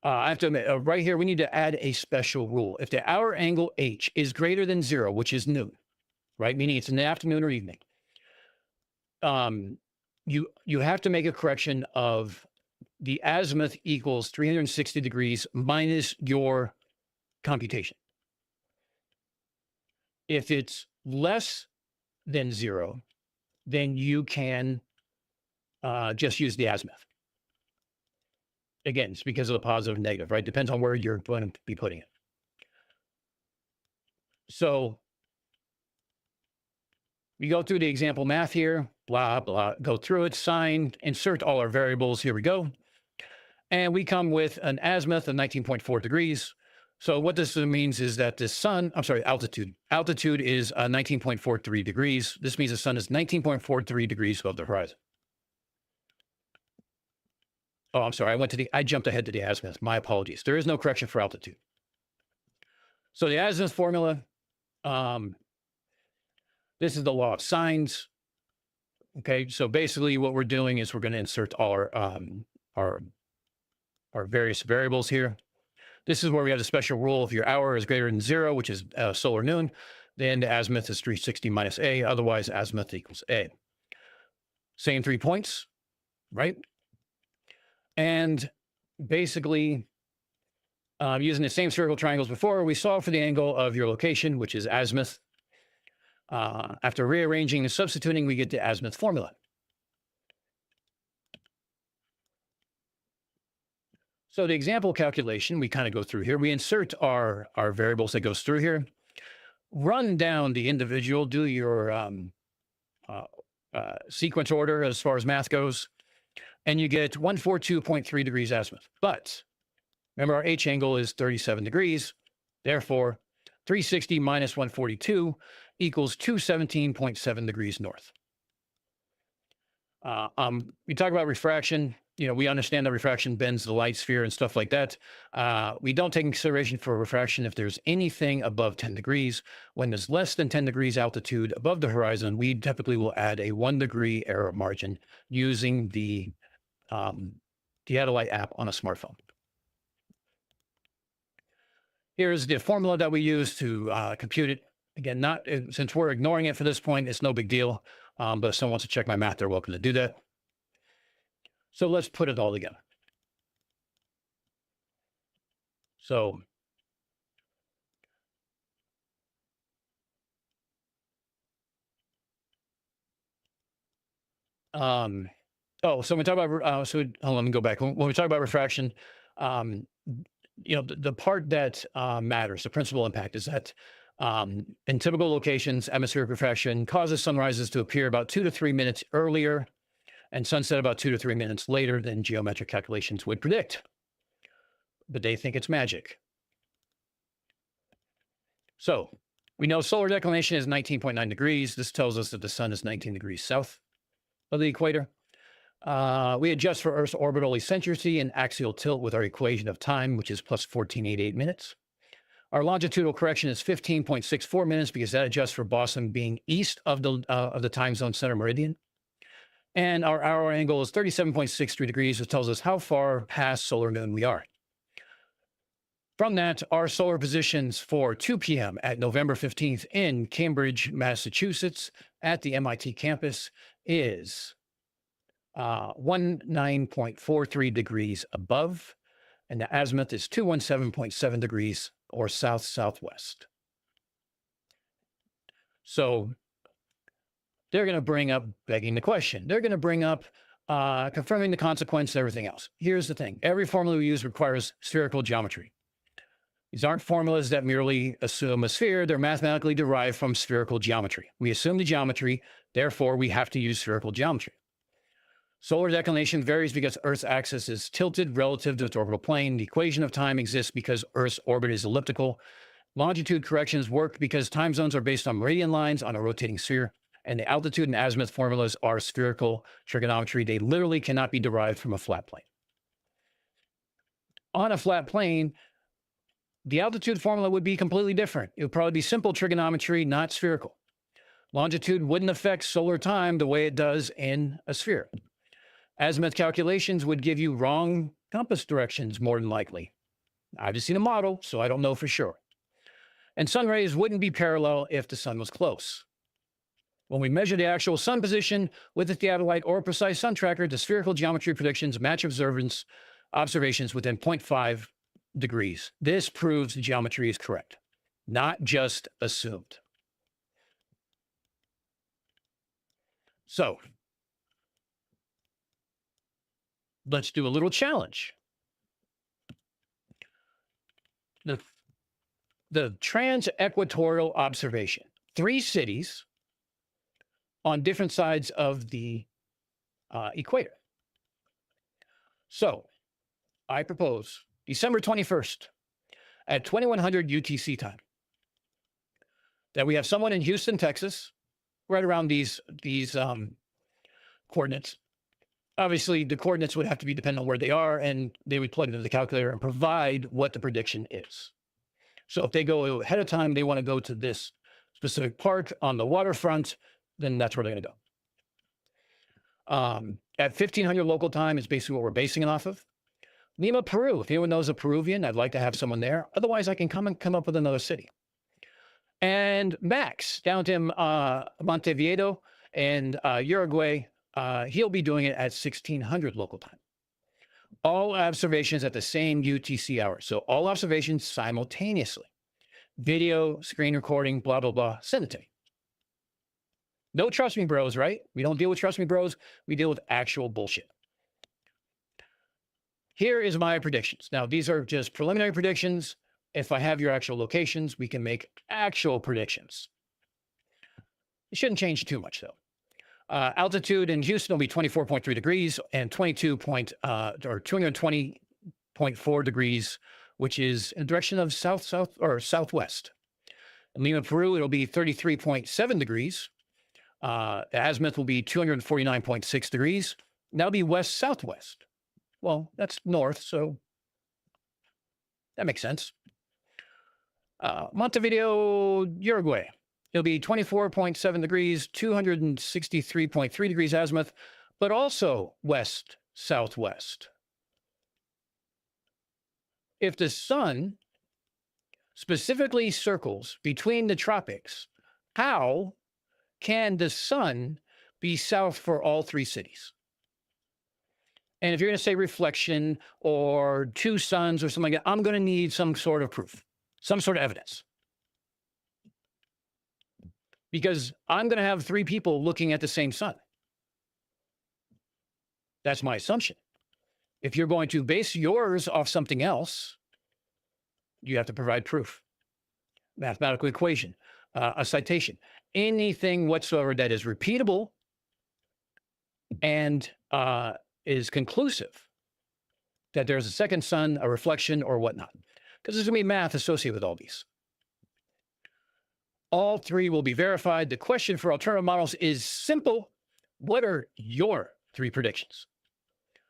I have to admit, right here, we need to add a special rule. If the hour angle H is greater than 0, which is noon, right? Meaning it's in the afternoon or evening. You have to make a correction of the azimuth equals 360 degrees minus your computation. If it's less than 0, then you can just use the azimuth. Again, it's because of the positive and negative, right? Depends on where you're going to be putting it. So we go through the example math here, blah, blah, go through it, sign, insert all our variables. Here we go. And we come with an azimuth of 19.4 degrees. So what this means is that the sun, altitude. Altitude is 19.43 degrees. This means the sun is 19.43 degrees above the horizon. Oh, I'm sorry. I jumped ahead to the azimuth. My apologies. There is no correction for altitude. So the azimuth formula, this is the law of sines. Okay. So basically what we're doing is we're going to insert all our various variables here. This is where we have the special rule. If your hour is greater than 0, which is solar noon, then the azimuth is 360 minus A. Otherwise, azimuth equals A. Same 3 points, right? And basically, using the same spherical triangles before, we solve for the angle of your location, which is azimuth. After rearranging and substituting, we get the azimuth formula. So the example calculation, we kind of go through here. We insert our variables that goes through here. Run down the individual, do your sequence order as far as math goes. And you get 142.3 degrees azimuth. But remember, our H angle is 37 degrees. Therefore, 360 minus 142 equals 217.7 degrees north. We talk about refraction. We understand that refraction bends the light sphere and stuff like that. We don't take consideration for refraction if there's anything above 10 degrees. When there's less than 10 degrees altitude above the horizon, we typically will add a 1 degree error margin using the Theodolite app on a smartphone. Here's the formula that we use to compute it. Again, since we're ignoring it for this point, it's no big deal. But if someone wants to check my math, they're welcome to do that. So let's put it all together. So so when we talk about hold on, let me go back. When we talk about refraction, the part that matters, the principal impact, is that in typical locations, atmospheric refraction causes sunrises to appear about 2 to 3 minutes earlier and sunset about 2 to 3 minutes later than geometric calculations would predict. But they think it's magic. So we know solar declination is 19.9 degrees. This tells us that the sun is 19 degrees south of the equator. We adjust for Earth's orbital eccentricity and axial tilt with our equation of time, which is plus 1488 minutes. Our longitudinal correction is 15.64 minutes because that adjusts for Boston being east of the time zone center meridian. And our hour angle is 37.63 degrees, which tells us how far past solar noon we are. From that, our solar positions for 2 p.m. at November 15th in Cambridge, Massachusetts at the MIT campus is 19.43 degrees above, and the azimuth is 217.7 degrees or south-southwest. So they're going to bring up begging the question. They're going to bring up confirming the consequence and everything else. Here's the thing. Every formula we use requires spherical geometry. These aren't formulas that merely assume a sphere. They're mathematically derived from spherical geometry. We assume the geometry, therefore we have to use spherical geometry. Solar declination varies because Earth's axis is tilted relative to its orbital plane. The equation of time exists because Earth's orbit is elliptical. Longitude corrections work because time zones are based on meridian lines on a rotating sphere, and the altitude and azimuth formulas are spherical trigonometry. They literally cannot be derived from a flat plane. On a flat plane, the altitude formula would be completely different. It would probably be simple trigonometry, not spherical. Longitude wouldn't affect solar time the way it does in a sphere. Azimuth calculations would give you wrong compass directions more than likely. I've just seen a model, so I don't know for sure. And sun rays wouldn't be parallel if the sun was close. When we measure the actual sun position with a theodolite or a precise sun tracker, the spherical geometry predictions match observations within 0.5 degrees. This proves the geometry is correct, not just assumed. So let's do a little challenge. The trans-equatorial observation, 3 cities on different sides of the equator. So I propose December 21st at 2100 UTC time that we have someone in Houston, Texas, right around these coordinates. Obviously, the coordinates would have to be dependent on where they are, and they would plug it into the calculator and provide what the prediction is. So if they go ahead of time, they want to go to this specific park on the waterfront, then that's where they're going to go. At 1500 local time is basically what we're basing it off of. Lima, Peru. If anyone knows a Peruvian, I'd like to have someone there. Otherwise, I can come up with another city. And Max, down to Montevideo and Uruguay, he'll be doing it at 1600 local time. All observations at the same UTC hour. So all observations simultaneously. Video, screen recording, blah, blah, blah. Send it to me. No trust me bros, right? We don't deal with trust me bros. We deal with actual bullshit. Here is my predictions. Now, these are just preliminary predictions. If I have your actual locations, we can make actual predictions. It shouldn't change too much, though. Altitude in Houston will be 24.3 degrees and 220.4 degrees, which is in the direction of southwest. In Lima, Peru, it'll be 33.7 degrees. The azimuth will be 249.6 degrees. That'll be west-southwest. Well, that's north, so that makes sense. Montevideo, Uruguay. It'll be 24.7 degrees, 263.3 degrees azimuth, but also west-southwest. If the sun specifically circles between the tropics, how can the sun be south for all 3 cities? And if you're going to say reflection or 2 suns or something like that, I'm going to need some sort of proof, some sort of evidence. Because I'm going to have 3 people looking at the same sun. That's my assumption. If you're going to base yours off something else, you have to provide proof. Mathematical equation, a citation, anything whatsoever that is repeatable and is conclusive that there's a second sun, a reflection, or whatnot. Because there's going to be math associated with all these. All 3 will be verified. The question for alternative models is simple. What are your 3 predictions.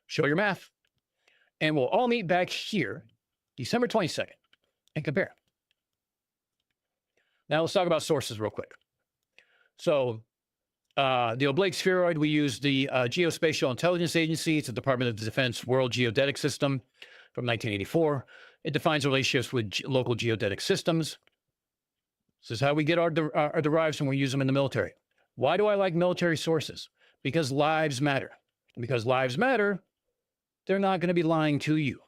Show your math. And we'll all meet back here, December 22nd, and compare. Now let's talk about sources real quick. So the oblique spheroid, we use the Geospatial Intelligence Agency. It's the Department of Defense World Geodetic System from 1984. It defines relationships with local geodetic systems. This is how we get our derives when we use them in the military. Why do I like military sources? Because lives matter. And because lives matter, they're not going to be lying to you.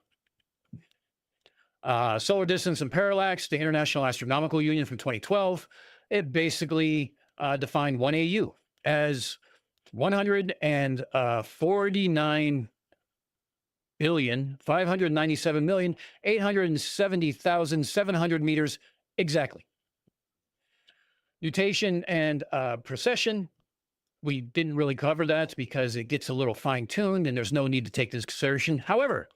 Solar distance and parallax, the International Astronomical Union from 2012, it basically defined 1 AU as 149,597,870,700 meters exactly. Nutation and precession, we didn't really cover that because it gets a little fine-tuned and there's no need to take this consideration. However,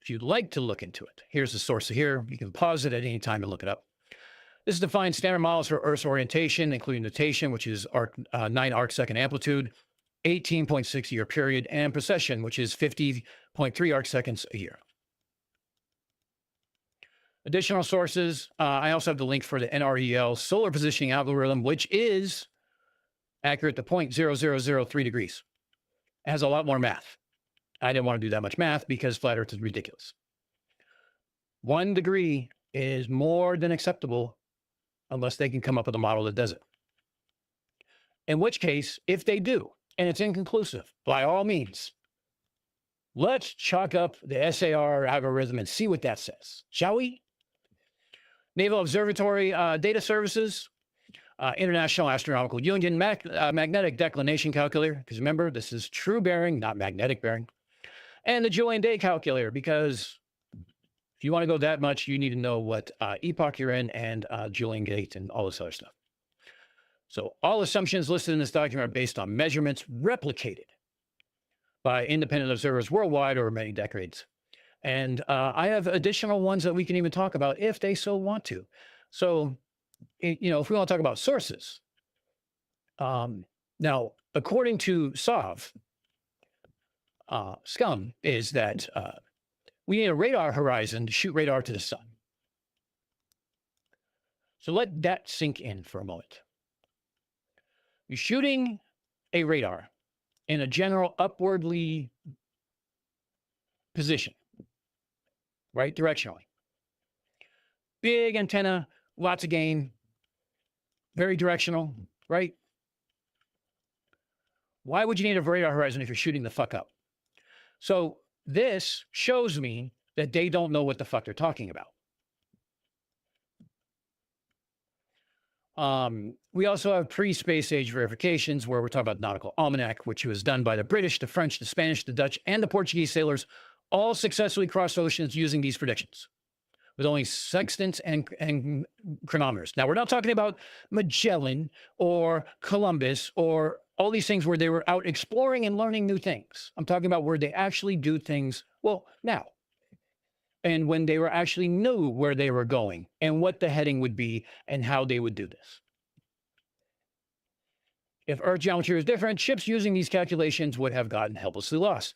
if you'd like to look into it, here's the source here. You can pause it at any time and look it up. This defines standard models for Earth's orientation, including nutation, which is 9 arcsecond amplitude, 18.6 year period, and precession, which is 50.3 arcseconds a year. Additional sources, I also have the link for the NREL solar positioning algorithm, which is accurate to 0.0003 degrees. It has a lot more math. I didn't want to do that much math because flat Earth is ridiculous. 1 degree is more than acceptable unless they can come up with a model that does it. In which case, if they do, and it's inconclusive, by all means, let's chalk up the SAR algorithm and see what that says, shall we? Naval Observatory Data Services, International Astronomical Union, Magnetic Declination Calculator, because remember, this is true bearing, not magnetic bearing, and the Julian Day Calculator, because if you want to go that much, you need to know what epoch you're in and Julian Gate and all this other stuff. So all assumptions listed in this document are based on measurements replicated by independent observers worldwide over many decades. And I have additional ones that we can even talk about if they so want to. So, you know, if we want to talk about sources, now, according to SOV, SCUM is that we need a radar horizon to shoot radar to the sun. So let that sink in for a moment. You're shooting a radar in a general upwardly position, right? Directionally. Big antenna, lots of gain, very directional, right? Why would you need a radar horizon if you're shooting the fuck up? So this shows me that they don't know what the fuck they're talking about. We also have pre-space age verifications where we're talking about nautical almanac, which was done by the British, the French, the Spanish, the Dutch, and the Portuguese sailors, all successfully crossed oceans using these predictions with only sextants and chronometers. Now, we're not talking about Magellan or Columbus or all these things where they were out exploring and learning new things. I'm talking about where they actually do things, well, now. And when they were actually knew where they were going and what the heading would be and how they would do this. If Earth geometry was different, ships using these calculations would have gotten helplessly lost.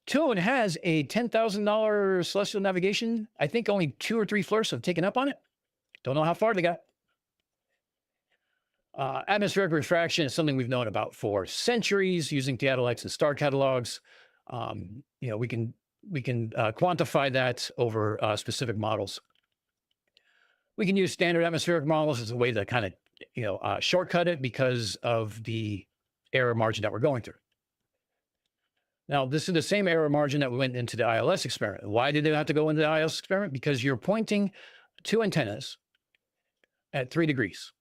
Toon has a $10,000 celestial navigation. I think only 2 or 3 flirts have taken up on it. Don't know how far they got. Atmospheric refraction is something we've known about for centuries using theodolites and star catalogs. You know, we can quantify that over specific models. We can use standard atmospheric models as a way to kind of, you know, shortcut it because of the error margin that we're going through. Now, this is the same error margin that went into the ILS experiment. Why did they have to go into the ILS experiment? Because you're pointing 2 antennas at 3 degrees,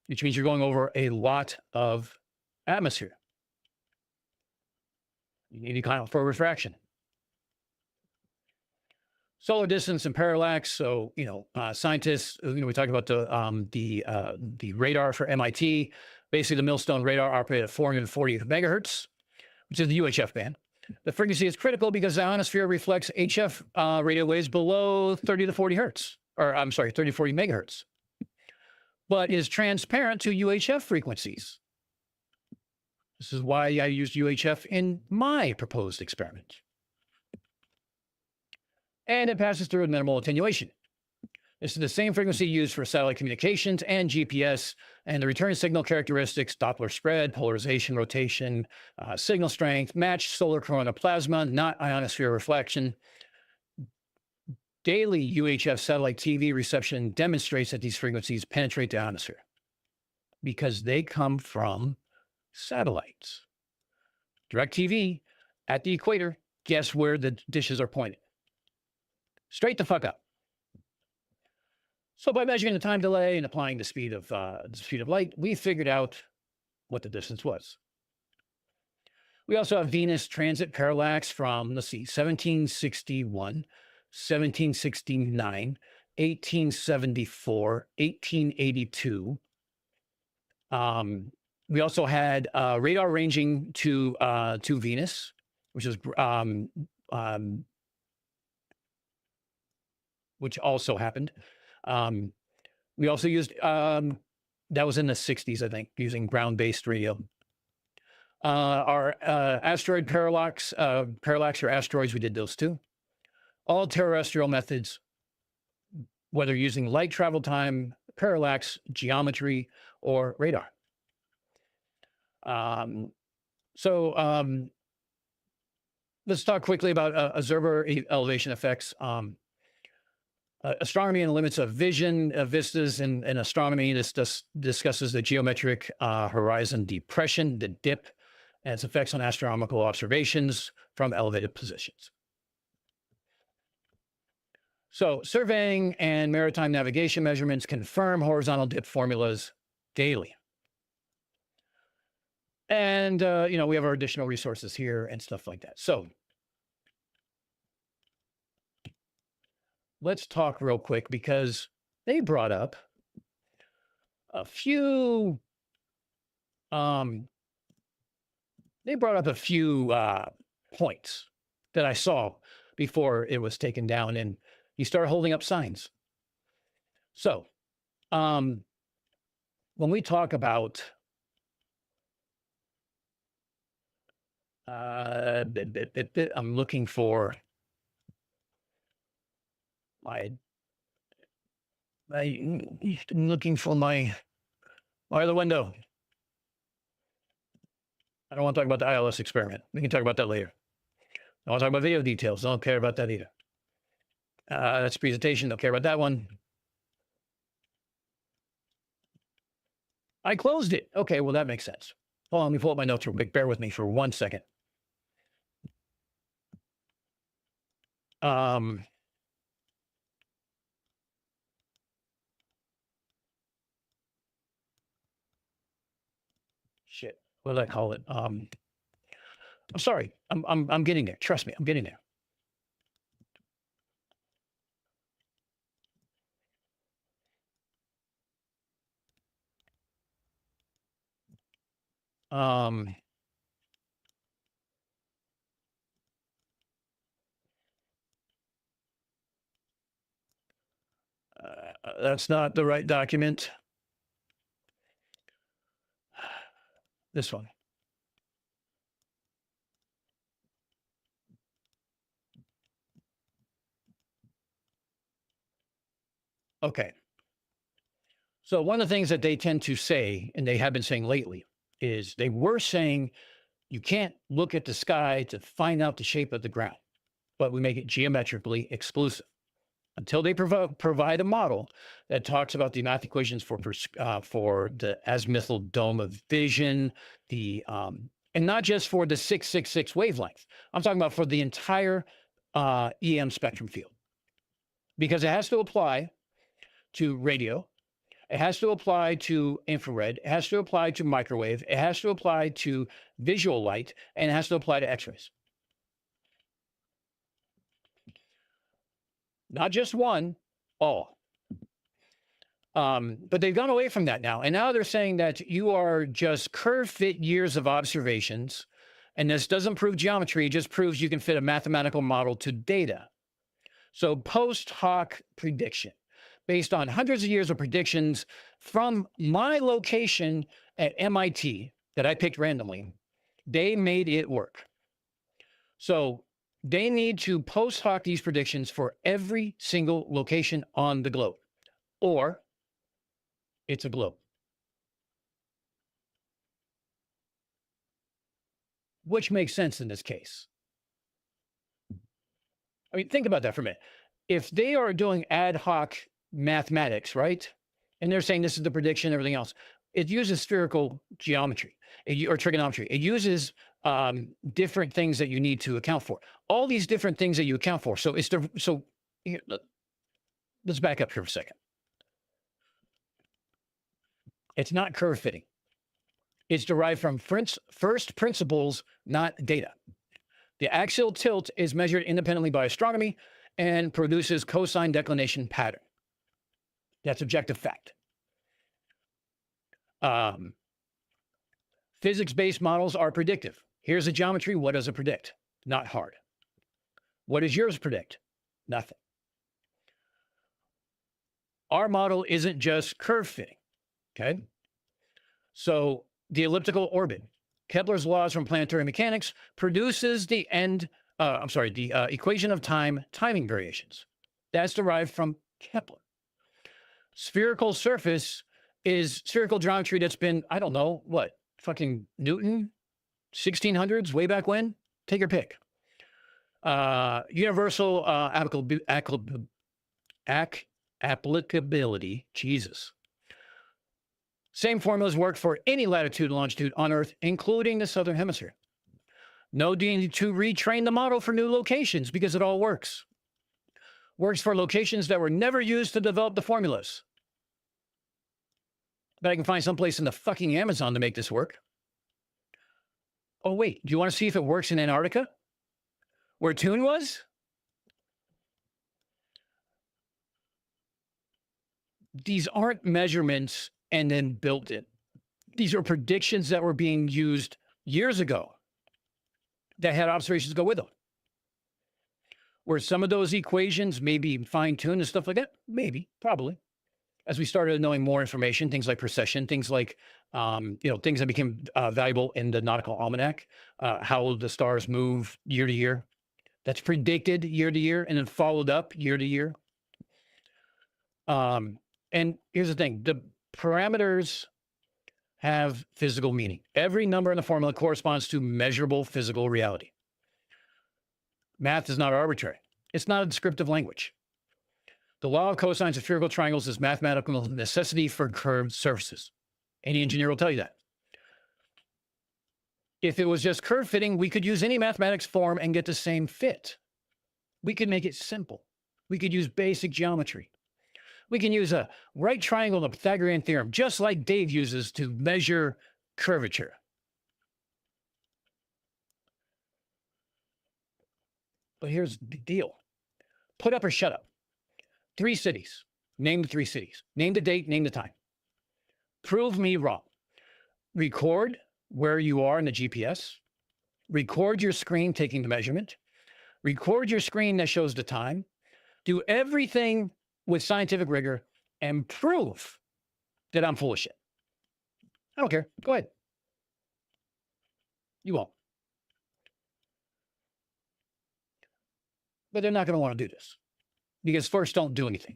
which means you're going over a lot of atmosphere. You need to account for refraction. Solar distance and parallax. So, you know, scientists, you know, we talked about the radar for MIT. Basically, the Millstone radar operated at 440 megahertz, which is the UHF band. The frequency is critical because the ionosphere reflects HF radio waves below 30 to 40 hertz, or I'm sorry, 30 to 40 megahertz, but is transparent to UHF frequencies. This is why I used UHF in my proposed experiment. And it passes through with minimal attenuation. This is the same frequency used for satellite communications and GPS, and the return signal characteristics, Doppler spread, polarization, rotation, signal strength, matched solar corona plasma, not ionosphere reflection. Daily UHF satellite TV reception demonstrates that these frequencies penetrate the ionosphere because they come from satellites. Direct TV at the equator, guess where the dishes are pointed? Straight the fuck up. So by measuring the time delay and applying the speed of light, we figured out what the distance was. We also have Venus transit parallax from, let's see, 1761, 1769, 1874, 1882. We also had radar ranging to Venus, which also happened. We also used, that was in the 60s, I think, using ground-based radio. Our asteroid parallax or asteroids, we did those too. All terrestrial methods, whether using light travel time, parallax, geometry, or radar. Let's talk quickly about observer elevation effects. Astronomy and the limits of vision, vistas in astronomy. This discusses the geometric horizon depression, the dip, and its effects on astronomical observations from elevated positions. So surveying and maritime navigation measurements confirm horizontal dip formulas daily. And, we have our additional resources here and stuff like that. So let's talk real quick because they brought up a few points that I saw before it was taken down, and you start holding up signs. So when we talk about I'm looking for my other window. I don't want to talk about the ILS experiment. We can talk about that later. I want to talk about video details. Don't care about that either. That's presentation. Don't care about that one. I closed it. Okay, well, that makes sense. Hold on, let me pull up my notes real quick. Bear with me for 1 second. Shit. What did I call it? I'm sorry. I'm getting there. Trust me, I'm getting there. That's not the right document. This one. Okay. So one of the things that they tend to say, and they have been saying lately, is they were saying you can't look at the sky to find out the shape of the ground, but we make it geometrically exclusive until they provide a model that talks about the math equations for the azimuthal dome of vision, and not just for the 666 wavelength. I'm talking about for the entire EM spectrum field, because it has to apply to radio. It has to apply to infrared. It has to apply to microwave. It has to apply to visual light, and it has to apply to X-rays. Not just one, all. But they've gone away from that now. And now they're saying that you are just curve fit years of observations. And this doesn't prove geometry. It just proves you can fit a mathematical model to data. So post hoc prediction based on hundreds of years of predictions from my location at MIT that I picked randomly They made it work. So they need to post hoc these predictions for every single location on the globe, or it's a globe. Which makes sense in this case. I mean, think about that for a minute. If they are doing ad hoc mathematics, right? And they're saying this is the prediction, everything else, it uses spherical geometry or trigonometry. It uses different things that you need to account for. All these different things that you account for. So here, let's back up here for a second. It's not curve fitting. It's derived from first principles, not data. The axial tilt is measured independently by astronomy and produces cosine declination pattern. That's objective fact. Physics-based models are predictive. Here's a geometry. What does it predict? Not hard. What does yours predict? Nothing. Our model isn't just curve fitting. Okay. So the elliptical orbit, Kepler's laws from planetary mechanics, produces the equation of timing variations. That's derived from Kepler. Spherical surface is spherical geometry that's been, I don't know, what, fucking Newton, 1600s, way back when? Take your pick. Universal applicability, Jesus. Same formulas work for any latitude and longitude on Earth, including the Southern Hemisphere. No need to retrain the model for new locations because it all works. Works for locations that were never used to develop the formulas. But I can find someplace in the fucking Amazon to make this work. Oh, wait, do you want to see if it works in Antarctica? Where Toon was? These aren't measurements and then built it. These are predictions that were being used years ago that had observations go with them. Were some of those equations maybe fine-tuned and stuff like that? Maybe, probably. As we started knowing more information, things like precession, things like, things that became valuable in the nautical almanac, how the stars move year to year. That's predicted year to year and then followed up year to year. And here's the thing, the parameters have physical meaning. Every number in the formula corresponds to measurable physical reality. Math is not arbitrary. It's not a descriptive language. The law of cosines of spherical triangles is mathematical necessity for curved surfaces. Any engineer will tell you that. If it was just curve fitting, we could use any mathematics form and get the same fit. We could make it simple. We could use basic geometry. We can use a right triangle and the Pythagorean theorem, just like Dave uses to measure curvature. But here's the deal. Put up or shut up. 3 cities. Name the 3 cities. Name the date, name the time. Prove me wrong. Record where you are in the GPS. Record your screen taking the measurement. Record your screen that shows the time. Do everything with scientific rigor and prove that I'm full of shit. I don't care. Go ahead. You won't. But they're not going to want to do this because first, don't do anything.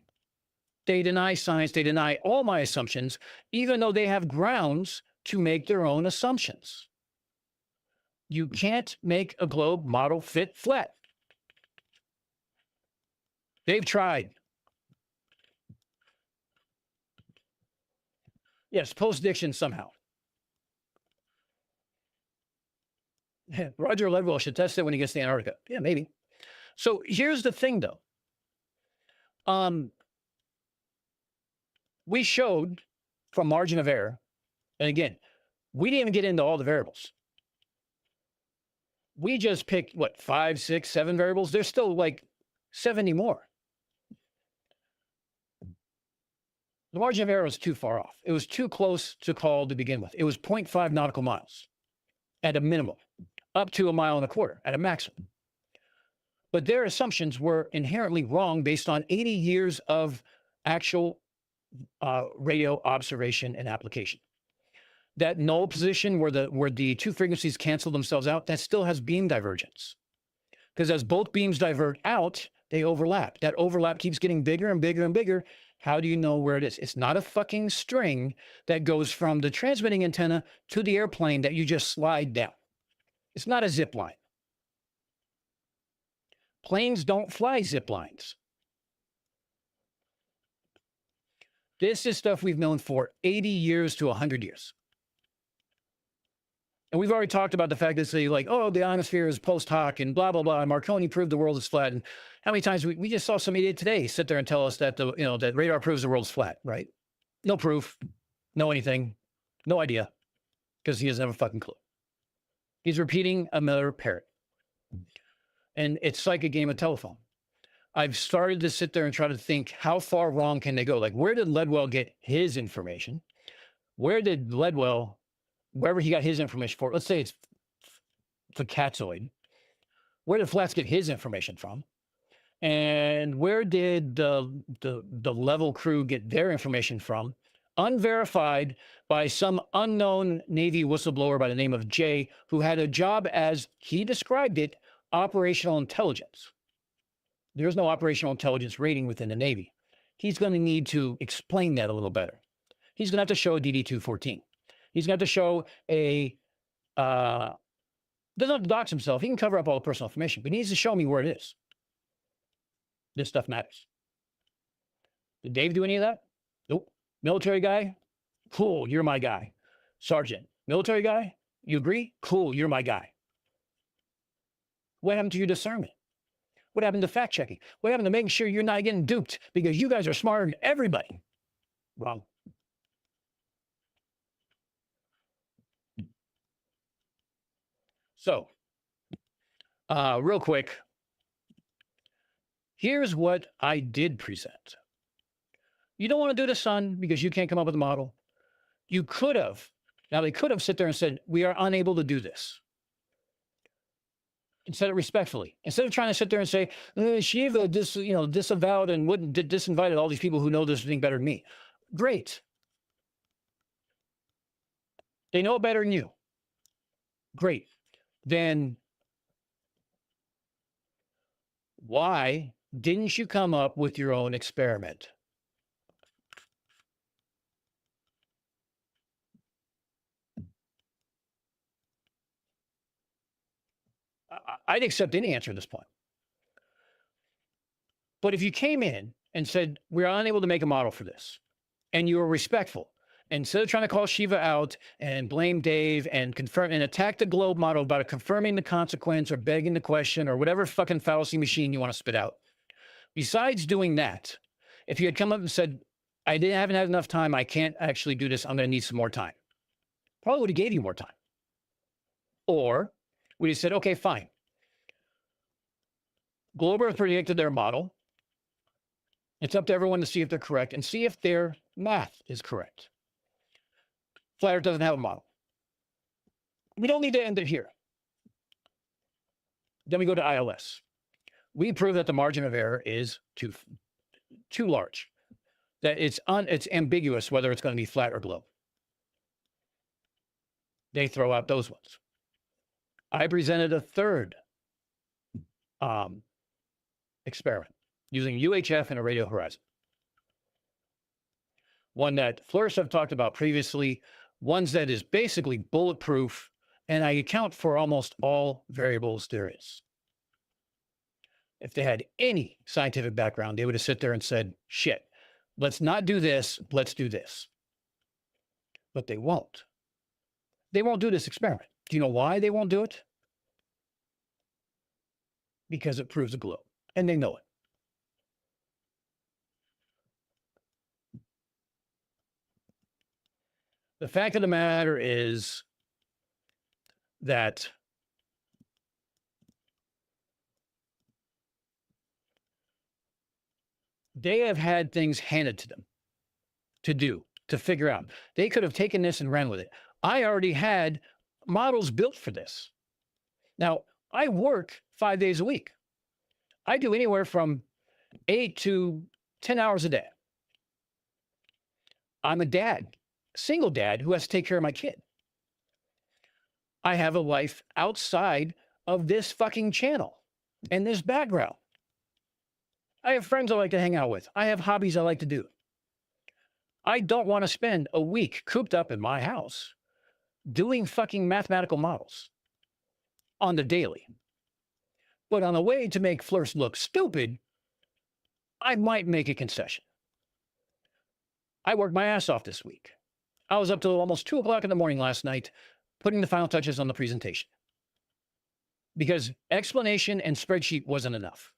They deny science. They deny all my assumptions, even though they have grounds to make their own assumptions. You can't make a globe model fit flat. They've tried. Yes, post-diction somehow. Roger Ledwell should test it when he gets to Antarctica. Yeah, maybe. So here's the thing, though. We showed from margin of error, and again, we didn't even get into all the variables. We just picked, 5, 6, 7 variables? There's still like 70 more. The margin of error was too far off. It was too close to call to begin with. It was 0.5 nautical miles at a minimum, up to 1.25 miles at a maximum. But their assumptions were inherently wrong based on 80 years of actual radio observation and application. that null position where the two frequencies cancel themselves out, that still has beam divergence. Because as both beams divert out, they overlap. That overlap keeps getting bigger and bigger and bigger. How do you know where it is? It's not a fucking string that goes from the transmitting antenna to the airplane that you just slide down. It's not a zip line. Planes don't fly zip lines. This is stuff we've known for 80 years to 100 years. And we've already talked about the fact that say like, oh, the ionosphere is post hoc and blah, blah, blah. And Marconi proved the world is flat. And how many times we just saw some idiot today sit there and tell us that that radar proves the world's flat, right? No proof, no anything, no idea, because he doesn't have a fucking clue. He's repeating another parrot. And it's like a game of telephone. I've started to sit there and try to think, how far wrong can they go? Like, where did Ledwell get his information? Where did Ledwell, wherever he got his information for, let's say it's the Catzoid, where did Flats get his information from? And where did the Level crew get their information from? Unverified by some unknown Navy whistleblower by the name of Jay, who had a job as, he described it, operational intelligence. There's no operational intelligence rating within the Navy. He's going to need to explain that a little better. He's going to have to show a DD-214. He's going to have to show a, doesn't have to dox himself. He can cover up all the personal information, but he needs to show me where it is. This stuff matters. Did Dave do any of that? Nope. Military guy? Cool, you're my guy. Sergeant, military guy? You agree? Cool, you're my guy. What happened to your discernment? What happened to fact checking? What happened to making sure you're not getting duped because you guys are smarter than everybody? Wrong. So, real quick, here's what I did present. You don't want to do the sun because you can't come up with a model. You could have. Now, they could have sit there and said, we are unable to do this. And said it respectfully. Instead of trying to sit there and say, Shiva disavowed and disinvited all these people who know this thing better than me. Great. They know it better than you. Great. Then why didn't you come up with your own experiment? I'd accept any answer at this point. But if you came in and said, we're unable to make a model for this, and you were respectful, instead of trying to call Shiva out and blame Dave and confirm and attack the globe model about confirming the consequence or begging the question or whatever fucking fallacy machine you want to spit out, besides doing that, if you had come up and said, haven't had enough time, I can't actually do this, I'm going to need some more time, probably would have gave you more time. Or we just said, okay, fine. Globe Earth predicted their model. It's up to everyone to see if they're correct and see if their math is correct. Flat Earth doesn't have a model. We don't need to end it here. Then we go to ILS. We prove that the margin of error is too large, that it's ambiguous whether it's going to be flat or globe. They throw out those ones. I presented a third experiment using UHF and a radio horizon. One that Flourish have talked about previously, ones that is basically bulletproof, and I account for almost all variables there is. If they had any scientific background, they would have sit there and said, shit, let's not do this, let's do this. But they won't. They won't do this experiment. Do you know why they won't do it? Because it proves a globe, and they know it. The fact of the matter is that they have had things handed to them to do, to figure out. They could have taken this and ran with it. I already had models built for this. Now, I work 5 days a week. I do anywhere from 8 to 10 hours a day. I'm a dad, single dad who has to take care of my kid. I have a life outside of this fucking channel and this background. I have friends I like to hang out with. I have hobbies I like to do. I don't want to spend a week cooped up in my house doing fucking mathematical models on the daily. But on the way to make Flirst look stupid, I might make a concession. I worked my ass off this week. I was up till almost 2 o'clock in the morning last night, putting the final touches on the presentation. Because explanation and spreadsheet wasn't enough.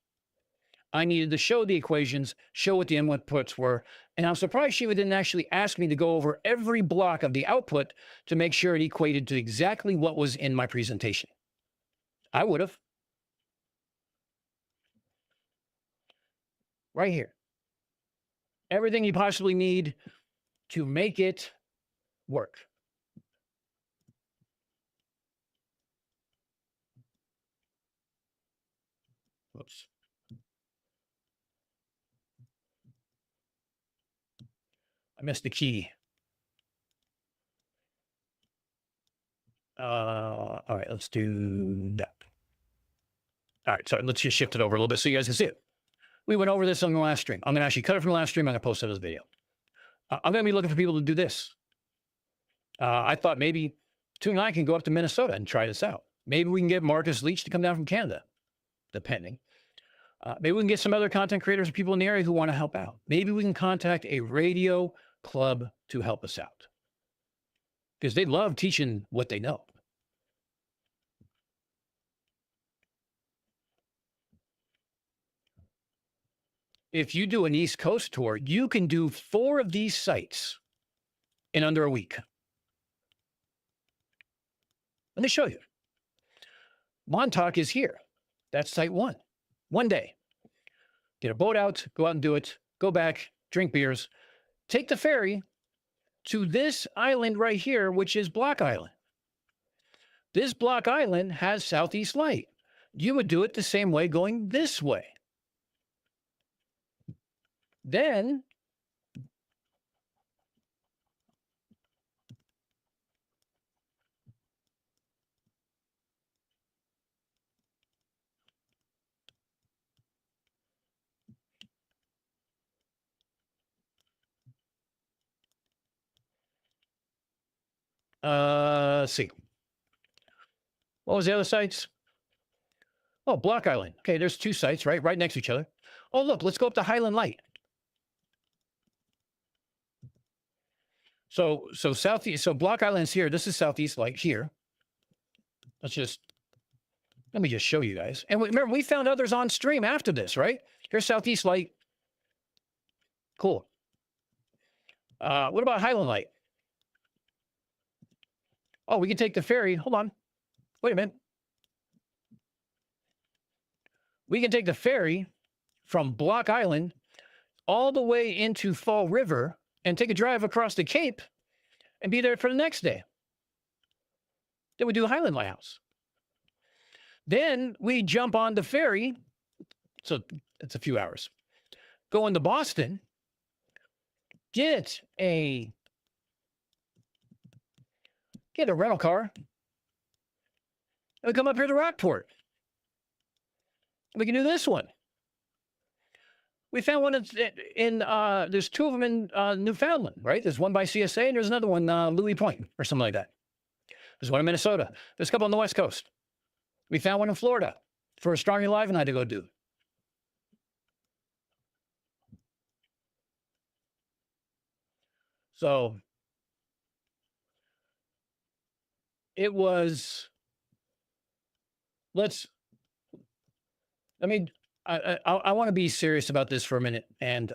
I needed to show the equations, show what the inputs were, and I'm surprised Shiva didn't actually ask me to go over every block of the output to make sure it equated to exactly what was in my presentation. I would have. Right here. Everything you possibly need to make it work. Whoops. I missed the key. All right, let's do that. All right, so let's just shift it over a little bit so you guys can see it. We went over this on the last stream. I'm going to actually cut it from the last stream. I'm going to post it as a video. I'm going to be looking for people to do this. I thought maybe Tu and I can go up to Minnesota and try this out. Maybe we can get Marcus Leach to come down from Canada, depending. Maybe we can get some other content creators or people in the area who want to help out. Maybe we can contact a radio club to help us out. Because they love teaching what they know. If you do an East Coast tour, you can do 4 of these sites in under a week. Let me show you. Montauk is here. That's site 1. 1 day. Get a boat out, go out and do it, go back, drink beers, take the ferry to this island right here, which is Block Island. This Block Island has southeast light. You would do it the same way going this way. Then let's see. What was the other sites? Oh, Block Island. Okay, there's 2 sites, right next to each other. Oh, look, let's go up to Highland Light. So southeast, so Block Island's here. This is southeast light here. Let me just show you guys. And remember, we found others on stream after this, right? Here's southeast light. Cool. What about Highland Light? Oh, we can take the ferry. Hold on. Wait a minute. We can take the ferry from Block Island all the way into Fall River and take a drive across the Cape and be there for the next day. Then we do Highland Lighthouse. Then we jump on the ferry. So it's a few hours. Go into Boston. Get a rental car. And we come up here to Rockport. We can do this one. We found one in there's 2 of them in Newfoundland, right? There's one by CSA and there's another one, Louis Point or something like that. There's one in Minnesota. There's a couple on the West Coast. We found one in Florida for Astronomy Live and I had to go do. So it was, I want to be serious about this for a minute. And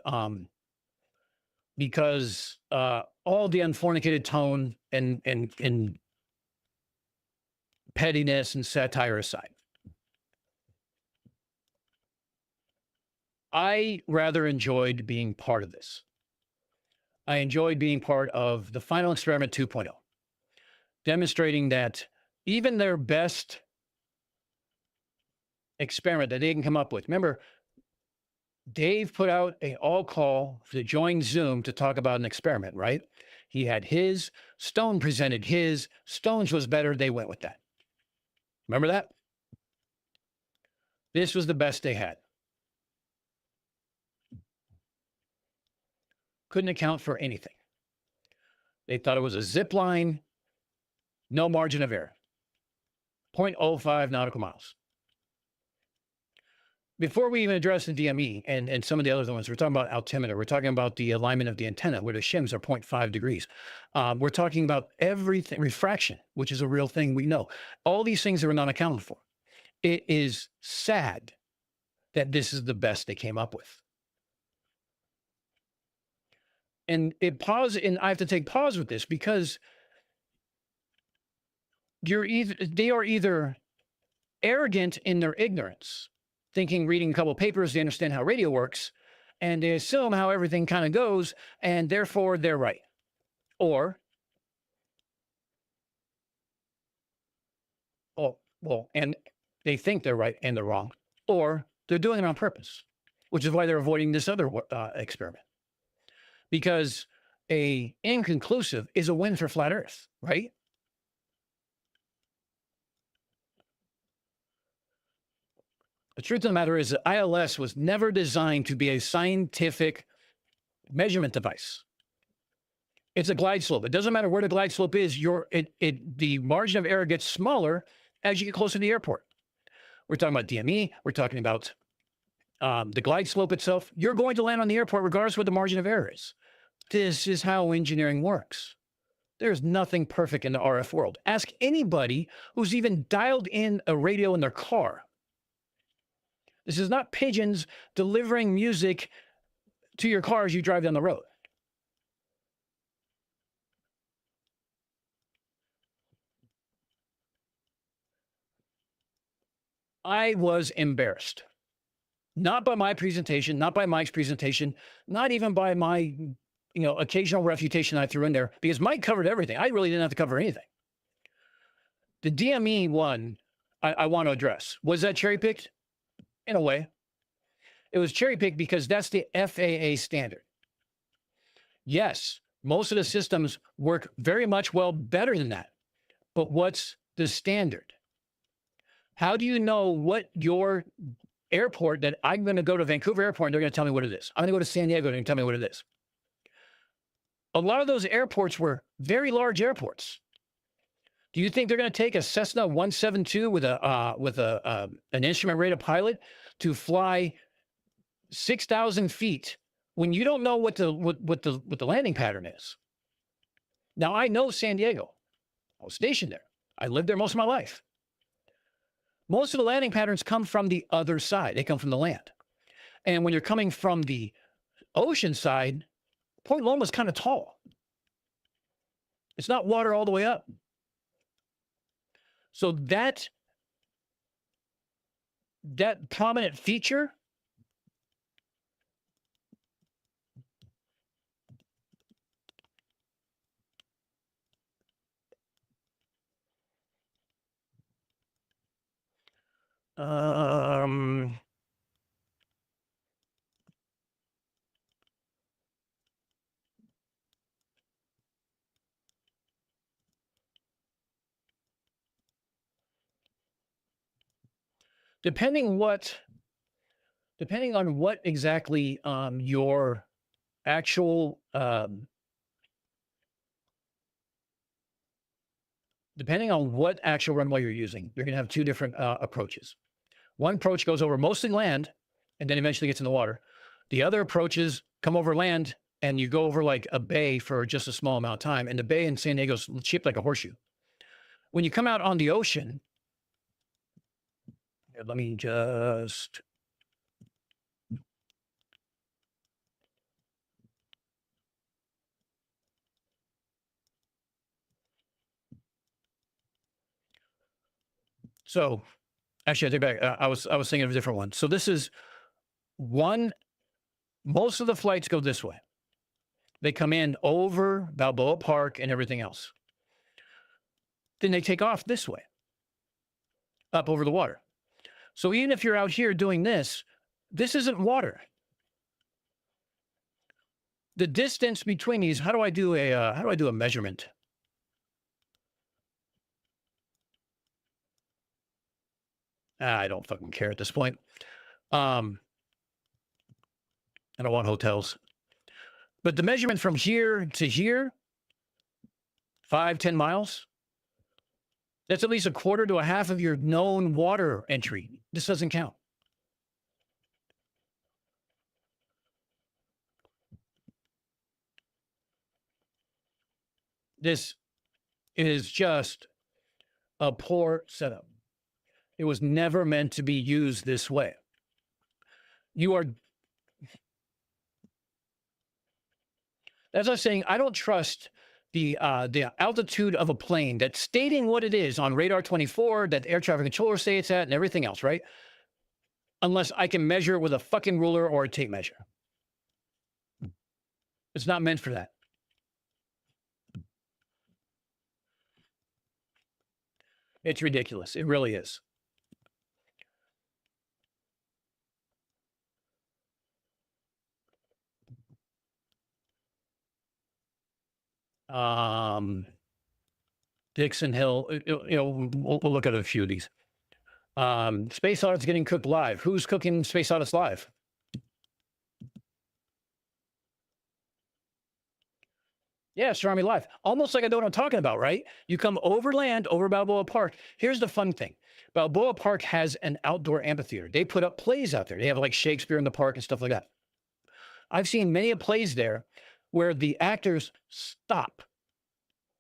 because all the unfornicated tone and pettiness and satire aside, I rather enjoyed being part of this. I enjoyed being part of the final experiment 2.0, demonstrating that even their best experiment that they can come up with. Remember, Dave put out an all call to join Zoom to talk about an experiment, right? He had his. Stone presented his. Stone's was better. They went with that. Remember that? This was the best they had. Couldn't account for anything. They thought it was a zip line, no margin of error. 0.05 nautical miles. Before we even address the DME and some of the other ones, we're talking about altimeter. We're talking about the alignment of the antenna, where the shims are 0.5 degrees. We're talking about everything, refraction, which is a real thing we know. All these things that were not accounted for. It is sad that this is the best they came up with. And I have to take pause with this because they are either arrogant in their ignorance, thinking reading a couple of papers, they understand how radio works, and they assume how everything kind of goes, and therefore they're right. Or, and they think they're right and they're wrong. Or they're doing it on purpose, which is why they're avoiding this other experiment. Because a inconclusive is a win for flat Earth, right? The truth of the matter is that ILS was never designed to be a scientific measurement device. It's a glide slope. It doesn't matter where the glide slope is. The margin of error gets smaller as you get closer to the airport. We're talking about DME. We're talking about the glide slope itself. You're going to land on the airport regardless of what the margin of error is. This is how engineering works. There's nothing perfect in the RF world. Ask anybody who's even dialed in a radio in their car. This is not pigeons delivering music to your car as you drive down the road. I was embarrassed. Not by my presentation, not by Mike's presentation, not even by my occasional refutation I threw in there, because Mike covered everything. I really didn't have to cover anything. The DME one I want to address. Was that cherry-picked? In a way. It was cherry-picked because that's the FAA standard. Yes, most of the systems work very much better than that. But what's the standard? How do you know what your airport that I'm going to go to Vancouver Airport and they're going to tell me what it is? I'm going to go to San Diego and they're going to tell me what it is. A lot of those airports were very large airports. Do you think they're going to take a Cessna 172 with an instrument-rated pilot to fly 6,000 feet when you don't know what the landing pattern is? Now, I know San Diego. I was stationed there. I lived there most of my life. Most of the landing patterns come from the other side. They come from the land. And when you're coming from the ocean side, Point Loma is kind of tall. It's not water all the way up. So that prominent feature depending on what exactly your actual depending on what actual runway you're using, you're going to have two different approaches. One approach goes over mostly land and then eventually gets in the water. The other approaches come over land and you go over like a bay for just a small amount of time. And the bay in San Diego is shaped like a horseshoe. When you come out on the ocean, let me just... So, actually, I take back. I was thinking of a different one. So this is one. Most of the flights go this way. They come in over Balboa Park and everything else. Then they take off this way, up over the water. So even if you're out here doing this, this isn't water. the distance between these, how do I do a measurement? I don't fucking care at this point. I don't want hotels. But the measurement from here to here, 5-10 miles, that's at least a quarter to a half of your known water entry. This doesn't count. This is just a poor setup. It was never meant to be used this way. You are, as I was saying, I don't trust the altitude of a plane that's stating what it is on radar 24, that the air traffic controllers say it's at, and everything else, right? Unless I can measure it with a fucking ruler or a tape measure. It's not meant for that. It's ridiculous. It really is. Dixon Hill, we'll look at a few of these. Space Audit's getting cooked live. Who's cooking Space Audits live? Yeah, Astronomy Live. Almost like I know what I'm talking about, right? You come overland, over Balboa Park. Here's the fun thing. Balboa Park has an outdoor amphitheater. They put up plays out there. They have like Shakespeare in the park and stuff like that. I've seen many plays there where the actors stop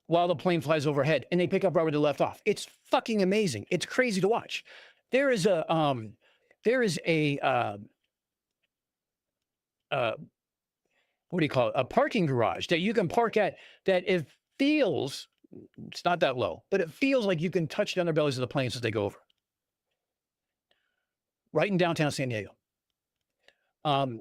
while the plane flies overhead and they pick up right where they left off. It's fucking amazing. It's crazy to watch. There is a what do you call it? A parking garage that you can park at that it feels, it's not that low, but it feels like you can touch the underbellies of the planes as they go over. Right in downtown San Diego.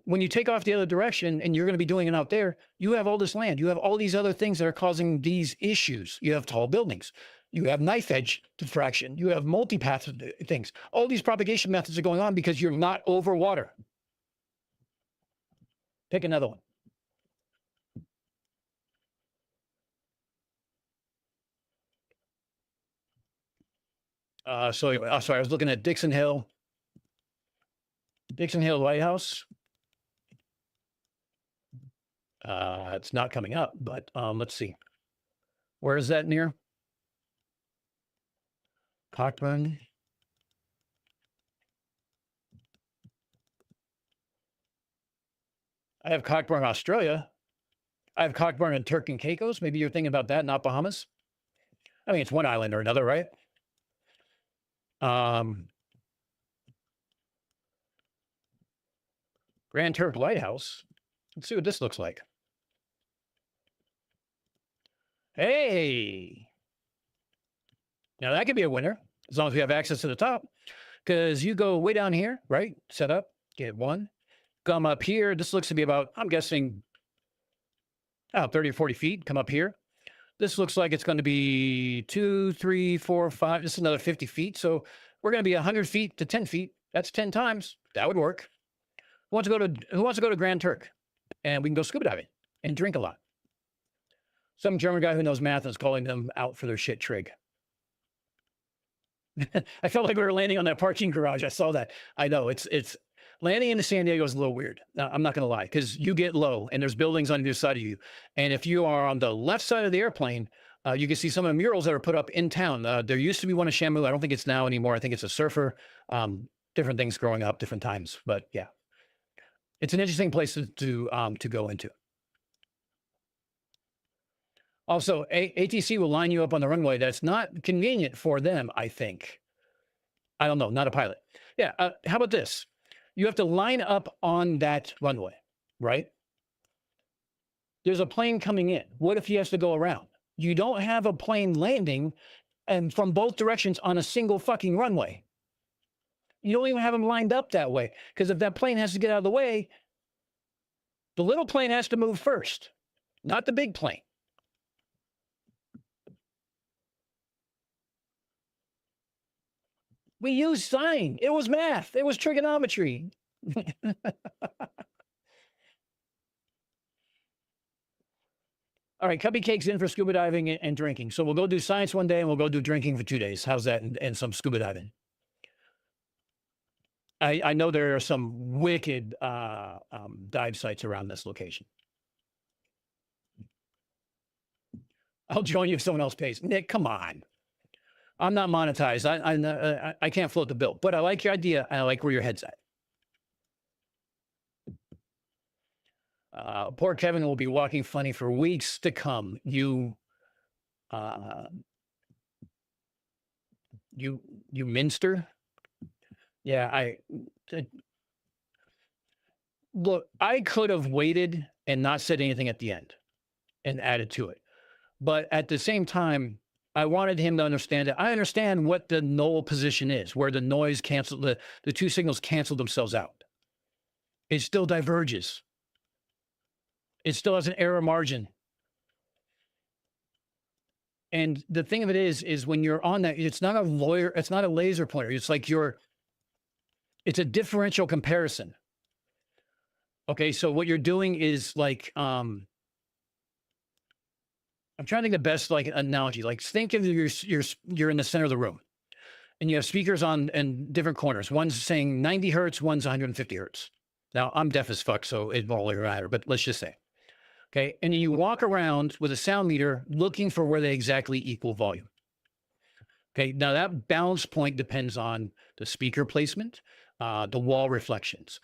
When you take off the other direction and you're going to be doing it out there, you have all this land. You have all these other things that are causing these issues. You have tall buildings. You have knife edge diffraction. You have multipath things. All these propagation methods are going on because you're not over water. Pick another one. Sorry, I was looking at Dixon Hill Lighthouse. It's not coming up, but let's see. Where is that near? Cockburn. I have Cockburn, Australia. I have Cockburn in Turks and Caicos. Maybe you're thinking about that, not Bahamas. I mean, it's one island or another, right? Grand Turk Lighthouse. Let's see what this looks like. Hey. Now that could be a winner as long as we have access to the top. Because you go way down here, right? Set up, get one. Come up here. This looks to be about, I'm guessing, 30 or 40 feet. Come up here. This looks like it's going to be 2, 3, 4, 5. This is another 50 feet. So we're going to be 100 feet to 10 feet. That's 10 times. That would work. Who wants to go to Grand Turk? And we can go scuba diving and drink a lot. Some German guy who knows math is calling them out for their shit trig. I felt like we were landing on that parking garage. I saw that. I know it's landing into San Diego is a little weird. I'm not going to lie, because you get low and there's buildings on either side of you. And if you are on the left side of the airplane, you can see some of the murals that are put up in town. There used to be one in Shamu. I don't think it's now anymore. I think it's a surfer. Different things growing up, different times. But yeah, it's an interesting place to go into. Also, ATC will line you up on the runway. That's not convenient for them, I think. I don't know, not a pilot. Yeah, how about this? You have to line up on that runway, right? There's a plane coming in. What if he has to go around? You don't have a plane landing and from both directions on a single fucking runway. You don't even have them lined up that way, because if that plane has to get out of the way, the little plane has to move first, not the big plane. We used sine. It was math. It was trigonometry. All right, Cubby Cake's in for scuba diving and drinking. So we'll go do science one day and we'll go do drinking for 2 days. How's that? And some scuba diving. I know there are some wicked dive sites around this location. I'll join you if someone else pays. Nick, come on. I'm not monetized. I can't float the bill, but I like your idea and I like where your head's at. Poor Kevin will be walking funny for weeks to come. You minster? Yeah, look, I could have waited and not said anything at the end and added to it. But at the same time, I wanted him to understand that I understand what the null position is, where the noise canceled, the two signals cancel themselves out. It still diverges. It still has an error margin. And the thing of it is when you're on that, it's not a laser pointer. It's like it's a differential comparison. Okay, so what you're doing is like, I'm trying to think the best like analogy. Like think of you're in the center of the room and you have speakers on in different corners. One's saying 90 hertz, one's 150 hertz. Now I'm deaf as fuck, so it won't really matter, but let's just say. Okay, and you walk around with a sound meter looking for where they exactly equal volume. Okay, now that balance point depends on the speaker placement, the wall reflections,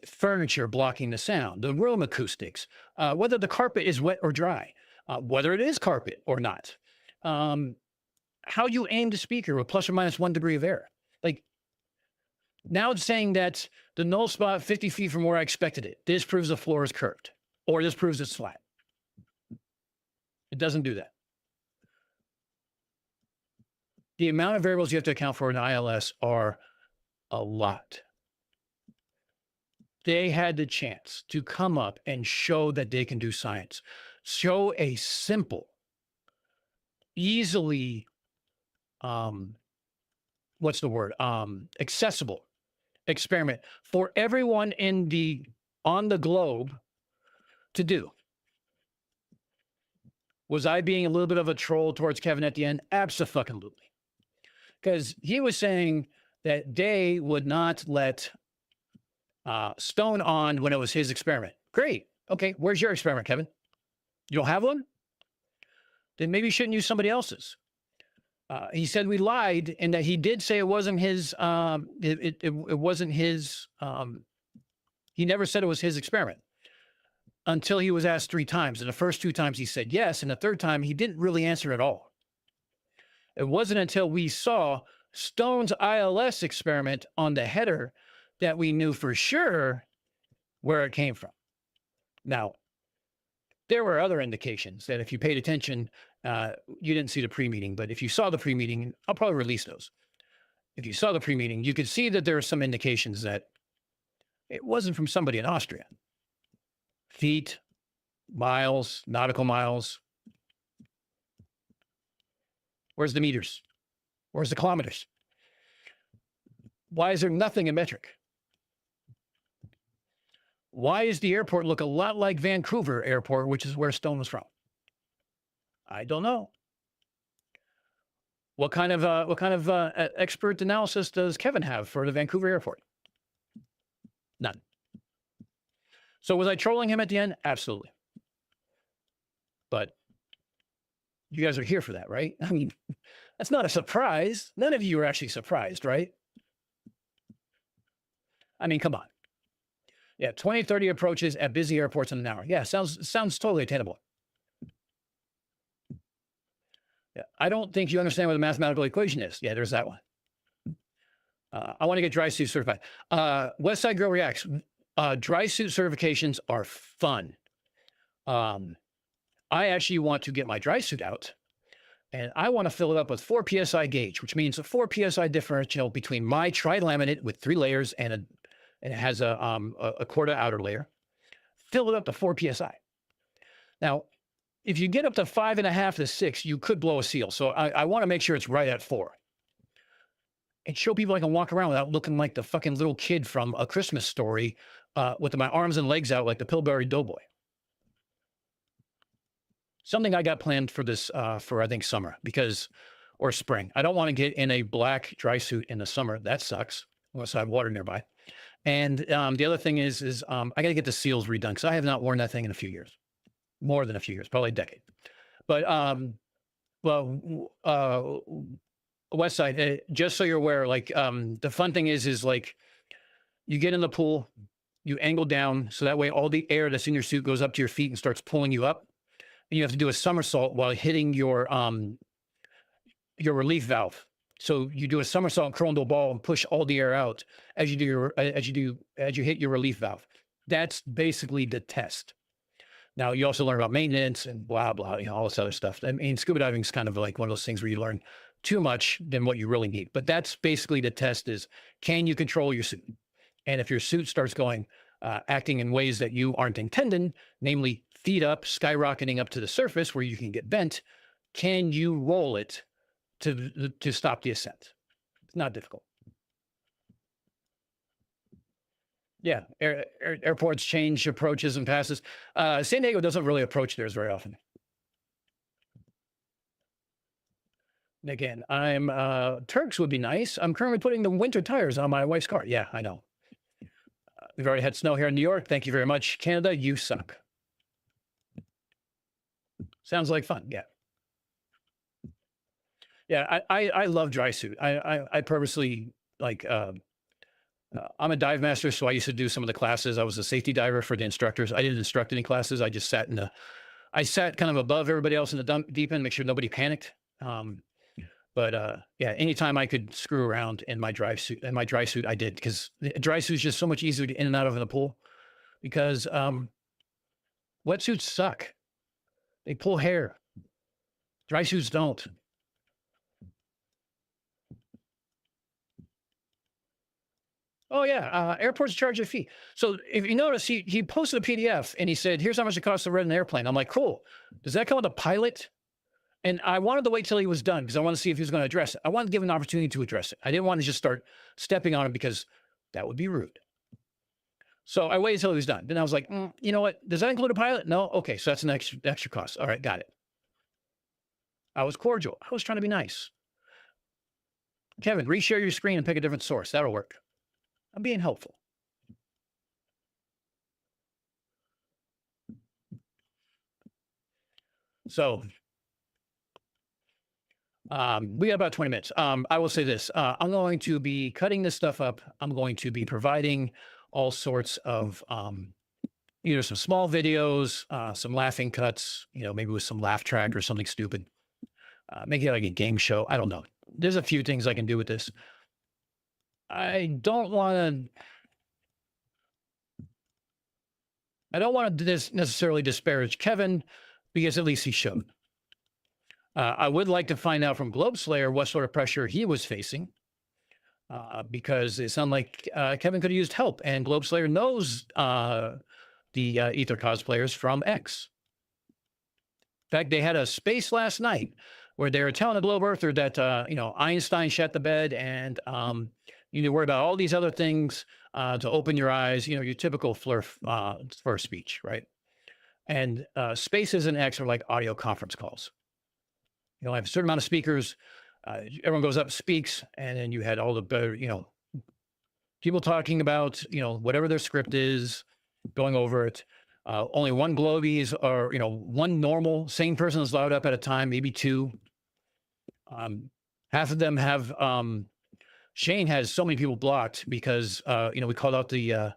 furniture blocking the sound, the room acoustics, whether the carpet is wet or dry, whether it is carpet or not, how you aim the speaker with plus or minus 1 degree of error. Like now it's saying that the null spot 50 feet from where I expected it. This proves the floor is curved. Or this proves it's flat. It doesn't do that. The amount of variables you have to account for in ILS are a lot. They had the chance to come up and show that they can do science. Show a simple, easily, accessible experiment for everyone on the globe to do. Was I being a little bit of a troll towards Kevin at the end? Abso-fucking-lutely. Because he was saying that Day would not let Stone on when it was his experiment. Great. Okay, where's your experiment, Kevin? You don't have one? Then maybe you shouldn't use somebody else's. He said we lied and that he did say it wasn't his, it wasn't his, he never said it was his experiment. Until he was asked 3 times. And the first 2 times he said yes. And the third time he didn't really answer at all. It wasn't until we saw Stone's ILS experiment on the header that we knew for sure where it came from. Now, there were other indications that if you paid attention, you didn't see the pre-meeting, but if you saw the pre-meeting, I'll probably release those. If you saw the pre-meeting, you could see that there are some indications that it wasn't from somebody in Austria. Feet, miles, nautical miles. Where's the meters? Where's the kilometers? Why is there nothing in metric? Why does the airport look a lot like Vancouver Airport, which is where Stone was from? I don't know. What kind of expert analysis does Kevin have for the Vancouver Airport? None. So was I trolling him at the end? Absolutely. But you guys are here for that, right? I mean, that's not a surprise. None of you are actually surprised, right? I mean, come on. Yeah, 20, 30 approaches at busy airports in an hour. Yeah, sounds totally attainable. Yeah, I don't think you understand what the mathematical equation is. Yeah, there's that one. I want to get dry suit certified. West Side Girl Reacts. Dry suit certifications are fun. I actually want to get my dry suit out and I want to fill it up with 4 PSI gauge, which means a 4 PSI differential between my tri-laminate with 3 layers and it has a Corda outer layer. Fill it up to 4 PSI. Now, if you get up to 5.5 to 6, you could blow a seal. So I want to make sure it's right at 4. And show people I can walk around without looking like the fucking little kid from A Christmas Story with my arms and legs out like the Pillsbury Doughboy. something I got planned for this, for I think summer or spring. I don't want to get in a black dry suit in the summer. That sucks unless I have water nearby. And the other thing is I got to get the seals redone because I have not worn that thing in a few years, more than a few years, probably a decade. But West Side, just so you're aware, like the fun thing is like you get in the pool, you angle down so that way all the air that's in your suit goes up to your feet and starts pulling you up, and you have to do a somersault while hitting your relief valve. So you do a somersault and curl into a ball and push all the air out as you hit your relief valve. That's basically the test. Now you also learn about maintenance and blah blah, all this other stuff. I mean, scuba diving is kind of like one of those things where you learn too much than what you really need. But that's basically the test: is can you control your suit? And if your suit starts going, acting in ways that you aren't intending, namely feet up, skyrocketing up to the surface where you can get bent, can you roll it to stop the ascent? It's not difficult. Yeah, airports change approaches and passes. San Diego doesn't really approach theirs very often. Again, Turks would be nice. I'm currently putting the winter tires on my wife's car. Yeah, I know. We've already had snow here in New York. Thank you very much. Canada, you suck. Sounds like fun. Yeah. Yeah, I love dry suit. I purposely like, I'm a dive master, so I used to do some of the classes. I was a safety diver for the instructors. I didn't instruct any classes. I just sat I sat kind of above everybody else in the deep end, make sure nobody panicked. Yeah, anytime I could screw around in my dry suit, I did, because dry suit is just so much easier to in and out of in the pool, because wetsuits suck. They pull hair. Dry suits don't. Oh yeah, airports charge a fee. So if you notice, he posted a PDF and he said, "Here's how much it costs to rent an airplane." I'm like, "Cool. Does that come with a pilot?" And I wanted to wait till he was done because I wanted to see if he was going to address it. I wanted to give him an opportunity to address it. I didn't want to just start stepping on him because that would be rude. So I waited till he was done. Then I was like, you know what? Does that include a pilot? No. Okay, so that's an extra cost. All right, got it. I was cordial. I was trying to be nice. Kevin, reshare your screen and pick a different source. That'll work. I'm being helpful. So we got about 20 minutes. I will say this. I'm going to be cutting this stuff up. I'm going to be providing all sorts of either some small videos, some laughing cuts, maybe with some laugh track or something stupid. Make it like a game show. I don't know. There's a few things I can do with this. I don't want to necessarily disparage Kevin, because at least he showed. I would like to find out from Globe Slayer what sort of pressure he was facing, because it sounded like Kevin could have used help, and Globe Slayer knows the Ether cosplayers from X. In fact, they had a space last night where they were telling the Globe Earther that Einstein shat the bed, and you need to worry about all these other things to open your eyes. Your typical slur speech, right? And spaces and X are like audio conference calls. I have a certain amount of speakers. Everyone goes up, speaks, and then you had all the better, people talking about, whatever their script is, going over it. Only one globies, or, one normal sane person is allowed up at a time, maybe two. Half of them have, Shane has so many people blocked because, we called out the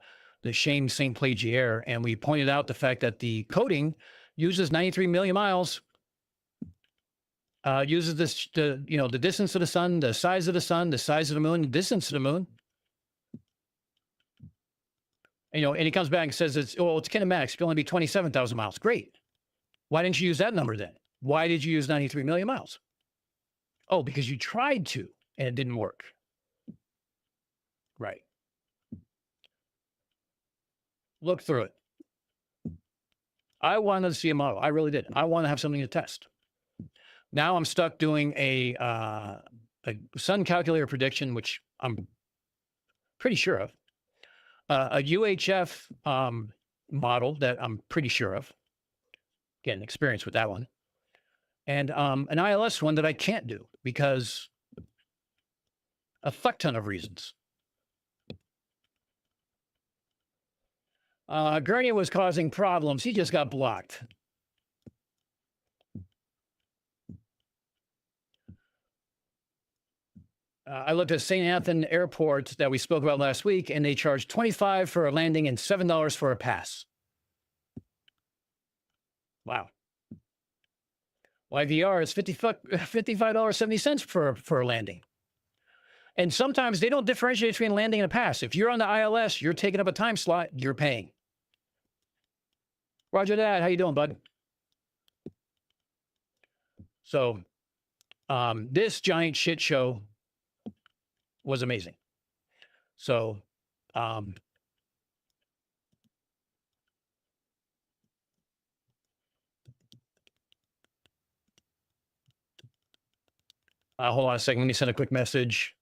Shane St. Plagiaire, and we pointed out the fact that the coding uses 93 million miles. Uses the distance of the sun, the size of the sun, the size of the moon, the distance of the moon. And he comes back and says it's kinematics. It'll only be 27,000 miles. Great. Why didn't you use that number then? Why did you use 93 million miles? Oh, because you tried to and it didn't work. Right. Look through it. I wanted to see a model. I really did. I want to have something to test. Now I'm stuck doing a sun calculator prediction, which I'm pretty sure of. A UHF model that I'm pretty sure of. Getting experience with that one. and an ILS one that I can't do because a fuck ton of reasons. Gurney was causing problems. He just got blocked. I looked at St. Anthony Airport that we spoke about last week, and they charge $25 for a landing and $7 for a pass. Wow. YVR is $55.70 for a landing. And sometimes they don't differentiate between landing and a pass. If you're on the ILS, you're taking up a time slot, you're paying. Roger that. How you doing, bud? So this giant shit show was amazing. So hold on a second. Let me send a quick message.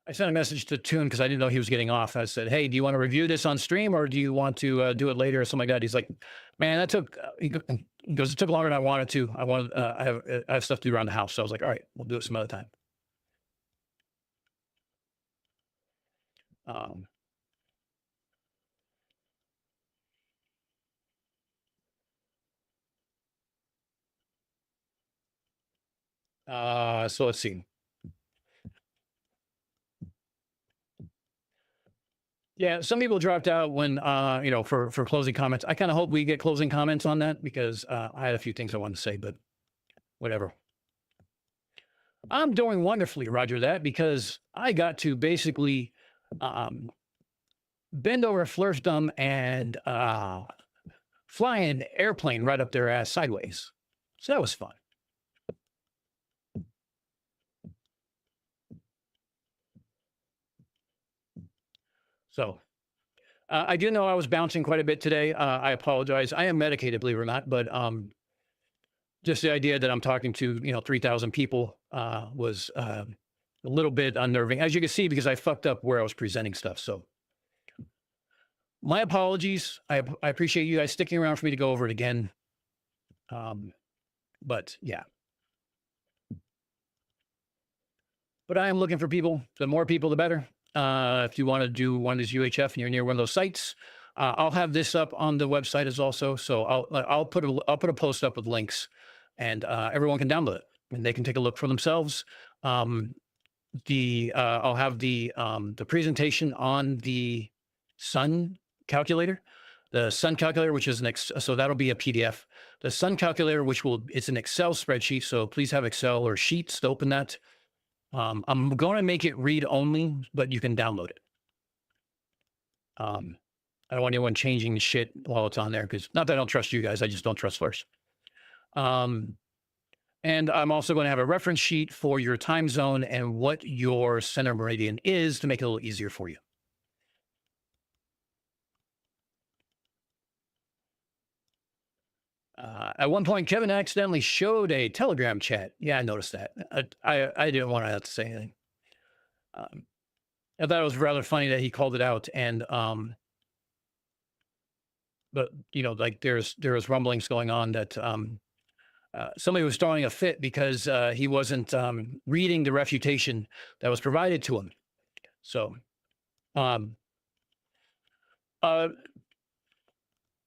I sent a message to Toon because I didn't know he was getting off. I said, "Hey, do you want to review this on stream or do you want to do it later or something like that?" He's like, "Man, that took." He goes, "It took longer than I wanted to. I have stuff to do around the house." So I was like, "All right, we'll do it some other time." So let's see. Yeah, some people dropped out when for closing comments. I kind of hope we get closing comments on that because I had a few things I wanted to say, but whatever. I'm doing wonderfully, Roger that, because I got to basically bend over flirsdom and fly an airplane right up their ass sideways. So that was fun. So I do know I was bouncing quite a bit today. I apologize. I am medicated, believe it or not, but just the idea that I'm talking to 3,000 people was a little bit unnerving, as you can see, because I fucked up where I was presenting stuff. So my apologies. I appreciate you guys sticking around for me to go over it again. But yeah. But I am looking for people. The more people, the better. If you want to do one of these UHF and you're near one of those sites, I'll have this up on the website as also. So I'll put a post up with links, and everyone can download it and they can take a look for themselves. I'll have the presentation on the Sun calculator, which is so that'll be a PDF. The Sun calculator, it's an Excel spreadsheet. So please have Excel or Sheets to open that. I'm going to make it read only, but you can download it. I don't want anyone changing shit while it's on there because not that I don't trust you guys, I just don't trust Flirs. And I'm also going to have a reference sheet for your time zone and what your center meridian is to make it a little easier for you. At one point, Kevin accidentally showed a Telegram chat. Yeah, I noticed that. I didn't want to have to say anything. I thought it was rather funny that he called it out, and but like there was rumblings going on that somebody was throwing a fit because he wasn't reading the refutation that was provided to him. So,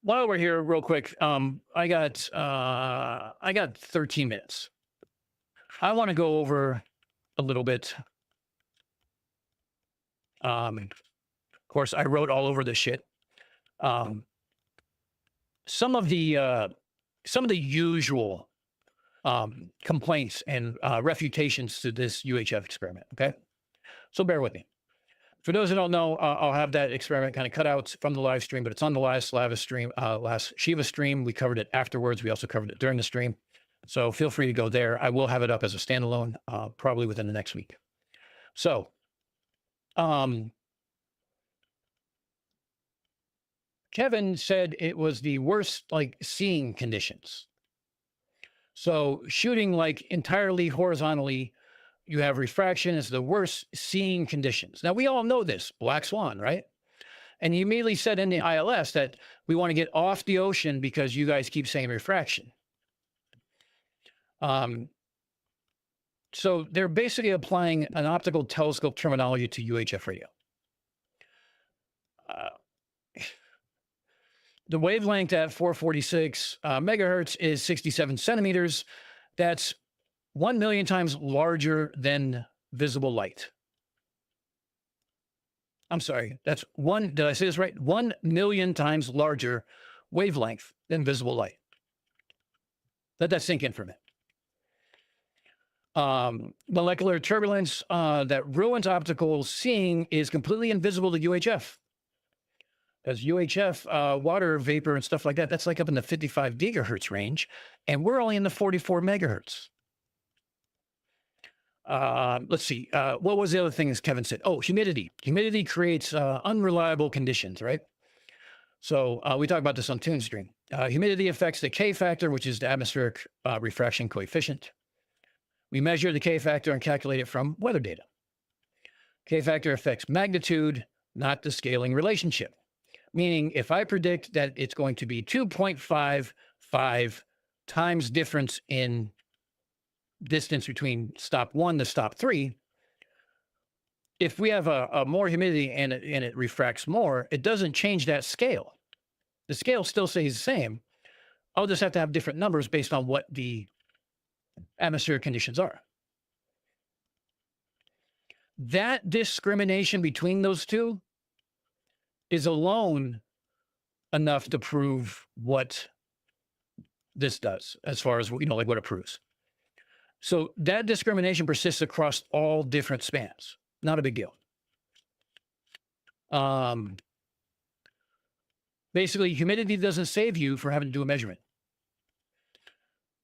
while we're here, real quick, I got 13 minutes. I want to go over a little bit. Of course, I wrote all over this shit. Some of the usual complaints and refutations to this UHF experiment. Okay, so bear with me. For those who don't know, I'll have that experiment kind of cut out from the live stream, but it's on the last Shiva stream. We covered it afterwards. We also covered it during the stream. So feel free to go there. I will have it up as a standalone, probably within the next week. So, Kevin said it was the worst, seeing conditions. So shooting like entirely horizontally, you have refraction is the worst seeing conditions. Now we all know this, black swan, right? And you immediately said in the ILS that we want to get off the ocean because you guys keep saying refraction. So they're basically applying an optical telescope terminology to UHF radio. The wavelength at 446 megahertz is 67 centimeters. That's 1 million times larger than visible light. I'm sorry, that's did I say this right? 1 million times larger wavelength than visible light. Let that sink in for a minute. Molecular turbulence that ruins optical seeing is completely invisible to UHF. Because UHF, water vapor and stuff like that, that's like up in the 55 gigahertz range, and we're only in the 44 megahertz. Let's see. What was the other thing as Kevin said? Oh, humidity. Humidity creates unreliable conditions, right? So we talked about this on TuneStream. Humidity affects the K factor, which is the atmospheric refraction coefficient. We measure the K factor and calculate it from weather data. K factor affects magnitude, not the scaling relationship. Meaning if I predict that it's going to be 2.55 times difference in distance between stop 1 to stop 3, if we have a more humidity and it refracts more, it doesn't change that scale. The scale still stays the same. I'll just have to have different numbers based on what the atmospheric conditions are. That discrimination between those two is alone enough to prove what this does as far as, like what it proves. So that discrimination persists across all different spans. Not a big deal. Basically, humidity doesn't save you for having to do a measurement.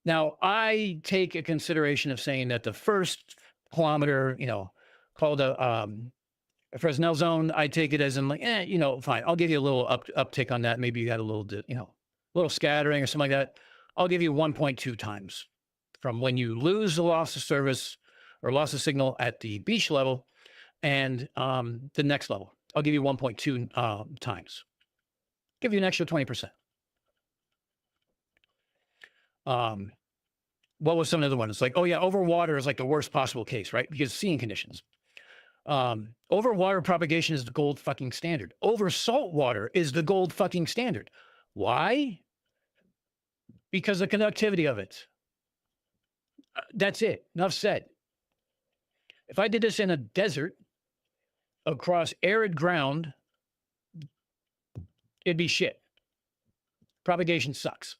Now, I take a consideration of saying that the first kilometer, called a Fresnel zone, I take it as in like, fine. I'll give you a little uptick on that. Maybe you got a little, little scattering or something like that. I'll give you 1.2 times from when you lose the loss of service or loss of signal at the beach level and the next level. I'll give you 1.2 times. Give you an extra 20%. What was some of the other ones? It's like, oh yeah, over water is like the worst possible case, right? Because seeing conditions. Over water propagation is the gold fucking standard. Over salt water is the gold fucking standard. Why? Because the conductivity of it. That's it. Enough said. If I did this in a desert across arid ground, it'd be shit. Propagation sucks.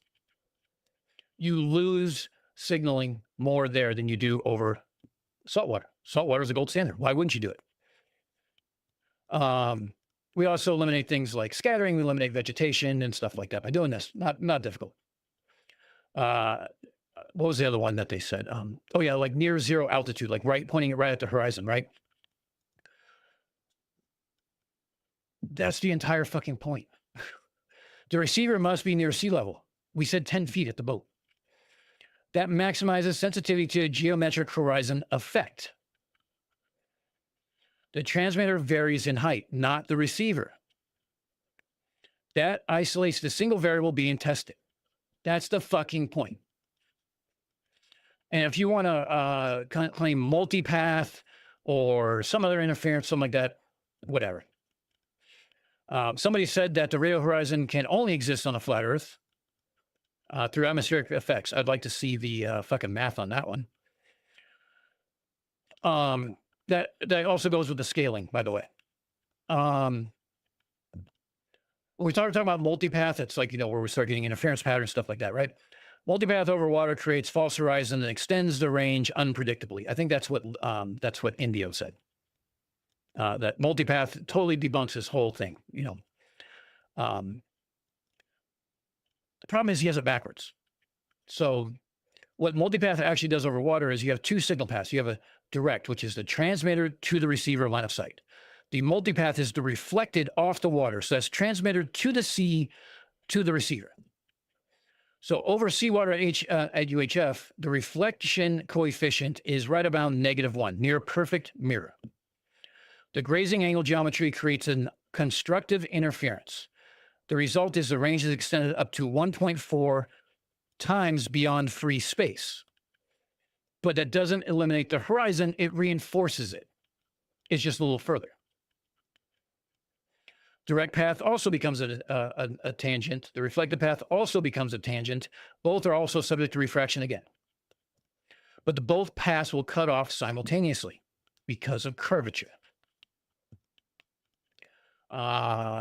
You lose signaling more there than you do over saltwater. Saltwater is the gold standard. Why wouldn't you do it? We also eliminate things like scattering. We eliminate vegetation and stuff like that by doing this. Not difficult. What was the other one that they said? Oh yeah, like near zero altitude, like pointing it right at the horizon, right? That's the entire fucking point. The receiver must be near sea level. We said 10 feet at the boat. That maximizes sensitivity to a geometric horizon effect. The transmitter varies in height, not the receiver. That isolates the single variable being tested. That's the fucking point. And if you want to claim multipath or some other interference, something like that, whatever. Somebody said that the radio horizon can only exist on a flat Earth through atmospheric effects. I'd like to see the fucking math on that one. That also goes with the scaling, by the way. When we talk about multipath, it's like, where we start getting interference patterns, stuff like that, right? Multipath over water creates false horizon and extends the range unpredictably. I think that's what Indio said. That multipath totally debunks this whole thing. The problem is he has it backwards. So what multipath actually does over water is you have two signal paths. You have a direct, which is the transmitter to the receiver line of sight. The multipath is the reflected off the water. So that's transmitter to the sea to the receiver. So over seawater at UHF, the reflection coefficient is right about -1, near perfect mirror. The grazing angle geometry creates a constructive interference. The result is the range is extended up to 1.4 times beyond free space. But that doesn't eliminate the horizon, it reinforces it. It's just a little further. Direct path also becomes a tangent. The reflected path also becomes a tangent. Both are also subject to refraction again. But both paths will cut off simultaneously because of curvature.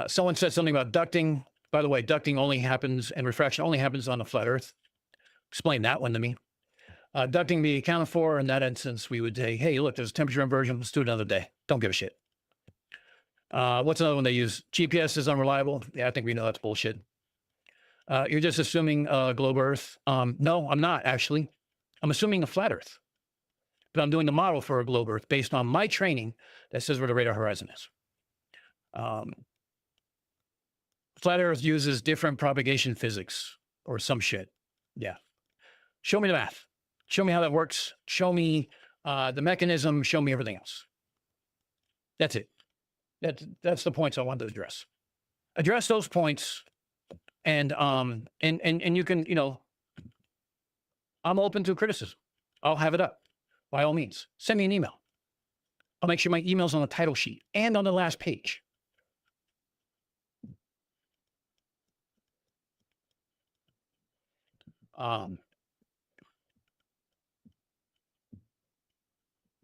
Someone said something about ducting. By the way, ducting only happens and refraction only happens on the flat Earth. Explain that one to me. Ducting be accounted for. In that instance, we would say, hey, look, there's a temperature inversion. Let's do it another day. Don't give a shit. What's another one they use? GPS is unreliable. Yeah, I think we know that's bullshit. You're just assuming globe Earth. No, I'm not actually. I'm assuming a flat Earth. But I'm doing the model for a globe Earth based on my training that says where the radar horizon is. Flat Earth uses different propagation physics or some shit. Yeah. Show me the math. Show me how that works. Show me the mechanism. Show me everything else. That's it. That's the points I wanted to address. Address those points, and you can, I'm open to criticism. I'll have it up. By all means, send me an email. I'll make sure my email's on the title sheet and on the last page.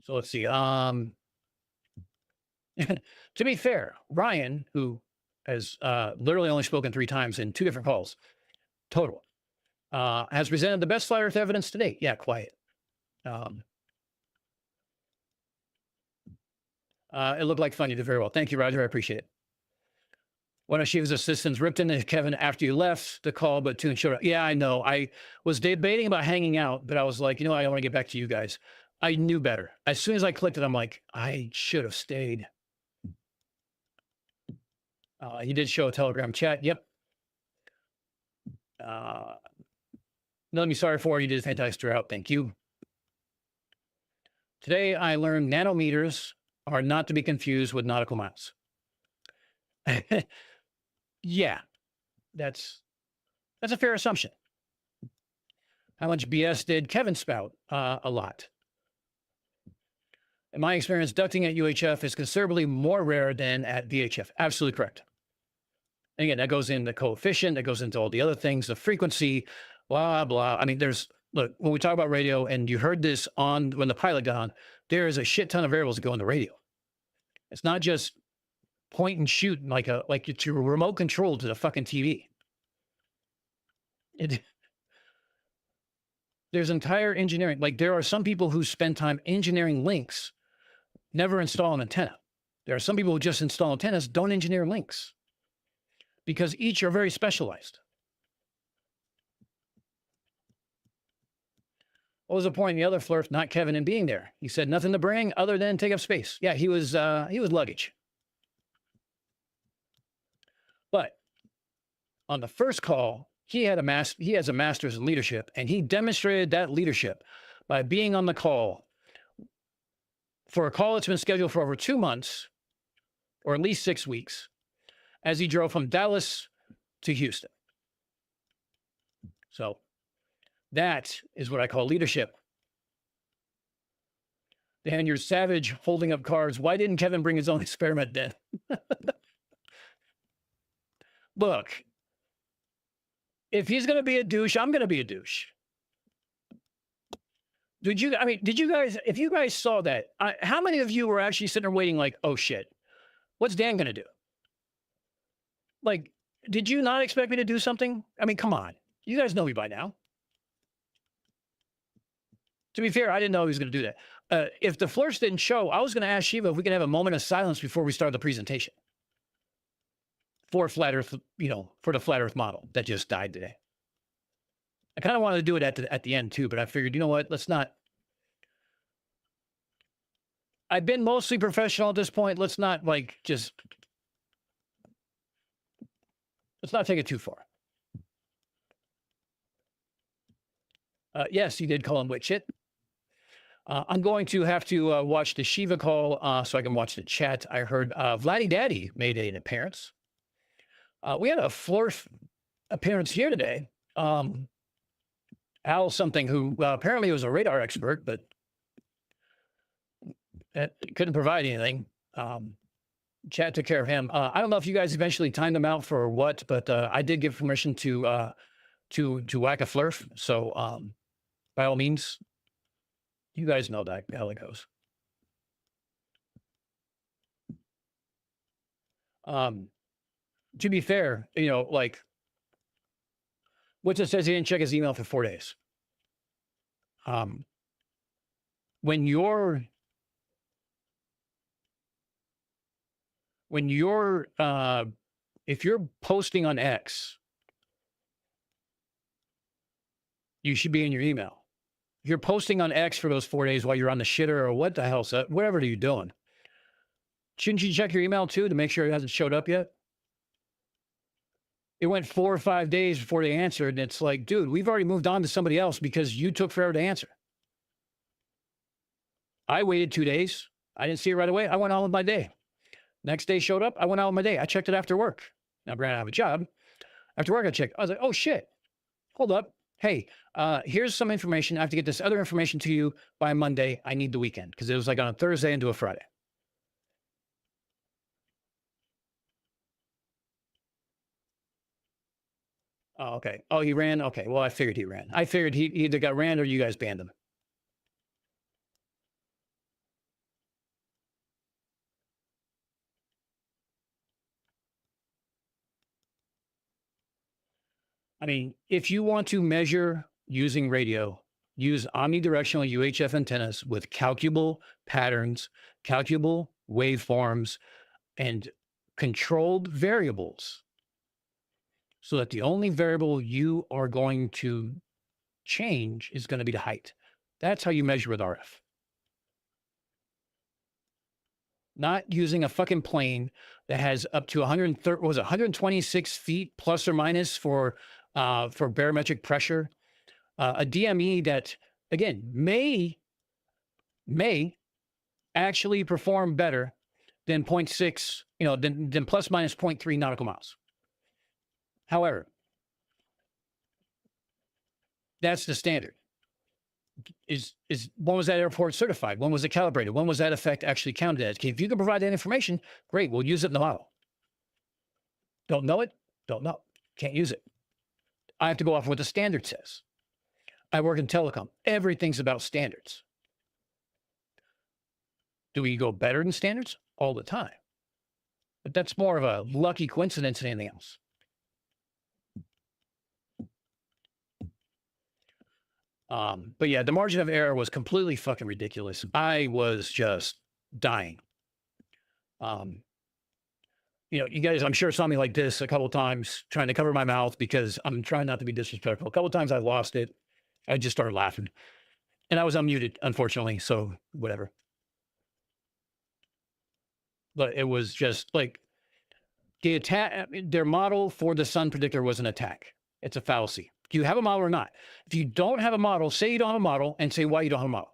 So let's see. To be fair, Ryan, who has literally only spoken 3 times in 2 different calls total, has presented the best flat Earth evidence to date. Yeah, quiet. It looked like fun. You did very well. Thank you, Roger. I appreciate it. One of Shiva's assistants ripped into Kevin after you left the call, but Toon showed up. Yeah, I know. I was debating about hanging out, but I was like, I want to get back to you guys. I knew better. As soon as I clicked it, I'm like, I should have stayed. He did show a Telegram chat. Yep. Nothing to be sorry for. You did a fantastic job. Thank you. Today, I learned nanometers are not to be confused with nautical miles. Yeah, that's a fair assumption. How much BS did Kevin spout? A lot. In my experience, ducting at UHF is considerably more rare than at VHF. Absolutely correct. And again, that goes in the coefficient, that goes into all the other things, the frequency, blah, blah. I mean, look, when we talk about radio, and you heard this when the pilot got on, there is a shit ton of variables that go in the radio. It's not just point and shoot like it's your remote control to the fucking TV. There's entire engineering. Like, there are some people who spend time engineering links, never install an antenna. There are some people who just install antennas, don't engineer links, because each are very specialized. What was the point of the other flirt, not Kevin, in being there? He said nothing to bring other than take up space. Yeah, he was luggage. But on the first call, he has a master's in leadership, and he demonstrated that leadership by being on the call for a call that's been scheduled for over 2 months, or at least 6 weeks, as he drove from Dallas to Houston. So that is what I call leadership. Dan, you're savage holding up cards. Why didn't Kevin bring his own experiment then? Look, if he's going to be a douche, I'm going to be a douche. Did you guys, if you guys saw that, how many of you were actually sitting there waiting like, oh shit, what's Dan going to do? Like, did you not expect me to do something? I mean, come on. You guys know me by now. To be fair, I didn't know he was going to do that. If the flirts didn't show, I was going to ask Shiva if we could have a moment of silence before we start the presentation. For Flat Earth, for the Flat Earth model that just died today. I kind of wanted to do it at the end too, but I figured, you know what? Let's not. I've been mostly professional at this point. Let's not let's not take it too far. Yes, you did call him witch shit. I'm going to have to watch the Shiva call so I can watch the chat. I heard Vladdy Daddy made an appearance. We had a Flurf appearance here today. Al something who apparently was a radar expert, but couldn't provide anything. Chat took care of him. I don't know if you guys eventually timed them out for what, but I did give permission to whack a Flurf. So by all means, you guys know that how it goes. To be fair, you know, like Witcher says he didn't check his email for 4 days. When you're if you're posting on X, you should be in your email. If you're posting on X for those 4 days while you're on the shitter or what the hell's that, whatever are you doing? Shouldn't you check your email too to make sure it hasn't showed up yet? It went 4 or 5 days before they answered, and it's like, dude, we've already moved on to somebody else because you took forever to answer. I waited 2 days. I didn't see it right away. I went on with my day. Next day showed up. I went on with my day. I checked it after work. Now, granted, I have a job. After work, I checked. I was like, oh, shit. Hold up. Hey, here's some information. I have to get this other information to you by Monday. I need the weekend because it was like on a Thursday into a Friday. Oh, okay. Oh, he ran? Okay. Well, I figured he ran. I figured he either got ran or you guys banned him. I mean, if you want to measure using radio, use omnidirectional UHF antennas with calculable patterns, calculable waveforms, and controlled variables so that the only variable you are going to change is going to be the height. That's how you measure with RF. Not using a fucking plane that has up to 130, was it 126 feet plus or minus for barometric pressure. A DME that, again, may actually perform better than 0.6, you know, than plus minus 0.3 nautical miles. However, that's the standard. Is when was that airport certified? When was it calibrated? When was that effect actually counted as? Okay, if you can provide that information, great. We'll use it in the model. Don't know it? Don't know. Can't use it. I have to go off what the standard says. I work in telecom. Everything's about standards. Do we go better than standards? All the time. But that's more of a lucky coincidence than anything else. But yeah, the margin of error was completely fucking ridiculous. I was just dying. You know, you guys, I'm sure saw me like this a couple of times trying to cover my mouth because I'm trying not to be disrespectful. A couple of times I lost it. I just started laughing. And I was unmuted, unfortunately, so whatever. But it was just like the attack, their model for the sun predictor was an attack. It's a fallacy. Do you have a model or not? If you don't have a model, say you don't have a model and say why you don't have a model.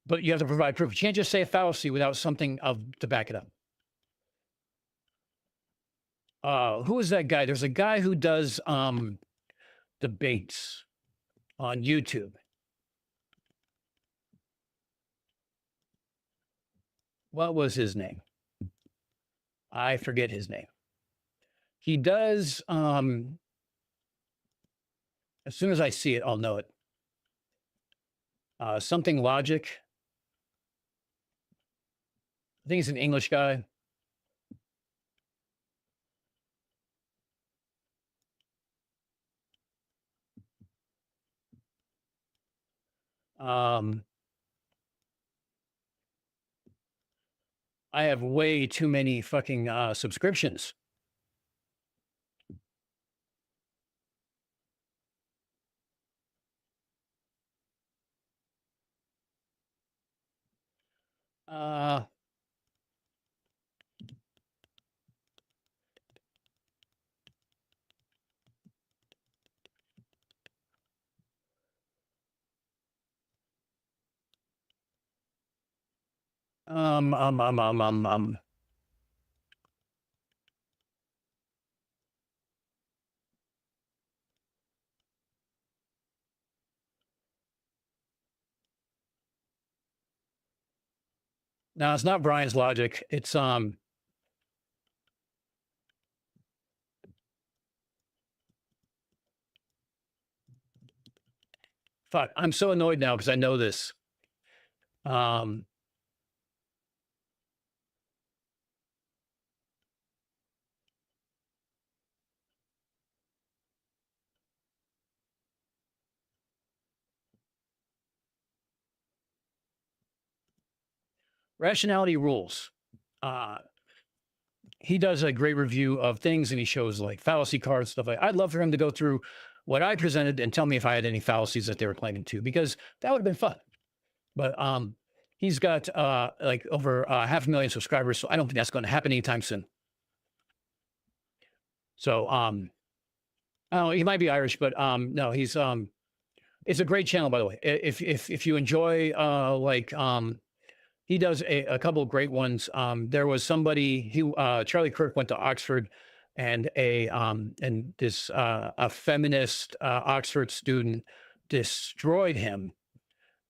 But you have to provide proof. You can't just say a fallacy without something to back it up. Who is that guy? There's a guy who does debates on YouTube. What was his name? I forget his name. He does, as soon as I see it, I'll know it. Something Logic. I think he's an English guy. I have way too many fucking subscriptions. Um, um, um, um, um, um. No, it's not Brian's logic. It's fuck. I'm so annoyed now because I know this. Um, Rationality Rules. He does a great review of things and he shows like fallacy cards, stuff like I'd love for him to go through what I presented and tell me if I had any fallacies that they were claiming to, because that would have been fun. But he's got like over 500,000 subscribers, so I don't think that's going to happen anytime soon. So oh, he might be Irish, but no, he's it's a great channel, by the way. If you enjoy he does a couple of great ones. There was somebody who Charlie Kirk went to Oxford, and this a feminist Oxford student destroyed him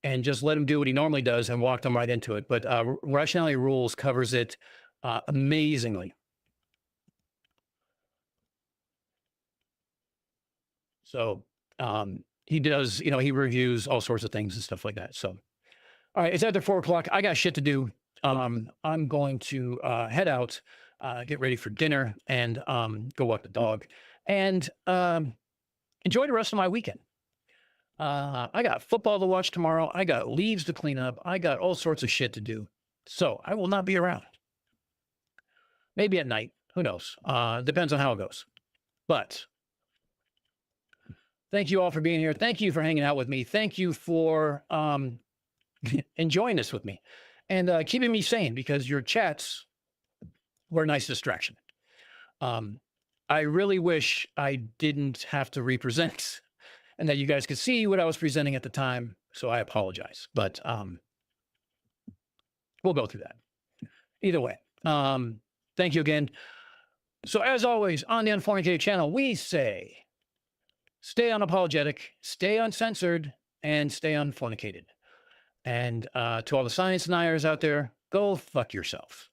and just let him do what he normally does and walked him right into it. But Rationality Rules covers it amazingly. So he does, he reviews all sorts of things and stuff like that. So. All right, it's after 4 o'clock. I got shit to do. I'm going to head out, get ready for dinner, and go walk the dog, and enjoy the rest of my weekend. I got football to watch tomorrow. I got leaves to clean up. I got all sorts of shit to do. So I will not be around. Maybe at night. Who knows? Depends on how it goes. But thank you all for being here. Thank you for hanging out with me. Thank you for enjoying this with me and keeping me sane, because your chats were a nice distraction. I really wish I didn't have to represent and that you guys could see what I was presenting at the time. So I apologize, but we'll go through that. Either way, thank you again. So as always, on the Unfornicated channel, we say, stay unapologetic, stay uncensored, and stay unfornicated. And to all the science deniers out there, go fuck yourself.